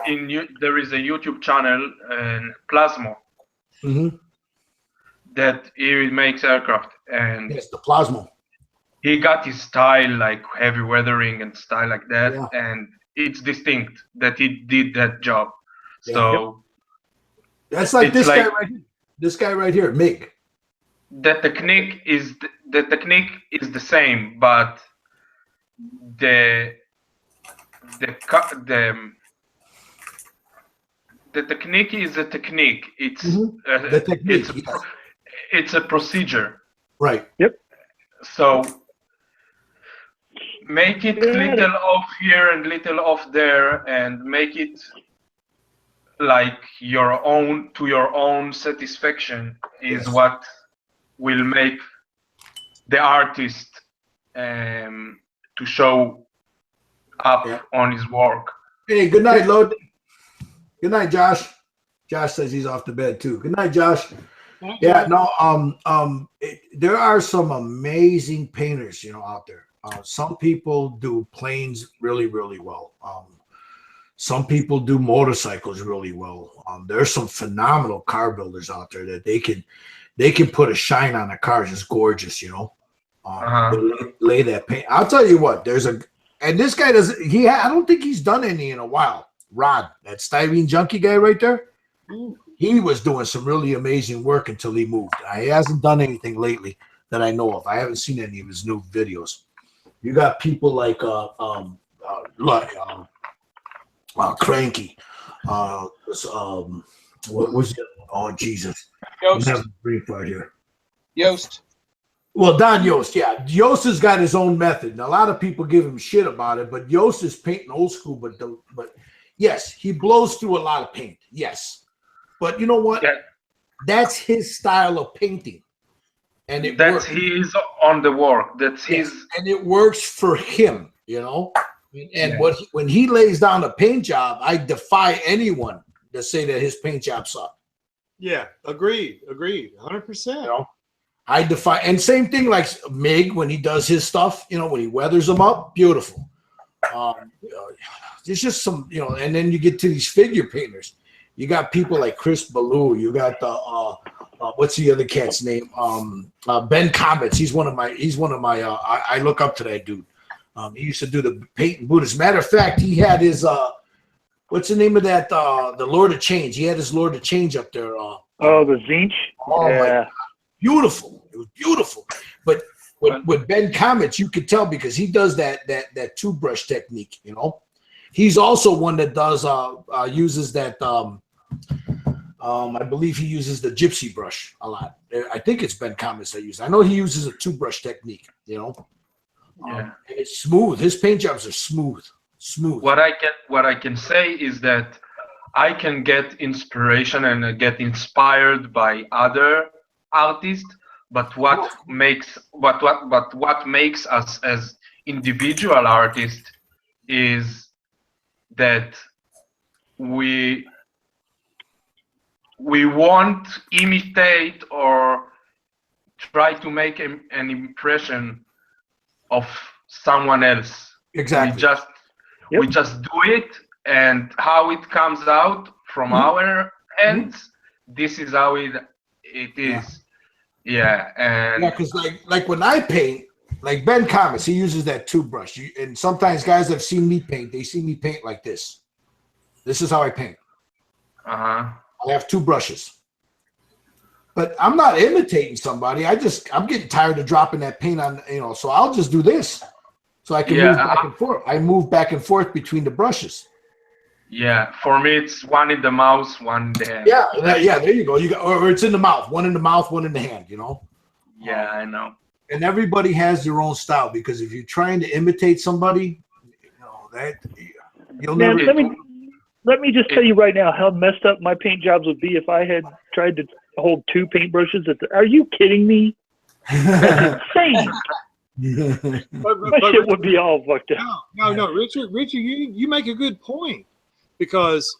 there is a YouTube channel, Plasmo, that he makes aircraft, and yes, the Plasmo. He got his style, like heavy weathering and style like that, and it's distinct that he did that job. So that's like this guy right here. This guy right here, Mig. The technique is the same, but the technique is a technique. It's the technique. It's a procedure. Right. Yep. So make it little off here and little off there, and make it like your own, to your own satisfaction, is what will make the artist to show up on his work. Hey, good night, Lode. Good night, Josh. Josh says he's off to bed too. Good night, Josh. Yeah, no, there are some amazing painters, you know, out there. Some people do planes really, really well. Some people do motorcycles really well. There's some phenomenal car builders out there that they can put a shine on a car, just gorgeous, you know. Lay that paint. I'll tell you what. And this guy doesn't. I don't think he's done any in a while. Rod, that styrene junkie guy right there. He was doing some really amazing work until he moved. He hasn't done anything lately that I know of. I haven't seen any of his new videos. You got people like Cranky. What was it? Oh Jesus! Yost. I'm having a brief right here. Yost. Well, Don Yost, yeah. Yost has got his own method. And a lot of people give him shit about it, but Yost is painting old school. But yes, he blows through a lot of paint. Yes. But you know what? Yeah. That's his style of painting. And it that's works. He's on the work. That's his. And it works for him, you know? And when he lays down a paint job, I defy anyone to say that his paint job sucked. Yeah, agreed, 100%. You know? I defy, and same thing like Mig when he does his stuff, you know, when he weathers them up, beautiful. There's just some, you know, and then you get to these figure painters. You got people like Chris Ballou. You got the what's the other cat's name? Ben Comets. He's one of my. I look up to that dude. He used to do the paint and boot. As a matter of fact, he had his what's the name of that? The Lord of Change. He had his Lord of Change up there. The Zinch. Oh my God. Beautiful. It was beautiful. But with Ben Comets, you could tell because he does that two brush technique. You know, he's also one that does uses that. I believe he uses the gypsy brush a lot. I think it's Ben Comets that uses. I know he uses a two brush technique. You know. And it's smooth. His paint jobs are smooth. What I can say is that I can get inspiration and get inspired by other artists, but what makes us as individual artists is that we won't imitate or try to make an impression of someone else. Exactly. We just do it, and how it comes out from our hands, this is how it is. Yeah, and because like when I paint, like Ben Comets, he uses that two brush. And sometimes guys have seen me paint, they see me paint like this. This is how I paint. I have two brushes. But I'm not imitating somebody. I'm getting tired of dropping that paint on, so I'll just do this. So I can move back and forth. I move back and forth between the brushes. Yeah, for me it's one in the mouth, one in the hand. Yeah, there you go. Or it's in the mouth, one in the mouth, one in the hand, Yeah, I know. And everybody has their own style because if you're trying to imitate somebody, you'll never. Let me just tell you right now how messed up my paint jobs would be if I had tried to hold two paintbrushes. Are you kidding me? That's insane. My shit would be all fucked up. No, Richard, you make a good point because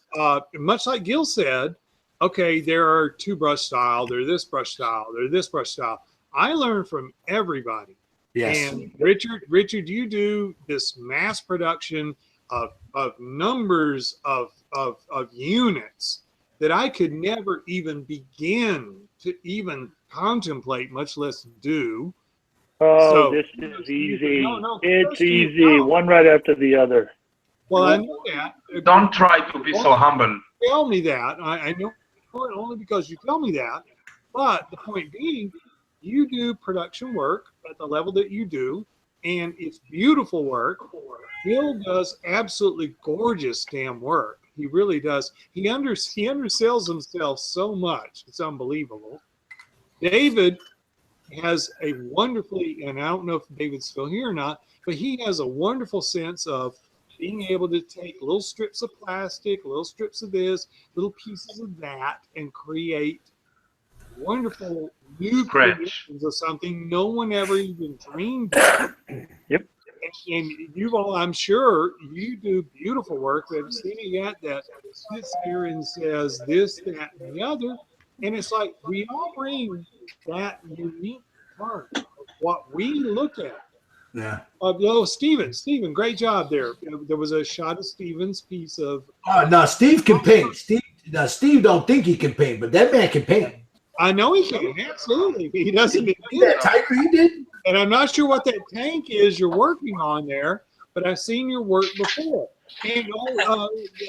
much like Gil said, okay, there are two brush style, there's this brush style, there's this brush style. I learn from everybody. Yes. And Richard, you do this mass production of numbers of units that I could never even begin to even contemplate, much less do. Oh, this is easy. It's easy. One right after the other. Well, I know that. Don't try to be so humble. Tell me that. I know it only because you tell me that. But the point being, you do production work at the level that you do, and it's beautiful work. Bill does absolutely gorgeous damn work. He really does. He undersells himself so much. It's unbelievable. David has a wonderfully, and I don't know if David's still here or not, but he has a wonderful sense of being able to take little strips of plastic, little strips of this, little pieces of that, and create wonderful new creations of something no one ever even dreamed of. Yep. And you've all, I'm sure, you do beautiful work, but I've seen it yet that sits here and says this, that, and the other. And it's like we all bring that unique part of what we look at. Yeah. Steven, great job there. There was a shot of Steven's piece of. No, Steve can paint. Steve don't think he can paint, but that man can paint. I know he can, absolutely. He doesn't. That tiger he did. And I'm not sure what that tank is you're working on there, but I've seen your work before. And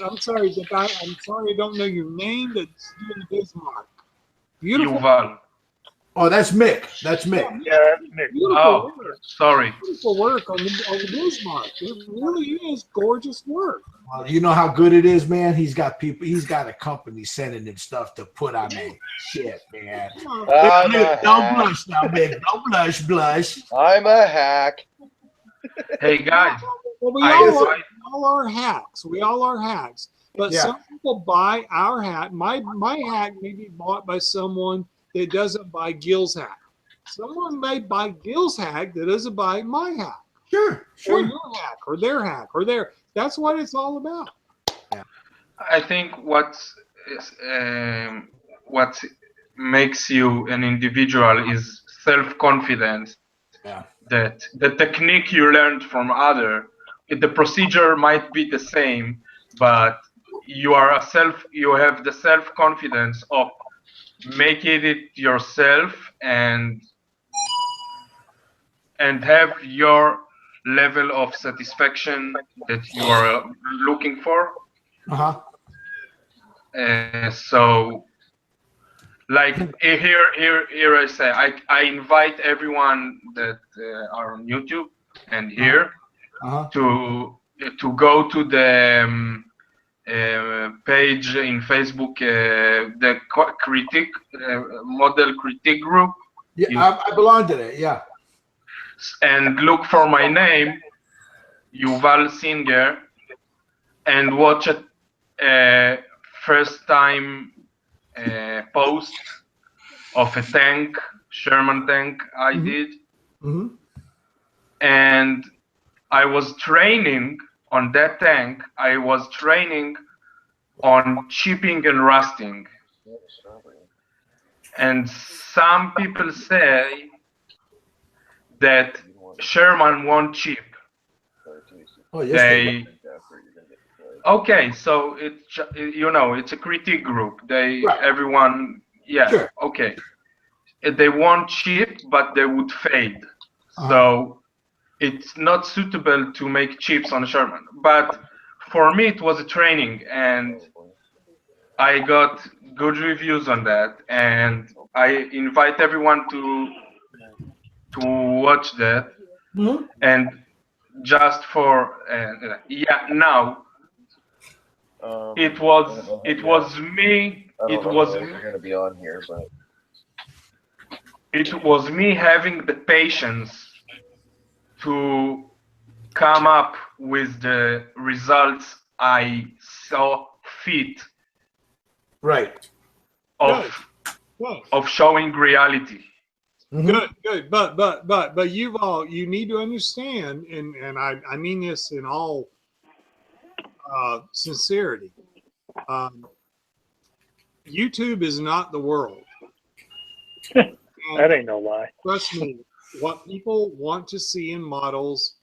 I'm sorry, I'm sorry, I don't know your name. That's doing the Bismarck. Beautiful. Yuval. Oh, that's Mick. That's Mick. Yeah, that's Mick. Oh, sorry. Beautiful work on the Bismarck. It really is gorgeous work. Well, you know how good it is, man. He's got people. He's got a company sending him stuff to put on that shit, man. Don't blush now, Mick. Don't blush. I'm a hack. Hey guys, Well, we all are hacks. We all are hacks. But some people buy our hack. My hack may be bought by someone that doesn't buy Gil's hack. Someone may buy Gil's hack that doesn't buy my hack. Sure. Or your hack, or their hack, or their. That's what it's all about. I think what makes you an individual is self-confidence. Yeah. That the technique you learned from the procedure might be the same, but you have the self-confidence of making it yourself and have your level of satisfaction that you are looking for. So like here I say I invite everyone that are on YouTube and here to go to the page in Facebook, the model critique group. Yeah, I belong to that. Yeah. And look for my name, Yuval Singer, and watch a first time post of a tank, Sherman tank I did. And I was training on that tank. I was training on chipping and rusting. And some people say that Sherman won't chip. Oh, yes, okay, so it's it's a critique group. Everyone, yeah, okay. They won't chip, but they would fade. So it's not suitable to make chips on a Sherman. But for me, it was a training, and I got good reviews on that. And I invite everyone to watch that. And just for now. It was me. It was going to be on here, but it was me having the patience to come up with the results I saw fit. Right. Of showing reality. Good. But you need to understand, and I mean this in all sincerity. YouTube is not the world. That ain't no lie. Trust me, what people want to see in models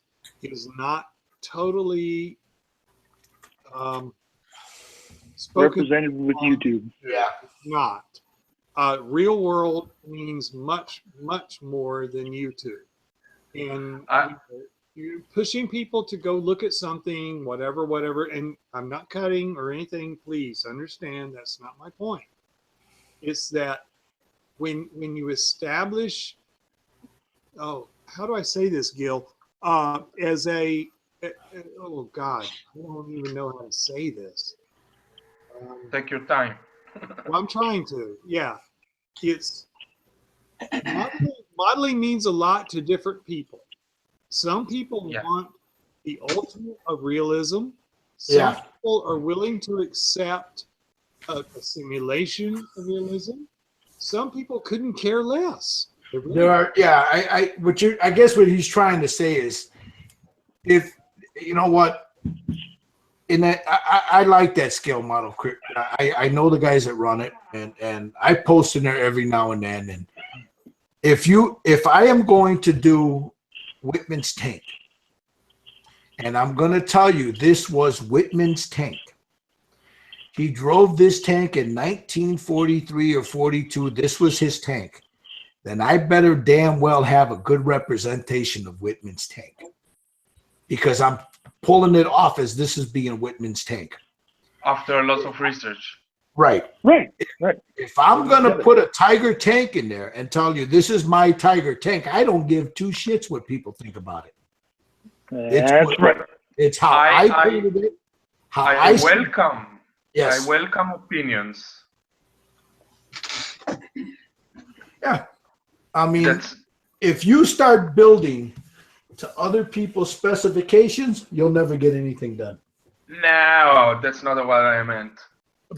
is not totally represented with YouTube. Yeah, not. Real world means much more than YouTube, and you're pushing people to go look at something, whatever. And I'm not cutting or anything. Please understand that's not my point. It's that when you establish, how do I say this, Gil? As a, oh God, I don't even know how to say this. Take your time. Well, I'm trying to. Yeah, it's modeling means a lot to different people. Some people want the ultimate of realism. Some people are willing to accept a simulation of realism. Some people couldn't care less. There are, I guess what he's trying to say is, if you know what, in that I like that scale model. I know the guys that run it, and I post in there every now and then. And if I am going to do Whitman's tank, and I'm going to tell you this was Whitman's tank. He drove this tank in 1943 or 42. This was his tank. Then I better damn well have a good representation of Whitman's tank, because I'm pulling it off as this is being Whitman's tank. After a lot of research. Right. If I'm going to put a Tiger tank in there and tell you this is my Tiger tank, I don't give two shits what people think about it. That's right. It's how I painted it. How I welcome. Yes. I welcome opinions. Yeah. I mean, if you start building to other people's specifications, you'll never get anything done. No, that's not what I meant.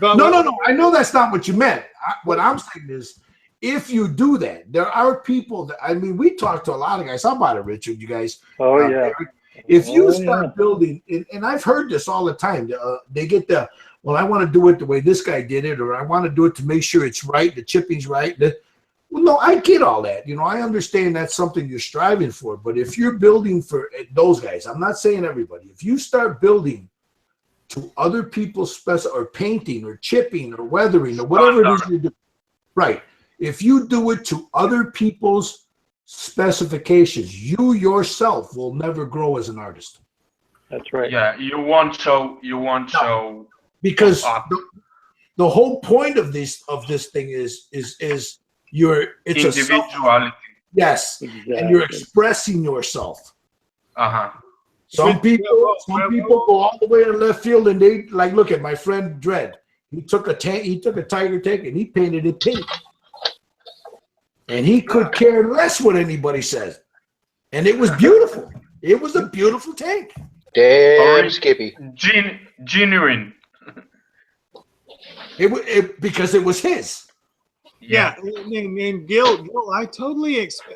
No. I know that's not what you meant. What I'm saying is, if you do that, there are people that, I mean, we talk to a lot of guys. How about it, Richard? You guys. Oh, yeah. If you start building, and I've heard this all the time, they get the, well, I want to do it the way this guy did it, or I want to do it to make sure it's right, the chipping's right. Well, no, I get all that. You know, I understand that's something you're striving for. But if you're building for those guys, I'm not saying everybody. If you start building to other people's or painting or chipping or weathering or whatever it is you do, right? If you do it to other people's specifications, you yourself will never grow as an artist. That's right. Yeah, you won't show. You won't show. Because the whole point of this thing is it's individuality. Yes, exactly. And you're expressing yourself. Uh-huh. Some people go all the way to left field, and they like look at my friend Dredd. He took a tiger tank and he painted it pink, and he could care less what anybody says, and it was beautiful. It was a beautiful tank. Damn, Skippy. Genuine. Because it was his. Yeah, and Gil, I totally accept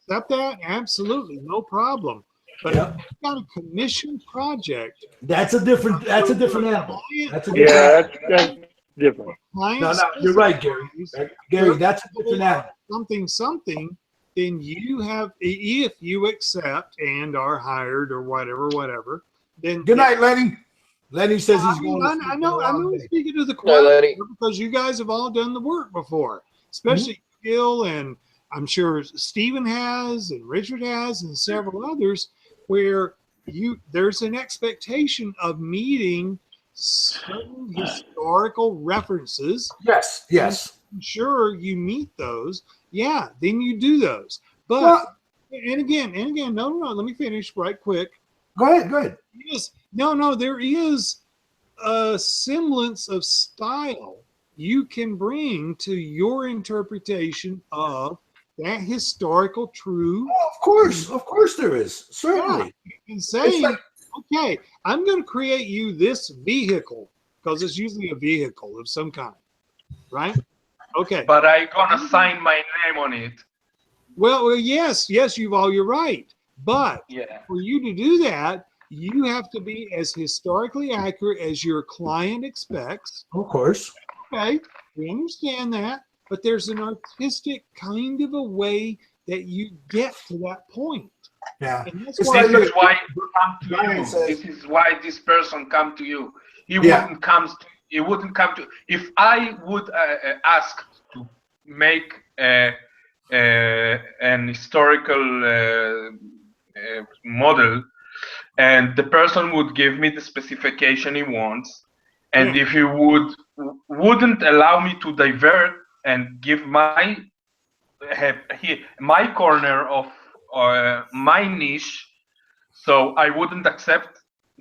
that. Absolutely, no problem. But if you got a commission project, that's a different animal. That's different. No, you're right, Gary. Gary, that's a different animal. Something. Then you have, if you accept and are hired or whatever. Then good night, Lenny. Lenny says he's going. I know. He's speaking to the choir because you guys have all done the work before, especially Gil, and I'm sure Stephen has, and Richard has, and several others, where there's an expectation of meeting certain historical references. Yes. I'm sure you meet those. Yeah, then you do those. But and again, no, let me finish right quick. Go ahead. Yes. No, there is a semblance of style you can bring to your interpretation of that historical true. Oh, of course there is. Certainly. Yeah. And saying, okay, I'm going to create you this vehicle, because it's usually a vehicle of some kind, right? Okay. But I'm gonna sign my name on it. Well, yes, Yuval, you're right. But for you to do that, you have to be as historically accurate as your client expects. Of course. Okay, we understand that. But there's an artistic kind of a way that you get to that point. Yeah. And that's This is why come to you. This is why this person come to you. He wouldn't come to. If I would ask to make an historical model, and the person would give me the specification he wants, and if he wouldn't allow me to divert and give my corner of my niche, so I wouldn't accept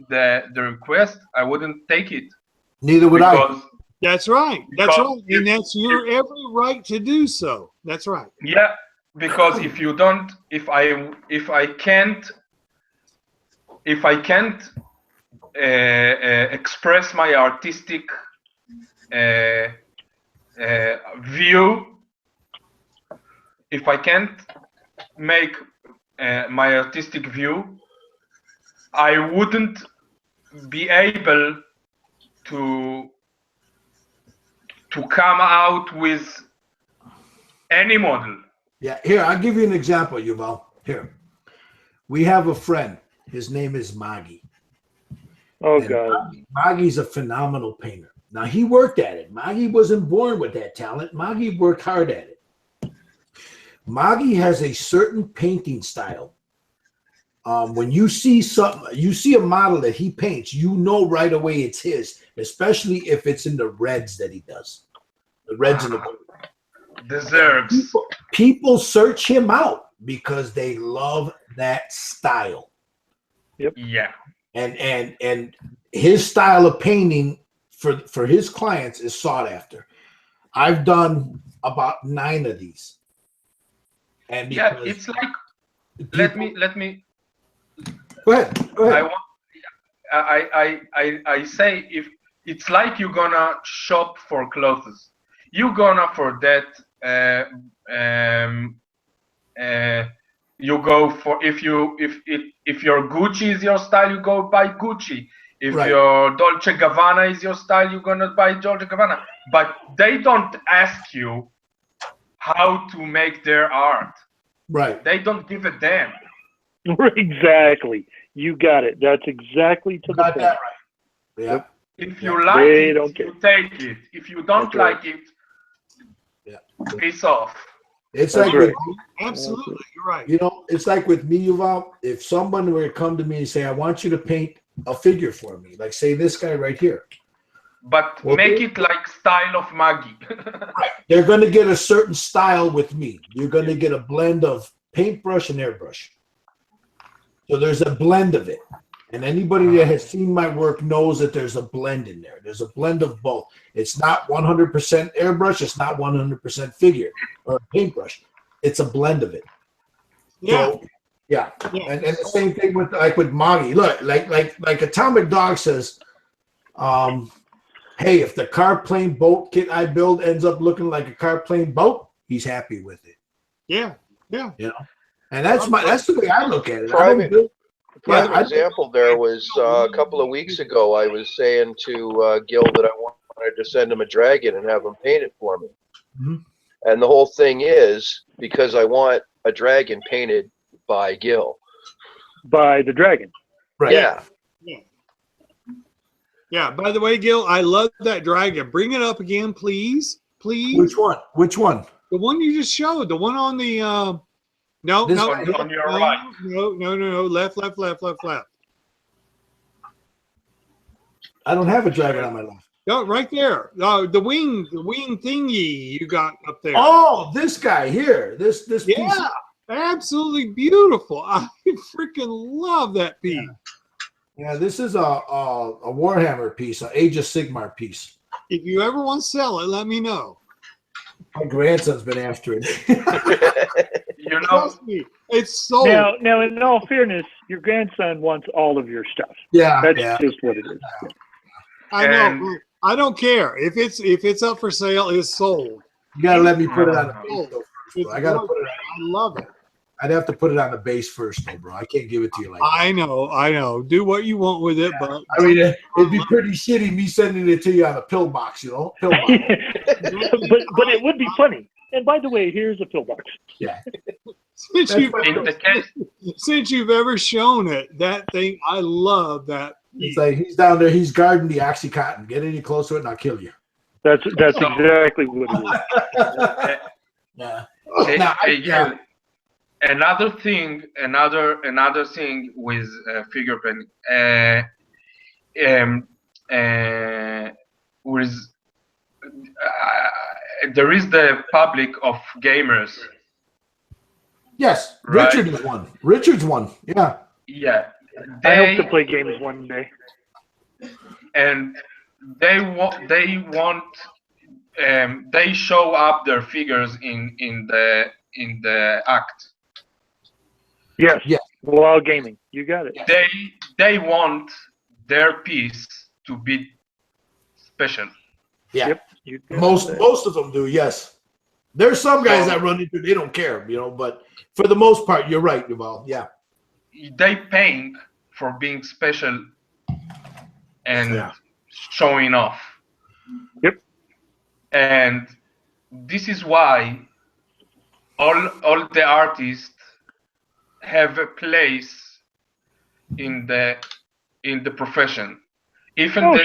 the request. I wouldn't take it. Neither would I. That's right. And that's your every right to do so. That's right. Yeah, because if I can't express my artistic view, if I can't make my artistic view, I wouldn't be able to come out with any model. Yeah, here, I'll give you an example, Yuval. Here. We have a friend. His name is Magi. Oh, God. Magi's a phenomenal painter. Now, he worked at it. Magi wasn't born with that talent. Magi worked hard at it. Magi has a certain painting style. When you see a model that he paints, you know right away it's his, especially if it's in the reds that he does. The reds and the blue. Deserves. People search him out because they love that style. Yep. Yeah. And his style of painting for his clients is sought after. I've done about 9 of these. And yeah, it's like let me go ahead. I say, if it's like you're gonna shop for clothes, you're gonna for that you go for if your Gucci is your style, you go buy Gucci. If your Dolce Gabbana is your style, you're gonna buy Dolce Gabbana. But they don't ask you how to make their art. Right. They don't give a damn. Exactly. You got it. That's exactly to the point. That right. Yeah. If you like They it, don't care. you take it. If you don't That's right. like it, piss off. It's That's like right. Absolutely, you're right. you know, it's like with me, Yuval. If someone were to come to me and say, "I want you to paint a figure for me," like say this guy right here, But make it like style of Maggie. they're going to get a certain style with me. You're going to get a blend of paintbrush and airbrush. So there's a blend of it. And anybody that has seen my work knows that there's a blend in there. There's a blend of both. It's not 100% airbrush. It's not 100% figure or paintbrush. It's a blend of it. Yeah. So, yeah. And the same thing with with Magi. Look, like Atomic Dog says, hey, if the car plane boat kit I build ends up looking like a car plane boat, he's happy with it. Yeah. Yeah. You know, and that's the way I look at it. Prime example there was a couple of weeks ago. I was saying to Gil that I wanted to send him a dragon and have him paint it for me. Mm-hmm. And the whole thing is because I want a dragon painted by Gil. By the dragon. Right. Yeah. Yeah. By the way, Gil, I love that dragon. Bring it up again, please. Please. Which one? Which one? The one you just showed. The one on the no, This no, one on your right. No. Left. I don't have a dragon on my left. No, right there. The wing thingy you got up there. Oh, this guy here. This piece. Yeah, absolutely beautiful. I freaking love that piece. Yeah, this is a Warhammer piece, an Age of Sigmar piece. If you ever want to sell it, let me know. My grandson's been after it. You know, Trust me, it's sold. Now, in all fairness, your grandson wants all of your stuff. Yeah, that's yeah. just what it is. I know. I don't care if it's up for sale. It's sold. You gotta let me put it on the base though, first, It's bro. I gotta put it. I love it. I'd have to put it on the base first, though, bro. I can't give it to you like that. I know. Do what you want with it, but I mean, it'd be pretty shitty me sending it to you on a pillbox, you know? Pillbox. but it would be funny. And by the way, here's a pillbox. Yeah. Since you've ever shown it, that thing, I love that. It's like he's down there, he's guarding the Oxycontin. Get any close to it and I'll kill you. That's exactly what it is. Yeah. Yeah. Another thing with figure painting, there is the public of gamers. Yes, Right. Richard is one. Richard's one. Yeah. Yeah, I hope to play games one day. and they show up their figures in the act. Yes. Yeah. While gaming, you got it. They want their piece to be special. Yeah. Yep. Most of them do, yes. There's some guys that run into, they don't care, you know, but for the most part, you're right, Yuval. Yeah. They paying for being special and showing off. Yep. And this is why all the artists have a place in the profession. Even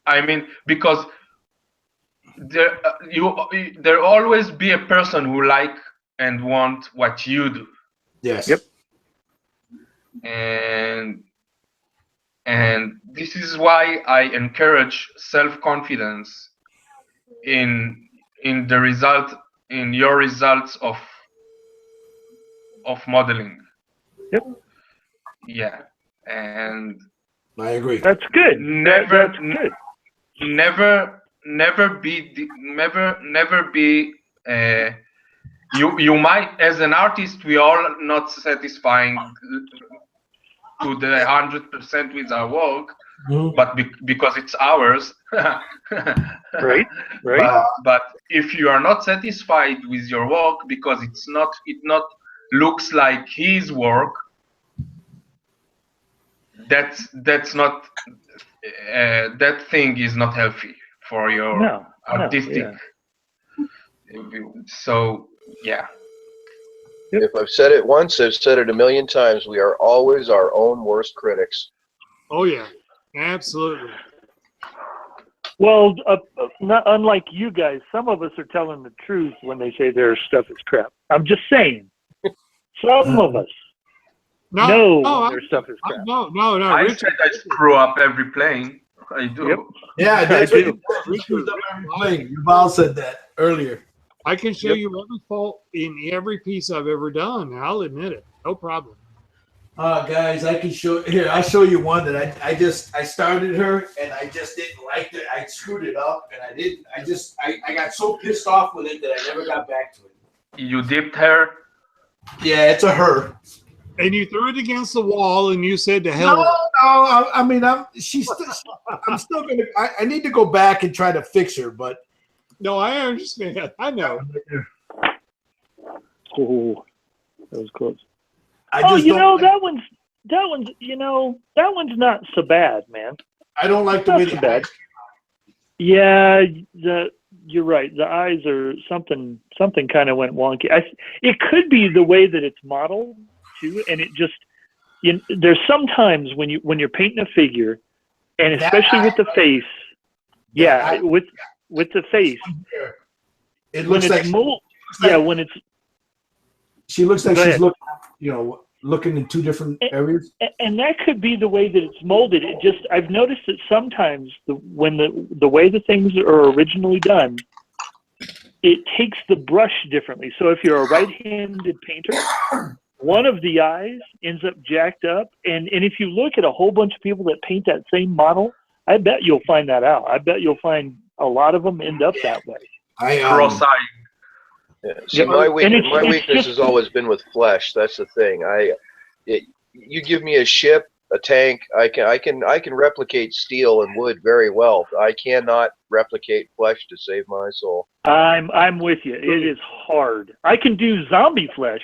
I mean, because there always be a person who like and want what you do. Yes. Yep. And this is why I encourage self-confidence in your results of modeling. Yep. Yeah. And I agree. That's good. Never be you might, as an artist, we are not satisfying to the 100% with our work, but because it's ours. Right. But if you are not satisfied with your work because it not looks like his work, that's not that thing is not healthy for your artistic. So yeah. If I've said it once, I've said it a million times. We are always our own worst critics. Oh yeah. Absolutely. Well, not unlike you guys, some of us are telling the truth when they say their stuff is crap. I'm just saying, some of us know when their stuff is crap. No. I Richard, said I screw up every plane. I do. Yep. Yeah, that's I what do. you screwed up every plane. Yuval said that earlier. I can show you every fault in every piece I've ever done. I'll admit it. No problem. Guys, I can show here. I'll show you one that I started her and I just didn't like it. I screwed it up and I got so pissed off with it that I never got back to it. You dipped her? Yeah, it's a her. And you threw it against the wall and you said to hell. No. I mean, I'm still gonna. I need to go back and try to fix her, but no, I understand. I know. Oh, that was close. That one's that one's not so bad, man. I don't like the way the bad. Yeah, you're right. The eyes are something kind of went wonky. It could be the way that it's modeled too, and it just there's sometimes when you're painting a figure, and especially with the face. Yeah, with the face. It looks like when it's. She looks like she's looking in two different areas. And that could be the way that it's molded. I've noticed that sometimes when the way the things are originally done, it takes the brush differently. So if you're a right-handed painter, one of the eyes ends up jacked up. And if you look at a whole bunch of people that paint that same model, I bet you'll find that out. I bet you'll find a lot of them end up that way. Cross-eyed. Yeah. See, my weakness has always been with flesh. That's the thing. You give me a ship, a tank, I can replicate steel and wood very well. I cannot replicate flesh to save my soul. I'm with you. It is hard. I can do zombie flesh.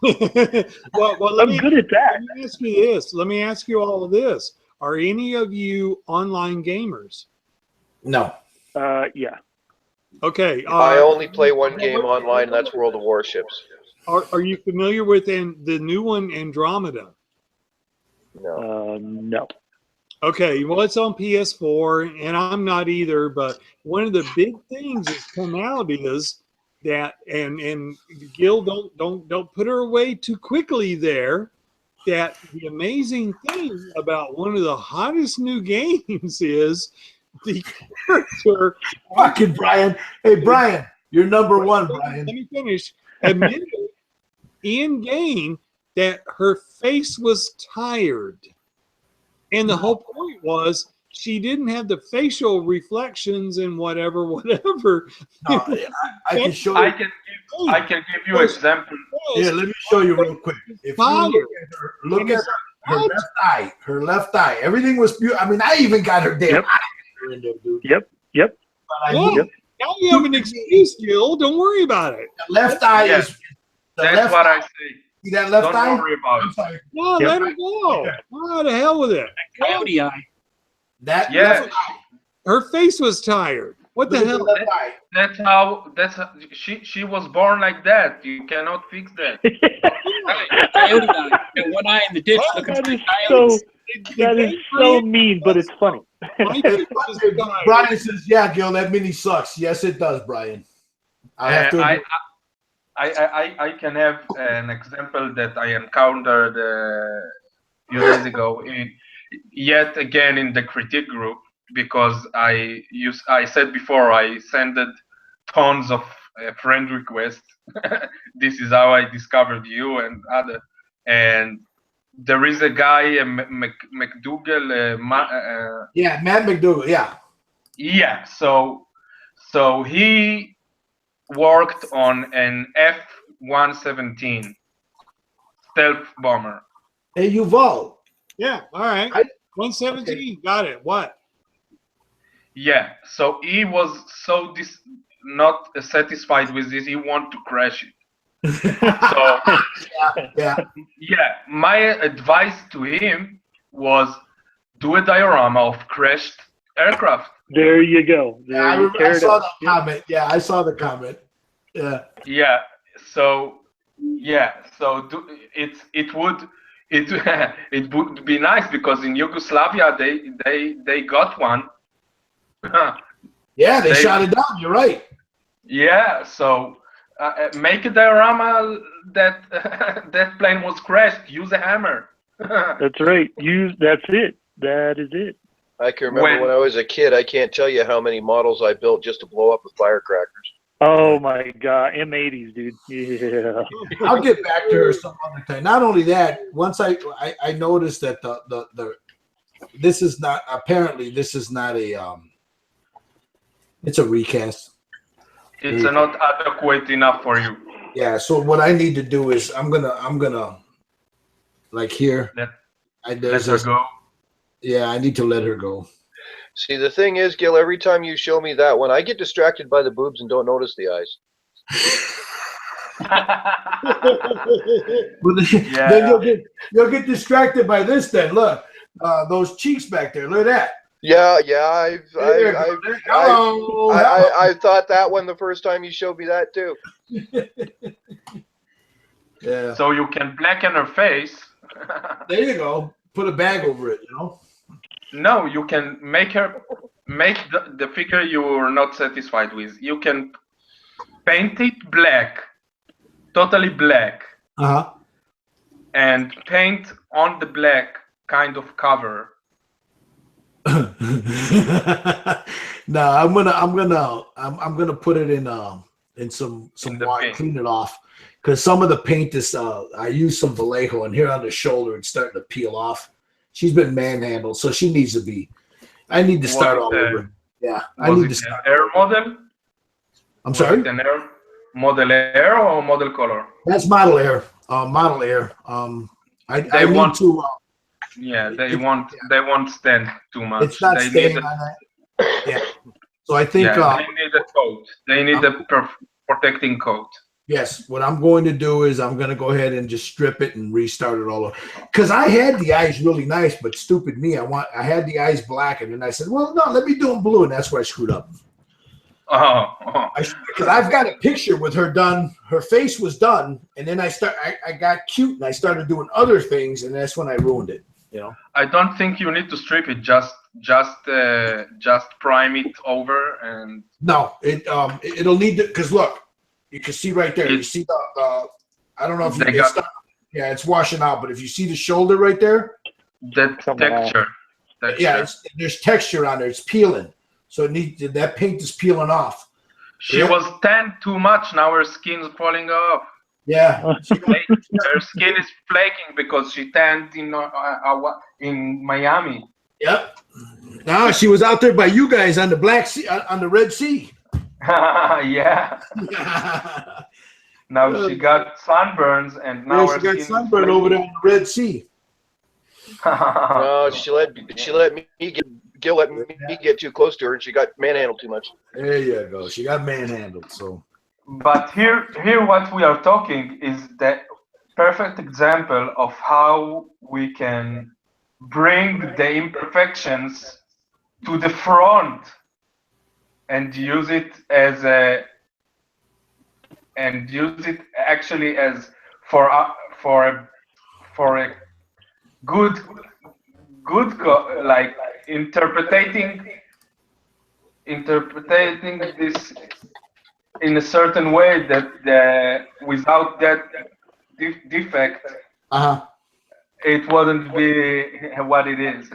well, I'm good at that. Let me ask you this. Let me ask you all of this. Are any of you online gamers? No. Yeah. Okay. I only play one game online, and that's World of Warships. Are you familiar with the new one, Andromeda? No. No. Okay, well, it's on PS4, and I'm not either. But one of the big things that's come out is that, and Gil, don't put her away too quickly there. That the amazing thing about one of the hottest new games is the character. Fucking Brian. Hey, Brian, you're number one, Brian. Let me finish. Admitted in game that her face was tired. And the whole point was she didn't have the facial reflections and whatever. No, I can show you. I can give you example. Yeah, let me show you real quick. If you look at her left eye. Everything was beautiful. I mean, I even got her damn eye in there, dude. Yep. Now you have an excuse, Gil. Don't worry about it. The left eye is. That's what I say. See that left eye? Don't worry about it. No, let her go. Oh, the hell with it. Coyote eye. Her face was tired. What the hell? That's how she was born like that. You cannot fix that. Coyote eye. And one eye in the ditch looking for coyotes. That is so mean, but it's funny. Brian says, "Yeah, Gil, that mini sucks." Yes, it does, Brian. I can have an example that I encountered a few days ago, yet again in the critique group, because I said before I sent tons of friend requests. This is how I discovered you and other. And there is a guy, McDougall. Matt McDougall. Yeah. Yeah. So he worked on an F-117 stealth bomber. Hey, Yuval. Yeah, all right. 117, okay. Got it. What? Yeah, so he was so not satisfied with this, he wanted to crash it. Yeah, my advice to him was do a diorama of crashed aircraft. There you go. I saw the comment. Yeah, I saw the comment. Yeah. Yeah. So it it it would be nice because in Yugoslavia they got one. Yeah, they shot it down. You're right. Yeah, so make a diorama that that plane was crashed. Use a hammer. That's right. That's it. That is it. I can remember when I was a kid. I can't tell you how many models I built just to blow up with firecrackers. Oh my God, M80s, dude. Yeah. I'll get back to her some other time. Not only that, once I noticed that the this is not a it's a recast. It's not adequate enough for you. Yeah. So what I need to do is I'm gonna like here. Let her go. Yeah, I need to let her go. See, the thing is, Gil, every time you show me that one, I get distracted by the boobs and don't notice the eyes. Then you'll get distracted by this. Then look, those cheeks back there. Look at that. Yeah, I've thought that one the first time you showed me that too. Yeah. So you can blacken her face. There you go. Put a bag over it. You know. No, you can make the figure you're not satisfied with. You can paint it black, totally black, and paint on the black kind of cover. No, I'm gonna put it in some water, clean it off, because some of the paint is I used some Vallejo, and here on the shoulder it's starting to peel off. She's been manhandled, so she needs to be. I need to start all over. Yeah, I need to start. Air model? I'm sorry. An air model air or model color? That's model air. Model air. I want to. Yeah, they won't stand too much. It's not staying on that. Yeah. So I think they need a coat. They need a protecting coat. Yes, what I'm going to do is I'm going to go ahead and just strip it and restart it all over. Because I had the eyes really nice, but stupid me, I had the eyes black, and then I said, well, no, let me do them blue, and that's where I screwed up. Because I've got a picture with her done. Her face was done, and then I got cute, and I started doing other things, and that's when I ruined it. You know. I don't think you need to strip it. Just prime it over, and no, it'll need to, because look. You can see right there. You see the I don't know if yeah, it's washing out, but if you see the shoulder right there, that texture. Yeah, there's texture on there. It's peeling, so that paint is peeling off. She was tanned too much. Now her skin's falling off. Yeah, her skin is flaking because she tanned in Miami. Yep. No, she was out there by you guys on the Black Sea, on the Red Sea. Yeah. Now she got sunburns, and now she got sunburn over there on the Red Sea. No, she let Gil let me get too close to her, and she got manhandled too much. There you go. She got manhandled. So. But here, what we are talking is the perfect example of how we can bring the imperfections to the front. And use it actually as for a good like interpreting this in a certain way that without that defect, it wouldn't be what it is.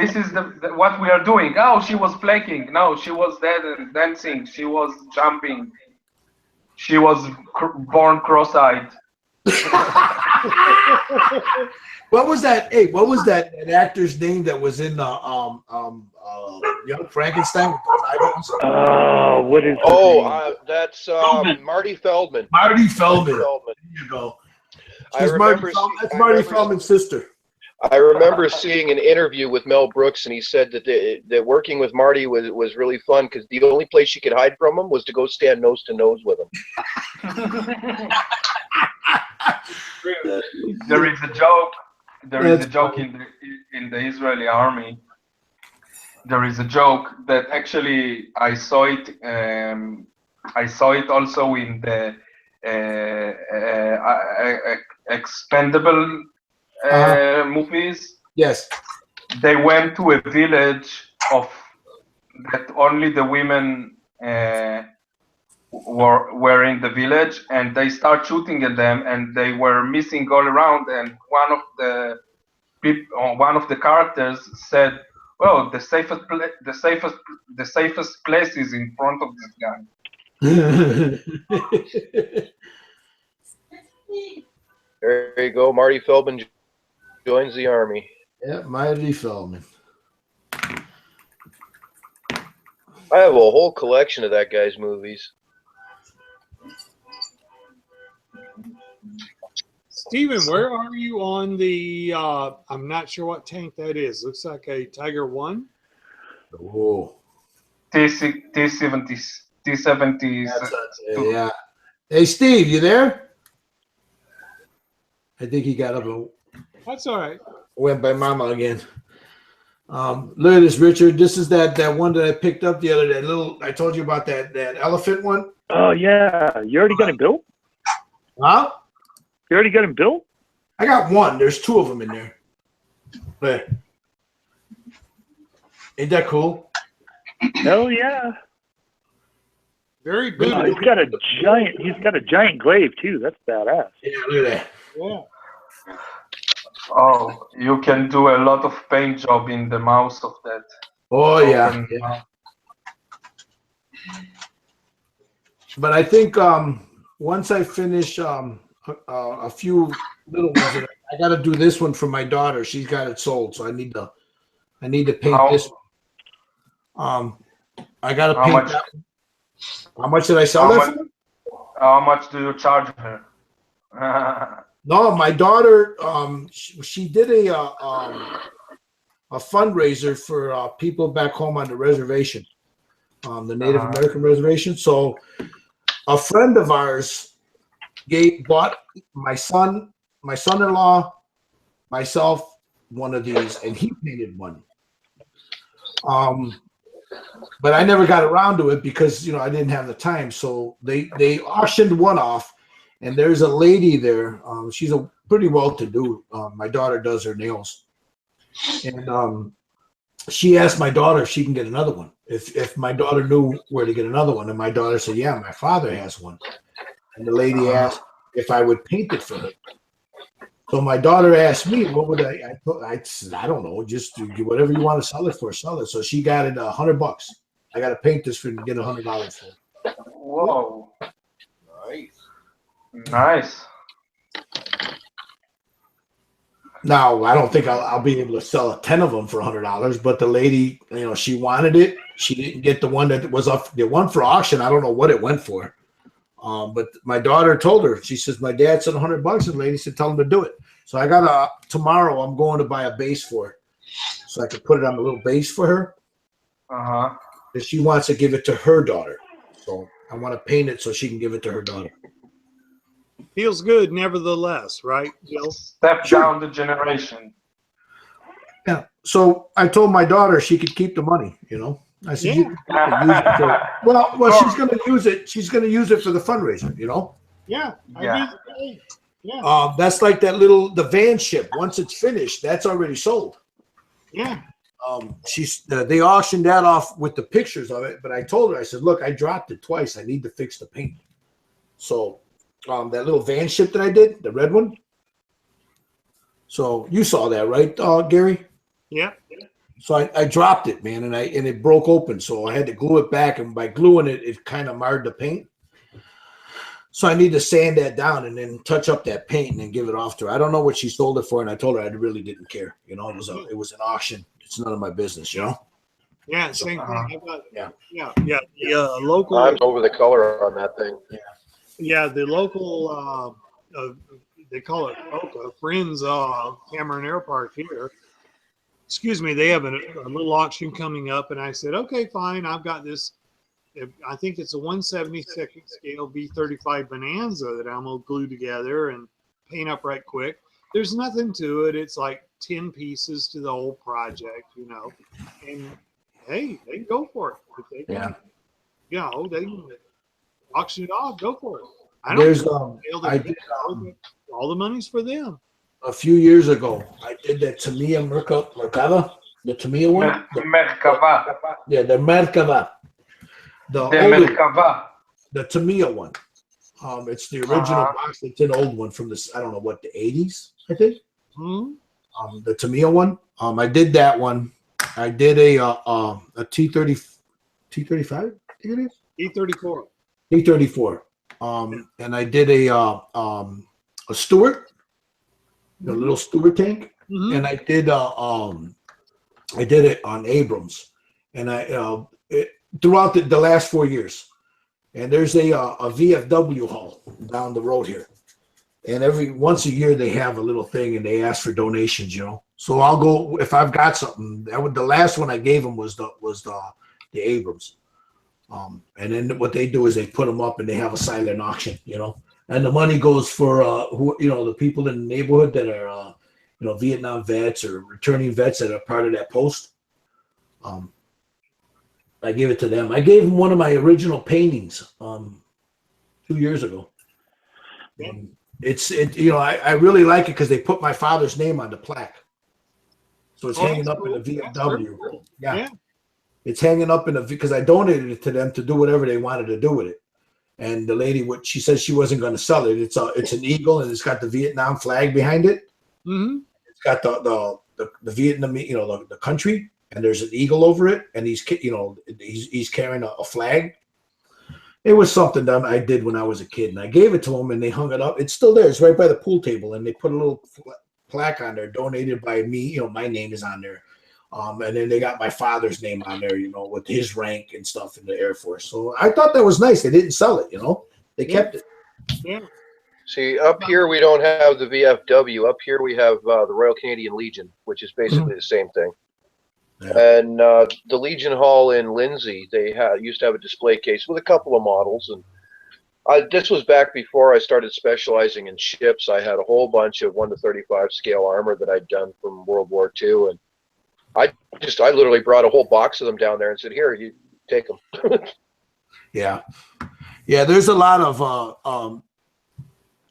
This is what we are doing. Oh, she was flaking. No, she was there dancing. She was jumping. She was born cross-eyed. What was that? Hey, what was that actor's name that was in Young Frankenstein? What is? That's Marty Feldman. Marty Feldman. There you go. That's Marty Feldman's sister. I remember seeing an interview with Mel Brooks, and he said that working with Marty was really fun because the only place she could hide from him was to go stand nose to nose with him. There is a joke. There is a joke in the Israeli army. There is a joke that actually I saw it. I saw it also in the expendable movies. Yes. They went to a village of that only the women were in the village, and they start shooting at them, and they were missing all around. And one of the characters said, "Well, the safest place is in front of this guy." There you go. Marty Feldman joins the army. Yeah, Marty Feldman. I have a whole collection of that guy's movies. Steven, where are you on the, I'm not sure what tank that is. Looks like a Tiger 1. Oh. T70. Yeah. Hey, Steve, you there? I think he got up and That's all right. went by Mama again. Look at this, Richard. This is that one that I picked up the other day. I told you about that elephant one. Oh yeah, you already got him built? Huh? You already got him built? I got one. There's two of them in there. But ain't that cool? Hell yeah. Very good. Oh, he's got a giant glaive too. That's badass. Yeah, look at that. Yeah. Oh, you can do a lot of paint job in the mouse of that. Oh yeah. But I think once I finish a few little ones, I got to do this one for my daughter. She's got it sold, so I need to paint this one. I got to paint that one. How much did I sell that for? How much do you charge her? No, my daughter, she did a fundraiser for people back home on the reservation, the Native American reservation. So a friend of ours bought my son-in-law, myself, one of these, and he painted one. But I never got around to it because I didn't have the time. So they auctioned one off. And there's a lady there. She's a pretty well-to-do. My daughter does her nails, and she asked my daughter if she can get another one. If my daughter knew where to get another one, and my daughter said, "Yeah, my father has one." And the lady asked if I would paint it for her. So my daughter asked me, "What would I said, "I don't know. Just do whatever you want to sell it for. Sell it." So she got it $100. I got to paint this for and get $100 for it. Whoa. Nice. Nice. Now, I don't think I'll be able to sell 10 of them for $100, but the lady, she wanted it. She didn't get the one that was up. The one for auction, I don't know what it went for. But my daughter told her, she says, my dad said $100, and the lady said, tell him to do it. So I got tomorrow I'm going to buy a base for it, so I could put it on a little base for her. But she wants to give it to her daughter. So I want to paint it so she can give it to her daughter. Feels good, nevertheless, right, Bill? Step down the generation. Yeah. So I told my daughter she could keep the money. I said, you can use it for, well, she's going to use it. She's going to use it for the fundraiser. Yeah. Yeah. Yeah. That's like the van ship. Once it's finished, that's already sold. Yeah. They auctioned that off with the pictures of it, but I told her, I said, look, I dropped it twice. I need to fix the paint. So that little van ship that I did, the red one. So you saw that, right, Gary? Yeah. So I dropped it, man, and it broke open. So I had to glue it back, and by gluing it, it kind of marred the paint. So I need to sand that down and then touch up that paint and then give it off to her. I don't know what she sold it for, and I told her I really didn't care. It was an auction. It's none of my business, Yeah, same thing. Yeah. The local. I'm over the color on that thing. Yeah, the local. They call it Boca Friends Cameron Air Park here. Excuse me, they have a little auction coming up, and I said, okay, fine. I've got this. I think it's a 1/72 scale V35 Bonanza that I'm gonna glue together and paint up right quick. There's nothing to it. It's like 10 pieces to the whole project, And hey, they can go for it. If they can, they can auction it off. Go for it. I don't. There's all the money's for them. a few years ago. I did that Tamiya Merkava, the Tamiya one. Merkava. Yeah, the Merkava. The Merkava. The Tamiya one. It's the original box. It's an old one from this. I don't know what, the 80s, I think. The Tamiya one. I did that one. I did a T35. I think it is E34. E34. And I did a Stewart, the little Stewart tank, and I did it on Abrams, and throughout the last 4 years. And there's a VFW hall down the road here, and once a year they have a little thing and they ask for donations, So I'll go if I've got something. The last one I gave them was the Abrams. And then what they do is they put them up and they have a silent auction, and the money goes for the people in the neighborhood that are Vietnam vets or returning vets that are part of that post. I gave it to them. I gave them one of my original paintings 2 years ago. And I really like it because they put my father's name on the plaque, so it's hanging up in the VFW. Yeah. It's hanging up because I donated it to them to do whatever they wanted to do with it. And the lady, she said she wasn't going to sell it. It's an eagle and it's got the Vietnam flag behind it. It's got the Vietnamese, the country, and there's an eagle over it, and he's carrying a flag. It was something that I did when I was a kid, and I gave it to them, and they hung it up. It's still there. It's right by the pool table, and they put a little plaque on there, donated by me. My name is on there. And then they got my father's name on there, with his rank and stuff in the Air Force. So I thought that was nice. They didn't sell it, They kept it. Yeah. See, up here we don't have the VFW. Up here we have the Royal Canadian Legion, which is basically the same thing. Yeah. And the Legion Hall in Lindsay, they used to have a display case with a couple of models. And this was back before I started specializing in ships. I had a whole bunch of 1:35 scale armor that I'd done from World War II, and I literally brought a whole box of them down there and said, "Here, you take them." Yeah. There's a lot of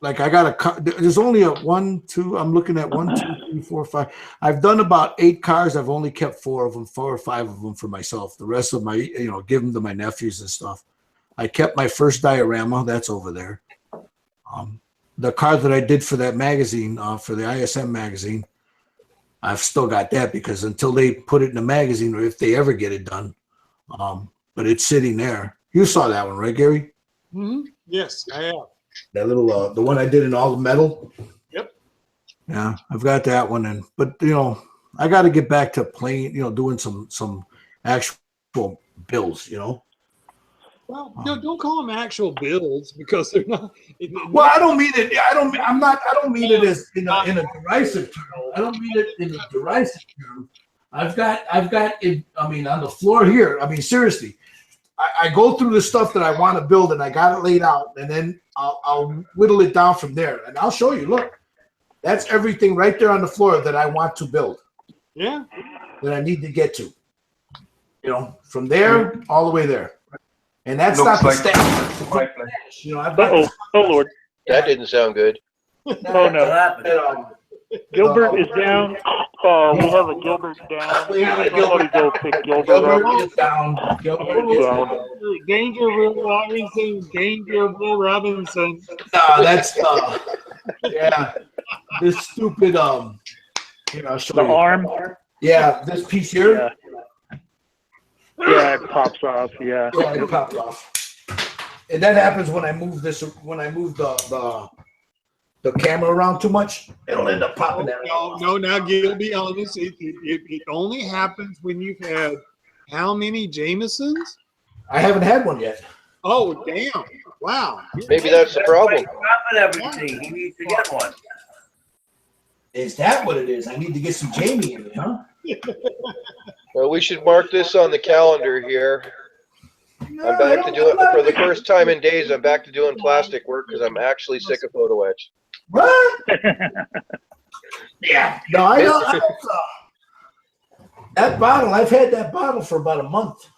there's only I'm looking at 1, 2, 3, 4, 5. I've done about 8 cars. I've only kept 4 of them, 4 or 5 of them for myself. The rest of my, give them to my nephews and stuff. I kept my first diorama. That's over there. The car that I did for that magazine, for the ISM magazine, I've still got that because until they put it in the magazine, or if they ever get it done, but it's sitting there. You saw that one, right, Gary? Yes, I have. That little, the one I did in all the metal. Yep. Yeah, I've got that one, but I got to get back to playing, doing some actual builds, Well, no, don't call them actual builds because they're not. Well, I don't mean it. I don't mean it as in a derisive term. I don't mean it in a derisive term. I've got it. I mean, on the floor here. I mean, seriously, I go through the stuff that I want to build, and I got it laid out, and then I'll whittle it down from there, and I'll show you. Look, that's everything right there on the floor that I want to build. Yeah. That I need to get to. From there all the way there. And that's not the stash. Oh Lord. That didn't sound good. Oh no. Gilbert is down. We have a Gilbert down. Somebody go pick Gilbert up. Is down. Danger Will Robinson. Danger Will Robinson. No, that's yeah. This stupid I'll show the you. Arm. Yeah, this piece here. Yeah, it pops off. Yeah. Yeah, it popped off. And that happens when I move this. When I move the camera around too much, it'll end up popping out. No. Now, Gil, be honest. It only happens when you've had how many Jamesons? I haven't had one yet. Oh, damn! Wow. Maybe that's the problem. Everything. He needs to get one. Is that what it is? I need to get some Jamie in me, huh? Well, we should mark this on the calendar here. I'm back to doing, for the first time in days, I'm back to doing plastic work because I'm actually sick of photo etch. What? Yeah. No, I know. That bottle, I've had that bottle for about a month.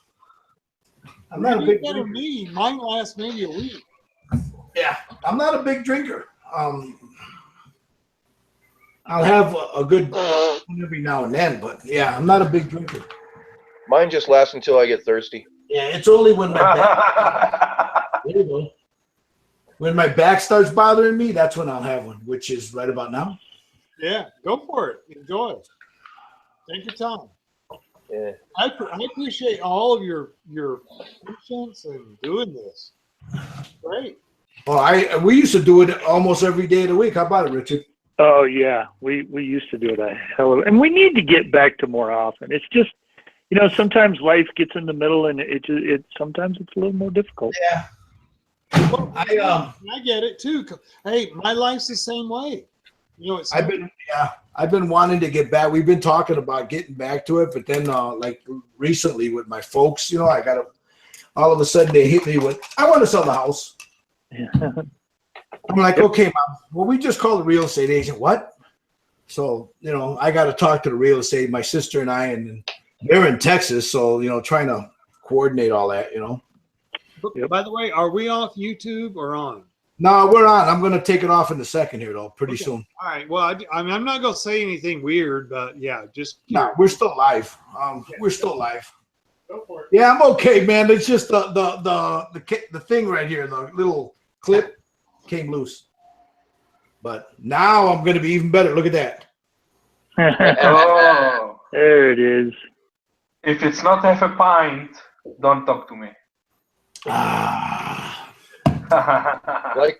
I'm not a big drinker. Me. Mine lasts maybe a week. Yeah, I'm not a big drinker. I'll have a good one every now and then, but yeah, I'm not a big drinker. Mine just lasts until I get thirsty. Yeah, it's only when my back, there you go. When my back starts bothering me, that's when I'll have one, which is right about now. Yeah, go for it. Enjoy it. Take your time. Yeah. I appreciate all of your patience and doing this. Great. Well, we used to do it almost every day of the week. How about it, Richard? Oh yeah, we used to do it a hell of, and we need to get back to more often. It's just, you know, sometimes life gets in the middle, and it sometimes it's a little more difficult. Yeah. Well, I get it too. Hey, my life's the same way. You know, I've been wanting to get back. We've been talking about getting back to it, but then like recently with my folks, you know, all of a sudden they hit me with, I want to sell the house. I'm like, okay, Mom. Well, we just called the real estate agent. What? So, you know, I got to talk to the real estate, my sister and I, and they're in Texas. So, you know, trying to coordinate all that, you know. By the way, are we off YouTube or on? No, we're on. I'm going to take it off in a second here, though, pretty soon. All right. Well, I mean, I'm not going to say anything weird, but yeah, just. No, we're still live. We're still live. Go for it. Yeah, I'm okay, man. It's just the thing right here, the little clip came loose. But now I'm going to be even better. Look at that. Oh, there it is. If it's not half a pint, don't talk to me.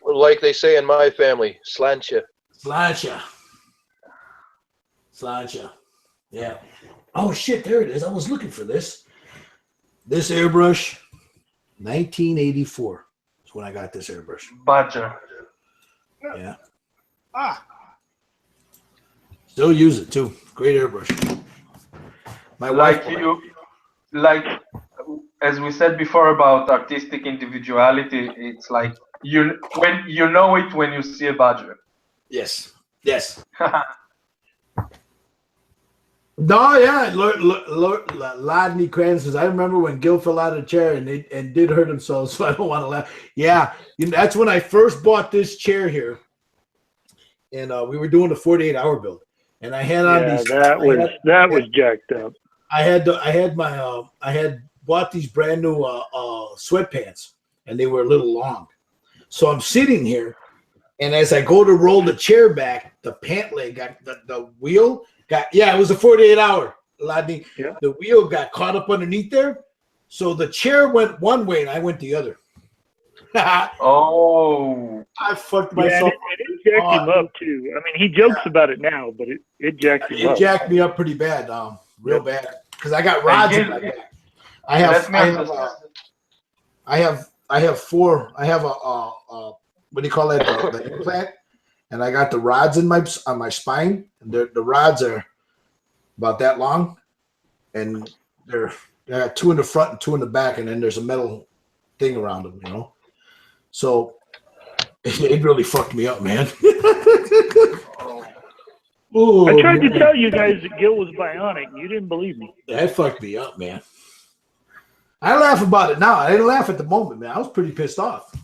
like they say in my family, slancha. Slancha. Yeah. Oh shit, there it is. I was looking for this. This airbrush, 1984 is when I got this airbrush. Badger. Yeah. Still use it too. Great airbrush. My wife. As we said before about artistic individuality, it's like you know it when you see a badger. Yes. No, yeah, Lodney Cran says, I remember when Gil fell out of the chair and did hurt himself, so I don't want to laugh. Yeah, that's when I first bought this chair here, and we were doing a 48-hour build, and I had on these. That was jacked up. I had bought these brand new sweatpants, and they were a little long, so I'm sitting here, and as I go to roll the chair back, the pant leg got the wheel. It was a 48-hour. Yeah. The wheel got caught up underneath there, so the chair went one way and I went the other. Oh, I fucked myself. And it jacked him up too. I mean, he jokes about it now, but it jacked him up. It jacked me up pretty bad, real bad, because I got rods in my back. I have a what do you call that? The implant. And I got the rods on my spine. And the rods are about that long, and I got two in the front and two in the back, and then there's a metal thing around them, you know. So it really fucked me up, man. I tried to tell you guys that Gil was bionic. You didn't believe me. That fucked me up, man. I laugh about it now. I didn't laugh at the moment, man. I was pretty pissed off.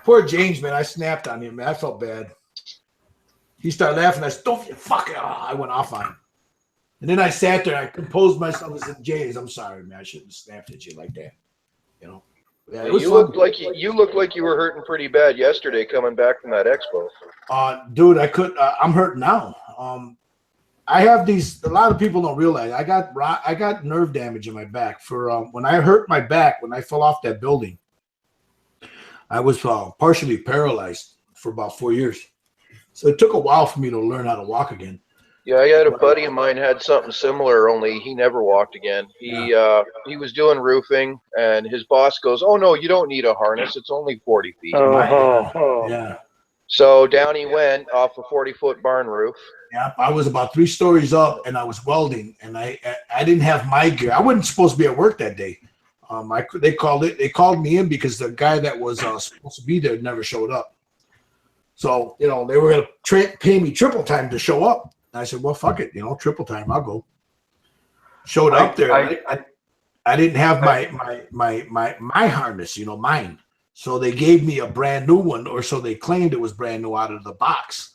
Poor James, man. I snapped on him, man. I felt bad. He started laughing. I said, don't fuck it. I went off on him. And then I sat there. I composed myself and said, James, I'm sorry, man. I shouldn't have snapped at you like that. You know? Yeah, it was you fun. looked like you were hurting pretty bad yesterday coming back from that expo. Dude, I'm hurting now. I have these. A lot of people don't realize I got nerve damage in my back for when I hurt my back when I fell off that building. I was partially paralyzed for about 4 years, so it took a while for me to learn how to walk again. Yeah, I had a buddy of mine had something similar, only he never walked again. He was doing roofing, and his boss goes, "Oh no, you don't need a harness. It's only 40 feet." Yeah. So down he went off a 40-foot barn roof. Yeah, I was about 3 stories up, and I was welding, and I didn't have my gear. I wasn't supposed to be at work that day. They called me in because the guy that was supposed to be there never showed up. So, you know, they were going to pay me triple time to show up. And I said, well, fuck it, you know, triple time, I'll go. Showed up there. I didn't have my harness, you know, mine. So they gave me a brand new one, or so they claimed it was brand new out of the box.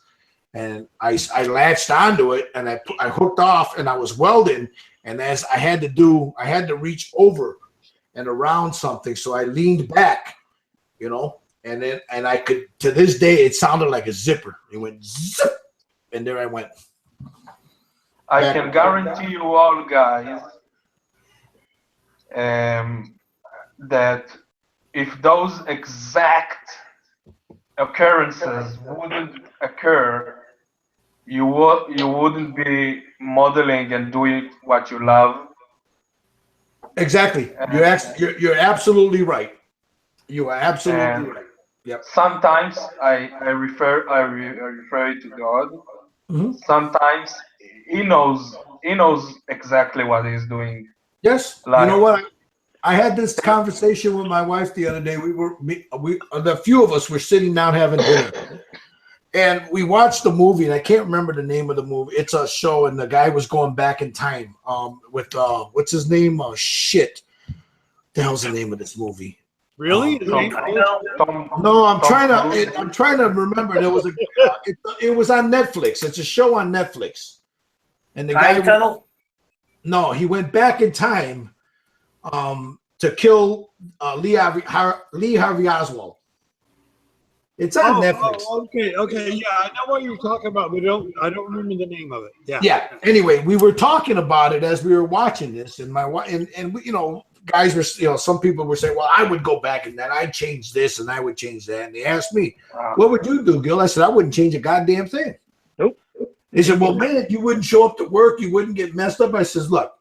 and I latched onto it, and I hooked off, and I was welding, and as I had to reach over and around something, so I leaned back, you know, and I could, to this day, it sounded like a zipper. It went zip, and there I went. I can guarantee you all, guys, that if those exact occurrences wouldn't occur, you wouldn't be modeling and doing what you love. Exactly. You're absolutely right. You are absolutely right. Yep. Sometimes I refer to God. Mm-hmm. Sometimes he knows exactly what he's doing. Yes. You know what? I had this conversation with my wife the other day. The few of us were sitting down having dinner, and we watched the movie. And I can't remember the name of the movie. It's a show, and the guy was going back in time. With what's his name? Oh shit! The hell's the name of this movie? Really? No, I'm trying to remember. There was it was on Netflix. It's a show on Netflix, and the guy. No, he went back in time, to kill Lee Harvey Oswald. It's on Netflix. Okay, yeah, I know what you're talking about, but I don't remember the name of it. Yeah. Yeah. Anyway, we were talking about it as we were watching this, and my wife and we, you know, guys were, you know, some people were saying, well, I would go back and then I'd change this and I would change that. And they asked me, what would you do, Gil? I said, I wouldn't change a goddamn thing. Nope. They said, well, man, you wouldn't show up to work. You wouldn't get messed up. I says, look,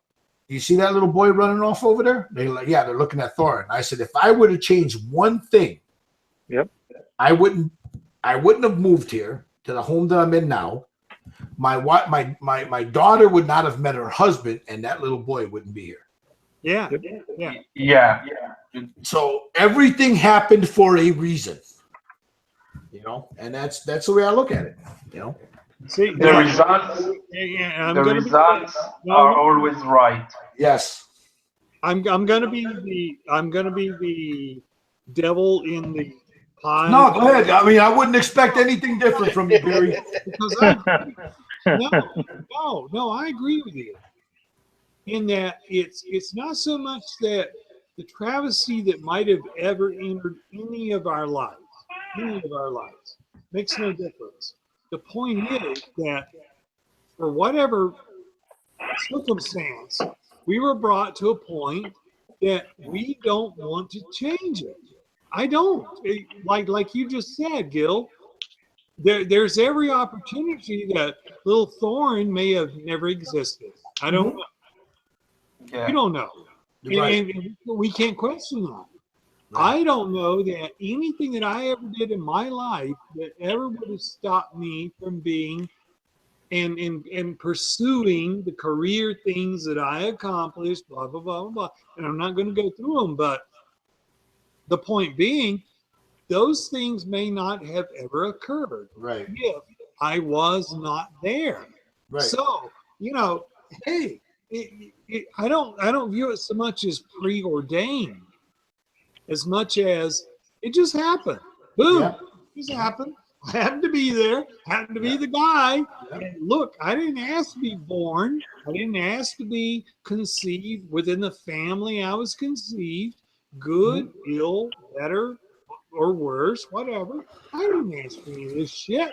you see that little boy running off over there? They're like, yeah, they're looking at Thor. And I said, if I would have changed one thing, I wouldn't have moved here to the home that I'm in now. My daughter would not have met her husband, and that little boy wouldn't be here. Yeah. So everything happened for a reason, you know, and that's the way I look at it, you know. See, the results are always right. Yes. I'm gonna be the devil in the pie. No, go ahead. I mean, I wouldn't expect anything different from you, Barry. Because no, I agree with you. In that it's not so much that the travesty that might have ever entered any of our lives makes no difference. The point is that for whatever circumstance, we were brought to a point that we don't want to change it. I don't. Like you just said, Gil, there's every opportunity that little Thorn may have never existed. I don't know. Yeah. We don't know. And we can't question that. I don't know that anything that I ever did in my life that ever would have stopped me from being and pursuing the career things that I accomplished, blah, blah, blah, blah, blah. And I'm not going to go through them, but the point being, those things may not have ever occurred. Right. If I was not there. Right. So, you know, hey, I don't view it so much as preordained as much as it just happened. Boom. Yeah. It just happened. I happened to be there, happened to be the guy. And look, I didn't ask to be born. I didn't ask to be conceived within the family I was conceived. Good, ill, better, or worse, whatever. I didn't ask for any of this shit.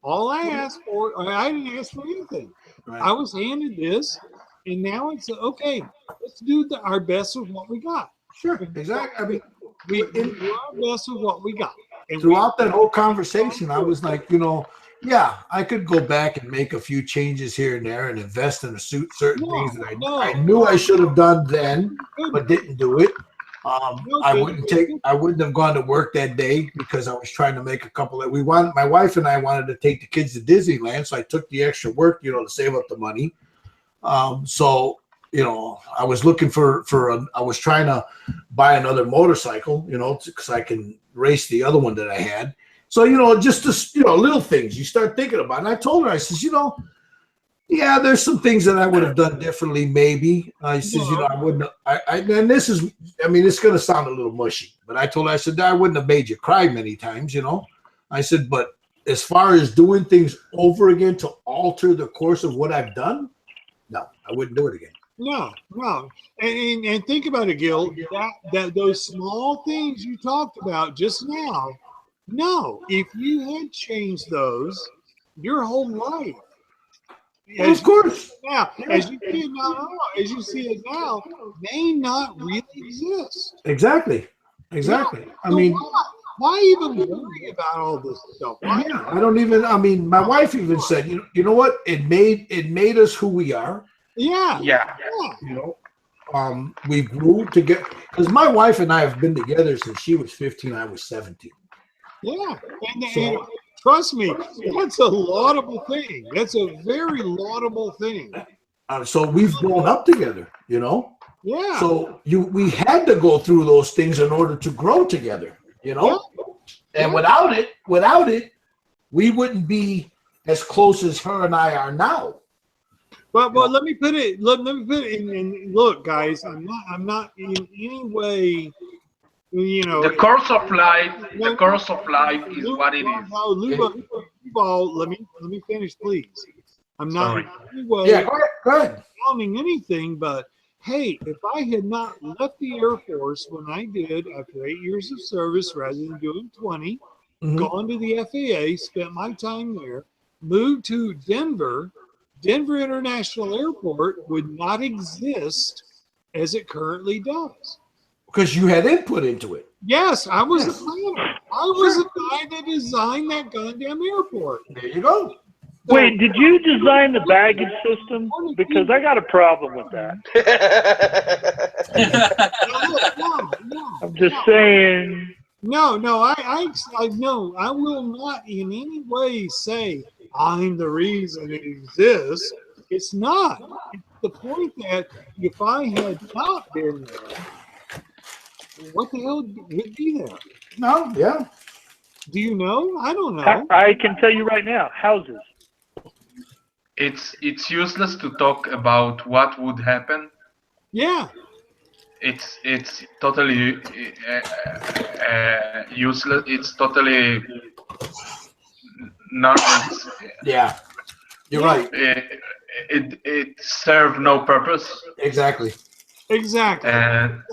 All I asked for, I didn't ask for anything. Right. I was handed this, and now it's okay. Let's do our best with what we got. Sure, exactly. I mean, we do our best with what we got. And throughout that whole conversation, I was like, you know, yeah, I could go back and make a few changes here and there and invest in certain things that I knew I should have done then, but didn't do it. I wouldn't have gone to work that day because I was trying to make a couple of. My wife and I wanted to take the kids to Disneyland, so I took the extra work, you know, to save up the money. So, you know, I was looking I was trying to buy another motorcycle, you know, because I can race the other one that I had. So, you know, just you know, little things you start thinking about. And I told her, I says, you know, yeah, there's some things that I would have done differently, maybe. I says, you know, I wouldn't. And this is, I mean, it's going to sound a little mushy, but I told her, I said, I wouldn't have made you cry many times, you know. I said, but as far as doing things over again to alter the course of what I've done, no, I wouldn't do it again. No. And think about it, Gil. That those small things you talked about just now. No, if you had changed those your whole life, of course. As you see it now, may not really exist. Exactly. Yeah. I So mean, why even worry about all this stuff? Why? yeah, I don't even. I mean, my wife even said, you know what? It made us who we are. Yeah. You know, we grew together because my wife and I have been together since she was 15. I was 17. Yeah, and trust me, that's a laudable thing. That's a very laudable thing. So we've grown up together, you know. Yeah. So we had to go through those things in order to grow together, you know. Yeah. And without it, we wouldn't be as close as her and I are now. But let me put it. Let me put it in. Look, guys, I'm not in any way. You know, the course of life is what it is. Let me finish, please. I'm not Sorry. in any way go ahead. counting anything, but hey, if I had not left the Air Force when I did after 8 years of service rather than doing 20, gone to the FAA, spent my time there, moved to Denver International Airport would not exist as it currently does. Because you had input into it. Yes, I was the planner. I was the guy that designed that goddamn airport. There you go. Wait, did you design the baggage system? Because I got a problem with that. I'm just saying. No, I will not in any way say I'm the reason it exists. It's not. It's the point that if I had not been there, what the hell would be there? No, yeah. Do you know? I don't know. I can tell you right now, houses. It's useless to talk about what would happen. Yeah. It's totally useless. It's totally not. Yeah, you're right. It served no purpose. Exactly. And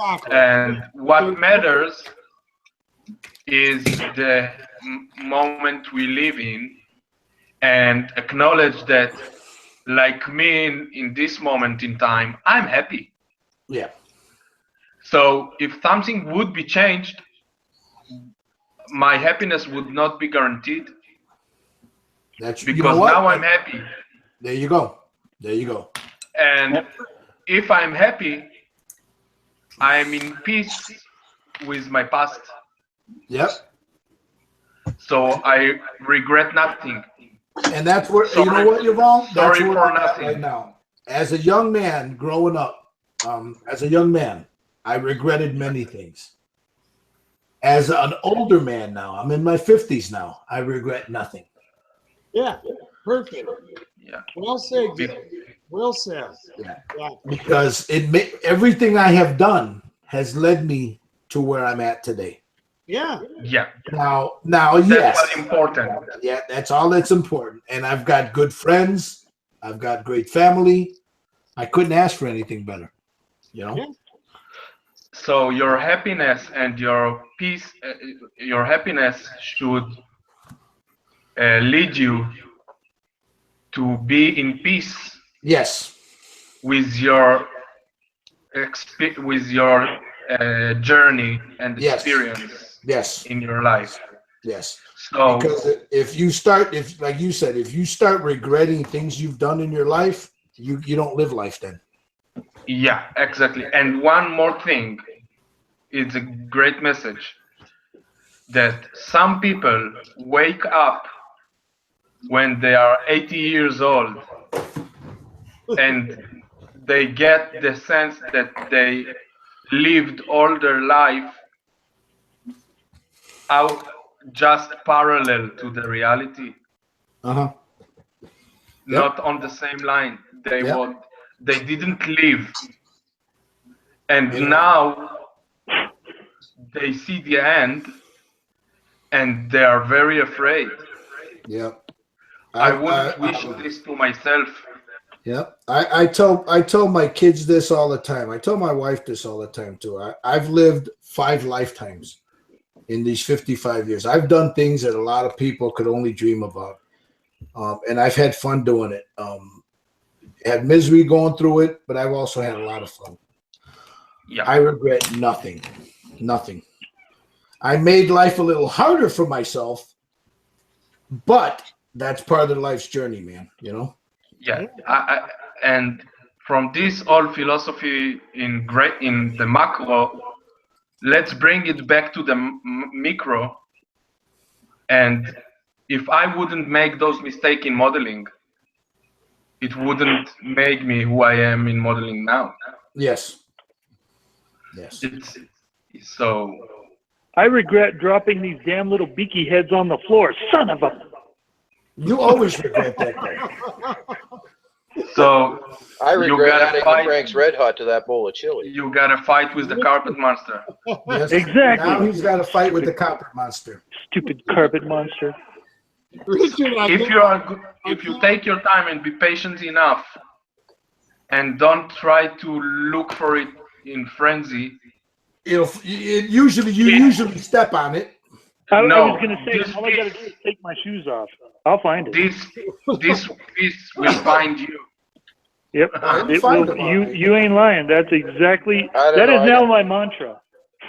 what matters is the moment we live in, and acknowledge that, like me in this moment in time, I'm happy. Yeah. So if something would be changed, my happiness would not be guaranteed. That's because now I'm happy. There you go. There you go. And if I'm happy, I'm in peace with my past. Yep. So I regret nothing. And that's where, you know what, Yvonne? That's Sorry where for I'm at nothing. right now. As a young man growing up, I regretted many things. As an older man now, I'm in my 50s now, I regret nothing. Yeah, perfect. Yeah. Well said, Gil. Well said. Yeah. Because everything I have done has led me to where I'm at today. Yeah. Yeah. Now, That's yes. what's important. Yeah, that's all that's important. And I've got good friends. I've got great family. I couldn't ask for anything better. You know? Yeah. So your happiness and your peace, your happiness should lead you to be in peace. Yes. With your journey and experience. Yes. In your life. Yes. So because if you start regretting things you've done in your life, you don't live life then. Yeah, exactly. And one more thing, it's a great message that some people wake up when they are 80 years old and they get the sense that they lived all their life out just parallel to the reality. Uh-huh. Not on the same line. They didn't live. And now they see the end and they are very afraid. Yep. I wouldn't wish this to myself. Yep. I tell my kids this all the time. I tell my wife this all the time too. I've lived 5 lifetimes in these 55 years. I've done things that a lot of people could only dream about. And I've had fun doing it. Had misery going through it, but I've also had a lot of fun. Yeah. I regret nothing. Nothing. I made life a little harder for myself, but that's part of life's journey, man, you know? Yeah. And from this whole philosophy in the macro, let's bring it back to the micro. And if I wouldn't make those mistakes in modeling, it wouldn't make me who I am in modeling now. Yes. Yes. So I regret dropping these damn little beaky heads on the floor. Son of a... You always regret that, though. So I regret adding the Frank's Red Hot to that bowl of chili. You got to fight with the carpet monster. Yes. Exactly. Now he's got to fight with the carpet monster. Stupid carpet monster. Richard, If you take your time and be patient enough, and don't try to look for it in frenzy, you usually step on it. I was going to say, all I got to do is take my shoes off. I'll find it. This piece will find you. Yep. It will, you ain't lying. That's exactly, that is now my mantra.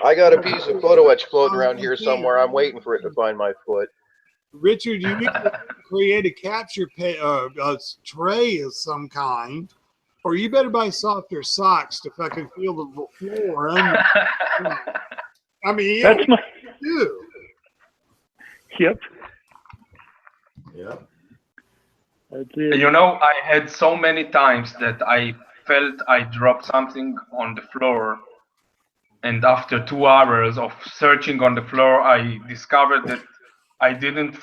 I got a piece of photo etch floating around here somewhere. I'm waiting for it to find my foot. Richard, you need to create a capture a tray of some kind, or you better buy softer socks to fucking feel the floor. I mean, that's my. Do. Yep. Yep. That's it. You know, I had so many times that I felt I dropped something on the floor, and after 2 hours of searching on the floor, I discovered that I didn't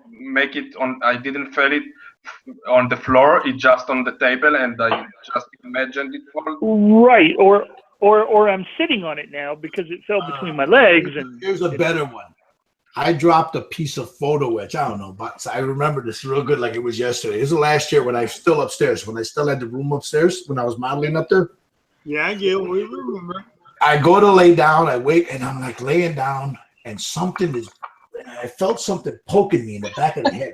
make it on. I didn't feel it on the floor. It's just on the table, and I just imagined it fall. Right, or I'm sitting on it now because it fell between my legs. And here's a better one. I dropped a piece of photo etch. I don't know, but I remember this real good, like it was yesterday. It was the last year when I was still upstairs, when I still had the room upstairs, when I was modeling up there. Yeah, Gil, we remember. I go to lay down, I wake, and I'm like laying down, and I felt something poking me in the back of the head.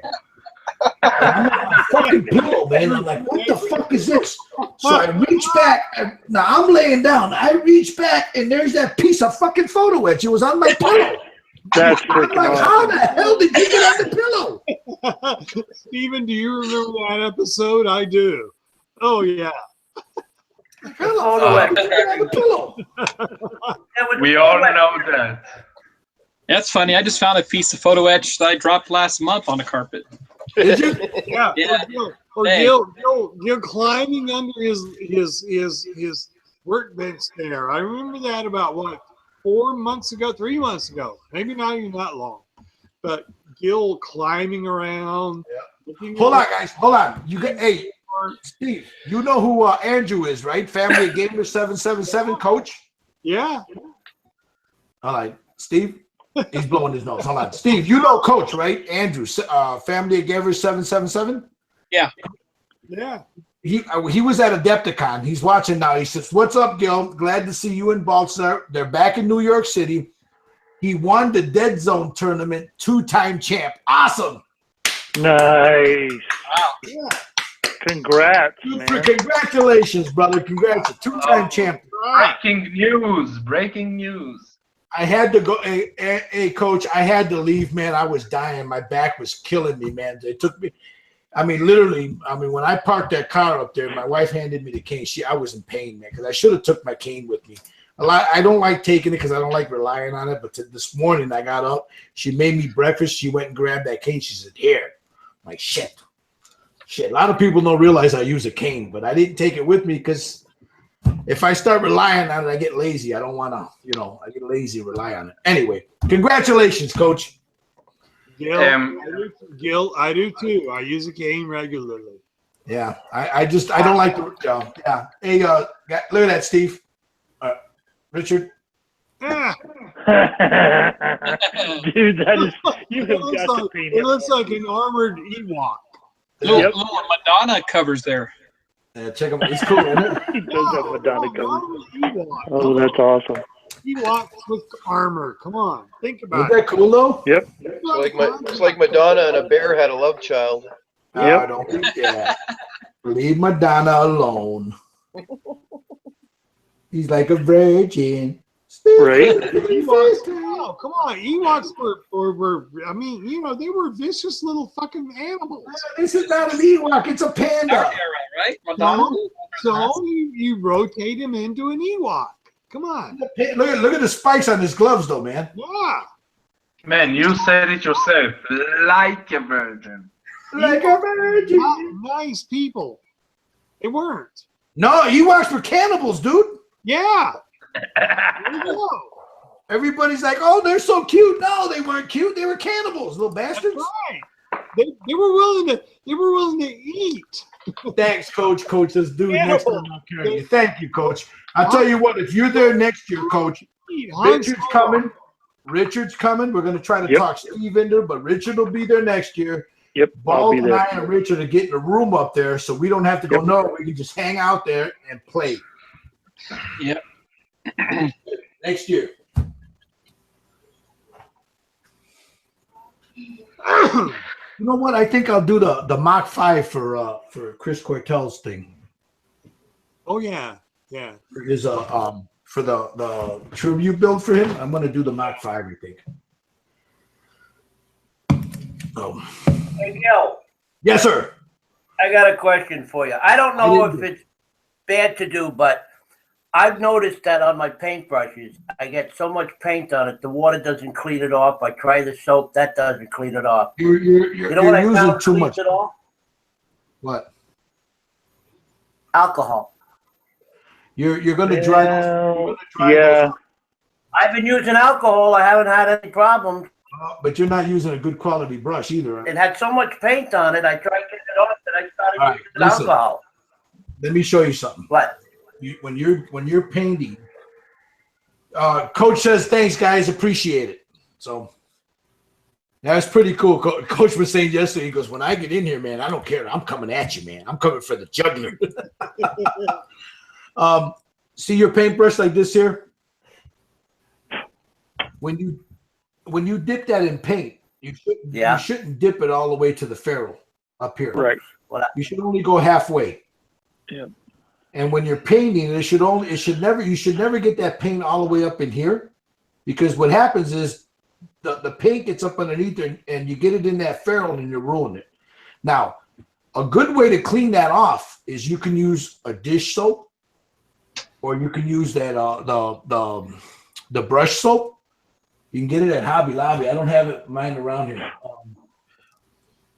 And I'm on my fucking pillow, man. I'm like, what the fuck is this? So I reach back. Now I'm laying down. I reach back, and there's that piece of fucking photo etch. It was on my pillow. That's I'm like, how the hell did you get on the pillow? Stephen, do you remember that episode? I do. Oh, yeah. We all know that. That's funny. I just found a piece of photo etch that I dropped last month on the carpet. Did you? Yeah. Yeah. Or Hey. Gil climbing under his workbench there. I remember that about what, 3 months ago, maybe not even that long. But Gil climbing around. Hold on, guys. Hold on. Hey, Steve, you know who Andrew is, right? Family Gamer 777 coach? Yeah. All right. Steve? He's blowing his nose. Hold on. Steve, you know Coach, right? Andrew, Family Gamer 777? Yeah. Yeah. He was at Adepticon. He's watching now. He says, "What's up, Gil? Glad to see you in Baltimore. They're back in New York City. He won the Dead Zone tournament, 2-time champ. Awesome. Nice. Wow. Yeah. Congrats, man. Congratulations, brother. Congrats. 2-time champ. Breaking news. I had to go. Hey, Coach, I had to leave, man. I was dying. My back was killing me, man. They took me. I mean, literally, when I parked that car up there, my wife handed me the cane. I was in pain, man, because I should have took my cane with me. I don't like taking it because I don't like relying on it. But this morning I got up. She made me breakfast. She went and grabbed that cane. She said, "Here." I'm like, shit. A lot of people don't realize I use a cane, but I didn't take it with me because if I start relying on it, I get lazy. I don't want to, I get lazy, rely on it. Anyway, congratulations, Coach. Gil, I do too. I use a cane regularly. Yeah, I don't like the yeah. Hey, look at that, Steve. Richard. Ah. Dude, that is you have got to paint It him. looks like an armored Ewok. Little Madonna covers there. Yeah, check him. He's cool, isn't it? He does have Madonna covers. Armored Ewok. Oh, that's awesome. Ewoks with armor. Come on, think about Isn't that cool though? Yep. It's like Madonna and a bear had a love child. Yep. Don't do that. Leave Madonna alone. He's like a virgin. Right? Ewoks, oh, come on. Ewoks were, I mean, you know, they were vicious little fucking animals. This is not an Ewok, it's a panda. Right? Madonna. So you rotate him into an Ewok. Come on. Look at the spikes on his gloves, though, man. Yeah. Man, you said it yourself. Like a virgin. Like a virgin. Nice people. They weren't. No, Ewoks were cannibals, dude. Yeah. There you go. Everybody's like, oh, they're so cute. No, they weren't cute. They were cannibals, little bastards. That's right. They were willing to eat. Thanks, Coach. Coach says, dude, Yeah. next time I'll carry you. Thank you, Coach. I'll tell you what, if you're there next year, Coach, Richard's coming. Richard's coming. We're going to try to talk Steve into it, but Richard will be there next year. Yep. Bald and I and Richard are getting a room up there, so we don't have to go nowhere. We can just hang out there and play. Yep. Next year. You know what? I think I'll do the Mach 5 for Chris Cortell's thing. Oh yeah, yeah. Is for the tribute build for him. I'm gonna do the Mach 5, I think. Oh. Hey, Gil. Yes, sir. I got a question for you. I don't know if it's bad to do, but I've noticed that on my paintbrushes, I get so much paint on it, the water doesn't clean it off. I try the soap, that doesn't clean it off. You're using too much. It off? What? Alcohol. You're gonna dry. Yeah. I've been using alcohol. I haven't had any problems. But you're not using a good quality brush either. It had so much paint on it. I tried getting it off, and I started All right, using listen. alcohol. Let me show you something. What? When you're painting, Coach says, "Thanks, guys, appreciate it." So that's pretty cool. Coach was saying yesterday, he goes, "When I get in here, man, I don't care. I'm coming at you, man. I'm coming for the jugular." See your paintbrush like this here? When you dip that in paint, you shouldn't dip it all the way to the ferrule up here. Right. You should only go halfway. Yeah. And when you're painting, you should never get that paint all the way up in here, because what happens is the paint gets up underneath there and you get it in that ferrule and you ruin it. Now, a good way to clean that off is you can use a dish soap, or you can use that the brush soap. You can get it at Hobby Lobby. I don't have mine around here.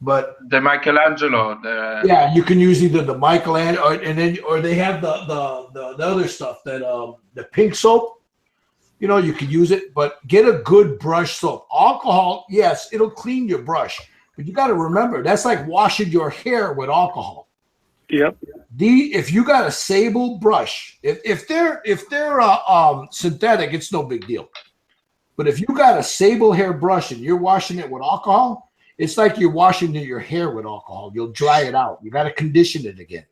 But the Michelangelo, yeah, you can use either the Michelangelo or they have the other stuff that the pink soap. You know, you can use it, but get a good brush soap. Alcohol, yes, it'll clean your brush, but you got to remember that's like washing your hair with alcohol. Yep. If you got a sable brush, if they're synthetic, it's no big deal. But if you got a sable hair brush and you're washing it with alcohol, it's like you're washing your hair with alcohol. You'll dry it out. You got to condition it again.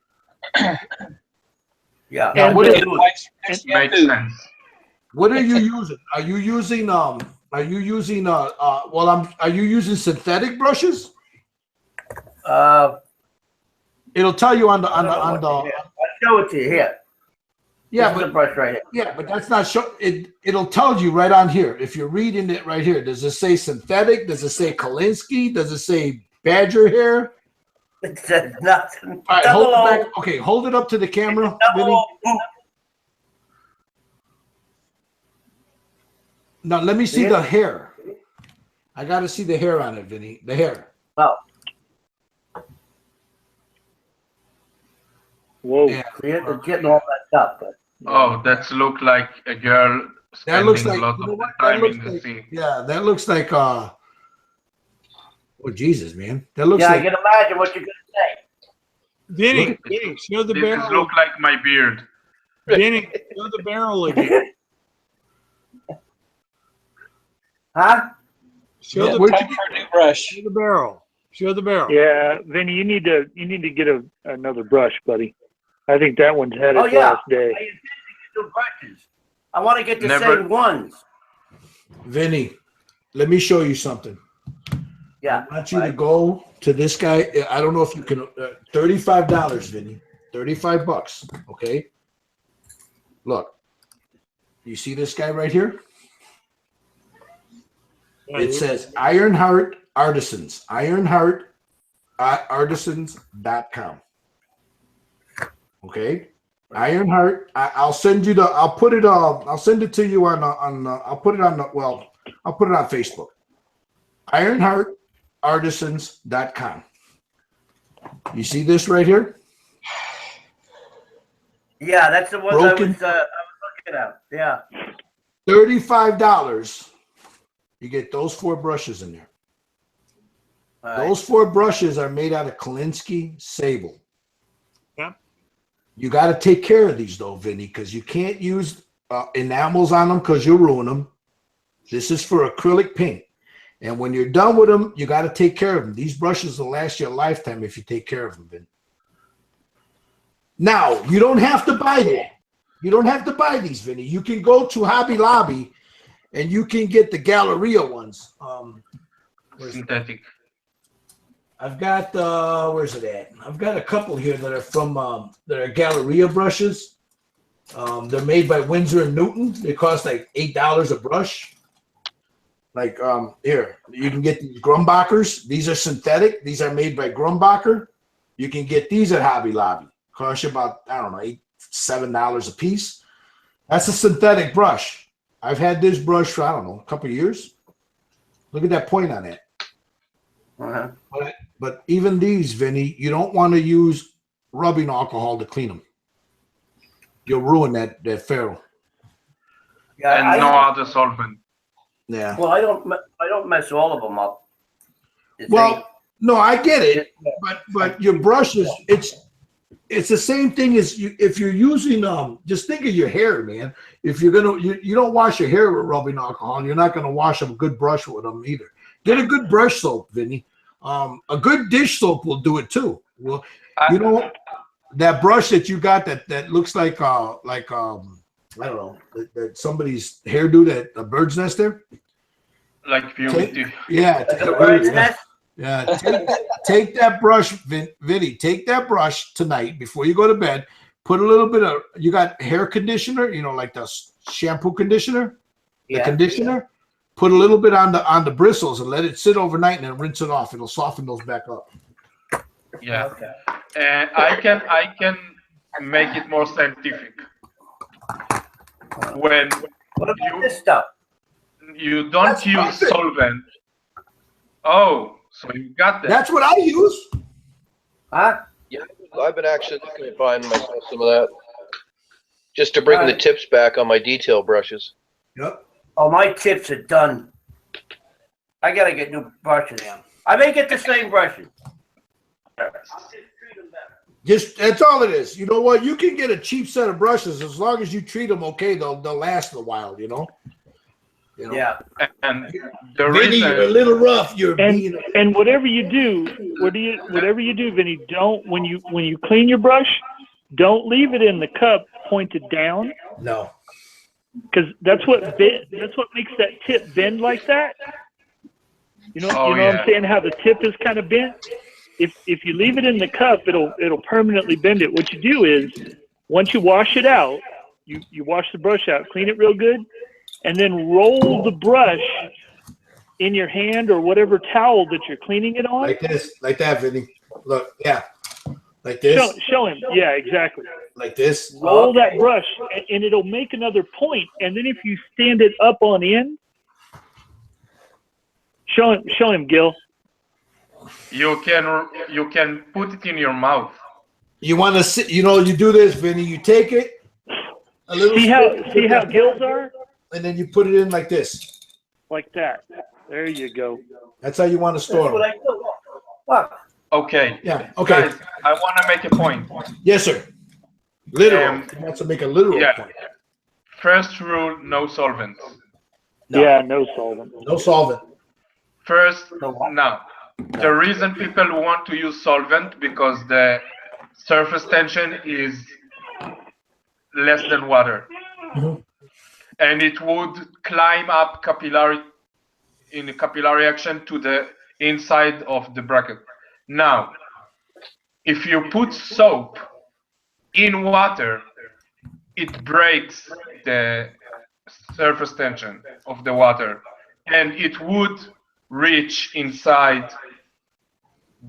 Yeah. Now, what are you using? Are you using are you using synthetic brushes? It'll tell you on the I'll show it to you here. Yeah, This is but the brush right here. Yeah, but that's not show. It'll tell you right on here. If you're reading it right here, does it say synthetic? Does it say Kolinsky? Does it say badger hair? It says nothing. All right, hold it back. Okay, hold it up to the camera. Vinny. Now let me see the hair. I got to see the hair on it, Vinny. The hair. Well. Whoa. Yeah. See it? It's getting all that up. But, oh, that's look like a girl That spending looks like a lot you know of what? the time That looks in the like sea. yeah. That looks like oh Jesus, man. That looks yeah, like I can imagine what you're gonna say. Vinny, show the This barrel. look like my beard. Vinny, show the barrel again. Huh? Show the brush. Show the barrel. Show the barrel. Yeah, Vinny, you need to get another brush, buddy. I think that one's had its Oh yeah. last day. I intend to do brushes. I want to get the Never- same ones. Vinny, let me show you something. Yeah. I want you to go to this guy. I don't know if you can. $35, Vinny. $35. Okay. Look. You see this guy right here? It says Ironheart Artisans. Ironheart Artisans.com. Okay. Ironheart. I'll send you the. I'll put it. I'll send it to you on. I'll put it on the. Well, I'll put it on Facebook. IronheartArtisans.com. You see this right here? Yeah, that's the one Broken. I was looking at. Yeah. $35. You get those 4 brushes in there. Those 4 brushes are made out of Kolinsky sable. Yeah. You got to take care of these though, Vinny, because you can't use enamels on them because you'll ruin them. This is for acrylic paint. And when you're done with them, you got to take care of them. These brushes will last you a lifetime if you take care of them, Vinny. Now, you don't have to buy them. You don't have to buy these, Vinny. You can go to Hobby Lobby and you can get the Galleria ones. Synthetic. I've got where's it at? I've got a couple here that are from that are Galleria brushes. They're made by Winsor and Newton. They cost like $8 a brush. Like here, you can get these Grumbachers. These are synthetic. These are made by Grumbacher. You can get these at Hobby Lobby. Cost you about, I don't know, $7 a piece. That's a synthetic brush. I've had this brush for, I don't know, a couple of years. Look at that point on it. But even these, Vinny, you don't want to use rubbing alcohol to clean them. You'll ruin that ferrule. Yeah, And no other solvent. Yeah. Well, I don't mess all of them up. Well, no, I get it, but your brushes, it's the same thing as if you're using just think of your hair, man. If you're gonna you don't wash your hair with rubbing alcohol, you're not gonna wash a good brush with them either. Get a good brush soap, Vinny. A good dish soap will do it too. Well, you know that brush that you got that looks like I don't know, that somebody's hairdo that a bird's nest there. Like puberty. Yeah, Like a bird's nest? Yeah, take that brush, Vinny. Take that brush tonight before you go to bed. Put a little bit of. You got hair conditioner, you know, like the shampoo conditioner, the conditioner. Put a little bit on the bristles and let it sit overnight, and then rinse it off. It'll soften those back up. Yeah. Okay. And I can make it more scientific. When you don't use solvent. Oh. So you got that. That's what I use. Huh? Yeah, I've been actually looking at buying myself some of that. Just to bring the tips back on my detail brushes. Yep. Oh, my tips are done. I gotta get new brushes. I may get the same brushes. Just that's all it is. You know what? You can get a cheap set of brushes as long as you treat them okay. They'll last a while. You know. Yeah. And the Vinny, you're a little rough. And whatever you do, Vinny, don't when you clean your brush, don't leave it in the cup pointed down. No. Because that's what makes that tip bend like that. You know what I'm saying? How the tip is kind of bent. If you leave it in the cup, it'll permanently bend it. What you do is once you wash it out, you wash the brush out, clean it real good, and then roll the brush in your hand or whatever towel that you're cleaning it on. Like this, like that, Vinny. Look, yeah, like this. Show him. Yeah, exactly. Like this. Roll that brush, and it'll make another point. And then if you stand it up on end, show him, Gil. You can put it in your mouth. You want to sit? You know, you do this, Vinny. You take it. A little. See how gills are? And then you put it in like this. Like that. There you go. That's how you want to store them. What? Okay. Yeah. Okay. Guys, I want to make a point. Yes, sir. Literal. You want to make a literal point. First rule: no solvents. No. Yeah, no solvent. No solvent. First, no. The reason people want to use solvent because the surface tension is less than water. Mhm. And it would climb up in a capillary action to the inside of the bracket. Now, if you put soap in water, it breaks the surface tension of the water, and it would reach inside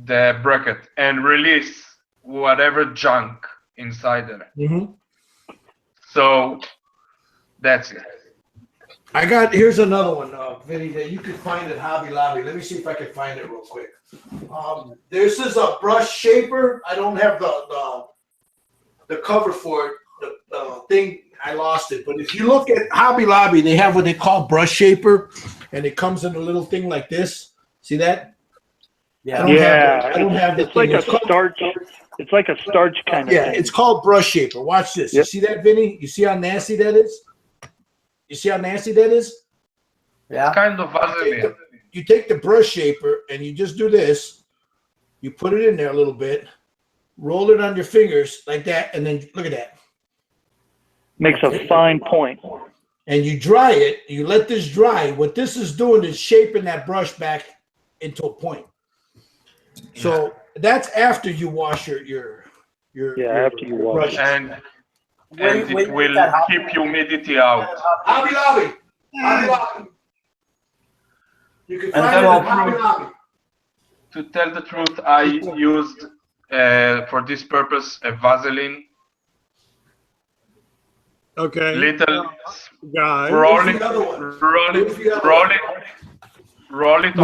the bracket and release whatever junk inside there. Mm-hmm. So that's it. Here's another one, Vinny, that you can find at Hobby Lobby. Let me see if I can find it real quick. This is a brush shaper. I don't have the cover for it. The thing, I lost it. But if you look at Hobby Lobby, they have what they call brush shaper, and it comes in a little thing like this. See that? Yeah. I don't have the It's like thing. a starch. It's like a starch kind of Yeah, thing. it's called brush shaper. Watch this. You see that, Vinny? You see how nasty that is? You see how nasty that is? Yeah. It's kind of Vaseline. You take the brush shaper and you just do this. You put it in there a little bit, roll it on your fingers like that, and then look at that. Makes a fine point. And you dry it. You let this dry. What this is doing is shaping that brush back into a point. So that's after you wash your after you wash brushes. And it will keep humidity out. Hobby Lobby. Hobby Lobby. You can find it at Hobby Lobby. To tell the truth, I used for this purpose a Vaseline. Okay. Little guys. roll it on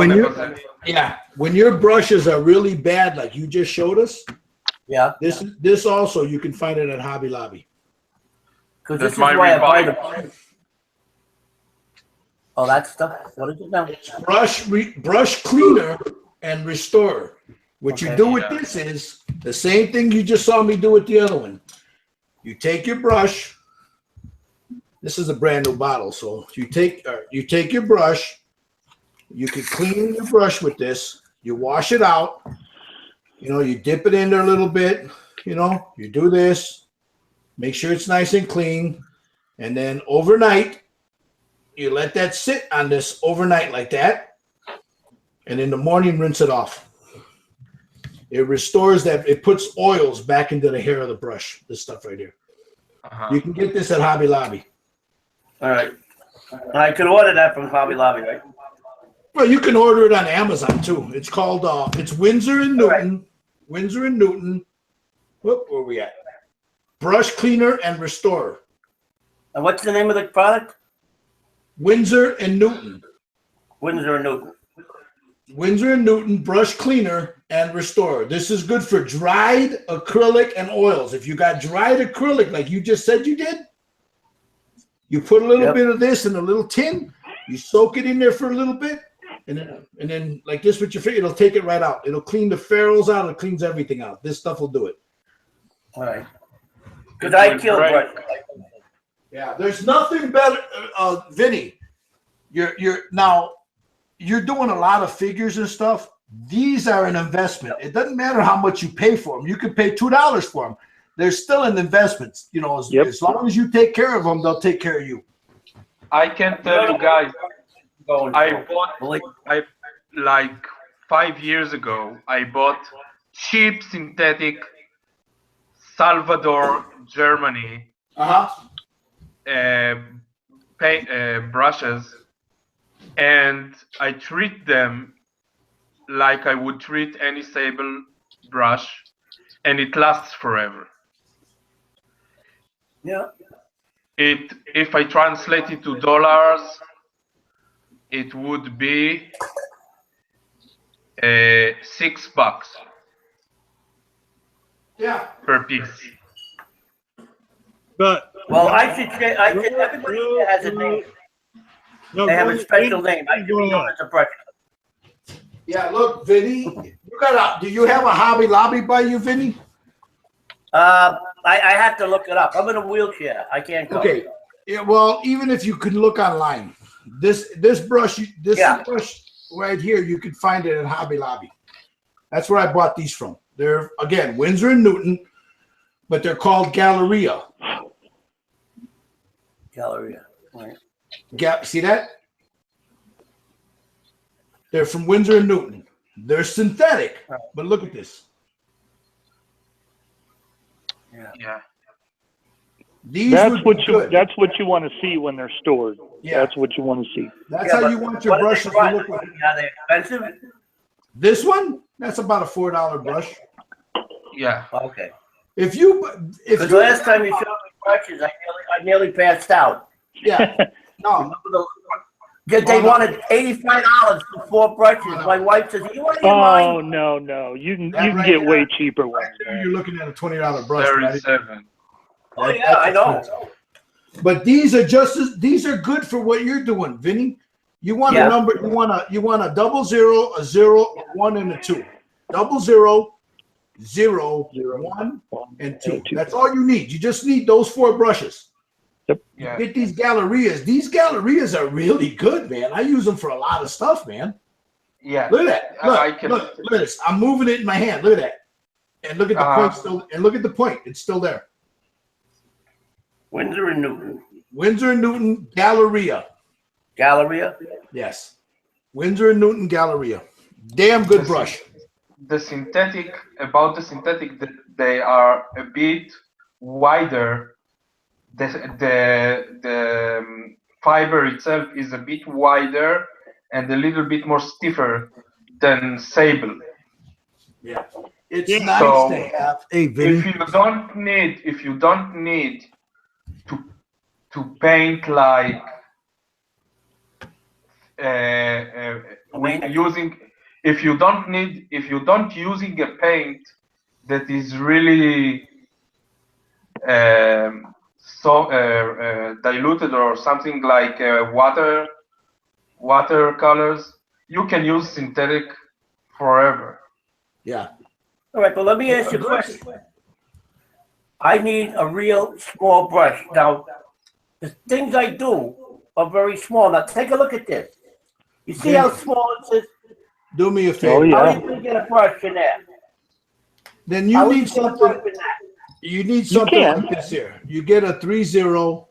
the Vaseline. Yeah, when your brushes are really bad, like you just showed us. Yeah. This also you can find it at Hobby Lobby. Because this is why I buy the. Oh, that stuff. What is it now? Brush cleaner and restore. What you do with this is the same thing you just saw me do with the other one. You take your brush. This is a brand new bottle, so you take your brush. You can clean your brush with this. You wash it out. You dip it in there a little bit. You do this. Make sure it's nice and clean. And then overnight, you let that sit on this overnight like that. And in the morning, rinse it off. It restores that. It puts oils back into the hair of the brush, this stuff right here. You can get this at Hobby Lobby. All right. I could order that from Hobby Lobby, right? Well, you can order it on Amazon too. It's called it's Winsor and Newton. Right. Winsor and Newton. Whoop, where are we at? Brush cleaner and restorer. And what's the name of the product? Winsor and Newton. Winsor and Newton. Winsor and Newton brush cleaner and restorer. This is good for dried acrylic and oils. If you got dried acrylic, like you just said you did, you put a little bit of this in a little tin. You soak it in there for a little bit. And then like this with your finger, it'll take it right out. It'll clean the ferrules out. It cleans everything out. This stuff will do it. All right. Because I killed brush. Yeah, there's nothing better, Vinny. You're doing a lot of figures and stuff. These are an investment. It doesn't matter how much you pay for them. You could pay $2 for them. They're still an investment. As long as you take care of them, they'll take care of you. I can tell you guys, like 5 years ago, I bought cheap synthetic Salvador, Germany brushes, and I treat them like I would treat any sable brush, and it lasts forever. Yeah. If I translate it to dollars, it would be $6. Yeah. Per piece. But everybody has a name. No, they have a special name. I can know it's a brush. Yeah, look, Vinny, do you have a Hobby Lobby by you, Vinny? I have to look it up. I'm in a wheelchair. I can't go. Okay. Yeah, well, even if you could look online, This brush, brush right here, you can find it at Hobby Lobby. That's where I bought these from. They're, again, Winsor and Newton, but they're called Galleria. Galleria. Right. See that? They're from Winsor and Newton. They're synthetic, but look at this. Yeah. That's what you want to see when they're stored. Yeah. That's what you want to see. That's how you want your brushes to look like. Are they expensive? This one, that's about a $4 brush. Yeah. Okay. If you last time you showed me brushes, I nearly passed out. Yeah. No. They wanted $85 for 4 brushes. My wife says, "You want to Oh no! You can get way cheaper ones. You're looking at a $20 brush. 37. Oh yeah, I know. But these are these are good for what you're doing, Vinny. You want a number. You want a 00, a 0, a 1, and a 2. 00, 0, 1, and 2. That's all you need. You just need those 4 brushes. Yep. Yeah. Get these Gallerias. These Gallerias are really good, man. I use them for a lot of stuff, man. Yeah. Look at that. Look at this. I'm moving it in my hand. Look at that. And look at the point still. And look at the point. It's still there. Winsor and Newton. Winsor and Newton Galleria. Galleria? Yes. Winsor and Newton Galleria. Damn good brush. The synthetic, they are a bit wider. The fiber itself is a bit wider and a little bit more stiffer than sable. Yeah. It's nice to have a video. If you don't need to paint like if you don't using a paint that is really diluted or something like watercolors, you can use synthetic forever. Yeah. All right, but let me ask you a question. I need a real small brush. Now, the things I do are very small. Now, take a look at this. You see how small it is? Do me a favor. Oh, yeah. How are you going to get a brush in there? Then you need something. You need something like this here. You get a 30.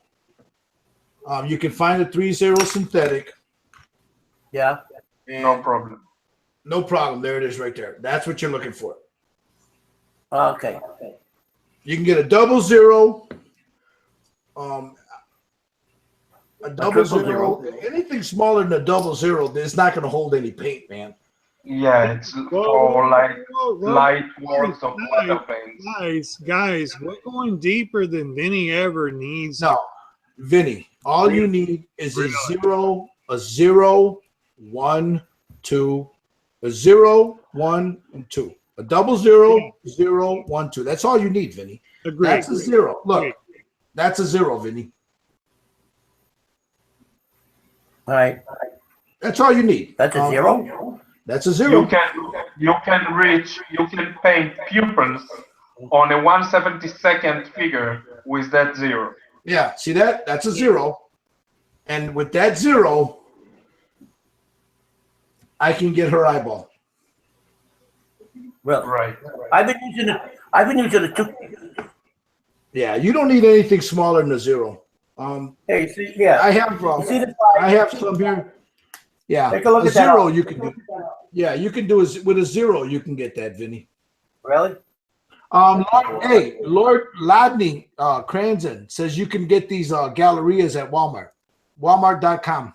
You can find a 30 synthetic. Yeah. No problem. No problem. There it is right there. That's what you're looking for. Okay. You can get a 00. A 00. Anything smaller than a 00, it's not going to hold any paint, man. Yeah, it's all like light works of water paints. Guys, we're going deeper than Vinny ever needs. No, Vinny, all you need is a 0, a 0, 1, 2, a 0, 1, and 2. A 00, 0, 1, 2. That's all you need, Vinny. Agreed. That's a 0. Look, that's a 0, Vinny. All right. That's all you need. That's a 0? That's a 0. You can paint pupils on a 1/72nd figure with that 0. Yeah, see that? That's a 0. And with that 0, I can get her eyeball. Really? Right. I've been using it too. Yeah, you don't need anything smaller than a 0. Hey, you see, yeah. I have some here. Yeah, take a look a at that. 0 you can do. Yeah, you can do with a 0. You can get that, Vinny. Really? Hey, Lord Ladney Cranson says you can get these Gallerias at Walmart. Walmart.com.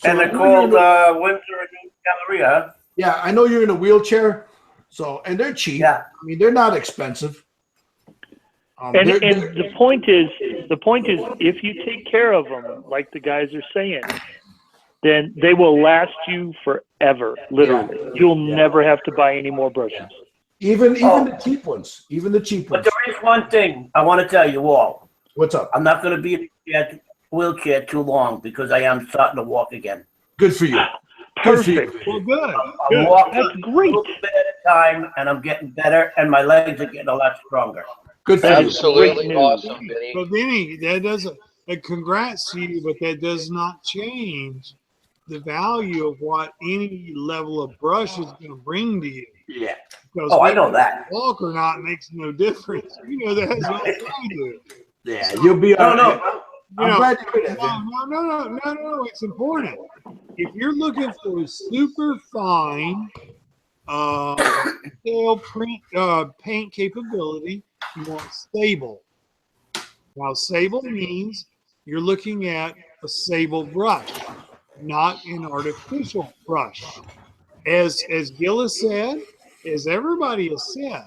And they're called Winsor and Galleria, huh? Yeah, I know you're in a wheelchair, and they're cheap. Yeah. I mean, they're not expensive. And the point is, if you take care of them, like the guys are saying, then they will last you forever. Literally, you'll never have to buy any more brushes. Even the cheap ones. Even the cheap ones. But there is one thing I want to tell you all. What's up? I'm not going to be in a wheelchair too long because I am starting to walk again. Good for you. Perfect. Well, good. I'm walking a little bit at a time, and I'm getting better, and my legs are getting a lot stronger. Good for Absolutely you. awesome, Vinny. But Vinny, that doesn't. Congrats to you, but that does not change the value of what any level of brush is going to bring to you. Yeah. Because Oh, I whether know you that. walk or not makes no difference. You know that's what I do. Yeah, you'll be all right. You I'm know, glad you did that, Vin. no. It's important. If you're looking for super fine scale print paint capability, you want stable. Now, sable means you're looking at a sable brush, not an artificial brush. As Gil has said, as everybody has said,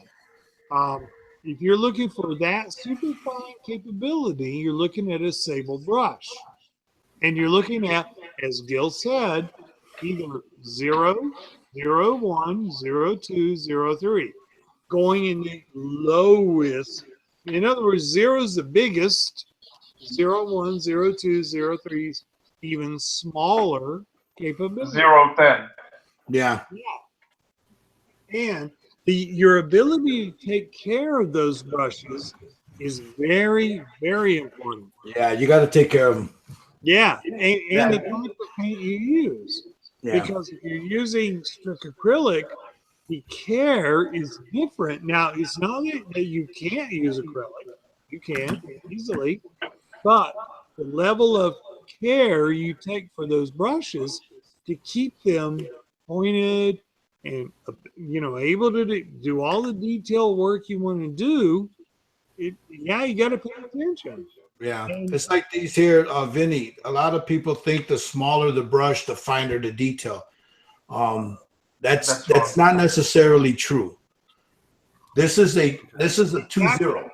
if you're looking for that super fine capability, you're looking at a sable brush. And you're looking at, as Gil said, either 0, 0, 1, 0, 2, 0, 3. Going in the lowest. In other words, 0 is the biggest, 0, 1, 0, 2, 0, 3 is even smaller capability. 0, 10. Yeah. And your ability to take care of those brushes is very, very important. Yeah, you got to take care of them. Yeah, and the type of paint you use. Yeah. Because if you're using strict acrylic, the care is different. Now, it's not that you can't use acrylic. You can easily. But the level of care you take for those brushes to keep them pointed and, able to do all the detail work you want to do, you got to pay attention. Yeah, it's like these here, Vinny. A lot of people think the smaller the brush, the finer the detail. That's not necessarily true. This is a 2-0.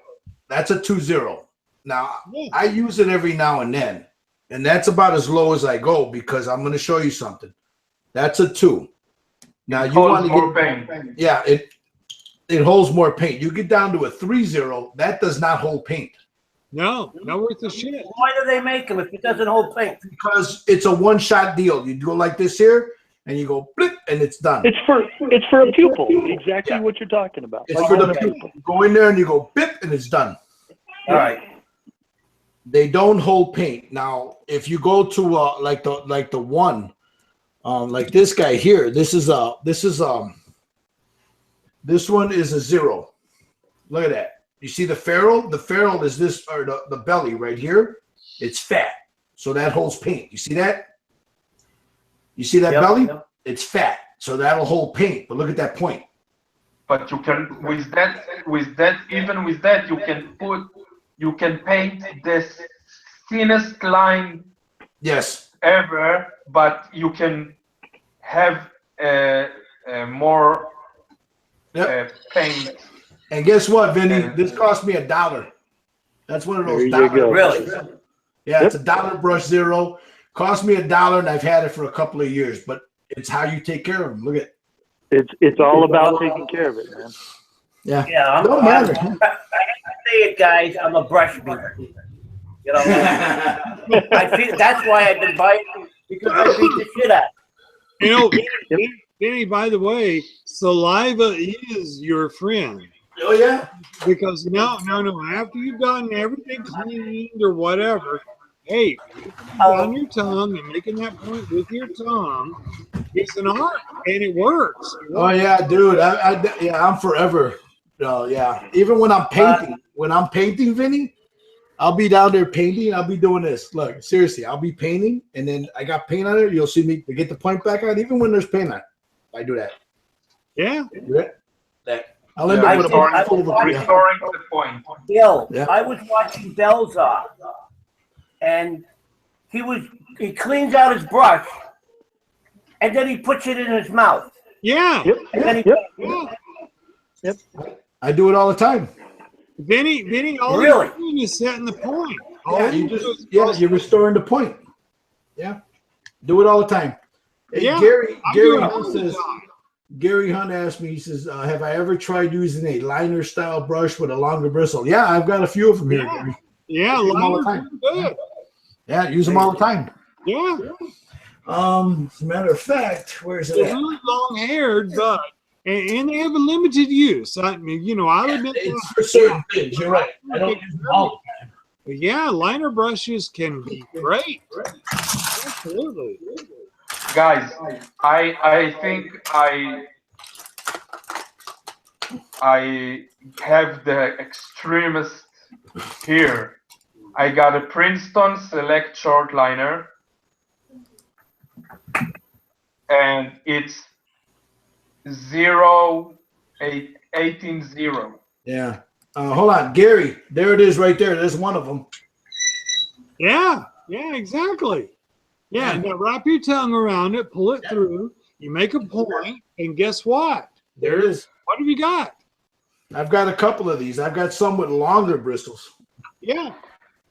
That's a 2-0. Now I use it every now and then, and that's about as low as I go because I'm going to show you something. That's a 2. Now you want to more paint. Yeah, it holds more paint. You get down to a 3-0, that does not hold paint. No, not worth the shit. Why do they make them if it doesn't hold paint? Because it's a one-shot deal. You go like this here, and you go blip, and it's done. It's for a pupil. Exactly what you're talking about. It's for the pupil. You go in there and you go blip, and it's done. All right. They don't hold paint. Now, if you go to like the one, like this guy here, this one is a 0. Look at that. You see the ferrule? The ferrule is this, or the belly right here. It's fat, so that holds paint. You see that? You see that belly? Yep. It's fat, so that'll hold paint. But look at that point. But you can with that even with that you can paint this thinnest line. Yes. Ever, but you can have more paint. And guess what, Vinny? This cost me $1. That's one of those $1. Really? Yeah, it's a $1 brush 0. Cost me $1, and I've had it for a couple of years. But it's how you take care of them. Look at it. It's all about taking care of it, man. Yeah. Yeah, Don't matter. I hate to say it, guys. I'm a brush beater. You know, I feel that's why I've been buying because I beat the shit out. You know, Vinny, by the way, saliva is your friend. Oh yeah. Because no. After you've gotten everything cleaned or whatever, hey, on your tongue and making that point with your tongue, it's an art and it works. Oh yeah, dude. I'm forever. Yeah. Even when I'm painting, Vinny, I'll be down there painting. I'll be doing this. Look, seriously, I'll be painting, and then I got paint on it. You'll see me to get the point back on. Even when there's paint on it, I do that. Yeah. That. I'll end up with restoring the point. Bill, I was watching Belzar, and he cleans out his brush, and then he puts it in his mouth. Yeah. Yep. I do it all the time. Vinny, all really? you're doing is setting the point. You're restoring the point. Yeah. Do it all the time. Hey, Yeah, Gary Hunt asked me, he says, have I ever tried using a liner style brush with a longer bristle? Yeah, I've got a few of them here, Gary. Yeah, use them all the time. Good. Yeah, use them all the time. Yeah. As a matter of fact, where's it They're at? really long haired, but And they have a limited use. I mean, you know, I'll admit it's for certain things. You're right. I don't use them all the time. But yeah, liner brushes can be great. Absolutely. Guys, I think I have the extremist here. I got a Princeton Select Short Liner, and it's 0.18.0. Yeah. Hold on, Gary. There it is, right there. There's one of them. Yeah. Yeah. Exactly. Yeah. Now wrap your tongue around it, pull it through. You make a point, and guess what? There it is. What have you got? I've got a couple of these. I've got some with longer bristles. Yeah.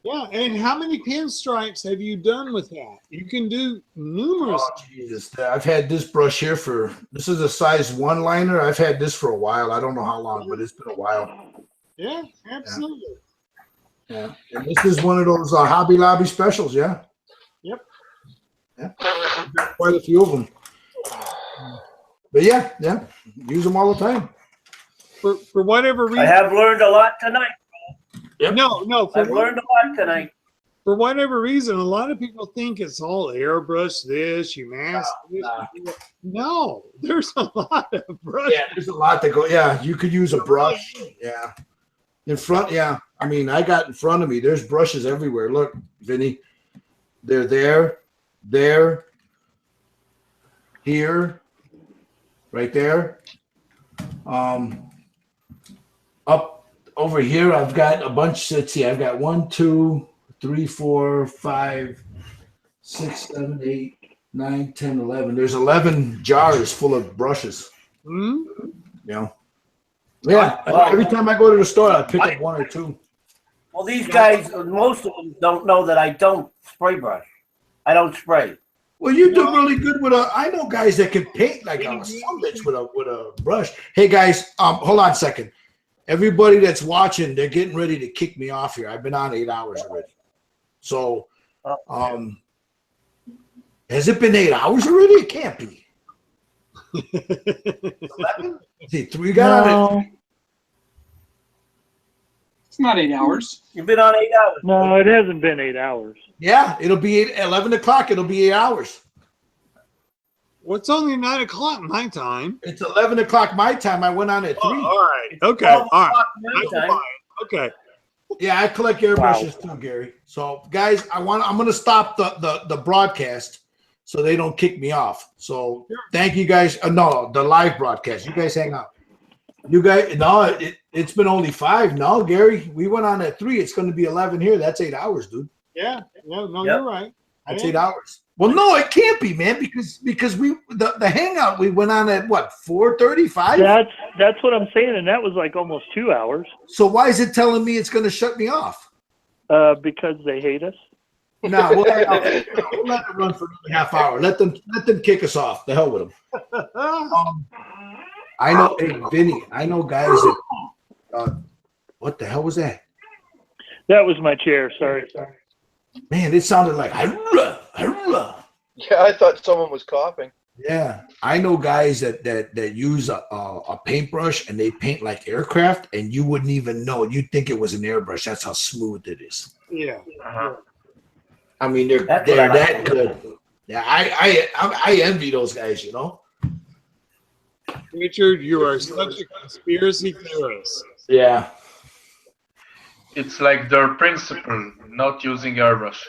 Yeah. And how many pinstripes have you done with that? You can do numerous. Oh, Jesus. I've had this brush here for, this is a size 1 liner. I've had this for a while. I don't know how long, but it's been a while. Yeah, absolutely. Yeah. And this is one of those Hobby Lobby specials. Yeah. Yep. Yeah. Quite a few of them. But yeah, use them all the time. For whatever reason. I have learned a lot tonight. Yep. No. I've learned a lot tonight. For whatever reason, a lot of people think it's all airbrush this, you mask this. No, there's a lot of brush. Yeah, there's a lot that go. Yeah, you could use a brush. Yeah. In front, yeah. I mean, I got in front of me. There's brushes everywhere. Look, Vinny. They're there, here, right there. Up over here, I've got a bunch. Let's see, I've got 1, 2, 3, 4, 5, 6, 7, 8, 9, 10, 11. There's 11 jars full of brushes. Mm-hmm. Yeah. Yeah. Every time I go to the store, I pick up 1 or 2. Well, these guys, most of them don't know that I don't spray brush. I don't spray. Well, you do really good with a. I know guys that can paint like a some bitch with a brush. Hey guys, hold on a second. Everybody that's watching, they're getting ready to kick me off here. I've been on 8 hours already. So, has it been 8 hours already? It can't be. 11? See, 3 got on it. It's not 8 hours. You've been on 8 hours. No, it hasn't been 8 hours. Yeah, it'll be 11 o'clock. It'll be 8 hours. Well, it's only 9 o'clock my time. It's 11 o'clock my time. I went on at 3. All right. Okay. All right. Okay. Yeah, I collect airbrushes too, Gary. So, guys, I'm going to stop the broadcast so they don't kick me off. So, thank you guys. No, the live broadcast. You guys hang out. You guys, no, it's been only 5. No, Gary, we went on at 3. It's going to be 11 here. That's 8 hours, dude. Yeah. No, you're right. That's 8 hours. Well, no, it can't be, man, because we the hangout we went on at what 4:35. That's what I'm saying, and that was like almost 2 hours. So why is it telling me it's going to shut me off? Because they hate us. No, we'll let it run for another half hour. Let them kick us off. The hell with them. I know, hey Vinny, I know guys that. What the hell was that? That was my chair. Sorry. Man, it sounded like. Yeah, I thought someone was coughing. Yeah, I know guys that use a paintbrush and they paint like aircraft, and you wouldn't even know. You'd think it was an airbrush. That's how smooth it is. Yeah. I mean, they're that good. Yeah, I envy those guys. You know. Richard, you are such a conspiracy theorist. Yeah. It's like their principle, not using airbrush.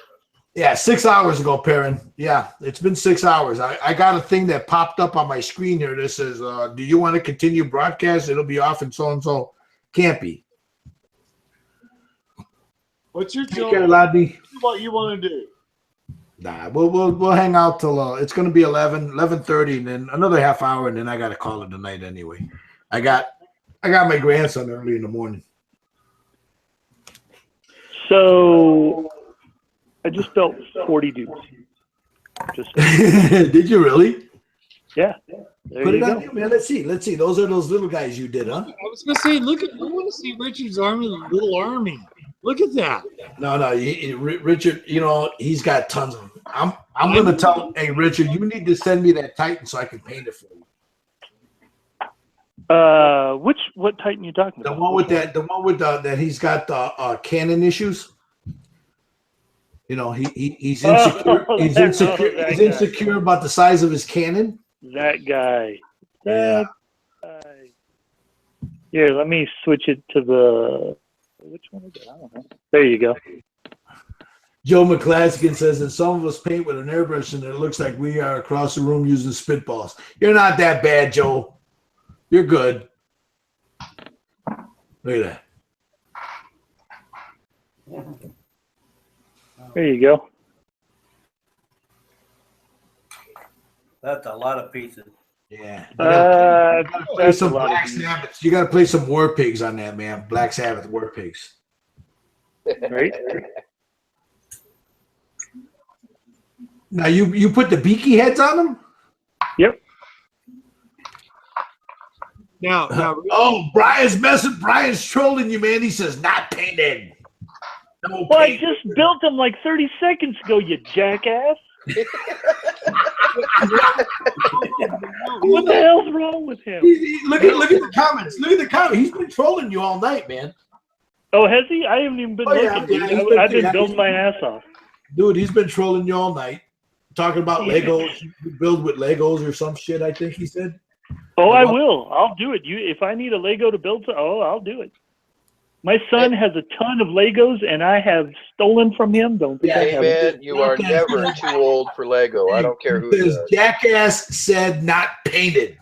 Yeah, 6 hours ago, Perrin. Yeah, it's been 6 hours. I got a thing that popped up on my screen here that says, do you want to continue broadcast? It'll be off and so. Can't be. What's your Take care, Lobby. What you want to do? Nah, we'll hang out till it's going to be 11:30, and then another half hour, and then I got to call it a night anyway. I got my grandson early in the morning. So I just built 40 dudes. Did you really? Yeah. Put it on, man. Let's see. Those are those little guys you did, huh? I was gonna say, I want to see Richard's army, little army. Look at that. No, Richard. You know he's got tons of them. I'm gonna tell. Hey, Richard, you need to send me that Titan so I can paint it for you. What Titan you talking The about? one with that he's got the Canon issues. You know, he's insecure. Oh, he's that- insecure. oh, that he's guy. insecure about the size of his Canon. That guy. Yeah. That guy. Here, let me switch it to the. Which one is it? I don't know. There you go. Joe McClaskian says that some of us paint with an airbrush and it looks like we are across the room using spitballs. You're not that bad, Joe. You're good. Look at that. There you go. That's a lot of pieces. Yeah. Play That's some a lot Black of Sabbath. You got to play some War Pigs on that, man. Black Sabbath War Pigs. Right. Now you put the beaky heads on them? Yep. Now, oh, Brian's trolling you, man. He says not painted. No Well, I paint. just built them like 30 seconds ago, you jackass. What the hell's wrong with him? Look at the comments. Look at the comments. He's been trolling you all night, man. Oh, has he? I haven't even been Oh, yeah, looking. yeah, dude. he's been- I've been yeah, building my ass off. Dude, he's been trolling you all night. Talking about Legos. You build with Legos or some shit, I think he said. Oh, I will. I'll do it. If I need a Lego to build, I'll do it. My son has a ton of Legos, and I have stolen from him. Don't think I Hey have. man, you are never too old for Lego. I don't care who Says does. Jackass said not painted.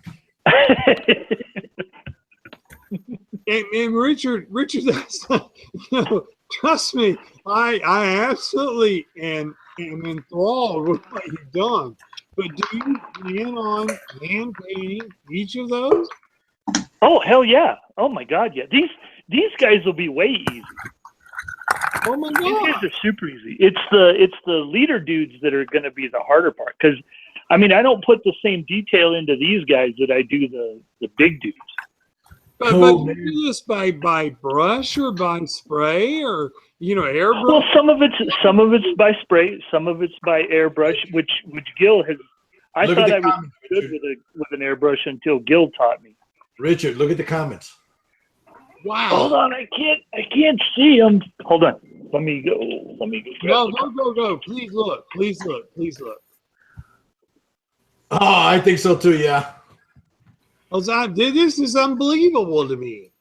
and Richard, trust me, I absolutely am enthralled with what you've done. But do you plan on hand painting each of those? Oh, hell yeah. Oh, my God, yeah. These guys will be way easy. Oh, my These God. guys are super easy. It's the leader dudes that are going to be the harder part. Because, I mean, I don't put the same detail into these guys that I do the big dudes. But you do this by brush or by spray or airbrush? Well, some of it's by spray, some of it's by airbrush, which Gil has. I Look at thought the I was comments, good with an airbrush until Gil taught me. Richard, look at the comments. Wow. Hold on, I can't see them. Hold on. Let me go. No, go. Please look. Oh, I think so too, yeah. This is unbelievable to me.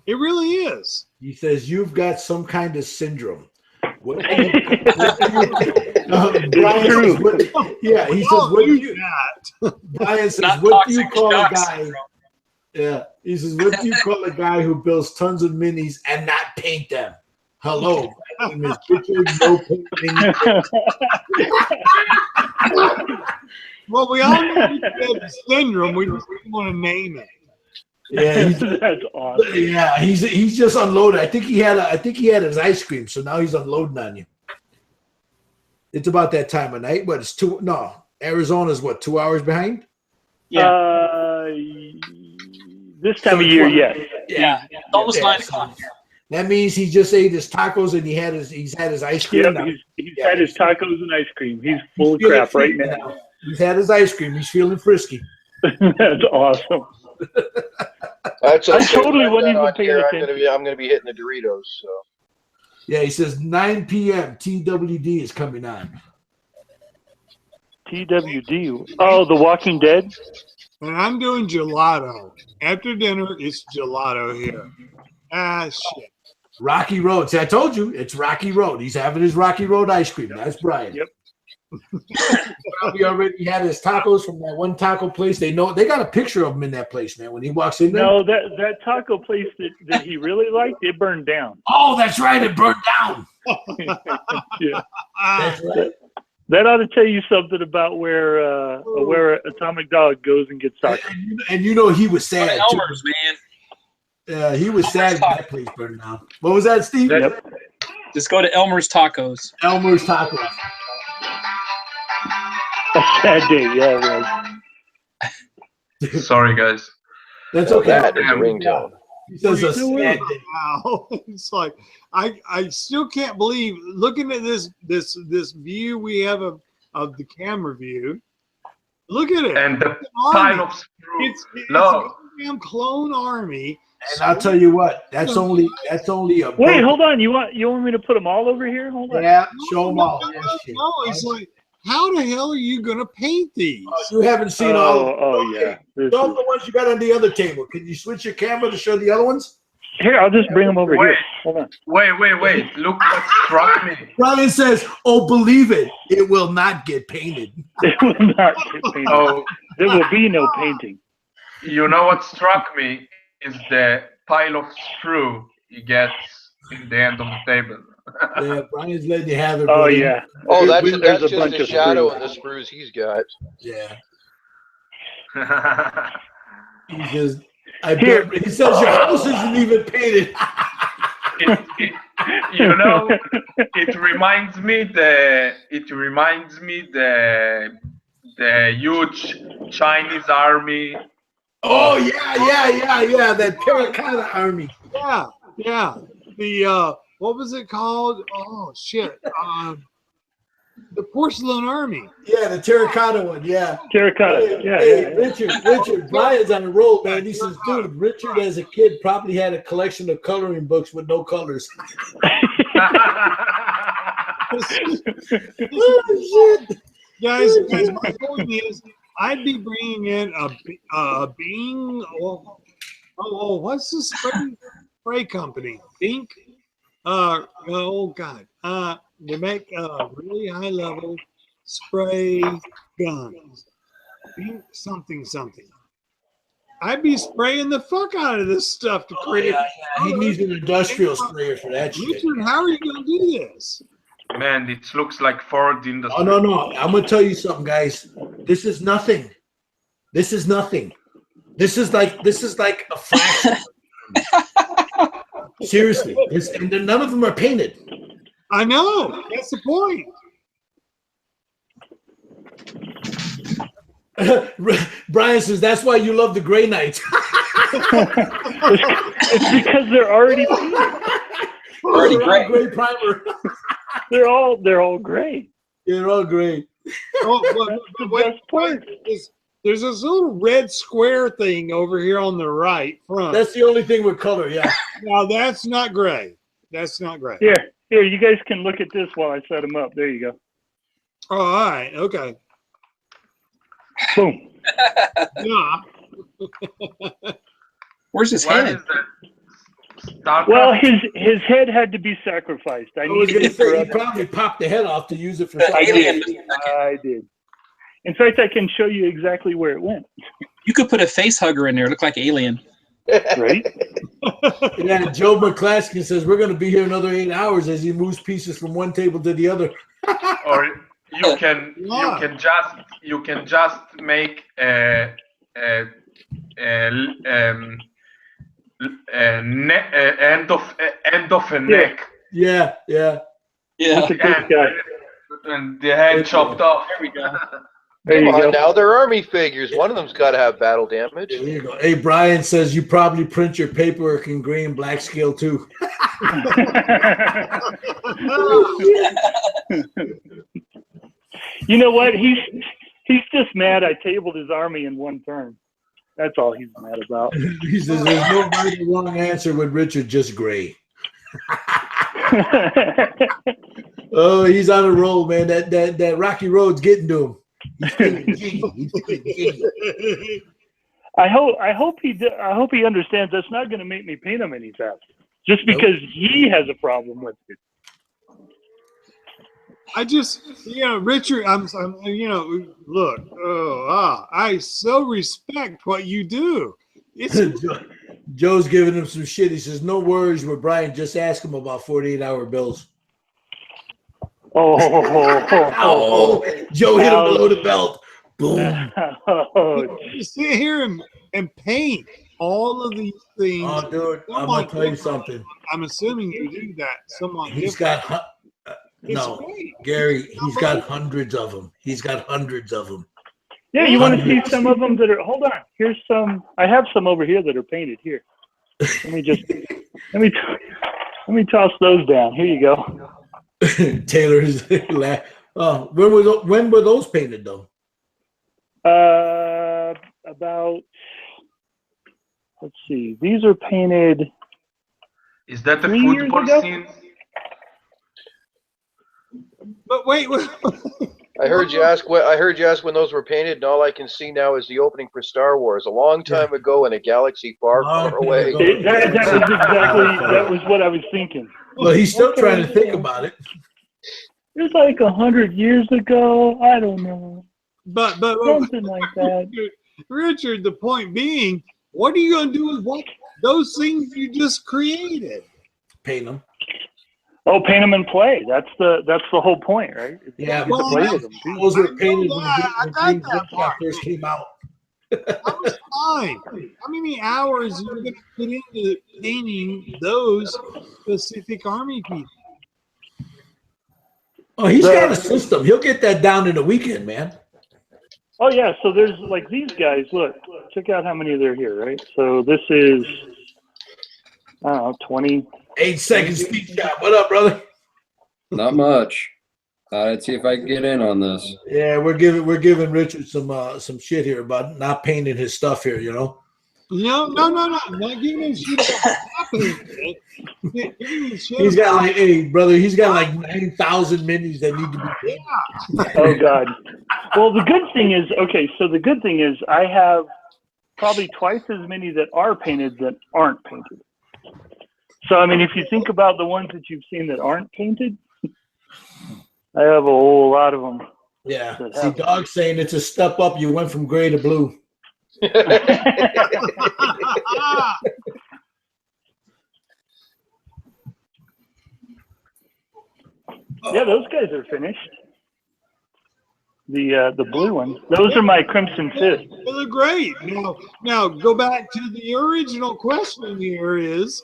It really is. He says you've got some kind of syndrome. What Brian says, yeah, he says, what do you? Brian says, what do you call a guy? Yeah, he says, what do you call a guy who builds tons of minis and not paint them? Hello, my name is Richard. No painting. Well, we all know the syndrome. We just want to name it. Yeah, that's awesome. Yeah, he's just unloaded. I think he had his ice cream, so now he's unloading on you. It's about that time of night, but it's Arizona's what, 2 hours behind? Yeah. This time of year, yes. Yeah. It's almost 9 o'clock. That means he just ate his tacos and he's had his ice cream. Yep, he's had his tacos and ice cream. He's full of crap right now. He's had his ice cream. He's feeling frisky. That's awesome. That's I okay. totally wasn't even on paying here, attention. I'm gonna be hitting the Doritos. So Yeah, he says 9 p.m. TWD is coming on. TWD. Oh, The Walking Dead. And I'm doing gelato. After dinner, it's gelato here. Ah, shit. Rocky Road. See, I told you it's Rocky Road. He's having his Rocky Road ice cream. That's Brian. Yep. Probably already had his tacos from that one taco place. They got a picture of him in that place, man. When he walks in there. No, that taco place that he really liked, it burned down. Oh, that's right. It burned down. Yeah. That's right. That ought to tell you something about where Atomic Dog goes and gets tacos. And he was sad. Elmer's, man. Yeah, he was sad when that place burned down. What was that, Steve? Yep. Just go to Elmer's Tacos. Elmer's Tacos. A sad day, yeah, it was. Sorry, guys. That's okay. that is a ringtone. He says a sad day. Wow. It's like I still can't believe looking at this view we have of the camera view. Look at it. And the It's an army. pile of screw. It's a No. goddamn clone army. And I'll tell you what, that's only a Wait, hold on. You want me to put them all over here? Hold on. Yeah, show them all. No, it's like, how the hell are you gonna paint these? You haven't seen all of them. Yeah. Show them the ones you got on the other table. Can you switch your camera to show the other ones? Here, I'll just bring them over here. Hold on. Wait. Look what struck me. Brian says, "Oh, believe it, it will not get painted." It will not get painted. Oh, there will be no painting. You know what struck me is the pile of screw he gets in the end of the table. Yeah, Brian's letting you have it. Oh, buddy. yeah. Oh, that's There's a just bunch the of shadow screws. and the screws he's got. Yeah. He says, he says your house isn't even painted. You know, it reminds me the huge Chinese army. Oh yeah, that terracotta army. Yeah. The what was it called? Oh shit. The porcelain army. Yeah, the terracotta one. Yeah. Terracotta. Yeah. Hey, Richard, Brian's on a roll, man. He says, dude, Richard as a kid probably had a collection of coloring books with no colors. Oh, shit. Guys, my point is, I'd be bringing in a Bing. What's the spray company? Bink. Oh God. They make really high level spray guns. Bink something. I'd be spraying the fuck out of this stuff to create. He needs an industrial sprayer for that shit. Richard, how are you gonna do this? Man, it looks like Ford in the. Oh no! I'm gonna tell you something, guys. This is nothing. This is like a fraction. Seriously, and none of them are painted. I know. That's the point. Brian says that's why you love the Gray Knights. It's because they're already already gray. Gray primer. They're all gray. They're all gray. Oh, but there's this little red square thing over here on the right front. That's the only thing with color, yeah. No, that's not gray. That's not gray. Here, you guys can look at this while I set them up. There you go. Oh, all right, okay. Boom. Yeah. Where's his head? Well, his head had to be sacrificed. I was needed going to it for say he other- probably popped the head off to use it for I something. did. In fact, I can show you exactly where it went. You could put a face hugger in there. Look like Alien. Right? Yeah, Joe McClaskey says we're going to be here another 8 hours as he moves pieces from one table to the other. Or you can just make end of a neck. Yeah. And the head chopped off. There we go. Come on now, they're army figures. One of them's got to have battle damage. There you go. Hey, Brian says you probably print your paperwork in gray and black scale too. You know what? He's just mad I tabled his army in one turn. That's all he's mad about. He says there's no right or wrong answer with Richard, just gray. Oh, he's on a roll, man. That Rocky Road's getting to him. I hope he understands that's not going to make me paint him any faster. Just because he has a problem with it. I just, Richard, I'm look, I so respect what you do. Joe's giving him some shit. He says, no worries with Brian. Just ask him about 48-hour bills. Oh, Joe hit him below the belt. Boom. You sit here and paint all of these things. Oh, dude, I'm going to tell you something. I'm assuming you do that somewhat He's different. got, Gary, he's got hundreds of them. Yeah, you want to see some of them that are, hold on. Here's some, I have some over here that are painted here. Let me toss those down. Here you go. Taylor is when were those painted though? About, let's see, these are painted. Is that the 3 years football ago? scene? But wait. I heard you ask when those were painted, and all I can see now is the opening for Star Wars a long time ago in a galaxy far, far away. That was what I was thinking. Well, he's still trying to think about it. It was like 100 years ago. I don't know. But something like that. Richard, the point being, what are you going to do with those things you just created? Paint them. Oh, paint them and play. That's the whole point, right? Yeah, but play with them. Those were painted when first came out. That was fine. How many hours are you going to put into painting those specific army people? Oh, he's got a system. He'll get that down in a weekend, man. Oh yeah, so there's like these guys. Look, check out how many there are here, right? So this is, I don't know, 20. 8 seconds speed shot. What up, brother? Not much. I'd see if I can get in on this. Yeah, we're giving Richard some shit here about not painting his stuff here. You know. No. I'm not giving him shit about happening. He's got like, hey, brother, he's got like 9,000 minis that need to be painted. Oh God. Well, the good thing is, I have probably twice as many that are painted that aren't painted. So I mean, if you think about the ones that you've seen that aren't painted, I have a whole lot of them. Yeah. See, Dog's saying it's a step up. You went from gray to blue. Yeah, those guys are finished. The blue ones. Those are my Crimson Fist. Well, they're great. Now go back to the original question. Here is,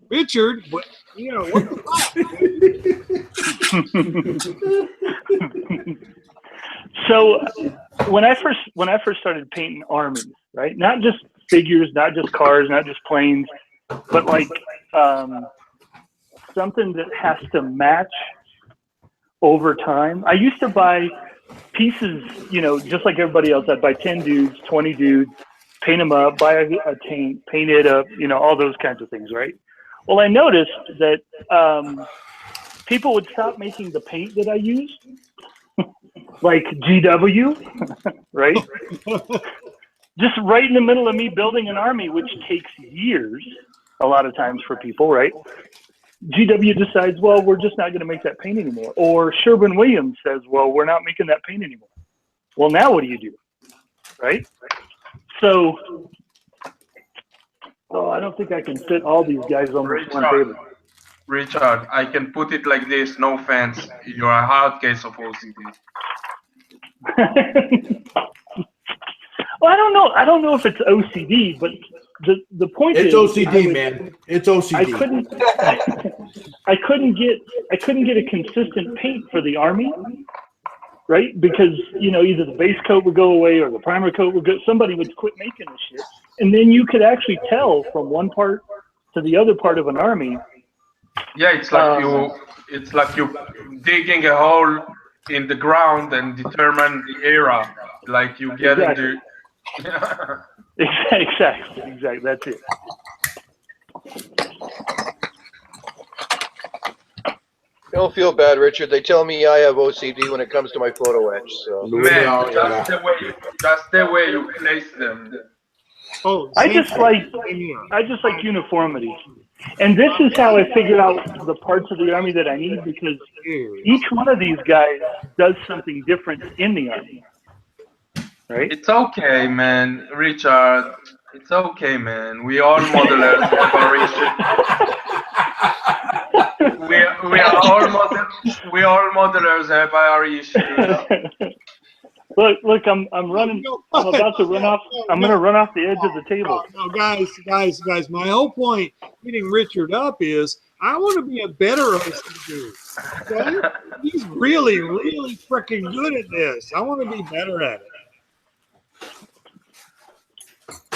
Richard. What the fuck? So when I first started painting armies, right? Not just figures, not just cars, not just planes, but like something that has to match over time. I used to buy pieces, just like everybody else. I'd buy 10 dudes, 20 dudes, paint them up, buy a tank, paint it up, all those kinds of things, right? Well, I noticed that people would stop making the paint that I used, like GW, right? Just right in the middle of me building an army, which takes years a lot of times for people, right? GW decides, well, we're just not going to make that paint anymore. Or Sherwin-Williams says, well, we're not making that paint anymore. Well, now what do you do? Right? So, I don't think I can fit all these guys on this one table. Richard, I can put it like this, no offense. You're a hard case of OCD. Well, I don't know if it's OCD, but the point is, it's OCD, man. It's OCD. I couldn't get a consistent paint for the army, right? Because either the base coat would go away or the primer coat would go. Somebody would quit making this shit, and then you could actually tell from one part to the other part of an army. Yeah, it's like you digging a hole in the ground and determine the era. Like you get into. Exactly. That's it. Don't feel bad, Richard. They tell me I have OCD when it comes to my photo etch. So. Man, just the way you place them. Oh, I just like uniformity. And this is how I figured out the parts of the army that I need, because each one of these guys does something different in the army. Right? It's okay, man, Richard. It's okay, man. We all modelers have our issues. We all modelers have our issues. Look, I'm running. I'm about to run off. I'm going to run off the edge of the table. No, guys. My whole point getting Richard up is I want to be a better OCD. Okay? He's really, really freaking good at this. I want to be better at it.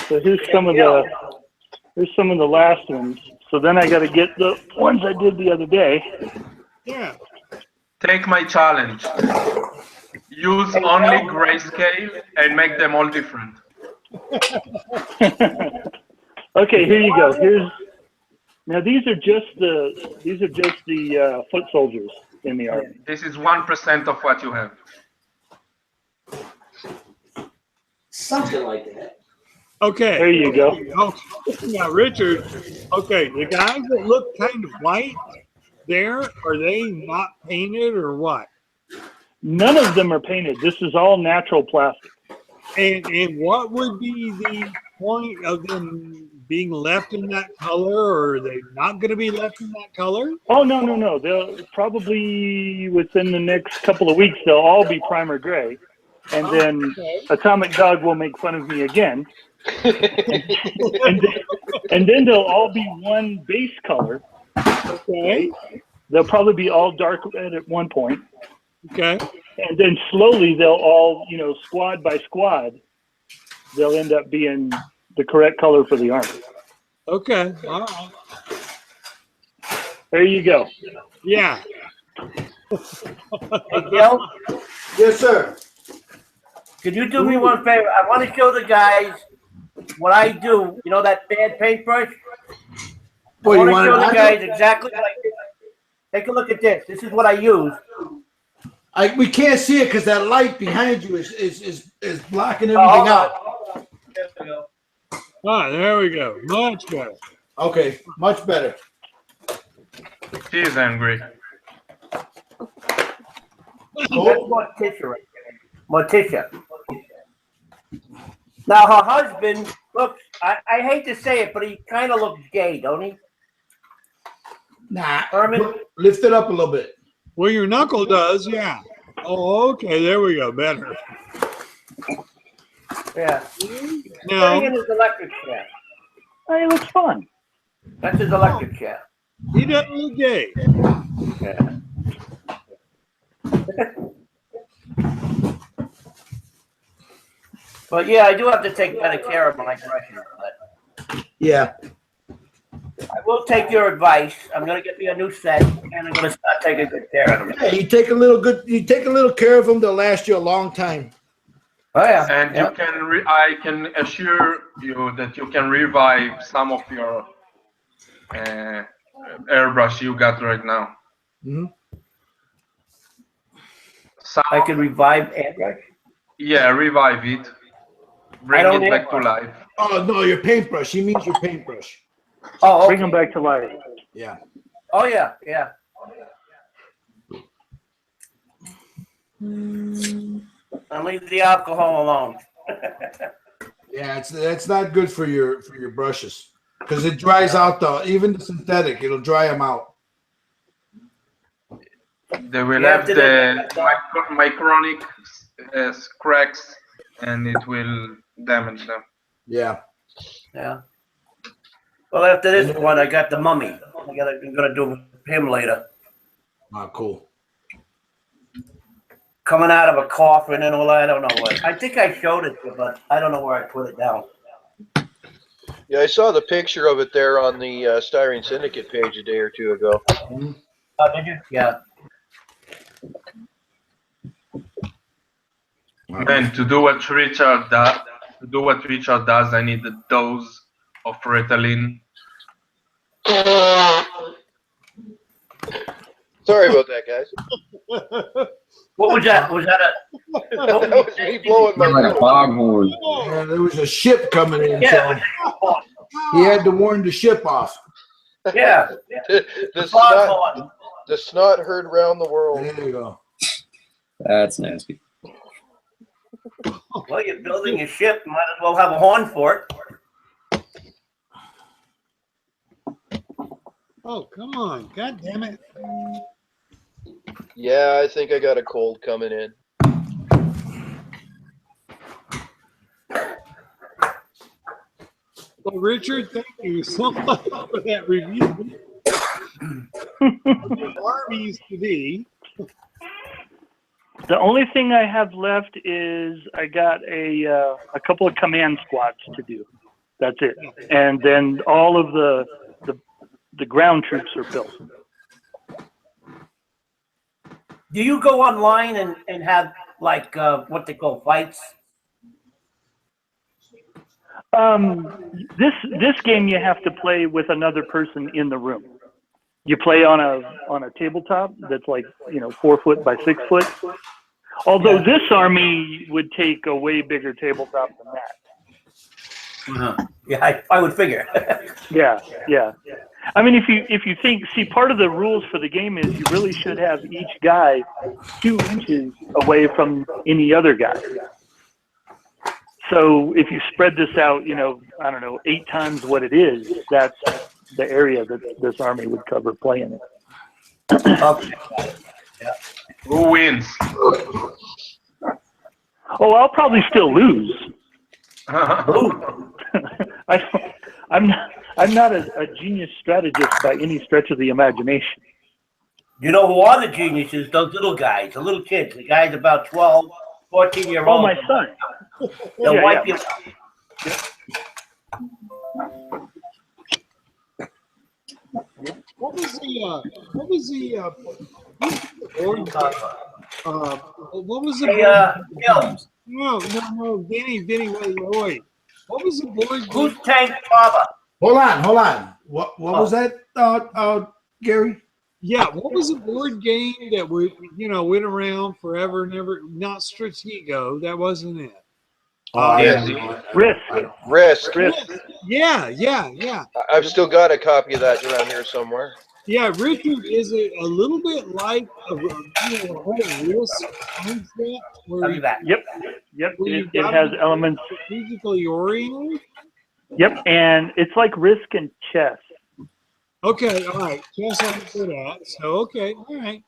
So here's some of the last ones. So then I got to get the ones I did the other day. Yeah. Take my challenge. Use only grayscale and make them all different. Okay, here you go. Now these are just the foot soldiers in the army. This is 1% of what you have. Something like that. Okay. There you go. Now, Richard, okay, the guys that look kind of white there, are they not painted or what? None of them are painted. This is all natural plastic. And what would be the point of them being left in that color, or are they not going to be left in that color? Oh, no. They'll probably within the next couple of weeks, they'll all be primer gray. And then Atomic Dog will make fun of me again. and then they'll all be one base color. Okay. They'll probably be all dark red at one point. Okay. And then slowly they'll all, squad by squad, they'll end up being the correct color for the army. Okay. All right. There you go. Yeah. Hey, Gil? Yes, sir. Could you do me one favor? I want to show the guys what I do. You know that bad paintbrush? I want to show the guys exactly what I do. Take a look at this. This is what I use. We can't see it because that light behind you is blocking everything out. There we go. Ah, there we go. Much better. Okay, much better. She is angry. That's Morticia right there. Morticia. Now, her husband looks, I hate to say it, but he kind of looks gay, don't he? Nah. Herman? Lift it up a little bit. Well, your knuckle does, yeah. Oh, okay. There we go. Better. Yeah. No. Sitting in his electric chair. Hey, it looks fun. That's his electric chair. He doesn't look gay. Yeah. But yeah, I do have to take better care of my brushes. But Yeah. I will take your advice. I'm gonna get me a new set, and I'm gonna start taking good care of them. Yeah, you take a little care of them, they'll last you a long time. Oh yeah. And you can I can assure you that you can revive some of your airbrush you got right now. Mm-hmm. I can revive airbrush? Yeah, revive it. Bring it back to life. Oh no, your paintbrush. He means your paintbrush. Oh, okay. Bring them back to life. Yeah. Oh yeah, yeah. I'll leave the alcohol alone. Yeah, that's not good for your brushes because it dries out even the synthetic. It'll dry them out. They will have the micronic cracks, and it will damage them. Yeah. Yeah. Well, after this one, I got the mummy. I'm gonna do him later. Oh, cool. Coming out of a coffin and all that. I don't know what. I think I showed it to you, but I don't know where I put it down. Yeah, I saw the picture of it there on the Styrene Syndicate page a day or two ago. Oh, did you? Yeah. And to do what Richard does, I need a dose of Ritalin. Sorry about that, guys. What was that? Was that a? That was me blowing my Like a foghorn. Yeah, there was a ship coming in, Yeah. so he had to warn the ship off. Yeah. The snot heard round the world. There you go. That's nasty. Well, you're building a ship. Might as well have a horn for it. Oh, come on. God damn it. Yeah, I think I got a cold coming in. Well, Richard, thank you so much for that review. Armies to be. The only thing I have left is I got a couple of command squads to do. That's it. And then all of the ground troops are built. Do you go online and have like what they call fights? This game you have to play with another person in the room. You play on a tabletop that's like 4 foot by 6 foot. Although this army would take a way bigger tabletop than that. Yeah, I would figure. Yeah. I mean, if you see, part of the rules for the game is you really should have each guy 2 inches away from any other guy. So if you spread this out, I don't know, 8 times what it is, that's the area that this army would cover playing it. Okay. Yeah. Who wins? Oh, I'll probably still lose. I'm not a genius strategist by any stretch of the imagination. You know who are the geniuses? Those little guys, the little kids. The guys about 12, 14-year-olds. Oh, my son. They'll wipe you. What was the board? What was the board? No, Vinny, wait. What was the board? Who's Tank Baba? Hold on. What was that, Gary? Yeah, what was the board game that we went around forever and ever? Not Stratego, that wasn't it. Risk. Yeah. I've still got a copy of that around here somewhere. Yeah, Richard, is it a little bit like a whole risk concept? I'll be back. Yep. It has elements. Strategically oriented? Yep, and it's like Risk and chess. Okay, all right. Chess I'm good at. So, okay, all right.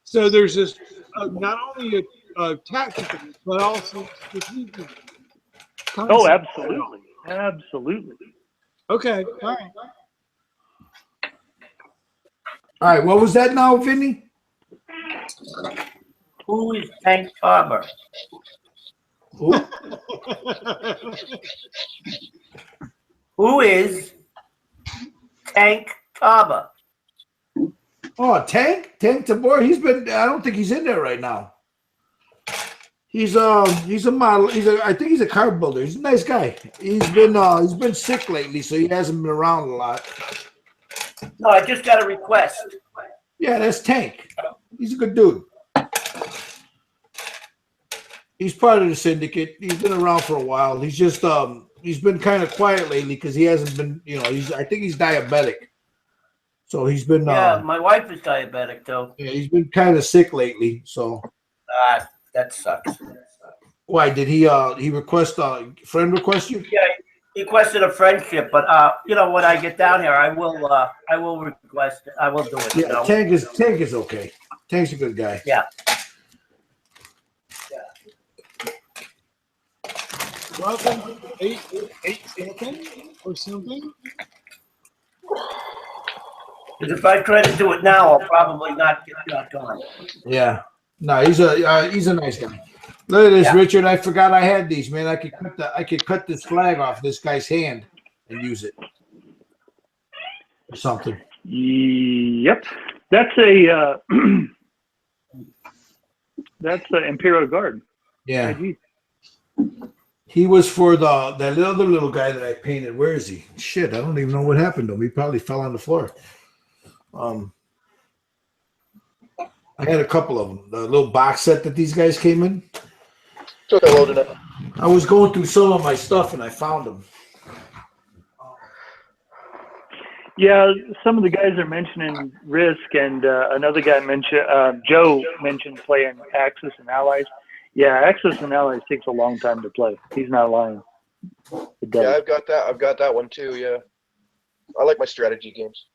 So there's this not only a tactical, but also strategic. Oh, absolutely. Okay, all right. All right, what was that now, Vinny? Who is Tank Baba? Who? Who is Tank Baba? Oh, Tank Tabor. I don't think he's in there right now. He's a model. I think he's a card builder. He's a nice guy. He's been sick lately, so he hasn't been around a lot. No, I just got a request. Yeah, that's Tank. He's a good dude. He's part of the syndicate. He's been around for a while. He's just he's been kind of quiet lately because he hasn't been. I think he's diabetic. So he's been. Yeah, my wife is diabetic though. Yeah, he's been kind of sick lately. So. That sucks. Why did he request friend request you? Yeah, he requested a friendship, but when I get down here, I will request it. I will do it. Yeah, Tank is okay. Tank's a good guy. Yeah. Welcome, 8 something or something. Because if I try to do it now, I'll probably not get done. Yeah. No, he's a nice guy. Look at this, Richard. I forgot I had these, man. I could cut this flag off this guy's hand and use it. Or something. Yep. That's a Imperial Guard. Yeah. IG. He was for that other little guy that I painted. Where is he? Shit, I don't even know what happened to him. He probably fell on the floor. I had a couple of them. The little box set that these guys came in. I was going through some of my stuff and I found them. Yeah, some of the guys are mentioning Risk, and another guy Joe mentioned playing Axis and Allies. Yeah, Axis and Allies takes a long time to play. He's not lying. It does. Yeah, I've got that one too. Yeah, I like my strategy games.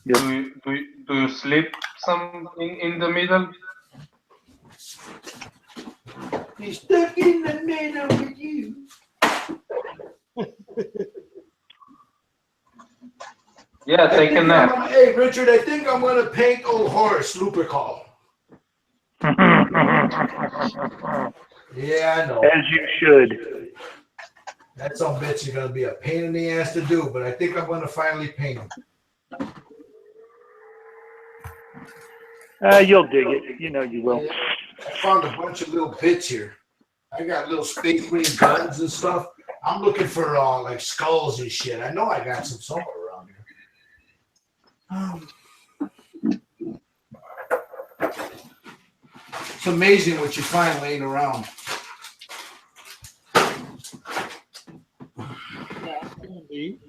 Yep. Do you sleep some in the middle? He's stuck in the middle with you. Yeah, take a nap. Hey, Richard, I think I'm going to paint old Horace Lupercal. Yeah, I know. As you should. That some bitch is going to be a pain in the ass to do, but I think I'm going to finally paint him. You'll dig it. You know you will. found a bunch of little bits here. I got little Space Marine guns and stuff. I'm looking for like skulls and shit. I know I got some somewhere around here. It's amazing what you find laying around.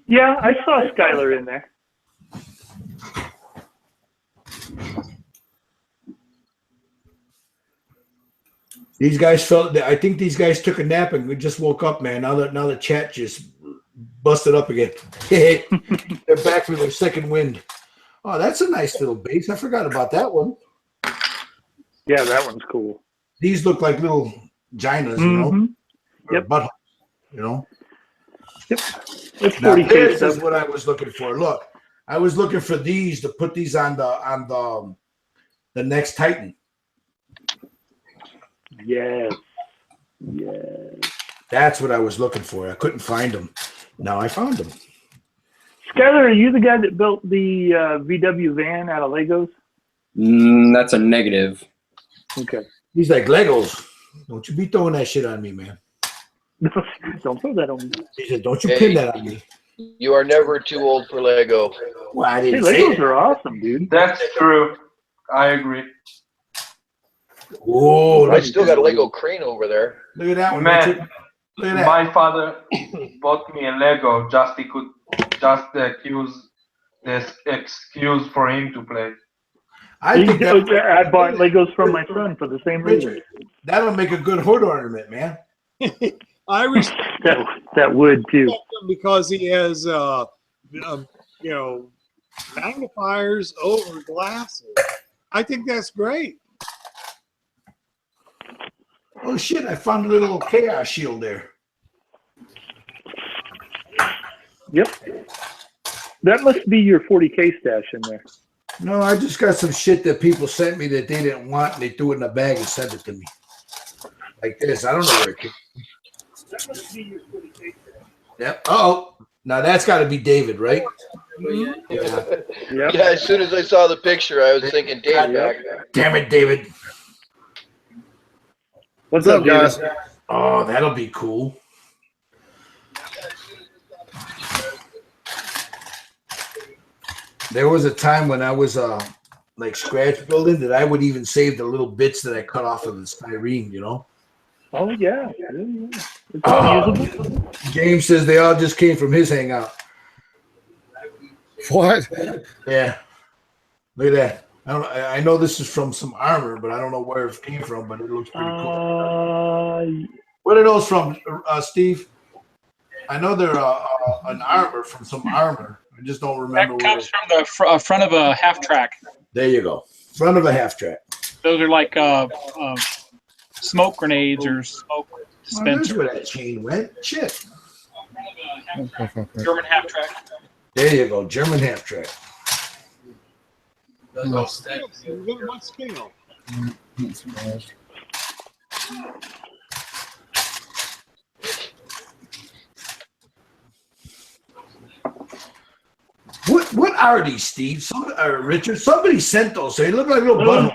Yeah, I saw Skylar in there. These guys felt. I think these guys took a nap and we just woke up, man. Now the chat just busted up again. They're back for their second wind. Oh, that's a nice little base. I forgot about that one. Yeah, that one's cool. These look like little ginas, you know. Yep. Buttholes, you know. Yep. It's Now, 40K this stuff. is what I was looking for. Look, I was looking for these to put these on the next Titan. Yes. Yes. That's what I was looking for. I couldn't find them. Now I found them. Skylar, are you the guy that built the VW van out of Legos? That's a negative. Okay. He's like, Legos. Don't you be throwing that shit on me, man. Don't throw that on me. He said, don't you pin that on me. You are never too old for Lego. Well, I Hey, didn't say Legos that. are awesome, dude. That's true. I agree. Oh, I still got a Lego crane over there. Look at that one. Man, Look at that. my father bought me a Lego just he could use this excuse for him to play. I think I bought Legos from my son for the same reason. that'll make a good hood ornament, man. I respect that would too. him because he has, magnifiers over glasses. I think that's great. Oh shit! I found a little chaos shield there. Yep. That must be your 40K stash in there. No, I just got some shit that people sent me that they didn't want, and they threw it in a bag and sent it to me. Like this. I don't know where it came. That must be your 40K stash. Yep. Oh, now that's got to be David, right? Yeah. Yep. Yeah, as soon as I saw the picture, I was thinking, David back there. Damn it, David. What's up, guys? David? Oh, that'll be cool. There was a time when I was like scratch building that I would even save the little bits that I cut off of the styrene, you know. Oh yeah. It's all usable. James says they all just came from his hangout. What? Yeah. Look at that. I know this is from some armor, but I don't know where it came from, but it looks pretty cool. What are those from, Steve? I know they're an armor from some armor. I just don't remember. That comes from the front of a half track. There you go. Front of a half track. Those are like smoke grenades or smoke Oh, there's dispensers. where that chain went. Shit. German half track. There you go. German half track. What scale? What are these, Steve? Richard? Somebody sent those. They look like little buttons.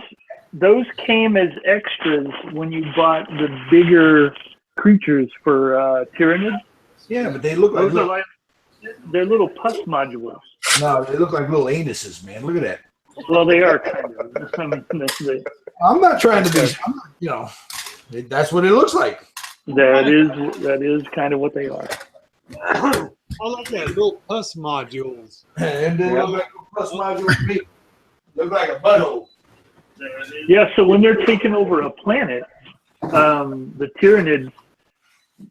Those came as extras when you bought the bigger creatures for Tyranids. Yeah, but they look like Those are like they're little pus modules. No, they look like little anuses, man. Look at that. Well, they are kind of. I mean, I'm not trying to be, that's what it looks like. that is kind of what they are. I like that little pus modules. And they look like little pus modules to me. Look like a butthole. Yeah, so when they're taking over a planet, the Tyranids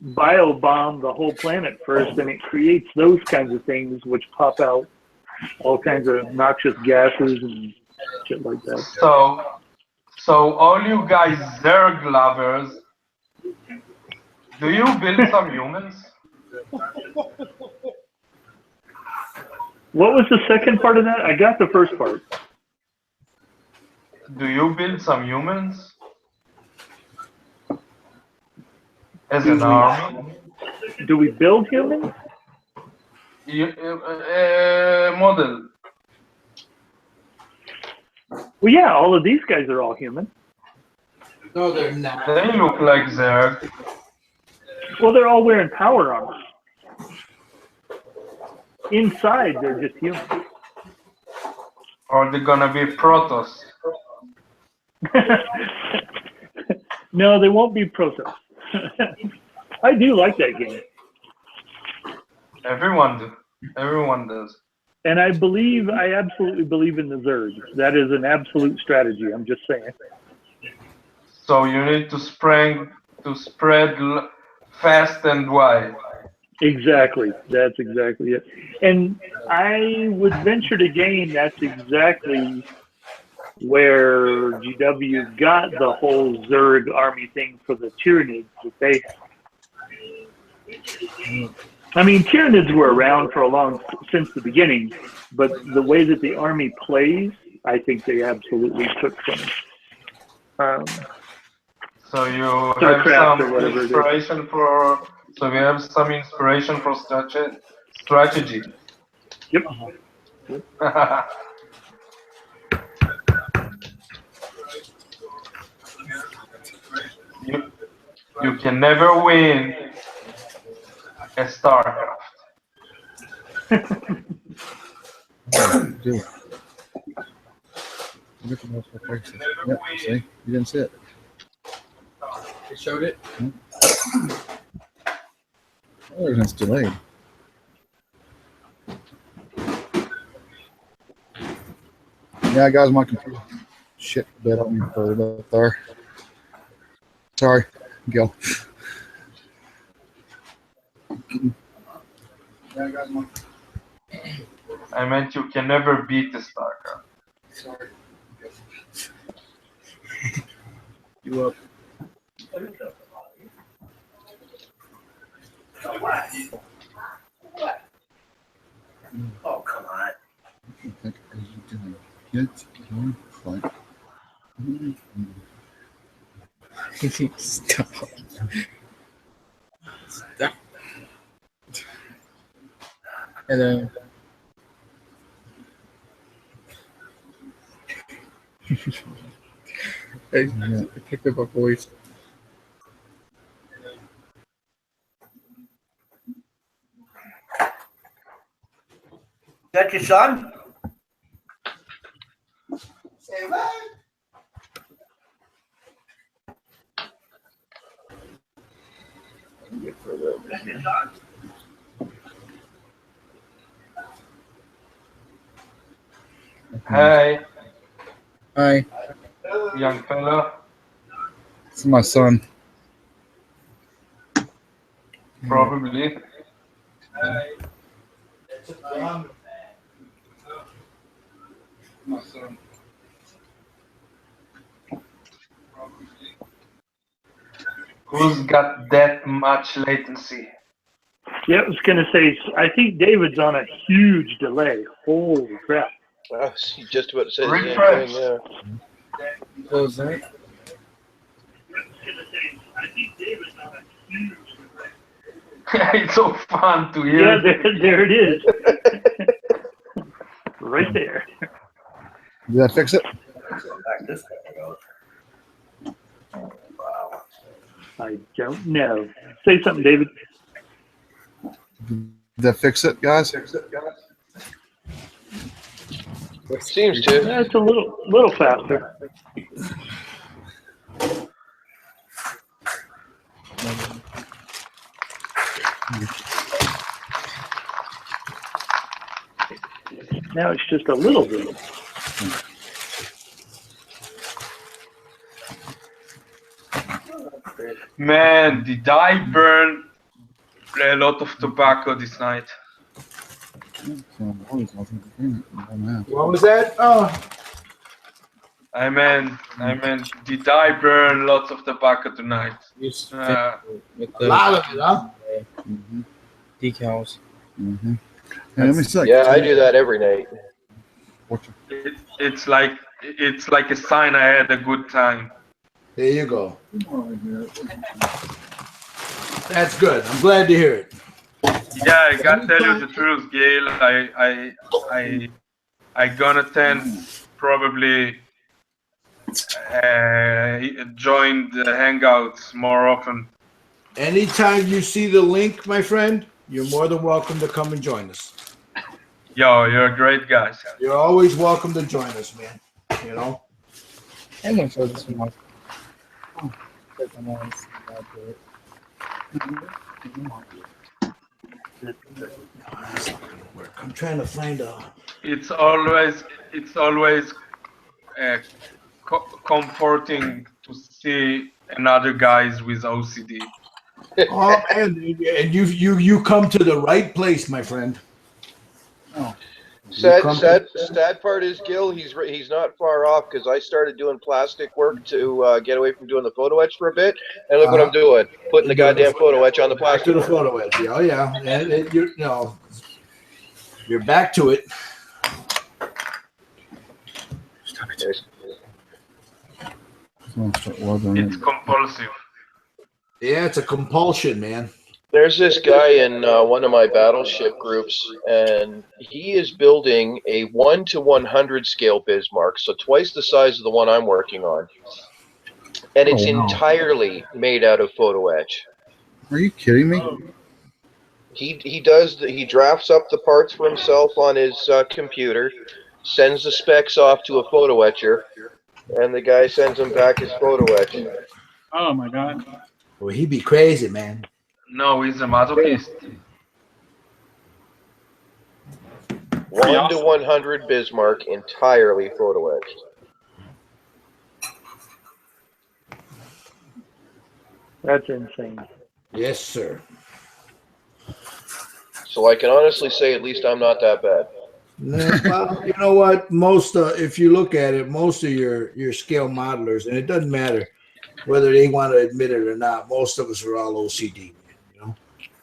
biobomb the whole planet first, and it creates those kinds of things which pop out all kinds of noxious gases and shit like that. So all you guys Zerg lovers, do you build some humans? What was the second part of that? I got the first part. Do you build some humans? As an army? Do we build humans? Model. Well, yeah, all of these guys are all human. No, they're not. They look like Zerg. Well, they're all wearing power armor. Inside, they're just humans. Or they're gonna be Protoss. No, they won't be Protoss. I do like that game. Everyone does. And I absolutely believe in the Zerg. That is an absolute strategy. I'm just saying. So you need to spread fast and wide. Exactly. That's exactly it. And I would venture to gain that's exactly where GW got the whole Zerg army thing for the Tyranids that they had. I mean, Tyranids were around for since the beginning, but the way that the army plays, I think they absolutely took from. So you StarCraft have or some whatever it is. inspiration for. So we have some inspiration for strategy. Yep. You can never win a StarCraft. Dude. Look at those pictures. Yep, see? You didn't see it. They showed it. Oh, it's delayed. Yeah, guys, my computer shit bit on me for up there. Sorry, Gil. Yeah, guys, I meant you can never beat the StarCraft. Sorry. You up? Oh, come on. What are you doing? Get your flight. Stop. Stop. Hello. I picked up a voice. Is that your son? Say what? Hey, Hi, young fella. this is my son. Probably. My son. Who's got that much latency? Yeah, I was going to say, I think David's on a huge delay. Holy crap. I was just about to say the same Refresh. thing, yeah. Close that. It's so fun to Yeah, hear. there it is. Right there. Did that fix it? I don't know. Say something, David. Did that fix it, guys? Seems to. Yeah, it's a little faster. Now it's just a little bit. Man, did I burn a lot of tobacco this night? What was that? Oh, I mean, did I burn lots of tobacco tonight? With a the lot of it, huh? decals. Mm-hmm. Hey, let me see. Yeah, I do that every night. It's like a sign I had a good time. There you go. That's good. I'm glad to hear it. Yeah, I gotta tell you the truth, Gail. I gonna attend probably join the Hangouts more often. Anytime you see the link, my friend, you're more than welcome to come and join us. Yo, you're great guys. You're always welcome to join us, man. You know? I'm going to show this one. Oh, because I'm always about to it. I'm trying to find a. It's always comforting to see another guys with OCD. Oh man, and you come to the right place, my friend. Oh. Sad part is, Gil, he's not far off because I started doing plastic work to get away from doing the photo etch for a bit, and look what I'm doing, putting the goddamn photo etch on the plastic. To the photo etch, oh yeah, and you're back to it. It's compulsive. Yeah, it's a compulsion, man. There's this guy in one of my battleship groups, and he is building a 1:100 scale Bismarck, so twice the size of the one I'm working on. And it's entirely made out of photo etch. Are you kidding me? He drafts up the parts for himself on his computer, sends the specs off to a photo etcher, and the guy sends him back his photo etch. Oh my god. Well, he'd be crazy, man. No, he's a masochist. 1:100 Bismarck, entirely photo etched. That's insane. Yes, sir. So I can honestly say, at least I'm not that bad. Well, you know what? Most, if you look at it, most of your scale modelers, and it doesn't matter whether they want to admit it or not, most of us are all OCD. You know.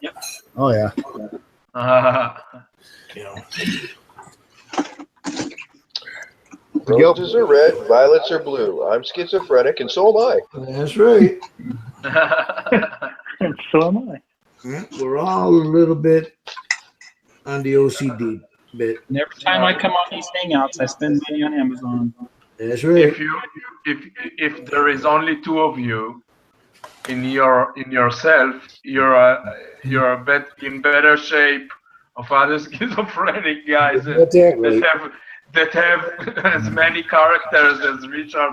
Yep. Oh yeah. You know. Roses are red, violets are blue. I'm schizophrenic, and so am I. That's right. And so am I. Yeah, we're all a little bit on the OCD bit. And every time I come on these hangouts, I spend money on Amazon. That's right. If there is only two of you in yourself, you're in better shape of other schizophrenic guys that have as many characters as Richard.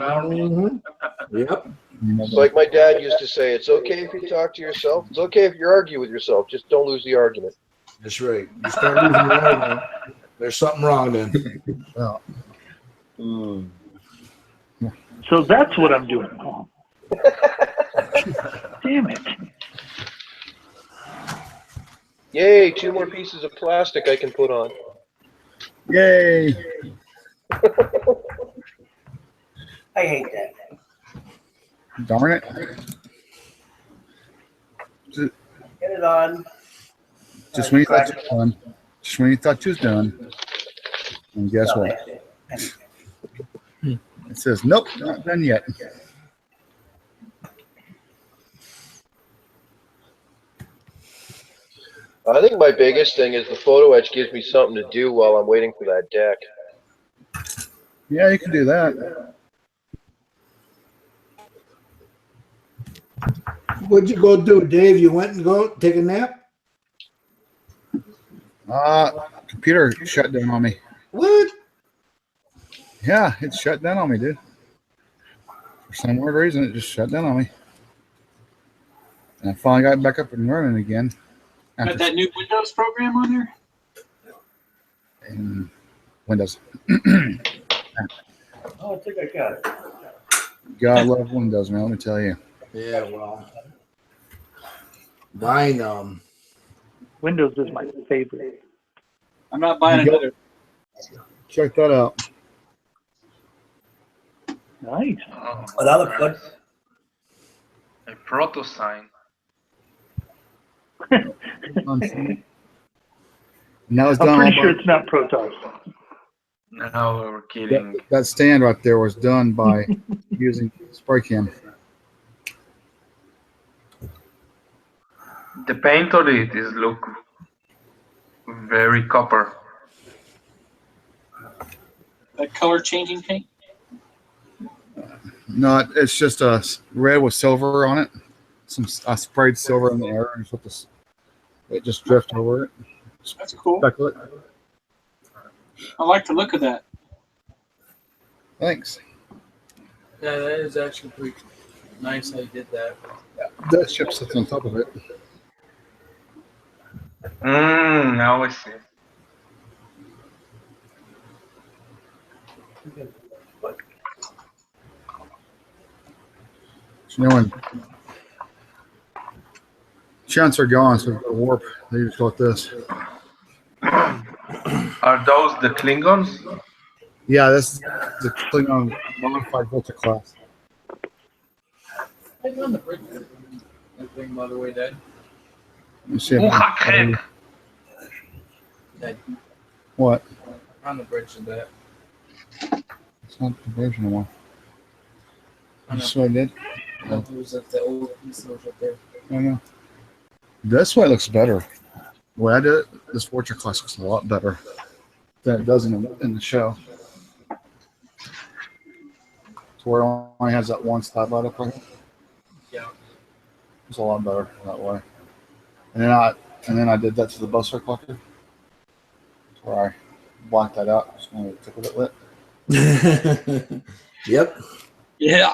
Yep. It's like my dad used to say, it's okay if you talk to yourself. It's okay if you argue with yourself. Just don't lose the argument. That's right. You start losing the argument, there's something wrong then. Well. So that's what I'm doing wrong. Damn it. Yay, 2 more pieces of plastic I can put on. Yay. I hate that. Darn it. Get it on. Just when you thought you was done. Just when you thought you was done. And guess what? It says, nope, not done yet. I think my biggest thing is the photo etch gives me something to do while I'm waiting for that deck. Yeah, you can do that. What'd you go do, Dave? You went and go take a nap? Computer shut down on me. What? Yeah, it shut down on me, dude. For some weird reason, it just shut down on me. And I finally got back up and running again. Got that new Windows program on there? In Windows. Oh, I think I got it. God love Windows, man. Let me tell you. Yeah, well, mine. Windows is my favorite. I'm not buying another. Check that out. Nice. Another good. A proto sign. Now it's I'm done. pretty sure it's not Protoss. No, we're kidding. That stand right there was done by using spray cam. The paint on it is look very copper. That color changing paint? No, it's just a red with silver on it. I sprayed silver in the air and just let this it just drift over it. That's cool. Speckle it. I like the look of that. Thanks. Yeah, that is actually pretty nice how you did that. That chip sits on top of it. Now I see. You know, when chants are gone, so the warp, they just go like this. Are those the Klingons? Yeah, this is the Klingon modified Volta class. I found the bridge. That thing, by the way, Dad. Let me see if I can- Dad, What? I found the bridge to that. It's not the version anymore. I know. That's what I did. It was at the old piece that was up there. I don't know. This way looks better. The way I did it, this Fortune class looks a lot better than it does in the show. To where it only has that one slide light up right here. Yeah. It's a lot better that way. And then I did that to the bus reflector. Where I blocked that out. Just want to tickle it lit. Yep. Yeah.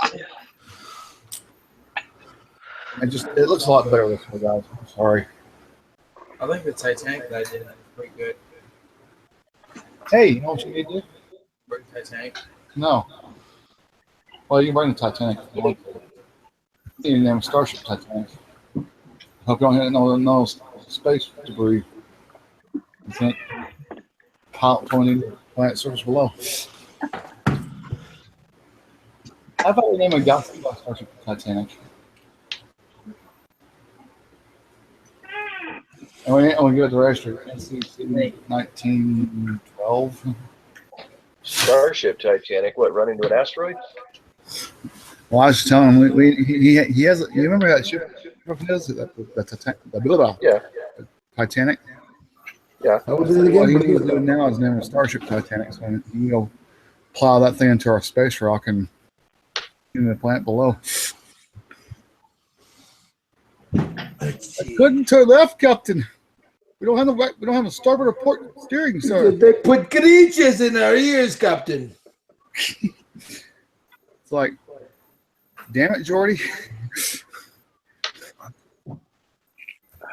It looks a lot better this way, guys. I'm sorry. I think the Titanic that I did was pretty good. Hey, you know what you need to do? Bring Titanic. No. Well, you can bring the Titanic if you want to. You can name a Starship Titanic. Hope you don't hit no space debris. You think? Pop pointing planet surface below. How about we name a galaxy class Starship Titanic? And we give it the registry. NCC 1912. Starship Titanic. What? Run into an asteroid? Well, I was just telling him he has. You remember that ship of his? Yeah. Titanic. Yeah. What was it again? What he needs to do now is name a Starship Titanic, so you can go plow that thing into our space rock and in the planet below. I couldn't turn left, Captain. We don't have a starboard or port steering, sir. They put creatures in our ears, Captain. It's like, damn it, Jordy.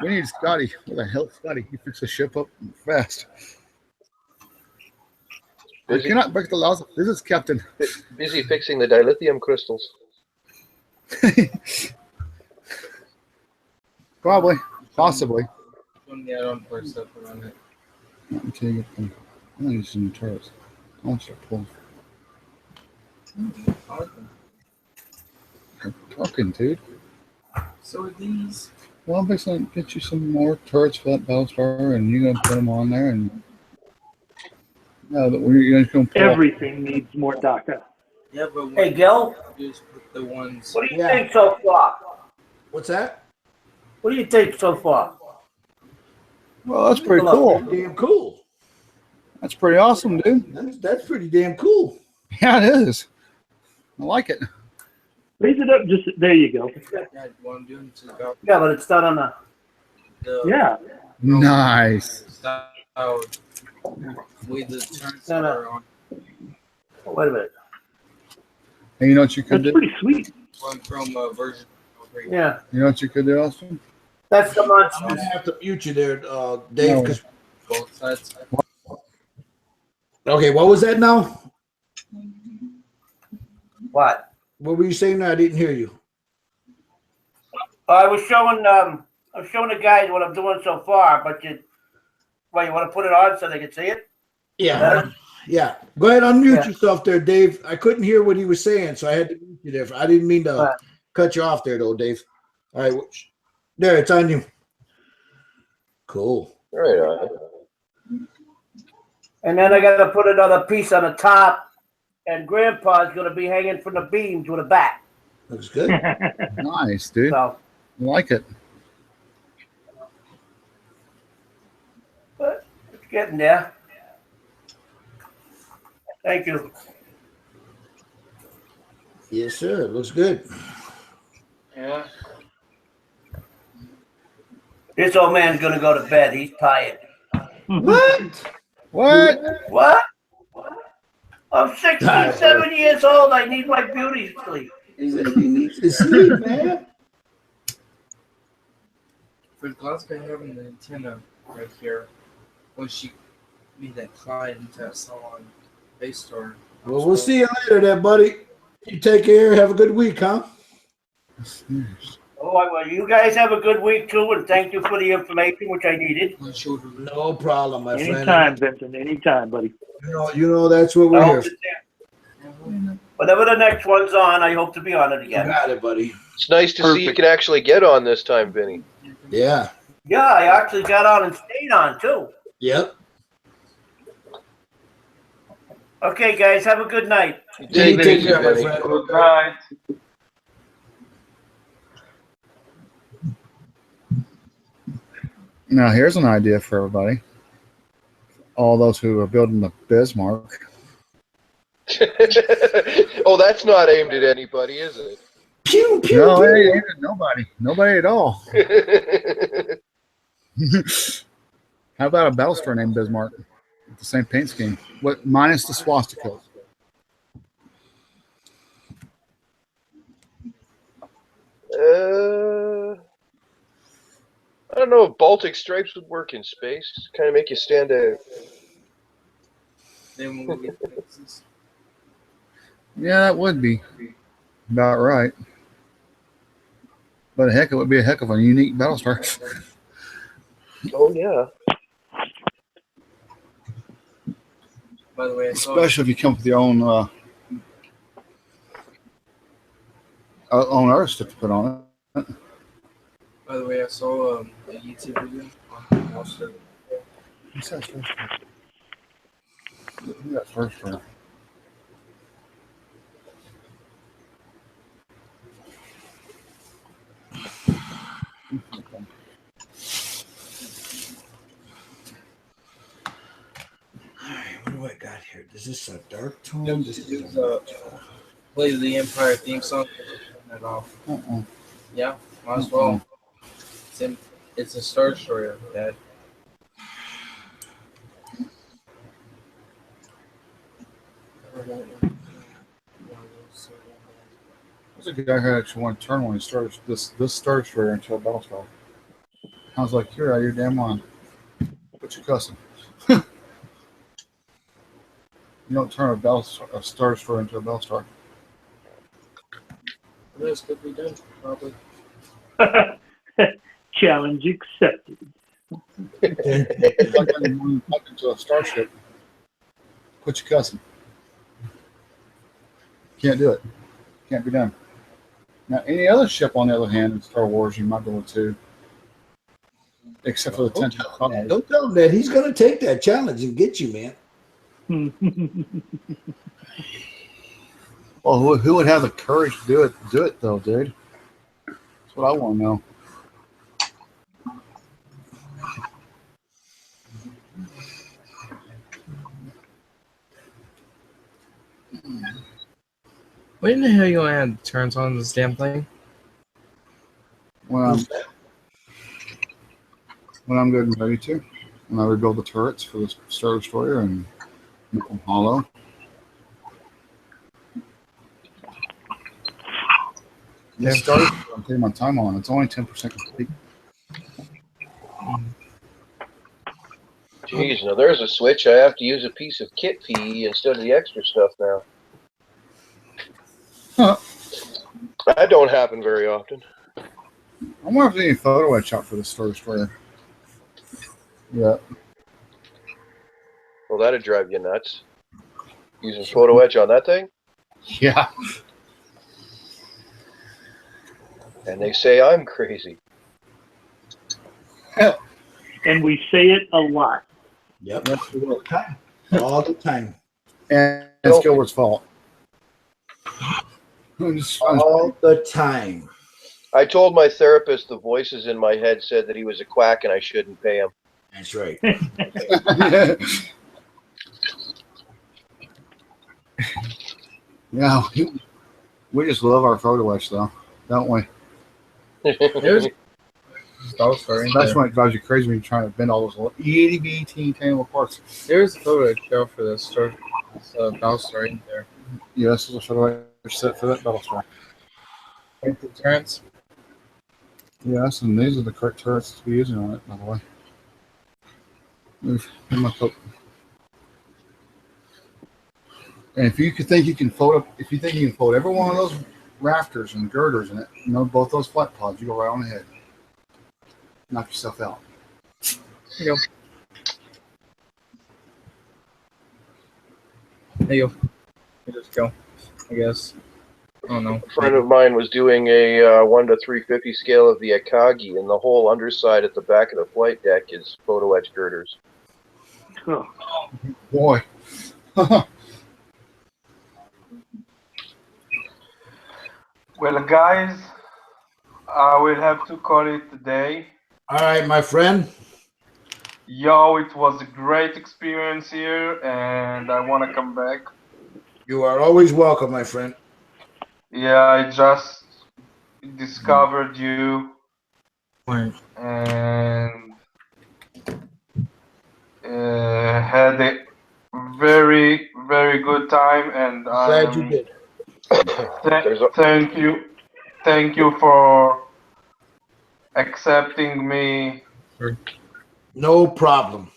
We need Scotty. What the hell, Scotty? He fixed the ship up fast. I cannot break the laws. This is Captain. Busy fixing the dilithium crystals. Probably, possibly. One the add-on for stuff around it. Until you get them. I'm gonna use some turrets. I want you to pull. You're talking, dude. So are these. Well, I'm going to get you some more turrets for that Battlestar, and you're going to put them on there, and you're going to pull. Everything needs more DACA. Yeah, but Hey, Gil. Just put the ones. What do you think so far? What's that? What do you think so far? Well, that's pretty cool. Damn cool. That's pretty awesome, dude. That's pretty damn cool. Yeah, it is. I like it. Raise it up. Just there you go. Yeah, what I'm doing to the Yeah, but it's not on the. Yeah. Nice. With the turns that are on. Wait a minute. Hey, you know what you could That's do? pretty sweet. One from version 3. Yeah. You know what you could do, Austin? That's the I'm monster. gonna have to mute you there, Dave. Because Both sides. okay, what was that now? What? What were you saying? Now I didn't hear you. I was showing the guys what I'm doing so far, but you want to put it on so they can see it? Yeah. Yeah. Go ahead, unmute yourself there, Dave. I couldn't hear what he was saying, so I had to mute you there. I didn't mean to cut you off there, though, Dave. All right. There, it's on you. Cool. Right on. And then I got to put another piece on the top, and Grandpa's going to be hanging from the beam to the back. Looks good. Nice, dude. So, I like it. but it's getting there. Thank you. Yes, sir. It looks good. Yeah. This old man's gonna go to bed. He's tired. What? What? I'm 67 years old. I need my beauty sleep. He needs to sleep, man. For Glasgow having the antenna right here, when she made that client that salon base store. Well, we'll see you later there, buddy. You take care. Have a good week, huh? Oh, well, you guys have a good week too, and thank you for the information which I needed. No problem, my friend. Anytime, Vincent. Anytime, buddy. You know that's what we're here for. Whenever the next one's on, I hope to be on it again. You got it, buddy. It's nice to see you can actually get on this time, Vinny. Yeah. Yeah, I actually got on and stayed on too. Yep. Okay, guys, have a good night. Take care, my friend. Good night. Now, here's an idea for everybody. All those who are building the Bismarck. Oh, that's not aimed at anybody, is it? Pew, pew, No, pew. it ain't nobody. Nobody at all. How about a Battlestar named Bismarck? With the same paint scheme. What minus the swastika? I don't know if Baltic stripes would work in space. Kind of make you stand out. Then when we get Texas. Yeah, that would be about right. But heck, it would be a heck of a unique Battlestar. Oh yeah. By the way, I saw Especially if you come up with your own artist to put on it. By the way, I saw a YouTube video on Monster. What's that first one? Who's that first one? What do I got here? Is this a dark tone? This is Play the Empire theme song. Turn that off. Yeah, might as well. It's a Star Destroyer, Dad. There's a guy who actually wanted to turn when he started this Star Destroyer into a Battlestar. I was like, you're out of your damn mind. What you cussing? You don't turn a Star Destroyer into a Battlestar. This could be done, probably. Challenge accepted. Talking to a Starship. Quit your cussing. Can't do it. Can't be done. Now, any other ship, on the other hand, in Star Wars, you might be able to, except for the Don't tell him that. He's going to take that challenge and get you, man. Well, who would have the courage to do it? Do it though, dude. That's what I want to know. When the hell you gonna add turns on this damn thing? When I'm good and ready to, when I rebuild the turrets for the Star Destroyer and make them hollow. This Star Destroyer, I'm taking my time on. It's only 10% complete. Jeez, now there's a switch. I have to use a piece of kit PE instead of the extra stuff now. Huh. That don't happen very often. I wonder if there's any photo etch out for the Star Destroyer. Yeah. Well, that'd drive you nuts. Using photo etch on that thing? Yeah. And they say I'm crazy. And we say it a lot. Yep. All the time. All the time. And it's Gilbert's fault. All the time. I told my therapist the voices in my head said that he was a quack and I shouldn't pay him. That's right. Yeah. We just love our photo etch, though, don't we? There's That's when it drives you crazy when you're trying to bend all those little itty bitty tangled parts. There's a photo show for this story. It's a battle story in there. Yeah, this is a photo etch set for that battle story. Like the turrets. Yes, and these are the correct turrets to be using on it, by the way. Move my coat. And if you think you can fold every one of those rafters and girders in it, both those flat pods, you go right on ahead. Knock yourself out. There you go. There you go. You just go, I guess. I don't know. A friend of mine was doing a 1 to 350 scale of the Akagi, and the whole underside at the back of the flight deck is photo etch girders. Oh, boy. Well, guys, I will have to call it a day. All right, my friend. Yo, it was a great experience here, and I want to come back. You are always welcome, my friend. Yeah, I just discovered you, and had a very, very good time. And Glad you did. Thank you for accepting me. No problem.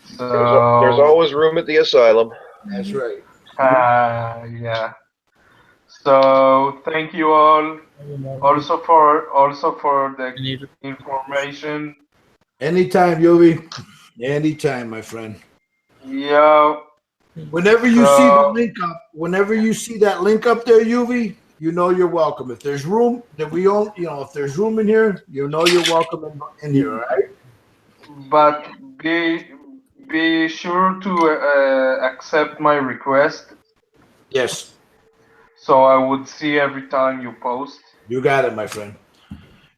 So, there's always room at the asylum. That's right. Yeah. So thank you all. Also for the information. Anytime, Yovi. Anytime, my friend. Yeah. Whenever you see the link up, whenever you see that link up there, Yuvi, you know you're welcome. If there's room that we own, if there's room in here, you know you're welcome in here, all right? But be sure to accept my request. Yes. So I would see every time you post. You got it, my friend.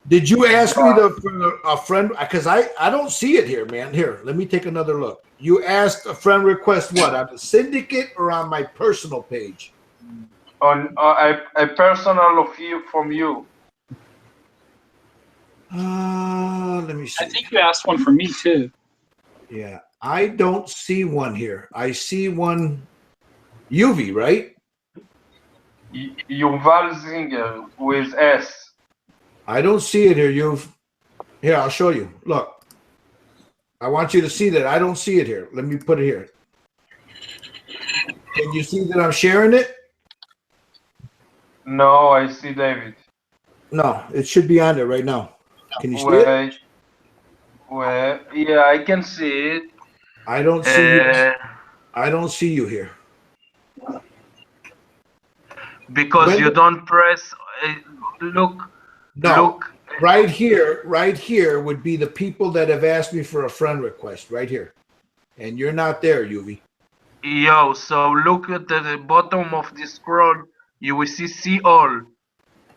Did you ask me for a friend? Because I don't see it here, man. Here, let me take another look. You asked a friend request what? On the syndicate or on my personal page? On a personal of you from you. Let me see. I think you asked one for me too. Yeah, I don't see one here. I see one. UV, right? Yuval Zinger with S. I don't see it here, Yuv. Here, I'll show you. Look. I want you to see that. I don't see it here. Let me put it here. Can you see that I'm sharing it? No, I see David. No, it should be on there right now. Can you see it? Wait, yeah, I can see it. I don't see you. I don't see you here. Because you don't press. Look. No. Look. Right here would be the people that have asked me for a friend request, right here. And you're not there, Yuvi. Yo, so look at the bottom of the scroll. You will see all.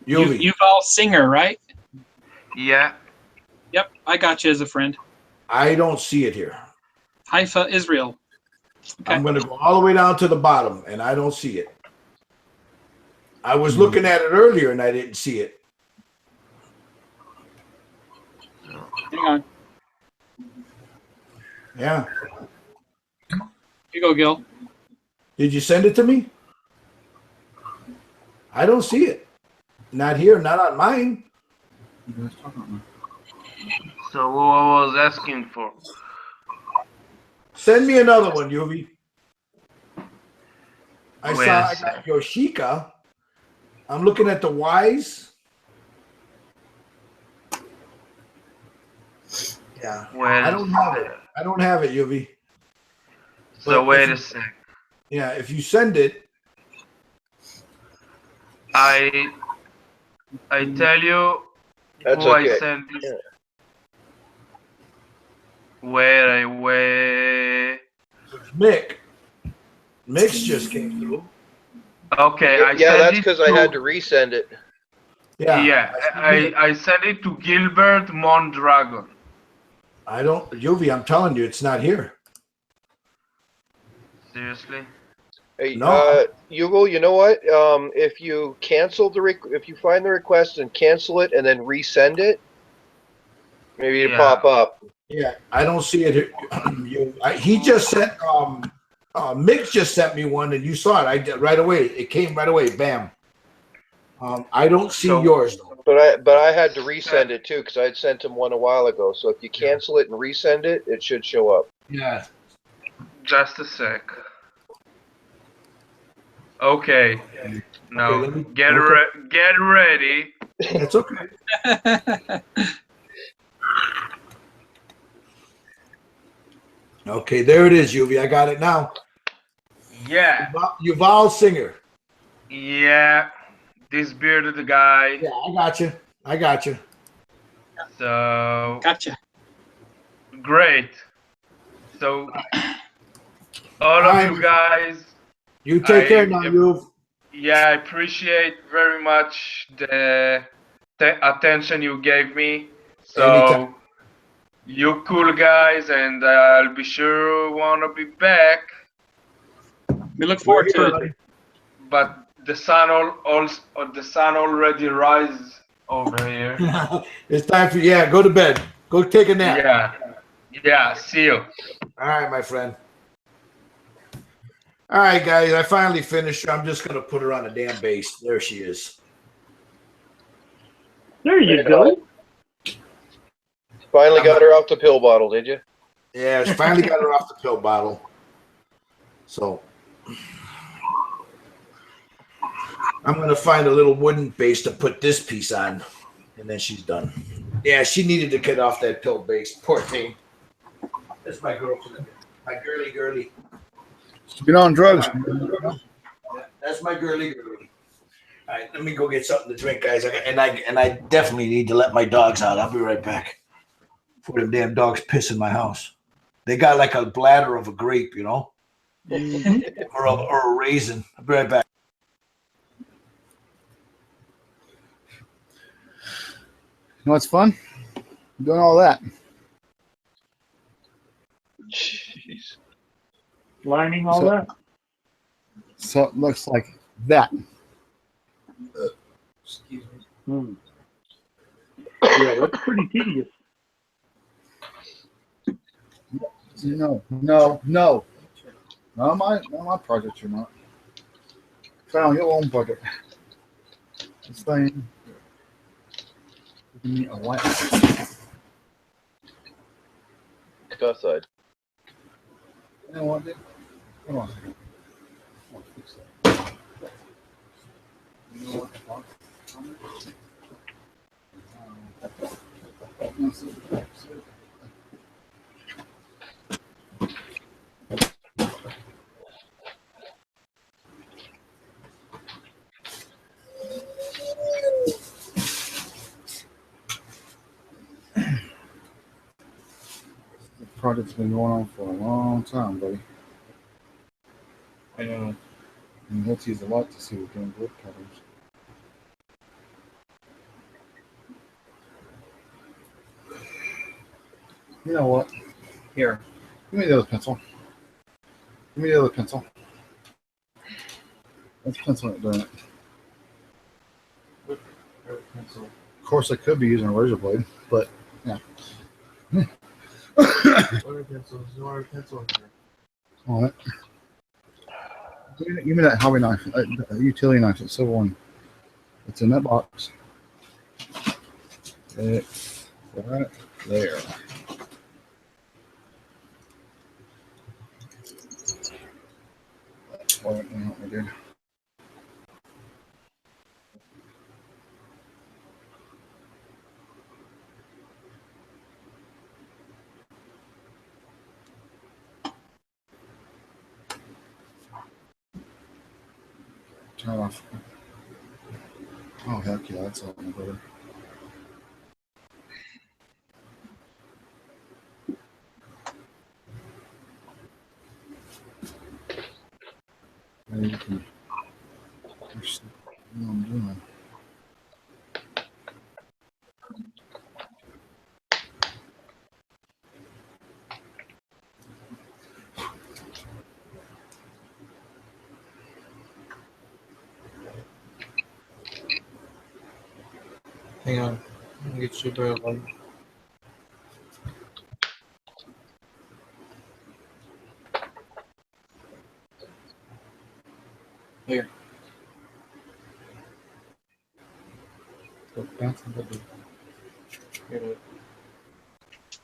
Yuval Singer, right? Yeah. Yep, I got you as a friend. I don't see it here. Haifa, Israel. Okay. I'm going to go all the way down to the bottom, and I don't see it. I was looking at it earlier, and I didn't see it. Hang on. Yeah. Here you go, Gil. Did you send it to me? I don't see it. Not here, not on mine. So who I was asking for? Send me another one, Yuvi. I Wait got Yoshika. I'm looking at the Y's. Yeah. I don't have it. I don't have it, Yuvi. So wait a sec. Yeah, if you send it. I tell you That's who okay. I sent this. Where Mick. Mick's just came through. Okay, Yeah, that's because I had to resend it. Yeah. I sent it to Gilbert Mondragon. I don't, Yuvi, I'm telling you, it's not here. Seriously? Hey, No. Hugo, you know what? If you cancel if you find the request and cancel it and then resend it, maybe it'll pop up. Yeah, I don't see it. He just sent. Mick just sent me one, and you saw it. I did right away. It came right away. Bam. I don't see yours though. But I had to resend it too because I had sent him one a while ago. So if you cancel it and resend it, it should show up. Yeah. Just a sec. Okay. Now get ready. That's okay. Okay, there it is, Yuvi. I got it now. Yeah. Yuval Singer. Yeah. This bearded guy. Yeah, I got you. I got you. So. Gotcha. Great. So. All of you guys. You take care now, Yuv. Yeah, I appreciate very much the attention you gave me. So. Anytime. You cool guys, and I'll be sure wanna be back. We look forward to it. But the sun already rises over here. It's time for go to bed. Go take a nap. Yeah. See you. All right, my friend. All right, guys. I finally finished. I'm just gonna put her on a damn base. There she is. There you go. Finally got her off the pill bottle, did you? Yeah, she finally got her off the pill bottle. So I'm gonna find a little wooden base to put this piece on, and then she's done. Yeah, she needed to get off that pill base. Poor thing. That's my girlfriend. My girly. Get on drugs. Yeah, that's my girly. All right, let me go get something to drink, guys. And I definitely need to let my dogs out. I'll be right back. Before them damn dogs piss in my house. They got like a bladder of a grape, you know? or a raisin. I'll be right back. You know what's fun? Doing all that. Jeez. Lining all that. So it looks like that. Excuse me. Yeah, that's pretty tedious. No. Not my project, you're not. Found your own project. This thing. Give me a white. Go outside. You know what, dude? Come on. I want to fix that. You know what? The project's been going on for a long time, buddy. I know. And let's use a lot to see what doing wood patterns. You know what? Here. Give me the other pencil. Give me the other pencil. That's pencil not doing it. Pencil. Of course, I could be using a razor blade, but yeah. Water pencil. There's no water pencil in here. On it. Give me that hobby knife, a utility knife, that silver one. It's in that box. It's right there. That's what I did. Turn it off. Oh, heck yeah, that's all my brother. And you can see what I'm doing. Hang on. Let me get you a better light. Here.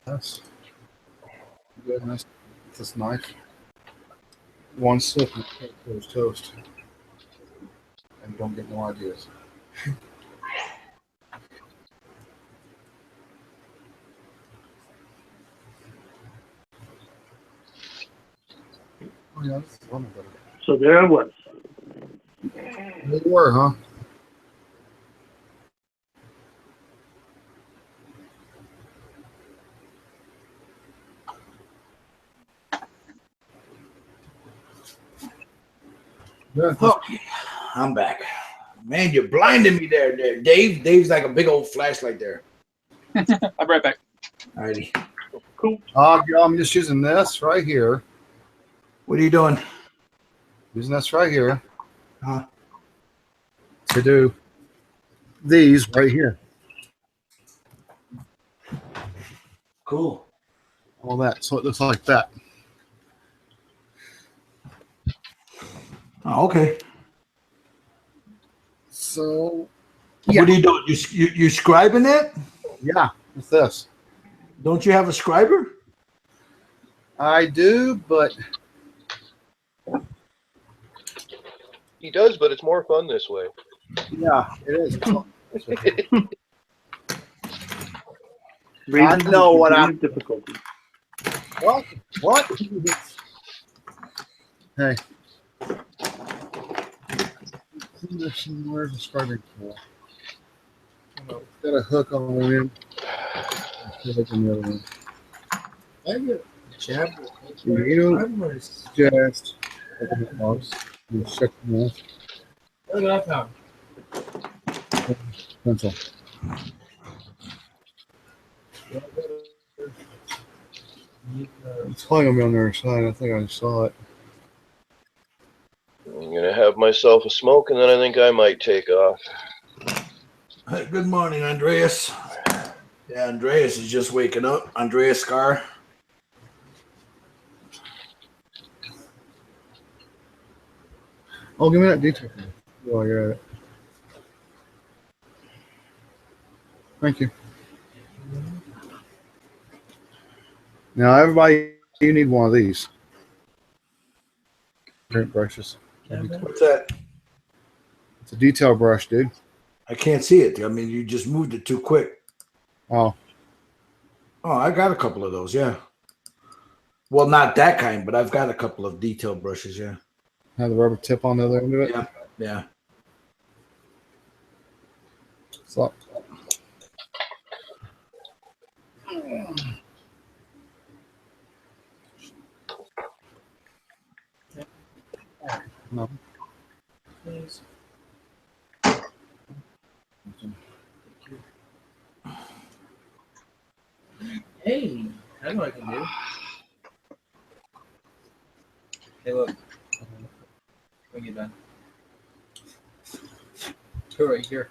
That's good. Nice. This knife. One slip and it goes toast. And you don't get no ideas. Oh, yeah, this is one of them. So there it was. They were, huh? Okay, I'm back. Man, you're blinding me there, Dave. Dave's like a big old flashlight there. I'll be right back. Alrighty. Cool. I'm just using this right here. What are you doing? Using this right here. To do these right here. Cool. All that. So it looks like that. Oh, okay. So, yeah. What are you doing? You scribing it? Yeah, with this. Don't you have a scriber? I do, but He does, but it's more fun this way. yeah, it is. I know what I'm. Difficulty. What? What? Hey. Where's the scribing tool? Got a hook on one end. Hook on the other one. I get jab. You know, just open the box and shut them off. What did I found? Pencil. It's probably gonna be on the other side. I think I saw it. I'm gonna have myself a smoke, and then I think I might take off. Hey, good morning, Andreas. Yeah, Andreas is just waking up. Andreas Scar. Oh, give me that detail while you're at it. Thank you. Now, everybody, you need one of these paint brushes. What's that? It's a detail brush, dude. I can't see it. I mean, you just moved it too quick. Oh. Oh, I got a couple of those, yeah. Well, not that kind, but I've got a couple of detail brushes, yeah. Have the rubber tip on the other end of it? Yeah, yeah. So. No. Please. Hey, I know what I can do. Hey, look. When you're done. Go right here.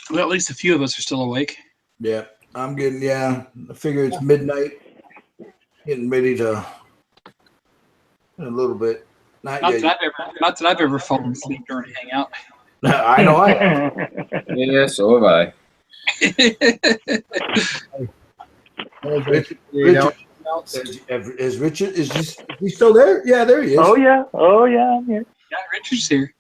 Well, at least a few of us are still awake. Yeah, I'm getting, I figure it's midnight. Getting ready to, in a little bit. Not Not yet. that I've ever fallen asleep during a hangout. I know I have. Yeah, so have I. Richard, is Richard, is he still there? Yeah, there he is. Oh yeah, I'm here. Yeah, Richard's here.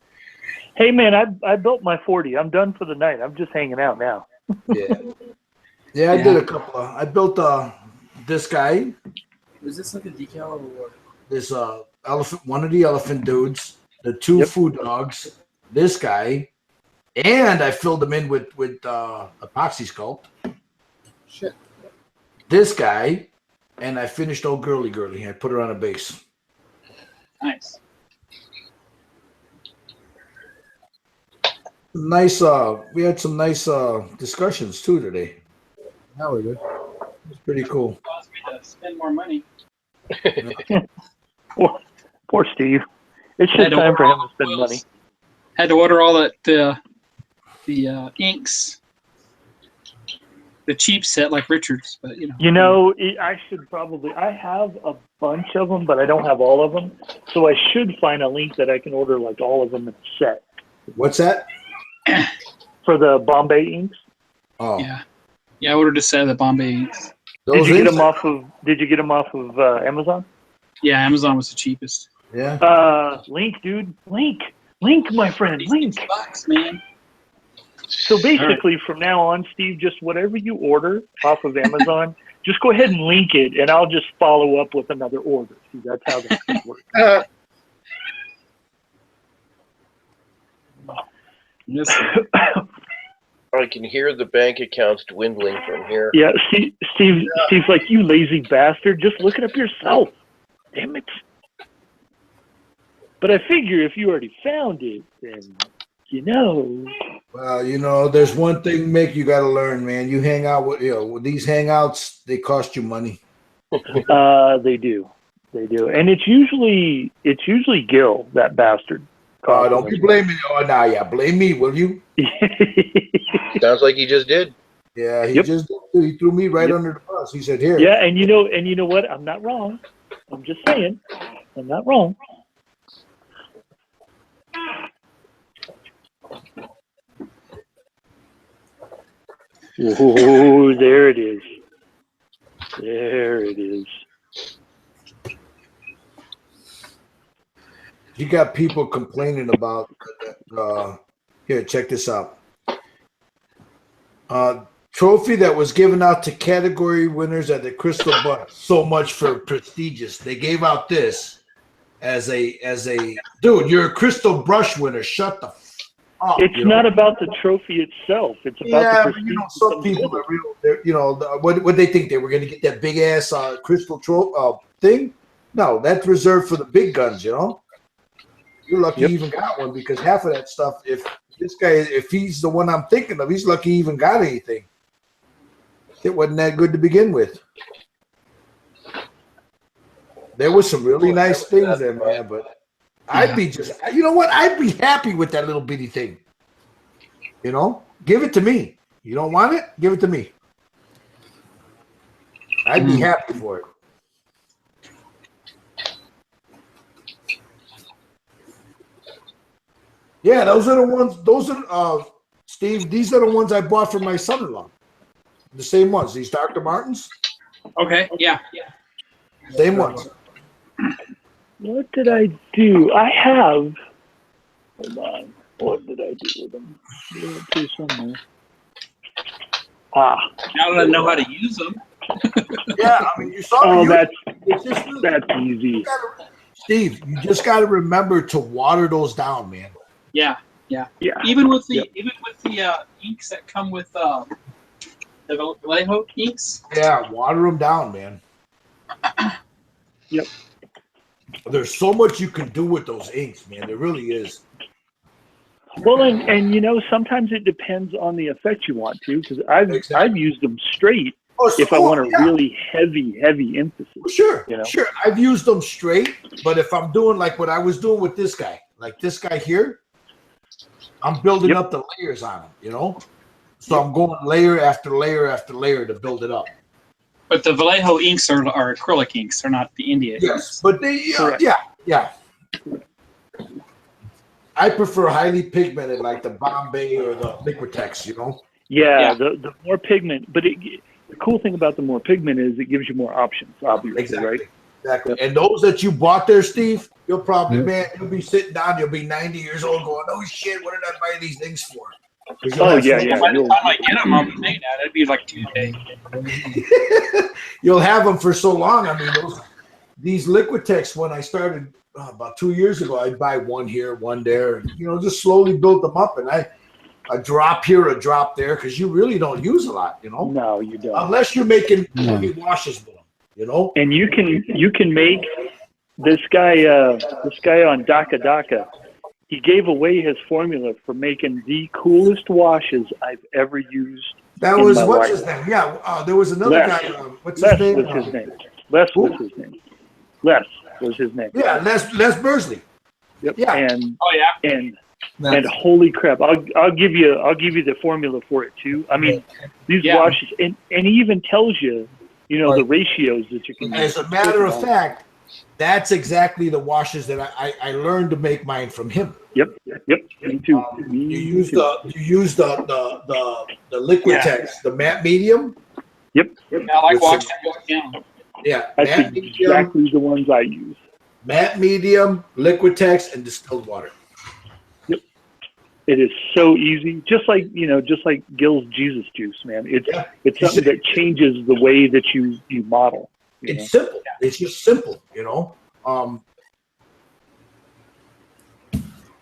Hey man, I built my 40. I'm done for the night. I'm just hanging out now. Yeah, I did a couple of, I built this guy. Was this like a decal or what? This elephant, one of the elephant dudes, the two food dogs, this guy, and I filled them in with epoxy sculpt. Shit. This guy, and I finished old girly. I put her on a base. Nice. Nice. We had some nice discussions too today. Yeah, we did. It was pretty cool. Caused me to spend more money. Poor Steve. It's just time for him to spend money. Had to order all the inks the cheap set like Richard's, but you know. You know, I should probably. I have a bunch of them, but I don't have all of them. So I should find a link that I can order like all of them in a set. What's that? For the Bombay inks. Oh. Yeah. Yeah, I ordered a set of the Bombay inks. Did you get them off of Amazon? Yeah, Amazon was the cheapest. Yeah. Link, dude. Link, my friend. Link. $6, man. So basically, from now on, Steve, just whatever you order off of Amazon, just go ahead and link it, and I'll just follow up with another order. See, that's how that works. Yes. I can hear the bank accounts dwindling from here. Yeah, Steve's like, you lazy bastard. Just look it up yourself. Damn it. But I figure if you already found it, then you know. Well, you know, there's one thing, Mick, you got to learn, man. You hang out with these hangouts, they cost you money. They do, and it's usually Gil, that bastard. Oh, don't be blaming. Oh, nah, yeah, blame me, will you? Sounds like he just did. Yeah, he threw me right under the bus. He said, "Here." Yeah, and you know what? I'm not wrong. I'm just saying, I'm not wrong. Oh, there it is. There it is. You got people complaining about here, check this out. Trophy that was given out to category winners at the Crystal Butt. So much for prestigious. They gave out this as a dude, you're a Crystal Brush winner. Shut the f up. It's not about the trophy itself. It's about the prestige. You know, some people are real. You know, what they think they were going to get that big ass crystal thing. No, that's reserved for the big guns. You know. You're lucky you even got one, because half of that stuff, if he's the one I'm thinking of, he's lucky he even got anything. It wasn't that good to begin with. There was some really nice things there, man, but I'd be you know what? I'd be happy with that little bitty thing. You know? Give it to me. You don't want it? Give it to me. I'd be happy for it. Yeah, those are the ones. Those are Steve. These are the ones I bought for my son-in-law. The same ones. These Dr. Martens. Okay. Yeah. Same ones. What did I do? I have. Hold on. What did I do with them? Do somewhere. Now that I know how to use them. Yeah, I mean, you saw. Oh, that's easy. Steve, you just got to remember to water those down, man. Yeah. Even with the inks that come with the Vallejo inks. Yeah, water them down, man. Yep. There's so much you can do with those inks, man. There really is. Well, and you know, sometimes it depends on the effect you want to, because I've used them straight if I want a really heavy emphasis. Well, sure, you know? Sure. I've used them straight, but if I'm doing like what I was doing with this guy, like this guy here, I'm building up the layers on him, you know? So I'm going layer after layer after layer to build it up. But the Vallejo inks are acrylic inks. They're not the India inks. Yes, but they, yeah. I prefer highly pigmented, like the Bombay or the Liquitex, you know? Yeah. The more pigment, but the cool thing about the more pigment is it gives you more options, obviously, right? Exactly. And those that you bought there, Steve, you'll probably, man, you'll be sitting down, you'll be 90 years old going, oh shit, what did I buy these things for? Oh, yeah. By the time I get them, I'll be saying that. It'd be like 2 days. You'll have them for so long. I mean, these Liquitex, when I started about 2 years ago, I'd buy one here, one there, and, you know, just slowly build them up. And a drop here, a drop there, because you really don't use a lot, you know? No, you don't. Unless you're making washes with them, you know? And you can make this guy on Daka. He gave away his formula for making the coolest washes I've ever used. That was what's his name? Yeah, there was another guy. What's his name? Les was his name. Les was his name. Yeah, Les Bursley. Yep. Yeah. And And holy crap, I'll give you the formula for it too. I mean, these washes, and he even tells you, the ratios that you can use. As a matter of fact, that's exactly the washes that I learned to make mine from him. Yep. Me too. You use the liquid text, the matte medium. Yep. Yeah, I like watching it. Yeah, that's matte exactly medium, the ones I use. Matte medium, liquid text, and distilled water. Yep. It is so easy, just like Gil's Jesus juice, man. It's something that changes the way that you model. It's simple. It's just simple,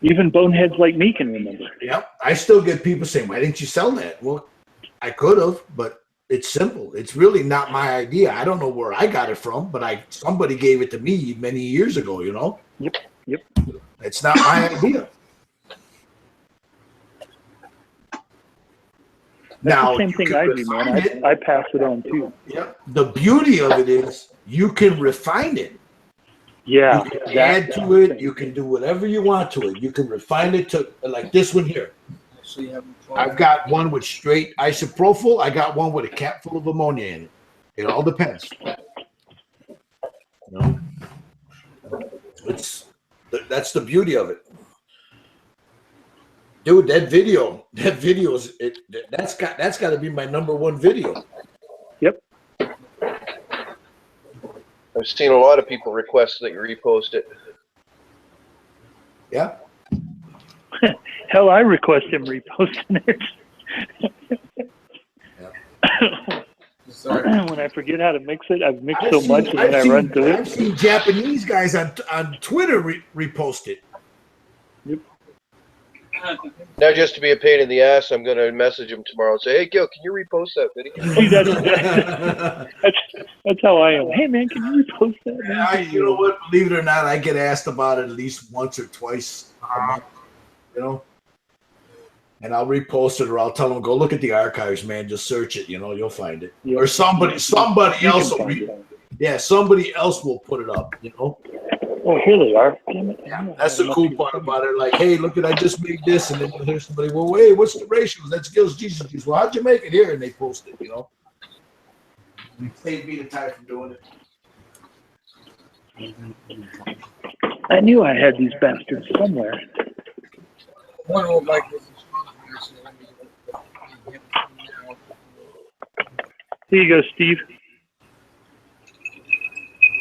Even boneheads like me can remember. Yeah, I still get people saying, "Why didn't you sell that?" Well, I could have, but it's simple. It's really not my idea. I don't know where I got it from, but somebody gave it to me many years ago. Yep. It's not my idea. That's the same thing I do, man. I pass it on too. Yep. The beauty of it is you can refine it. Yeah. You can add to it. You can do whatever you want to it. You can refine it to like this one here. I've got one with straight isopropyl. I got one with a cap full of ammonia in it. It all depends. That's the beauty of it. Dude, that video is that's got to be my #1 video. Yep. I've seen a lot of people request that you repost it. Yeah. Hell, I request him reposting it. When I forget how to mix it, I've mixed so much, and then I run through it. I've seen Japanese guys on Twitter repost it. Yep. Now, just to be a pain in the ass, I'm going to message him tomorrow and say, "Hey, Gil, can you repost that video?" See, that's how I am. Hey, man, can you repost that? Man? You know what? Believe it or not, I get asked about it at least once or twice a month. And I'll repost it, or I'll tell them, "Go look at the archives, man. Just search it. You'll find it." Yeah. Or somebody else will. Somebody else will put it up. Oh, here they are. Damn it. Yeah, that's the cool part about it. Like, hey, look at, I just made this, and then you'll hear somebody, "Well, wait, what's the ratios? That's Gil's Jesus juice." Well, how'd you make it here? And they post it. Save me the time from doing it. I knew I had these bastards somewhere. One will like this. Here you go, Steve.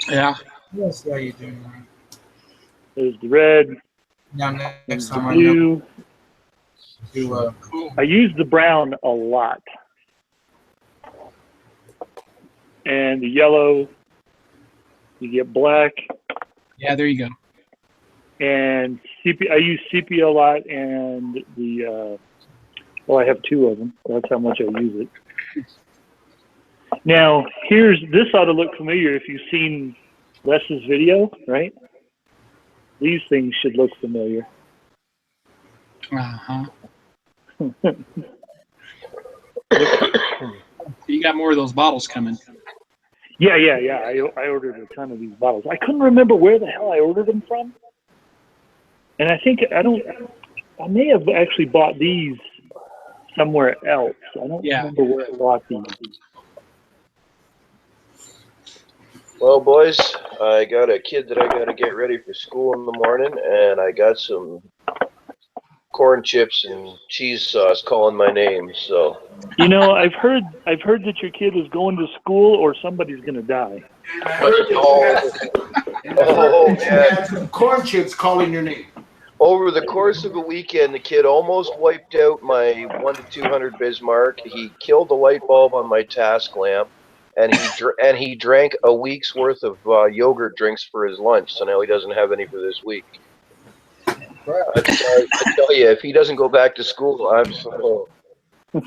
Yeah. Yes, how you doing, man? There's the red. Now next time I blue. do I use the brown a lot. And the yellow. You get black. Yeah, there you go. And I use sepia a lot, and the I have 2 of them. That's how much I use it. Now, this ought to look familiar if you've seen Les's video, right? These things should look familiar. Uh-huh. You got more of those bottles coming. Yeah. I ordered a ton of these bottles. I couldn't remember where the hell I ordered them from. And I think I may have actually bought these somewhere else. I don't remember where I bought these. Well, boys, I got a kid that I got to get ready for school in the morning, and I got some corn chips and cheese sauce calling my name. So, I've heard that your kid is going to school, or somebody's going to die. Man. Some corn chips calling your name. Over the course of a weekend, the kid almost wiped out my 1 to 200 Bismarck. He killed the light bulb on my task lamp, and he drank a week's worth of yogurt drinks for his lunch. So now he doesn't have any for this week. I tell you, if he doesn't go back to school, I'm so. Kill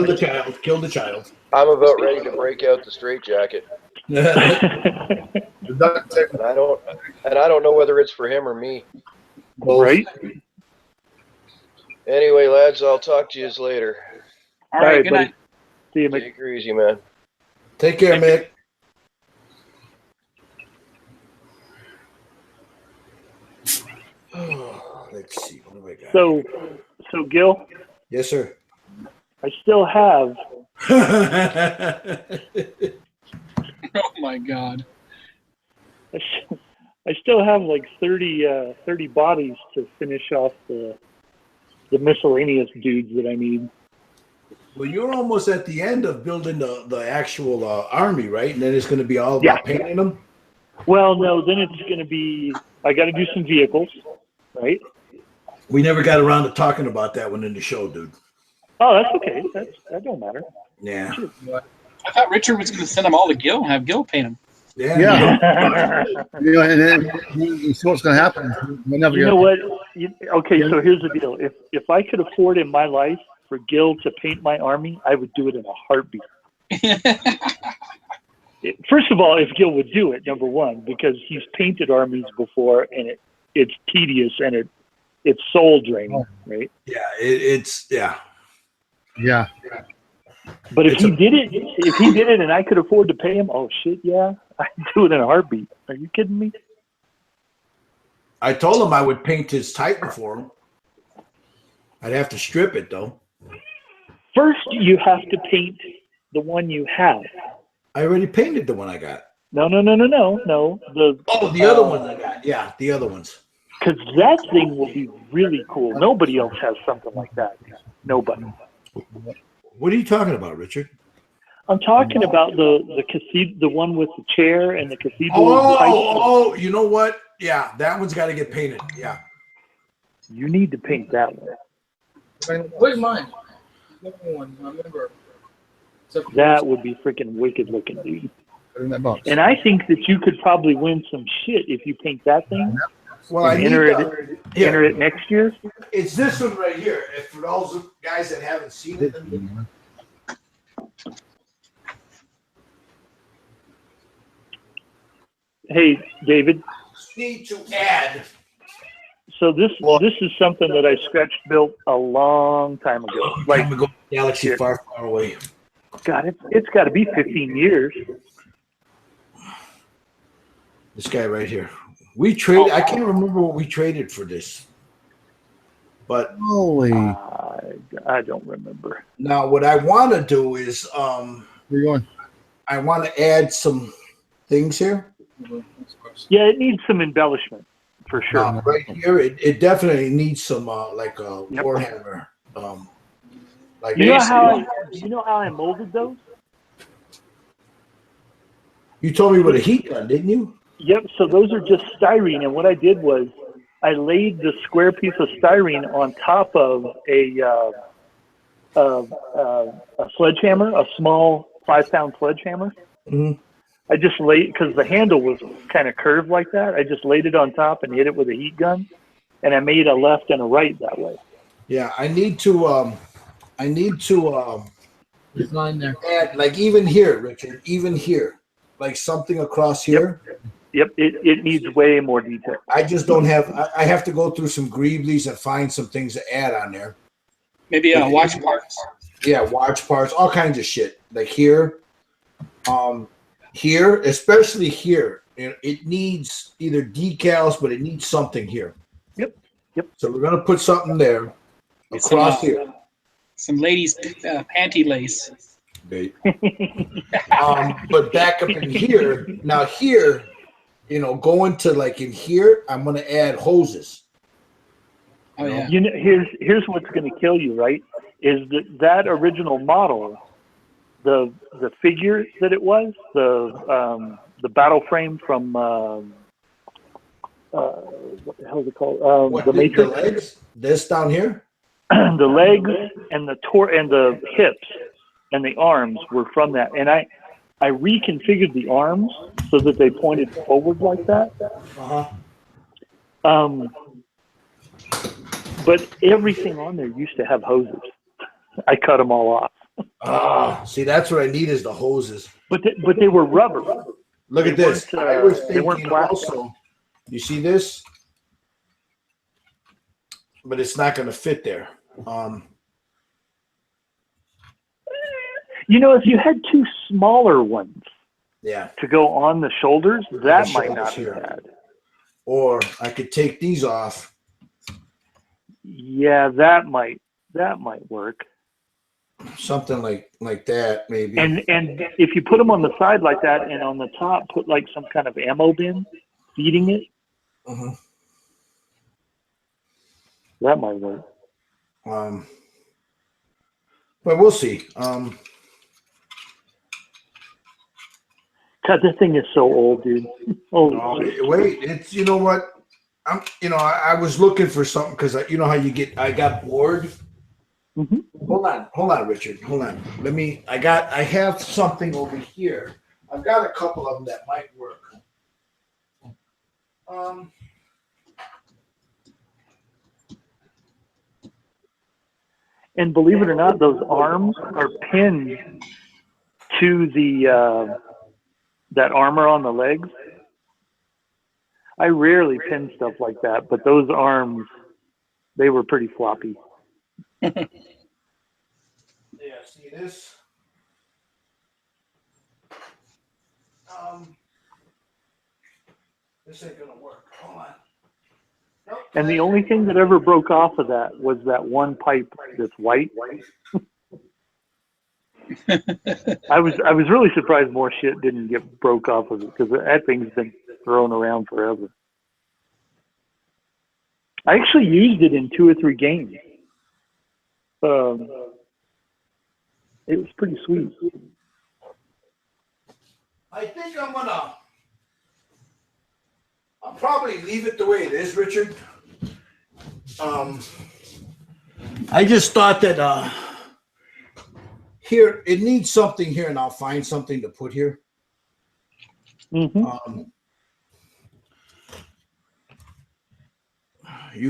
the child. Kill the child. I'm about ready to break out the straitjacket. And I don't know whether it's for him or me. Right. Anyway, lads, I'll talk to you later. All right, good night. See you, Mick. Take her easy, man. Take care, Mick. let's see. What do I got? So Gil. Yes, sir. I still have. Oh my God. I still have like 30 bodies to finish off the miscellaneous dudes that I need. Well, you're almost at the end of building the actual army, right? And then it's going to be all about painting them? Well, no, then it's going to be, I got to do some vehicles, right? We never got around to talking about that one in the show, dude. Oh, that's okay. That don't matter. Yeah. I thought Richard was going to send them all to Gil and have Gil paint them. Yeah. You know, and then you see what's going to happen. We'll never You get know what? Okay, so here's the deal. If I could afford in my life for Gil to paint my army, I would do it in a heartbeat. First of all, if Gil would do it, number one, because he's painted armies before, and it's tedious and it's soul draining, right? Yeah, it's yeah. Yeah. But if he did it, and I could afford to pay him, oh shit, yeah, I'd do it in a heartbeat. Are you kidding me? I told him I would paint his Titan for him. I'd have to strip it though. First, you have to paint the one you have. I already painted the one I got. No. The other one I got. Yeah, the other ones. Because that thing will be really cool. Nobody else has something like that. Nobody. What are you talking about, Richard? I'm talking about the cathedral, the one with the chair and the cathedral. Oh, you know what? Yeah, that one's got to get painted. Yeah. You need to paint that one. Where's mine? One, I remember. That would be freaking wicked looking, dude. in that box. And I think that you could probably win some shit if you paint that thing. Well, I enter enter it next year. It's this one right here. If for those guys that haven't seen it. Hey, David. Need to add. So this is something that I scratch built a long time ago. Like galaxy far, far away. God, it's got to be 15 years. This guy right here. We traded. I can't remember what we traded for this. But holy, I don't remember. Now, what I want to do is, where you going? I want to add some things here. Yeah, it needs some embellishment for sure. Right here, it definitely needs some like a Warhammer. Like you know how I molded those? You told me with a heat gun, didn't you? Yep. So those are just styrene, and what I did was I laid the square piece of styrene on top of a sledgehammer, a small 5-pound sledgehammer. Mm-hmm. I just laid, because the handle was kind of curved like that. I just laid it on top and hit it with a heat gun, and I made a left and a right that way. Yeah, I need to design there. Add, like even here, Richard, even here, like something across here. Yep, it needs way more detail. I just don't have. I have to go through some Greeblies and find some things to add on there. Maybe watch parts. Yeah, watch parts, all kinds of shit. Like here, here, especially here, it needs either decals, but it needs something here. Yep. So we're gonna put something there across here. Some ladies' panty lace. But back up in here, now here, going to like in here, I'm gonna add hoses. Oh yeah. Here's what's gonna kill you, right? Is that original model, the figure that it was, the battle frame from what the hell is it called? The Matrix. The legs? This down here? The legs and the hips and the arms were from that, and I reconfigured the arms so that they pointed forward like that. But everything on there used to have hoses. I cut them all off. See, that's what I need is the hoses. But they were rubber. Look at this. I was they weren't thinking plastic. also. You see this? But it's not going to fit there. If you had two smaller ones, yeah, to go on the shoulders, that might not be bad. Or I could take these off Yeah, that might work. Something like that, maybe. And if you put them on the side like that, and on the top put like some kind of ammo bin feeding it, that might work. But we'll see. God, this thing is so old, dude. Wait, it's you know what? I was looking for something because you know how I got bored. Hold on, Richard. Hold on. I have something over here. I've got a couple of them that might work. And believe it or not, those arms are pinned to the that armor on the legs. I rarely pin stuff like that, but those arms, they were pretty floppy. Yeah, see this? This ain't gonna work. Hold on. And the only thing that ever broke off of that was that one pipe that's white. I was really surprised more shit didn't get broke off of it, because that thing's been thrown around forever. I actually used it in 2 or 3 games. It was pretty sweet. I think I'll probably leave it the way it is, Richard. I just thought that here it needs something here, and I'll find something to put here. You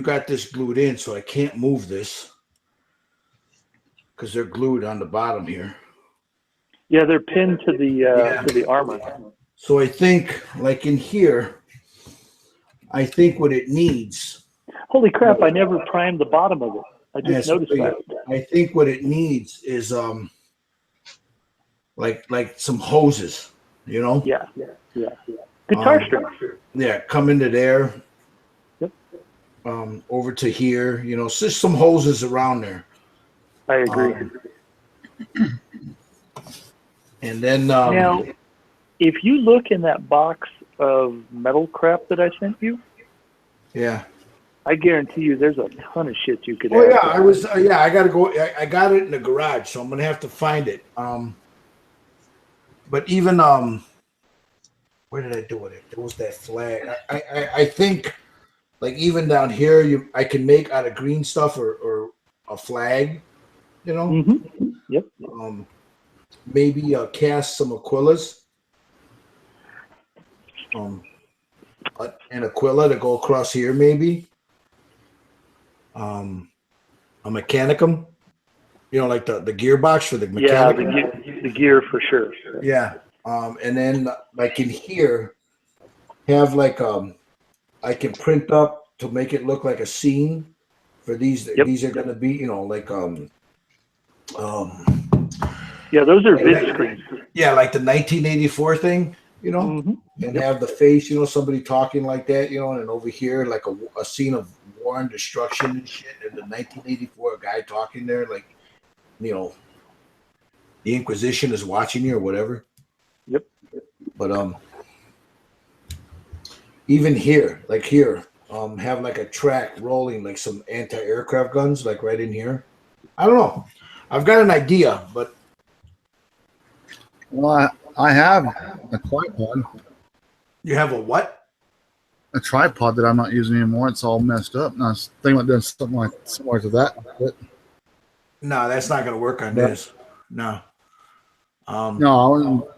got this glued in, so I can't move this because they're glued on the bottom here. Yeah, they're pinned to the armor. So I think, like in here, I think what it needs. Holy crap! I never primed the bottom of it. I just noticed that. I think what it needs is like some hoses, you know? Yeah. Guitar strings. Yeah, come into there. Yep. Over to here, you know, just some hoses around there. I agree. And then now, if you look in that box of metal crap that I sent you, yeah, I guarantee you there's a ton of shit you could Oh add. yeah, I was I gotta go. I got it in the garage, so I'm gonna have to find it. But even where did I do it? There was that flag. I think like even down here, I can make out of green stuff or a flag, you know. Yep. Maybe cast some Aquillas. An Aquila to go across here, maybe. A Mechanicum, you know, like the gearbox for the Mechanicum. Yeah, the gear for sure. Yeah. And then like in here, have like I can print up to make it look like a scene for these. Yep. These are gonna be, you know, like yeah, those are vid screens. Yeah, like the 1984 thing, you know, and have the face, you know, somebody talking like that, you know, and over here like a scene of war and destruction and shit, and the 1984 guy talking there, like, you know, the Inquisition is watching you or whatever. Yep. But even here, like here, have like a track rolling, like some anti-aircraft guns, like right in here. I don't know. I've got an idea, but well, I have a tripod. You have a what? A tripod that I'm not using anymore. It's all messed up. And I was thinking about doing something like similar to that. But no, that's not going to work on this. No. No, I wouldn't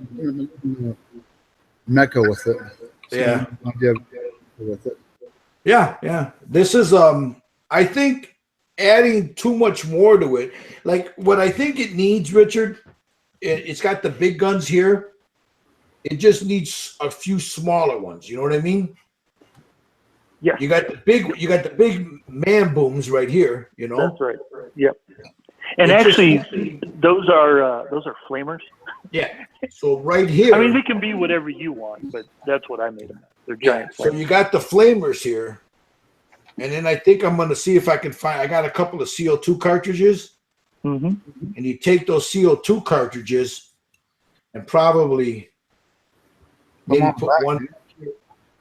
mecha with it. Yeah. With it. Yeah. This is I think adding too much more to it. Like what I think it needs, Richard, it's got the big guns here. It just needs a few smaller ones. You know what I mean? Yeah. You got the big man booms right here, you know? That's right. Yep. And actually those are flamers. Yeah. So right here. I mean, they can be whatever you want, but that's what I made them. They're giant. So you got the flamers here. And then I think I'm going to see if I can find. I got a couple of CO2 cartridges, Mm-hmm. and you take those CO2 cartridges and probably maybe put one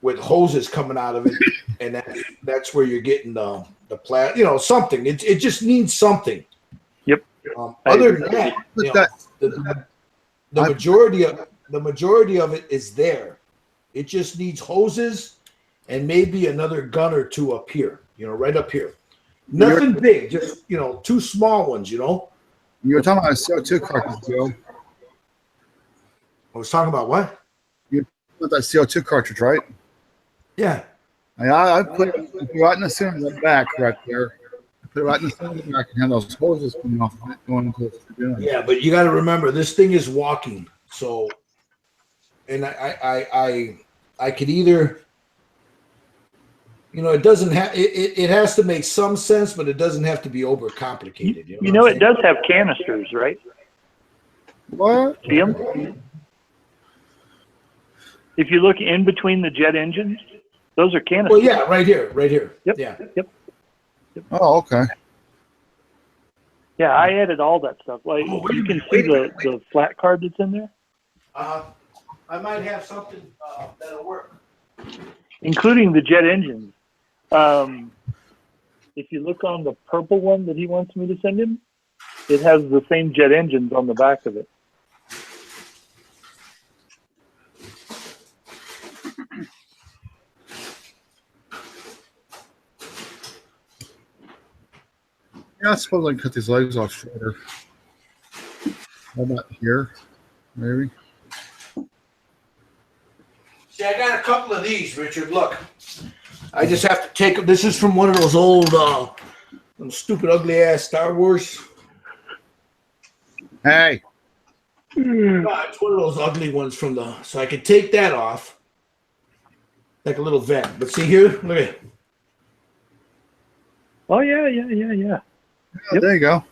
with hoses coming out of it, and that's where you're getting the something. It just needs something. Yep. Other than that, the majority of it is there. It just needs hoses and maybe another gun or two up here. Right up here. Nothing big, just 2 small ones. You were talking about a CO2 cartridge, Joe. I was talking about what? You put that CO2 cartridge, right? Yeah. I put it right in the center of the back, right there. I put it right in the center of the back and have those hoses coming off of it going into the Yeah, but you got to remember this thing is walking. So, and I could either, it doesn't have it has to make some sense, but it doesn't have to be over complicated. It does have canisters, right? What? See them? If you look in between the jet engines, those are canisters. Well, yeah, right here. Yep. Yeah. Yep. Oh, okay. Yeah, I added all that stuff. Like you can see the flat card that's in there, I might have something that'll work. including the jet engines. If you look on the purple one that he wants me to send him, it has the same jet engines on the back of it. Yeah, I suppose I can cut these legs off shorter. How about here? Maybe. See, I got a couple of these, Richard. Look, I just have to take them. This is from one of those old, stupid, ugly ass Star Wars. Hey. It's one of those ugly ones from so I could take that off, like a little vent. But see here, look at it. Oh yeah. Yeah, there you go.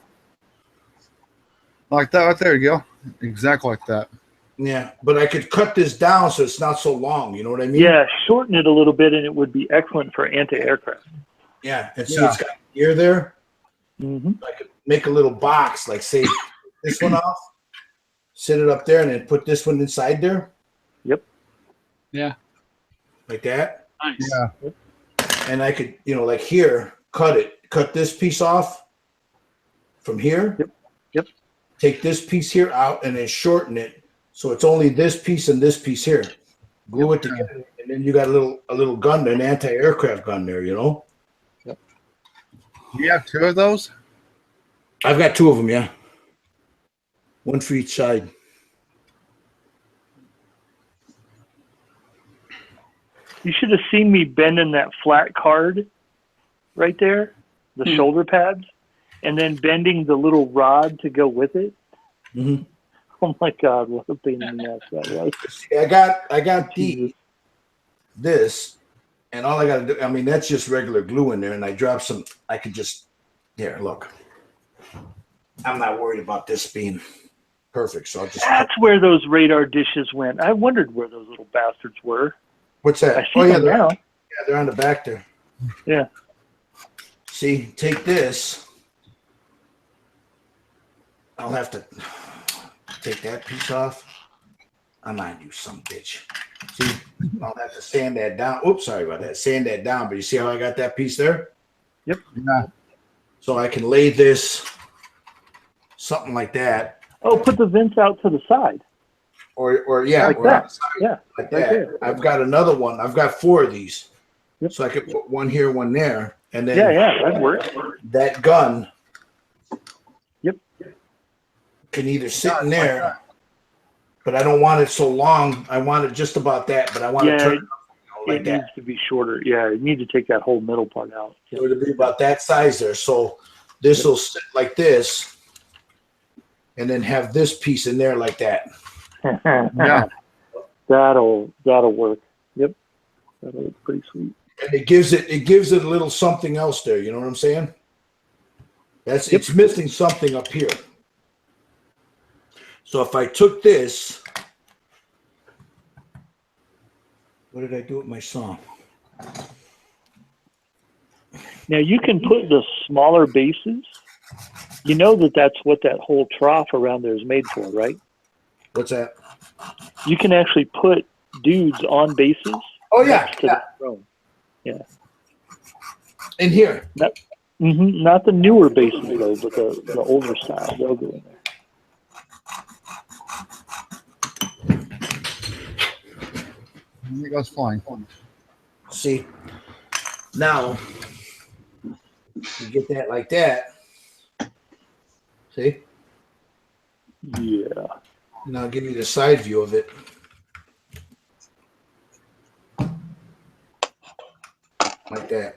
Like that right there you go. Exactly like that. Yeah, but I could cut this down so it's not so long. You know what I mean? Yeah, shorten it a little bit, and it would be excellent for anti-aircraft. Yeah, and see, it's got ear there. Mm-hmm. I could make a little box, like say this one off, sit it up there, and then put this one inside there. Yep. Yeah. Like that. Nice. Yeah. And I could, like here, cut this piece off from here. Yep. Take this piece here out and then shorten it so it's only this piece and this piece here. Glue it together, and then you got a little gun, an anti-aircraft gun there. Yep. Do you have 2 of those? I've got 2 of them. Yeah. One for each side. You should have seen me bending that flat card right there, the shoulder pads, and then bending the little rod to go with it. Mm-hmm. Oh my God, what a pain in the ass that was. See, I got this, and all I got to do, I mean, that's just regular glue in there, and I dropped some, I could just, here, look. I'm not worried about this being perfect, so I'll just. That's where those radar dishes went. I wondered where those little bastards were. What's that? I see them now. Yeah, they're on the back there. Yeah. See, take this. I'll have to take that piece off. I'm not you some bitch. See, I'll have to sand that down. Oops, sorry about that. Sand that down, but you see how I got that piece there? Yep. Yeah. So I can lay this something like that. Oh, put the vents out to the side. Or yeah, like or that. outside, Yeah, like right that. there. I've got another one. I've got 4 of these. Yep. So I could put one here, one there, and then that'd work. That gun. Yep. Can either sit in there, but I don't want it so long. I want it just about that, but I want to turn it like it that. needs to be shorter. Yeah, you need to take that whole middle part out. It would be about that size there. So this will sit like this, and then have this piece in there like that. Yeah. That'll work. Yep. That'll look pretty sweet. And it gives it a little something else there. You know what I'm saying? It's missing something up here. So if I took this, what did I do with my song? Now you can put the smaller bases. You know that's what that whole trough around there is made for, right? What's that? You can actually put dudes on bases. Oh yeah, next to the throne. Yeah. In here. Not the newer bases though, but the older style. They'll go in there. It goes flying. See, now you get that like that. See? Yeah. Now give me the side view of it. Like that.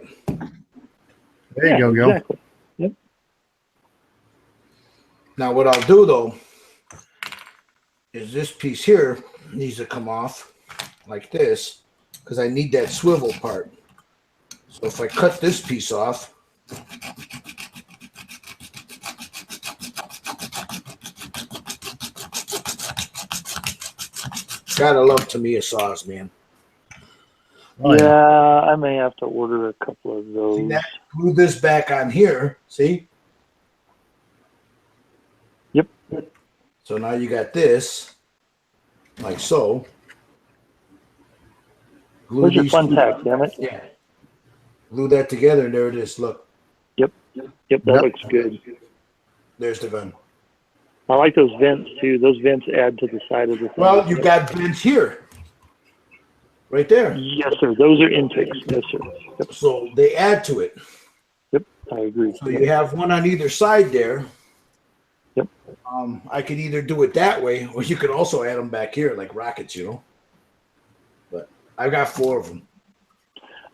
There you go, exactly. Yep. Now what I'll do though is this piece here needs to come off like this because I need that swivel part. So if I cut this piece off, gotta love Tamiya saws, man. Yeah, I may have to order a couple of those. See that? Glue this back on here. See? Yep. So now you got this, like so. Glue Where's your these fun two- pack, damn it? Yeah. Glue that together, and there it is. Look. Yep, that looks good. There's the gun. I like those vents too. Those vents add to the side of the thing. Well, you got vents here. Right there. Yes, sir. Those are intakes. Yes, sir. Yep. So they add to it. Yep, I agree. So you have one on either side there. Yep. I could either do it that way, or you could also add them back here like rockets, you know. But I've got 4 of them.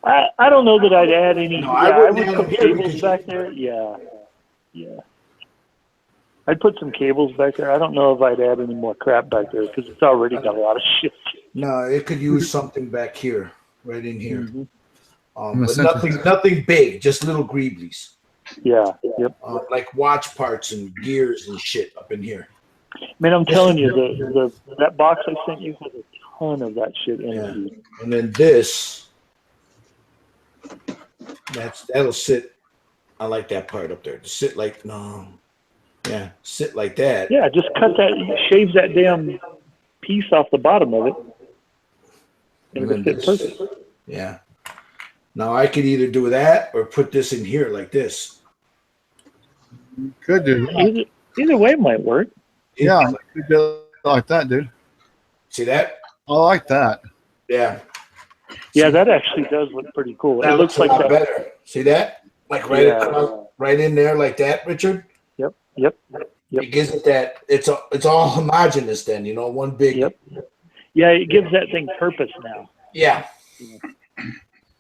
I don't know that I'd add any. No, I I wouldn't would add put them here cables because- back there. Yeah. I'd put some cables back there. I don't know if I'd add any more crap back there because it's already got a lot of shit. No, it could use something back here, right in here. Mm-hmm. But nothing big, just little greeblies. Yeah. Yep. Like watch parts and gears and shit up in here. Man, I'm telling you, that box I sent you has a ton of that shit in it. Dude. And then this, that'll sit. I like that part up there. To sit like sit like that. Yeah, just cut that, shaves that damn piece off the bottom of it. And then this, yeah. Now I could either do that or put this in here like this. Could do that. Either way might work. Yeah, could do it like that, dude. See that? I like that. Yeah. Yeah, that actually does look pretty cool. That It looks like a lot that. better. See that? Like right across, right in there like that, Richard? Yep. It gives it that it's all homogeneous then, you know, one big. Yeah, it gives that thing purpose now. Yeah.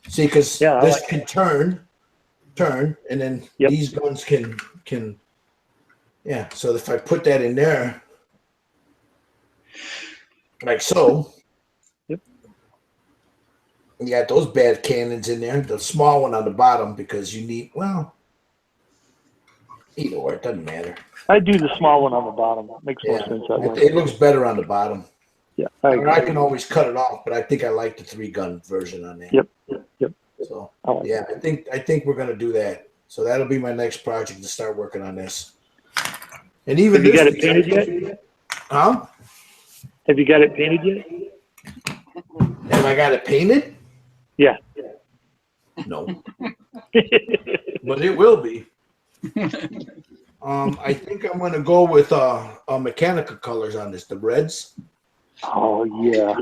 See, because Yeah, this can turn, and then these guns can. Yeah. So if I put that in there, like so. Yep. You got those bad cannons in there. The small one on the bottom because you need either or, it doesn't matter. I'd do the small one on the bottom. It makes more sense that way. It looks better on the bottom. Yeah, I can always cut it off, but I think I like the 3-gun version on that. Yep. So I think we're gonna do that. So that'll be my next project to start working on this. And even Have you got it painted yet? Huh? Have you got it painted yet? Have I got it painted? Yeah. No. But it will be. I think I'm gonna go with Mechanica colors on this, the reds. Oh yeah.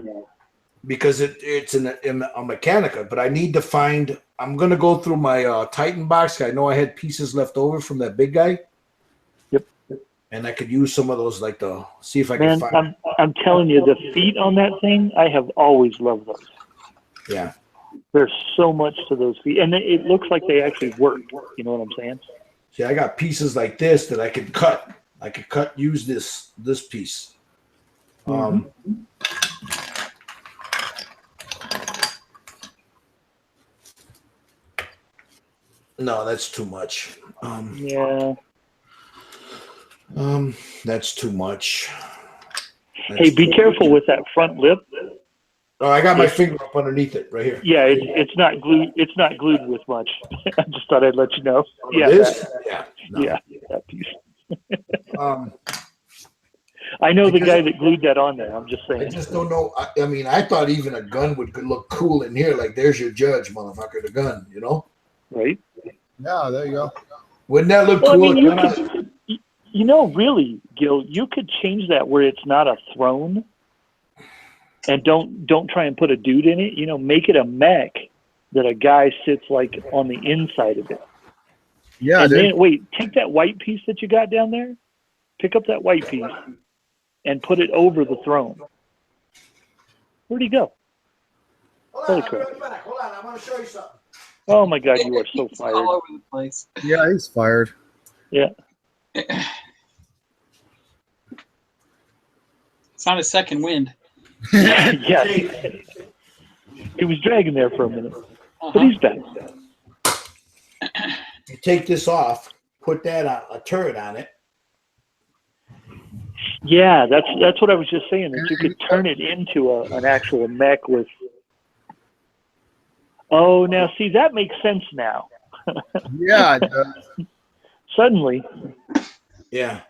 Because it's in a Mechanica, but I need to find. I'm gonna go through my Titan box. I know I had pieces left over from that big guy. Yep. And I could use some of those, like see if I Man, can find. I'm telling you, the feet on that thing, I have always loved those. Yeah. There's so much to those feet, and it looks like they actually work. You know what I'm saying? See, I got pieces like this that I could cut. Use this piece. No, that's too much. Yeah. That's too much. Hey, be careful with that front lip. Oh, I got my finger up underneath it right here. Yeah, it's not glued. It's not glued with much. I just thought I'd let you know. Yeah, This? that, Yeah. yeah, that piece. Um, I know the guy that glued that on there. I'm just saying. I just don't know. I mean, I thought even a gun would look cool in here. Like, there's your judge, motherfucker, the gun, you know? Right? Yeah, there you go. Wouldn't that look Well, cool? I mean, you know, really, Gil, you could change that where it's not a throne, and don't try and put a dude in it. You know, make it a mech that a guy sits like on the inside of it. Yeah, and dude. then wait, take that white piece that you got down there, pick up that white piece, and put it over the throne. Where'd he go? Holy crap! Hold on, I want to show you something. Oh my God, you are so fired. All over the place. Yeah, he's fired. Yeah. It's on a second wind. Yeah. He was dragging there for a minute, but he's back. You take this off, put that on a turret on it. Yeah, that's what I was just saying. That you could turn it into an actual mech with. Oh, now see that makes sense now. Yeah, it does. Suddenly. Yeah.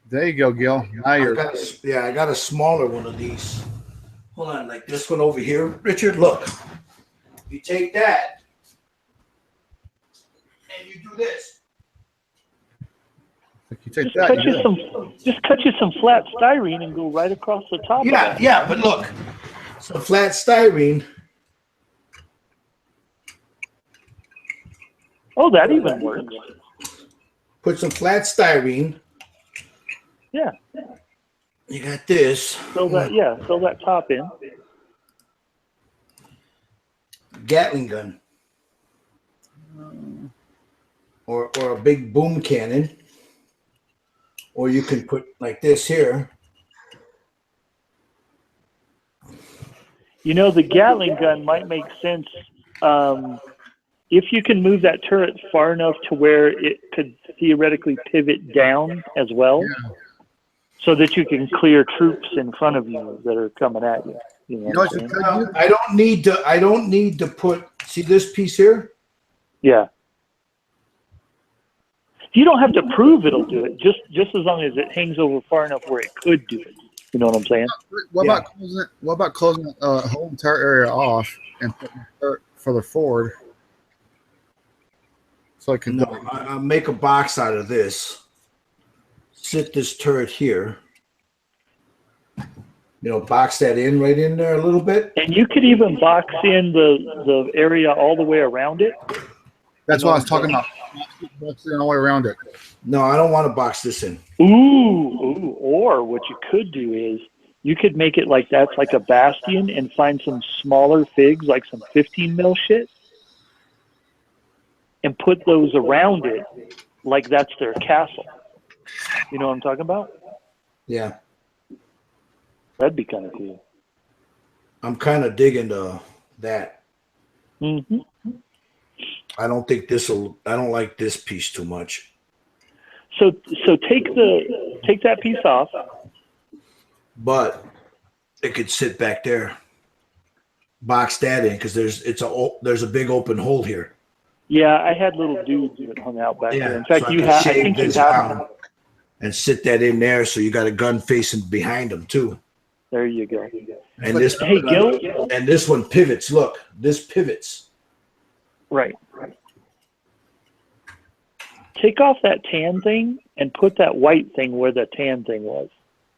There you go, Gil. Now you're. I got a smaller one of these. Hold on, like this one over here. Richard, look. You take that, and you do this. You take Just that. cut you some flat styrene and go right across the top. Yeah, of it. yeah, but look. So flat styrene. Oh, that even works. Put some flat styrene. Yeah. You got this. Fill that top in. Gatling gun. Or a big boom cannon. Or you can put like this here. You know, the Gatling gun might make sense if you can move that turret far enough to where it could theoretically pivot down as well, so that you can clear troops in front of you that are coming at you. You know what I'm saying? I don't need to put. See this piece here? Yeah. You don't have to prove it'll do it. Just as long as it hangs over far enough where it could do it. You know what I'm saying? What about closing a whole entire area off and putting the turret further forward? So I can. No, I'll make a box out of this. Sit this turret here. You know, box that in right in there a little bit. And you could even box in the area all the way around it. That's what I was talking about. Boxing all the way around it. No, I don't want to box this in. Ooh. Or what you could do is you could make it like that's like a bastion and find some smaller figs, like some 15 mil shit, and put those around it like that's their castle. You know what I'm talking about? Yeah. That'd be kind of cool. I'm kind of digging that. Mm-hmm. I don't think I don't like this piece too much. So take that piece off. But it could sit back there. Box that in because there's a big open hole here. Yeah, I had little dudes that hung out back there. In fact, so I think you have. And sit that in there so you got a gun facing behind them too. There you go. And this Gil? And this one pivots. Look, this pivots. Right. Take off that tan thing and put that white thing where the tan thing was.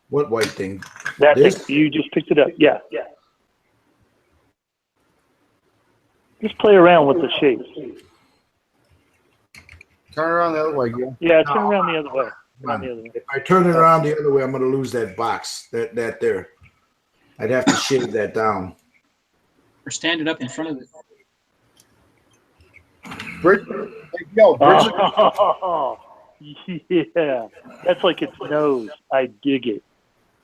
What white thing? That This? thing, you just picked it up. Yeah. Just play around with the shapes. Turn around the other way, Gil. Yeah, turn around the other way. If I turn it around the other way, I'm going to lose that box. That there. I'd have to shave that down. Or stand it up in front of it. Oh, yeah. That's like its nose. I dig it.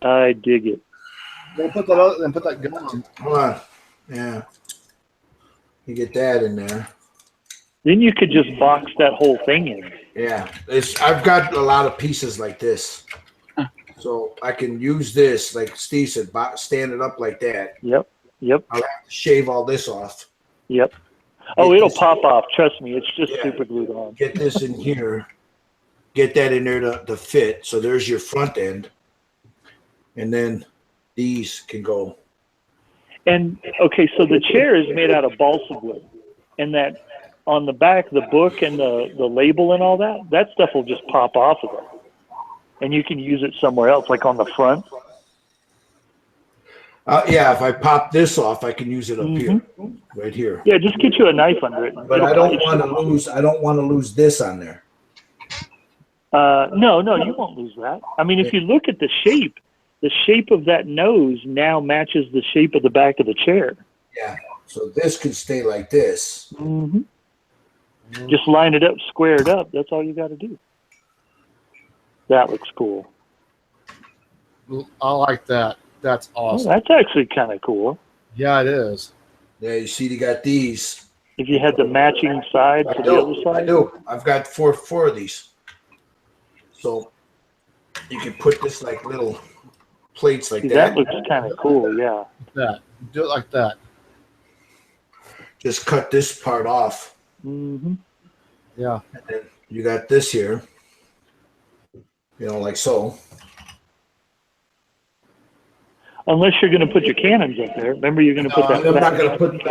Then put that out, then put that gun on. Hold on. Yeah. You get that in there. Then you could just box that whole thing in. Yeah. I've got a lot of pieces like this. So I can use this, like Steve said, stand it up like that. Yep. I'll have to shave all this off. Yep. Oh, it'll pop off. Trust me, it's just super glued on. Get this in here. Get that in there to fit. So there's your front end. And then these can go. And okay, so the chair is made out of balsa wood, and that on the back, the book and the label and all that stuff will just pop off of it, and you can use it somewhere else, like on the front. Yeah, if I pop this off, I can use it up here, right here. Yeah, just get you a knife under it. But I don't want to lose. I don't want to lose this on there. No, you won't lose that. I mean, if you look at the shape of that nose now matches the shape of the back of the chair. Yeah. So this could stay like this. Just line it up, square it up. That's all you got to do. That looks cool. I like that. That's awesome. Well, that's actually kind of cool. Yeah, it is. Yeah, you see, they got these. If you had the matching side to the other side. I do. I've got four of these. So you can put this like little plates like that. That looks kind of cool, yeah. That. Do it like that. Just cut this part off. Yeah. And then you got this here. You know, like so. Unless you're going to put your cannons up there. Remember, you're going to put that. I'm not going to put.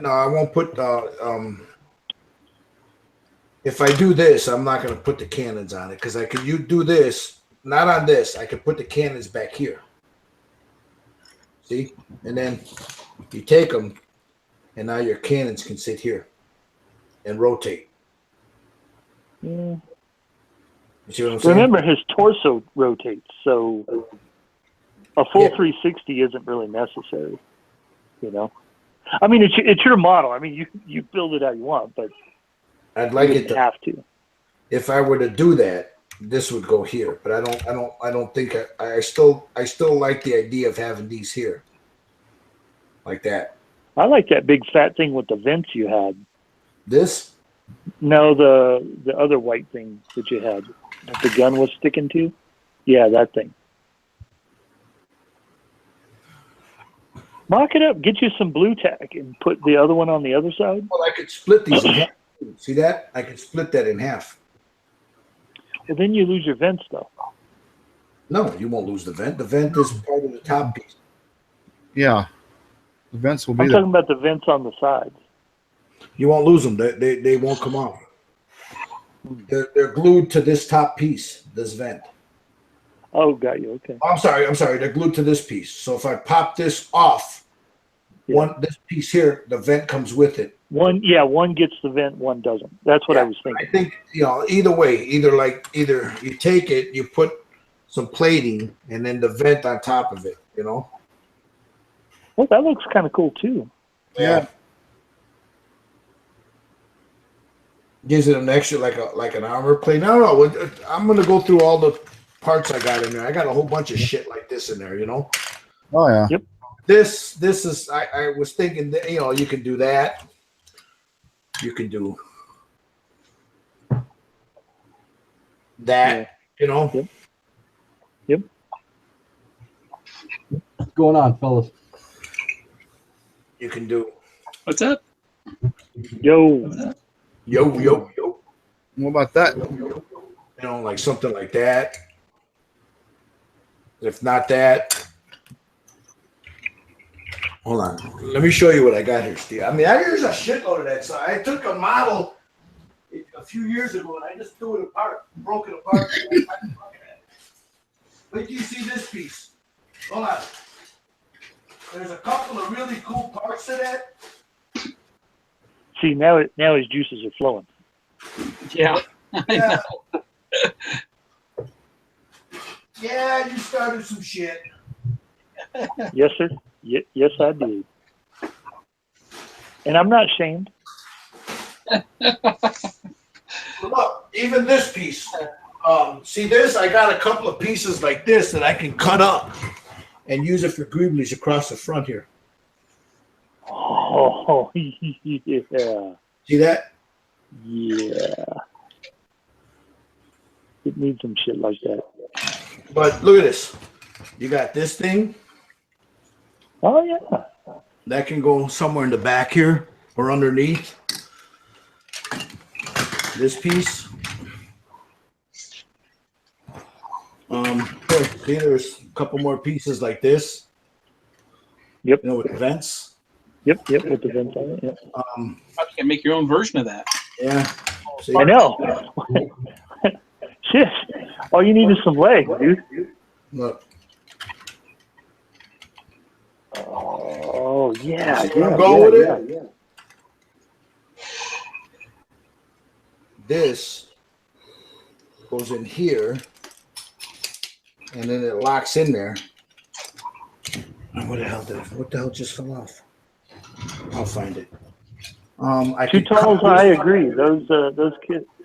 No, I won't put. If I do this, I'm not going to put the cannons on it because I could. You do this, not on this. I could put the cannons back here. See, and then you take them, and now your cannons can sit here and rotate. Yeah. You see what I'm saying? Remember, his torso rotates, so a full 360 isn't really necessary. You know, I mean, it's your model. I mean, you build it how you want, but I'd like it to have to. If I were to do that, this would go here, but I don't think I still like the idea of having these here, like that. I like that big fat thing with the vents you had. This? No, the other white thing that you had, that the gun was sticking to. Yeah, that thing. Mock it up. Get you some blue tack and put the other one on the other side. Well, I could split these in half. See that? I could split that in half. Well, then you lose your vents, though. No, you won't lose the vent. The vent is part of the top piece. Yeah. The vents will be I'm there. talking about the vents on the sides. You won't lose them. They won't come off. They're glued to this top piece, this vent. Oh, got you. Okay. I'm sorry. They're glued to this piece. So if I pop this off, this piece here, the vent comes with it. One gets the vent, one doesn't. That's what I was thinking. I think, either way, either you take it, you put some plating, and then the vent on top of it, Well, that looks kind of cool, too. Yeah. Gives it an extra, like an armor plate. No, I'm going to go through all the parts I got in there. I got a whole bunch of shit like this in there, Oh, yeah. Yep. This is, I was thinking that, you can do that. You can do that, Yep. Yep. What's going on, fellas? You can do. What's up? Yo. Yo. What about that? Like something like that. If not that, hold on. Let me show you what I got here, Steve. I mean, there's a shitload of that. So I took a model a few years ago and I just threw it apart, broke it apart. Wait till you see this piece. Hold on. There's a couple of really cool parts to that. See, now his juices are flowing. Yeah. Yeah. Yeah, you started some shit. Yes, sir. Yes, I did. And I'm not ashamed. Look, even this piece. See this? I got a couple of pieces like this that I can cut up and use it for greeblies across the front here. Oh, yeah. See that? Yeah. It needs some shit like that. But look at this. You got this thing. Oh yeah. That can go somewhere in the back here or underneath. This piece. See, there's a couple more pieces like this. Yep. You know, with vents. Yep, with the vents on it. Yep. You can make your own version of that. Yeah. See? I know. Shit. All you need is some leg, dude. Look. Oh yeah. Go with it. This goes in here, and then it locks in there. What the hell just fell off? I'll find it. Two tunnels. I agree. Those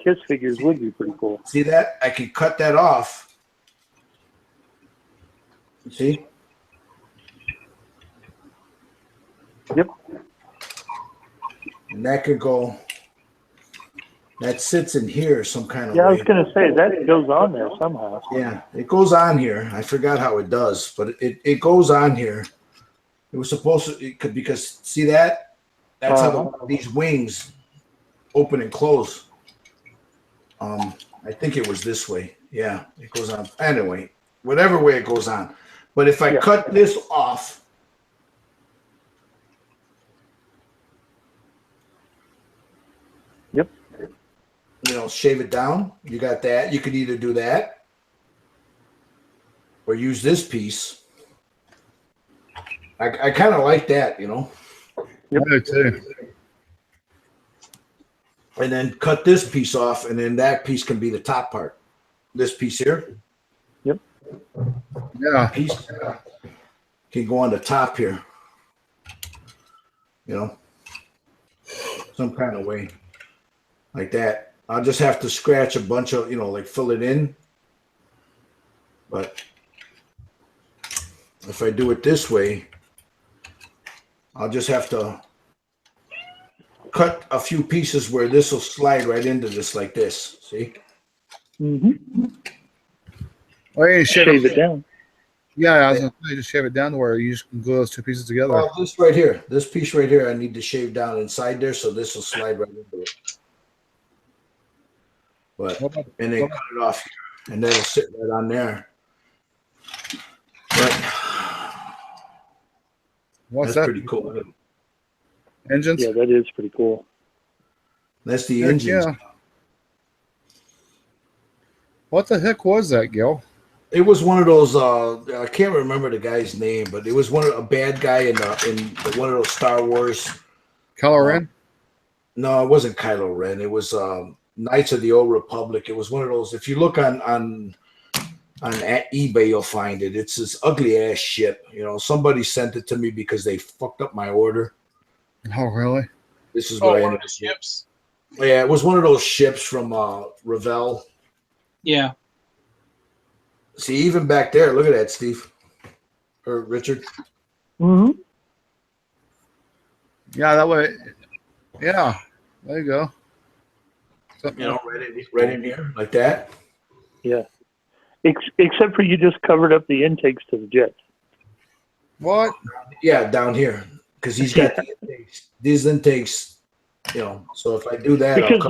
Kiss figures would be pretty cool. See that? I can cut that off. See? Yep. And that could go. That sits in here some kind of Yeah, way. I was gonna say that goes on there somehow. Yeah, it goes on here. I forgot how it does, but it goes on here. It was supposed to, it could, because see that? That's how these wings open and close. I think it was this way. Yeah, it goes on. Anyway, whatever way it goes on. But if I cut this off, you know, shave it down. You got that. You could either do that or use this piece. I kind of like that, you know. Yep. I do too. And then cut this piece off, and then that piece can be the top part. This piece here. Yep. Yeah. Piece can go on the top here. You know, some kind of way like that. I'll just have to scratch a bunch of, you know, like fill it in. But if I do it this way, I'll just have to cut a few pieces where this will slide right into this like this. See? Mm-hmm. Well, you shave it down. Yeah, I was going to say, just shave it down to where you just can glue those two pieces together. Well, this right here, this piece right here, I need to shave down inside there, so this will slide right into it. But and then cut it off here, and that'll sit right on there. But what's that's that? pretty cool. Engines? Yeah, that is pretty cool. That's the Heck engines. yeah. What the heck was that, Gil? It was one of those. I can't remember the guy's name, but it was a bad guy in one of those Star Wars. Kylo Ren? No, it wasn't Kylo Ren. It was Knights of the Old Republic. It was one of those. If you look on eBay, you'll find it. It's this ugly ass ship. You know, somebody sent it to me because they fucked up my order. Oh, really? This is what I ended up ships. Yeah, it was one of those ships from Revell. Yeah. See, even back there, look at that, Steve or Richard. Mm-hmm. Yeah, that way. Yeah, there you go. You know, right in here, like that. Yeah. Except for you just covered up the intakes to the jets. What? Yeah, down here, because he's got the intakes. These intakes, you know. So if I do that, Because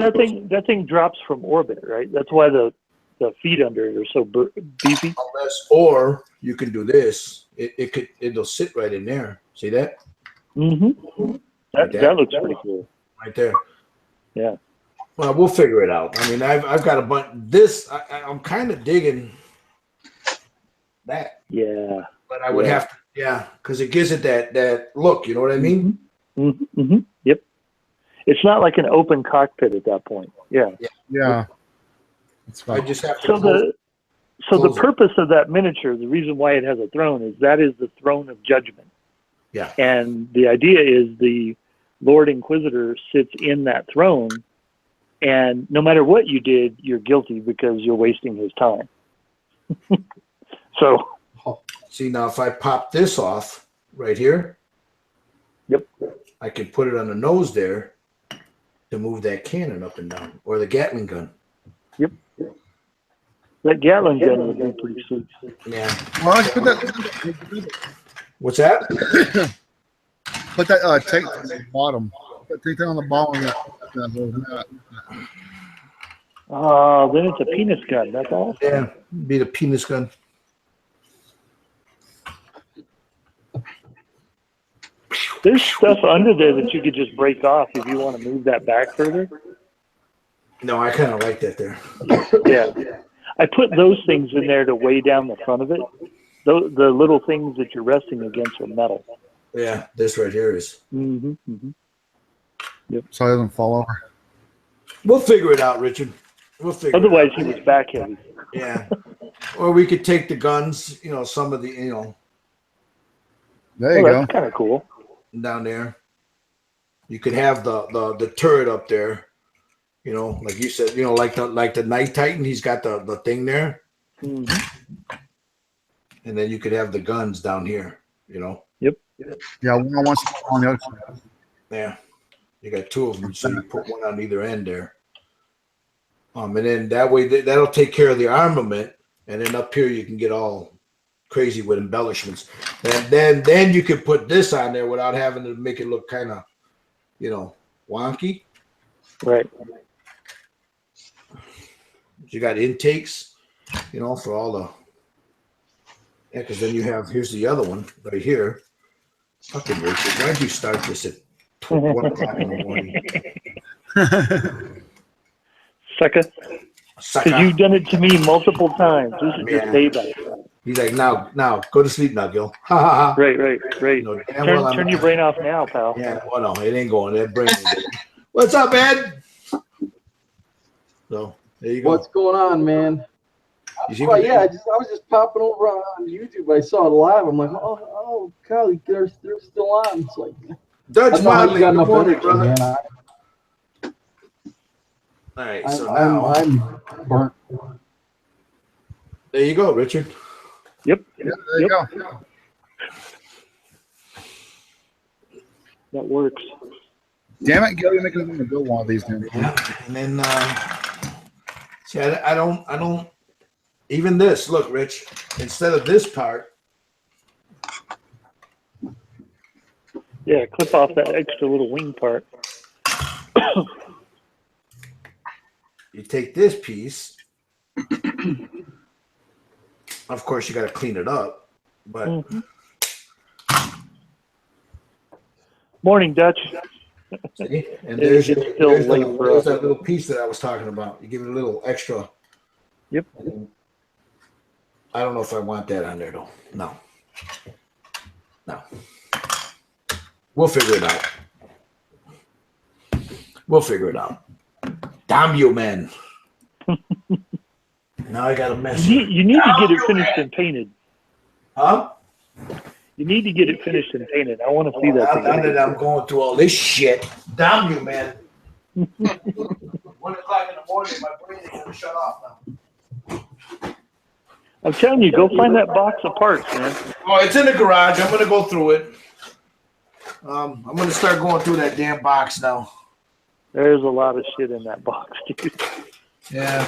that thing drops from orbit, right? That's why the feet under it are so beefy. Or you can do this. It'll sit right in there. See that? Mm-hmm. That looks pretty cool. Right there. Yeah. Well, we'll figure it out. I mean, I've got a bunch. This I'm kind of digging that. Yeah. But I would have to, because it gives it that look. You know what I mean? Mm-hmm. Mm-hmm. Yep. It's not like an open cockpit at that point. Yeah. Yeah. I just have to. So the purpose of that miniature, the reason why it has a throne, is that is the throne of judgment. Yeah. And the idea is the Lord Inquisitor sits in that throne, and no matter what you did, you're guilty because you're wasting his time. So. See, now if I pop this off right here, yep, I can put it on the nose there to move that cannon up and down, or the Gatling gun. Yep. That Gatling gun would be pretty sweet. Yeah. Well, let's put that. What's that? Put that tape on the bottom. Take that on the bottom. Then it's a penis gun. That's all. Yeah, be the penis gun. There's stuff under there that you could just break off if you want to move that back further. No, I kind of like that there. Yeah. I put those things in there to weigh down the front of it. The little things that you're resting against are metal. Yeah, this right here is. Mm-hmm. Mm-hmm. Yep. So it doesn't fall over. We'll figure it out, Richard. We'll figure Otherwise, it out. he was back heavy. Yeah. Or we could take the guns, some of the, There you go. That's kind of cool. Down there. You could have the turret up there. Like you said, like the Night Titan, he's got the thing there. Mm-hmm. And then you could have the guns down here, Yep. Yeah, one wants to on the other side. Yeah. You got two of them, so you put one on either end there. And then that way that'll take care of the armament, and then up here you can get all crazy with embellishments. And then you can put this on there without having to make it look kind of, wonky. Right. You got intakes, for all the. Yeah, because then you have, here's the other one right here. Fucking Richard, why'd you start this at 1 o'clock in the morning? Sucker. Because you've done it to me multiple times. This is just payback. He's like, now, go to sleep now, Gil. Ha ha ha. Right. Turn your brain off now, pal. Yeah, well, no, it ain't going. That brain ain't going. What's up, Ed? So, there you go. What's going on, man? You I was just popping over on YouTube. I saw it live. I'm like, oh, golly, they're still on. It's like, Dutch Modeling, got good enough morning, energy, brother. man. All right, so now I'm burnt. There you go, Richard. Yep. Yeah, there you go. That works. Damn it, Gil, you're making me build one of these things. Yeah, and then see, I don't even this. Look, Rich, instead of this part, yeah, clip off that extra little wing part. you take this piece. Of course, you got to clean it up, but. Mm-hmm. Morning, Dutch. See? And there's that little piece that I was talking about. You give it a little extra. Yep. I don't know if I want that on there though. No. We'll figure it out. Damn you, man. Now I got a mess. You need to get it finished and painted. Huh? You need to get it finished and painted. I want to see that. Now that I'm going through all this shit. Damn you, man. 1 o'clock in the morning, my brain is going to shut off now. I'm telling you, go find that box of parts, man. Oh, it's in the garage. I'm going to go through it. I'm going to start going through that damn box now. There's a lot of shit in that box, dude. Yeah.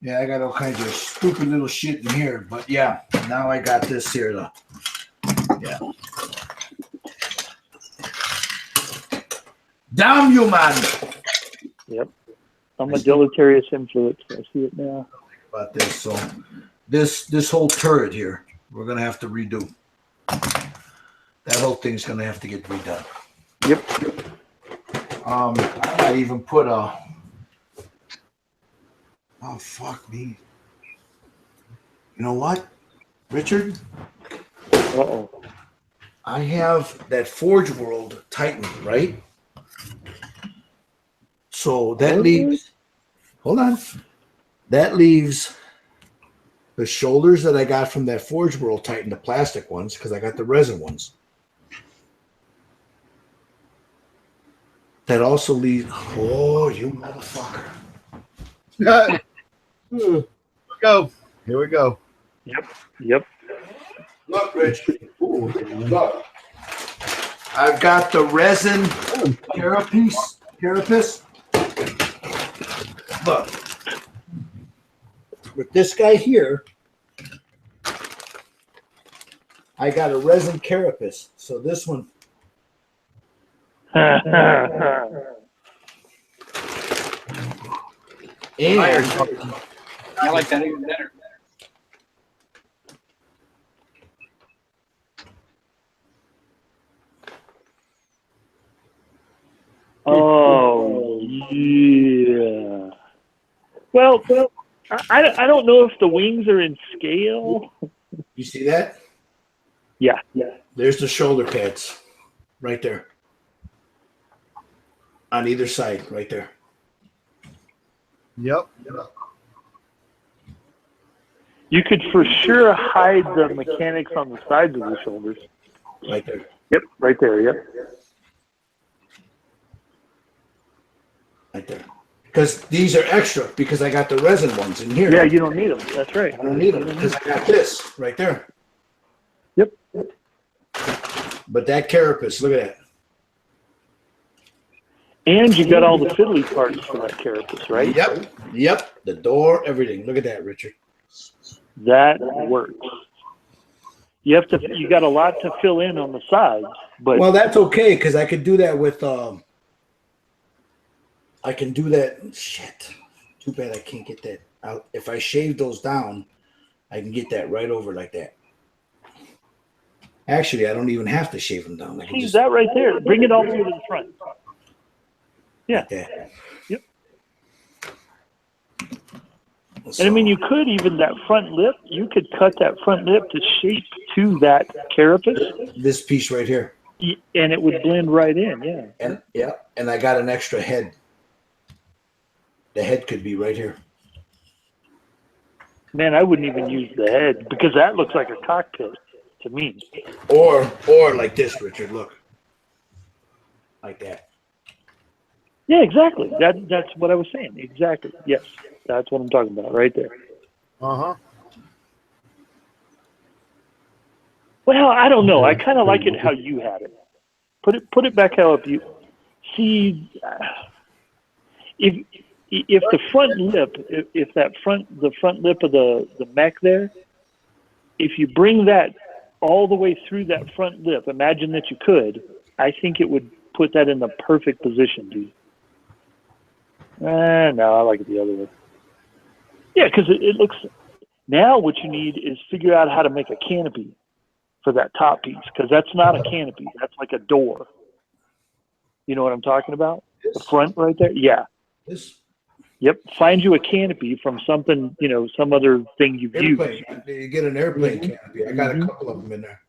Yeah, I got all kinds of stupid little shit in here. But yeah, now I got this here though. Yeah. Damn you, man. Yep. I'm a deleterious influence. I see it now. About this. So this whole turret here, we're gonna have to redo. That whole thing's gonna have to get redone. Yep. I might even put a. Oh fuck me! You know what, Richard? Uh-oh. I have that Forge World Titan, right? So that leaves. Hold on. That leaves the shoulders that I got from that Forge World Titan, the plastic ones, because I got the resin ones. That also leaves. Oh, you motherfucker! Go. Here we go. Yep. Look, Rich. Look. I've got the resin carapace. Look, with this guy here, I got a resin carapace. So this one. And I like that even better. Oh, yeah. Well, I don't know if the wings are in scale. You see that? Yeah. There's the shoulder pads right there. On either side, right there. Yep. You could for sure hide the mechanics on the sides of the shoulders. Right there. Yep, right there, yep. Right there. Because these are extra, because I got the resin ones in here. Yeah, you don't need them. That's right. I don't need them, because I got this right there. Yep. But that carapace, look at that. And you got all the fiddly parts for that carapace, right? Yep. The door, everything. Look at that, Richard. That works. You got a lot to fill in on the sides, but Well, that's okay, because I could do that with I can do that. Shit. Too bad I can't get that out. If I shave those down, I can get that right over like that. Actually, I don't even have to shave them down. I can see just that right there. Bring it all the way to the front. Yeah. like that. Yep. And I mean, you could even that front lip. You could cut that front lip to shape to that carapace. This piece right here. And it would blend right in. Yeah. And I got an extra head. The head could be right here. Man, I wouldn't even use the head because that looks like a cockpit to me. Or like this, Richard. Look. Like that. Yeah, exactly. That's what I was saying. Exactly. Yes. That's what I'm talking about right there. Uh-huh. Well, I don't know. I kind of like it how you had it. Put it back how you see. If the front lip, if the front lip of the mech there, if you bring that all the way through that front lip, imagine that you could. I think it would put that in the perfect position, dude. No, I like it the other way. Yeah, because it looks. Now what you need is figure out how to make a canopy for that top piece, because that's not a canopy. That's like a door. You know what I'm talking about? The front right there? Yeah. Yep. Find you a canopy from something, some other thing you've used. You get an airplane canopy. I got a couple of them in there.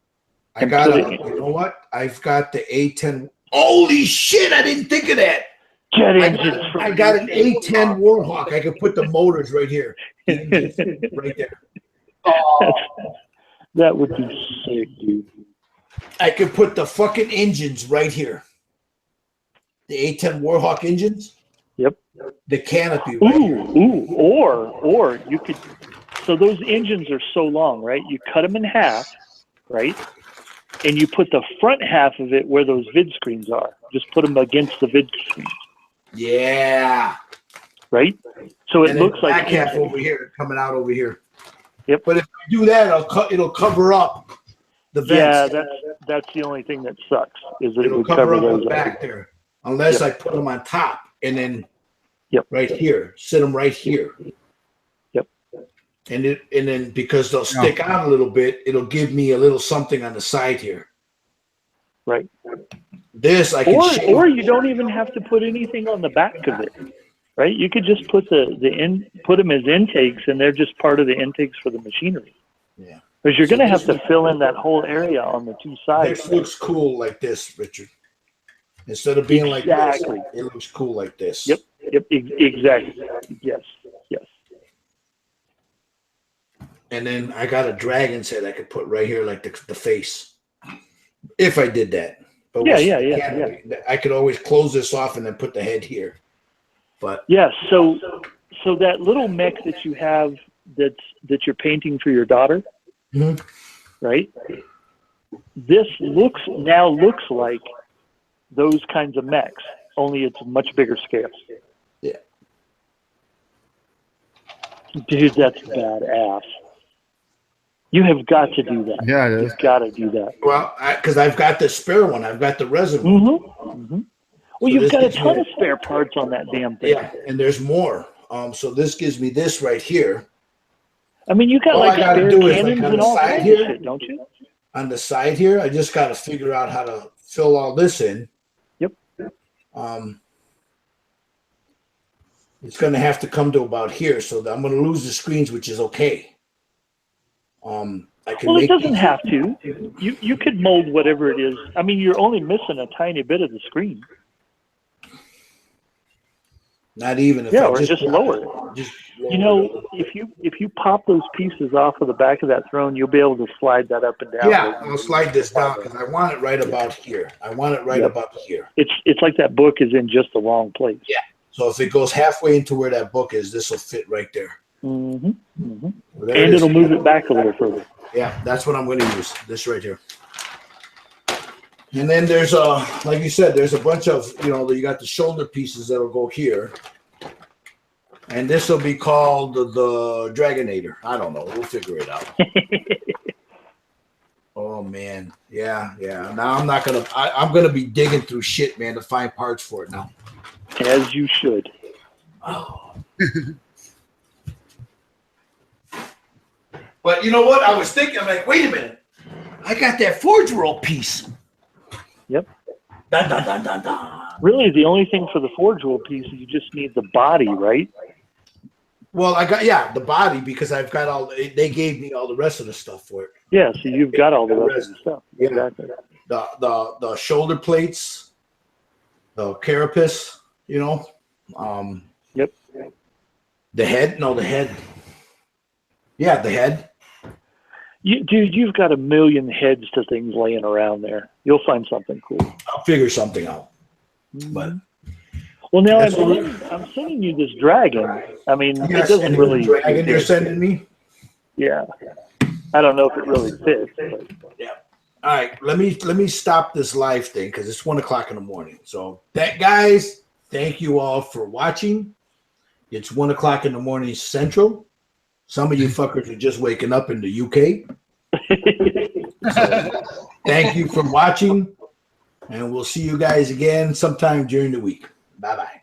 I got you know what? I've got the A10. Holy shit, I didn't think of that. Jet engines. I got an A10 Warhawk. I could put the motors right here. Right there. That would be sick, dude. I could put the fucking engines right here. The A10 Warhawk engines. Yep. The canopy. Right here. Or you could. So those engines are so long, right? You cut them in half, right? And you put the front half of it where those vid screens are. Just put them against the vid screens. Yeah. Right. So it and looks like back half over here, coming out over here. Yep. But if you do that, it'll cover up the vents. Yeah, that's the only thing that sucks is that It'll it would cover up those the back there, unless I put them on top and then right here, sit them right here. Yep. And then because they'll stick out a little bit, it'll give me a little something on the side here. Right. This I can or you don't even have to put anything on the back of it, right? You could just put put them as intakes, and they're just part of the intakes for the machinery. Yeah. Because you're going to have to fill in that whole area on the two sides. This looks cool like this, Richard. Instead of being like this, it looks cool like this. Yep. Exactly. Yes. And then I got a dragon's head I could put right here, like the face. If I did that. But yeah. I could always close this off and then put the head here. But so that little mech that you have that you're painting for your daughter, right? This looks like those kinds of mechs, only it's a much bigger scale. Yeah. Dude, that's badass. You have got to do that. Yeah, it is. You've got to do that. Well, because I've got the spare one. I've got the resin one. Mm-hmm. Well, So you've this got a gives ton me- of spare parts on that damn thing. Yeah, and there's more. So this gives me this right here. I mean, you got All like I gotta spare do is, cannons like, on and the all side kinds of here, shit, don't you? On the side here, I just got to figure out how to fill all this in. Yep. It's going to have to come to about here, so that I'm going to lose the screens, which is okay. I can Well, it make doesn't these- have to. You could mold whatever it is. I mean, you're only missing a tiny bit of the screen. Not even if Yeah, I or just lower it. Just You know, if you pop those pieces off of the back of that throne, you'll be able to slide that up and down. Yeah, I'll slide this down because I want it right about here. I want it right Yep. about here. It's like that book is in just the wrong place. Yeah. So if it goes halfway into where that book is, this will fit right there. Mm-hmm. Mm-hmm. Well, there And it is. it'll move it back a little further. Yeah, that's what I'm going to use. This right here. And then there's like you said, there's a bunch of, you got the shoulder pieces that'll go here. And this will be called the Dragonator. I don't know. We'll figure it out. Oh man. Yeah. Now I'm not gonna I'm gonna be digging through shit, man, to find parts for it now. As you should. Oh. But you know what? I was thinking, I'm like, wait a minute. I got that forge roll piece. Yep. Dun, dun, dun, dun, dun. Really, the only thing for the forge roll piece is you just need the body, right? Well, I got the body because I've got all. They gave me all the rest of the stuff for it. Yeah, so you've got all the rest of the stuff. Yeah. Exactly. The shoulder plates, the carapace, Yep. The head. No, the head. Yeah, the head. Dude, you've got a million heads to things laying around there. You'll find something cool. I'll figure something out. But well, now That's I'm sending you this dragon. I mean, Yes, it doesn't and really. the dragon you're sending me. Yeah, I don't know if it really fits. But. Yeah. All right. Let me stop this live thing because it's 1 o'clock in the morning. So guys, thank you all for watching. It's 1 o'clock in the morning Central. Some of you fuckers are just waking up in the UK. So, thank you for watching, and we'll see you guys again sometime during the week. Bye-bye.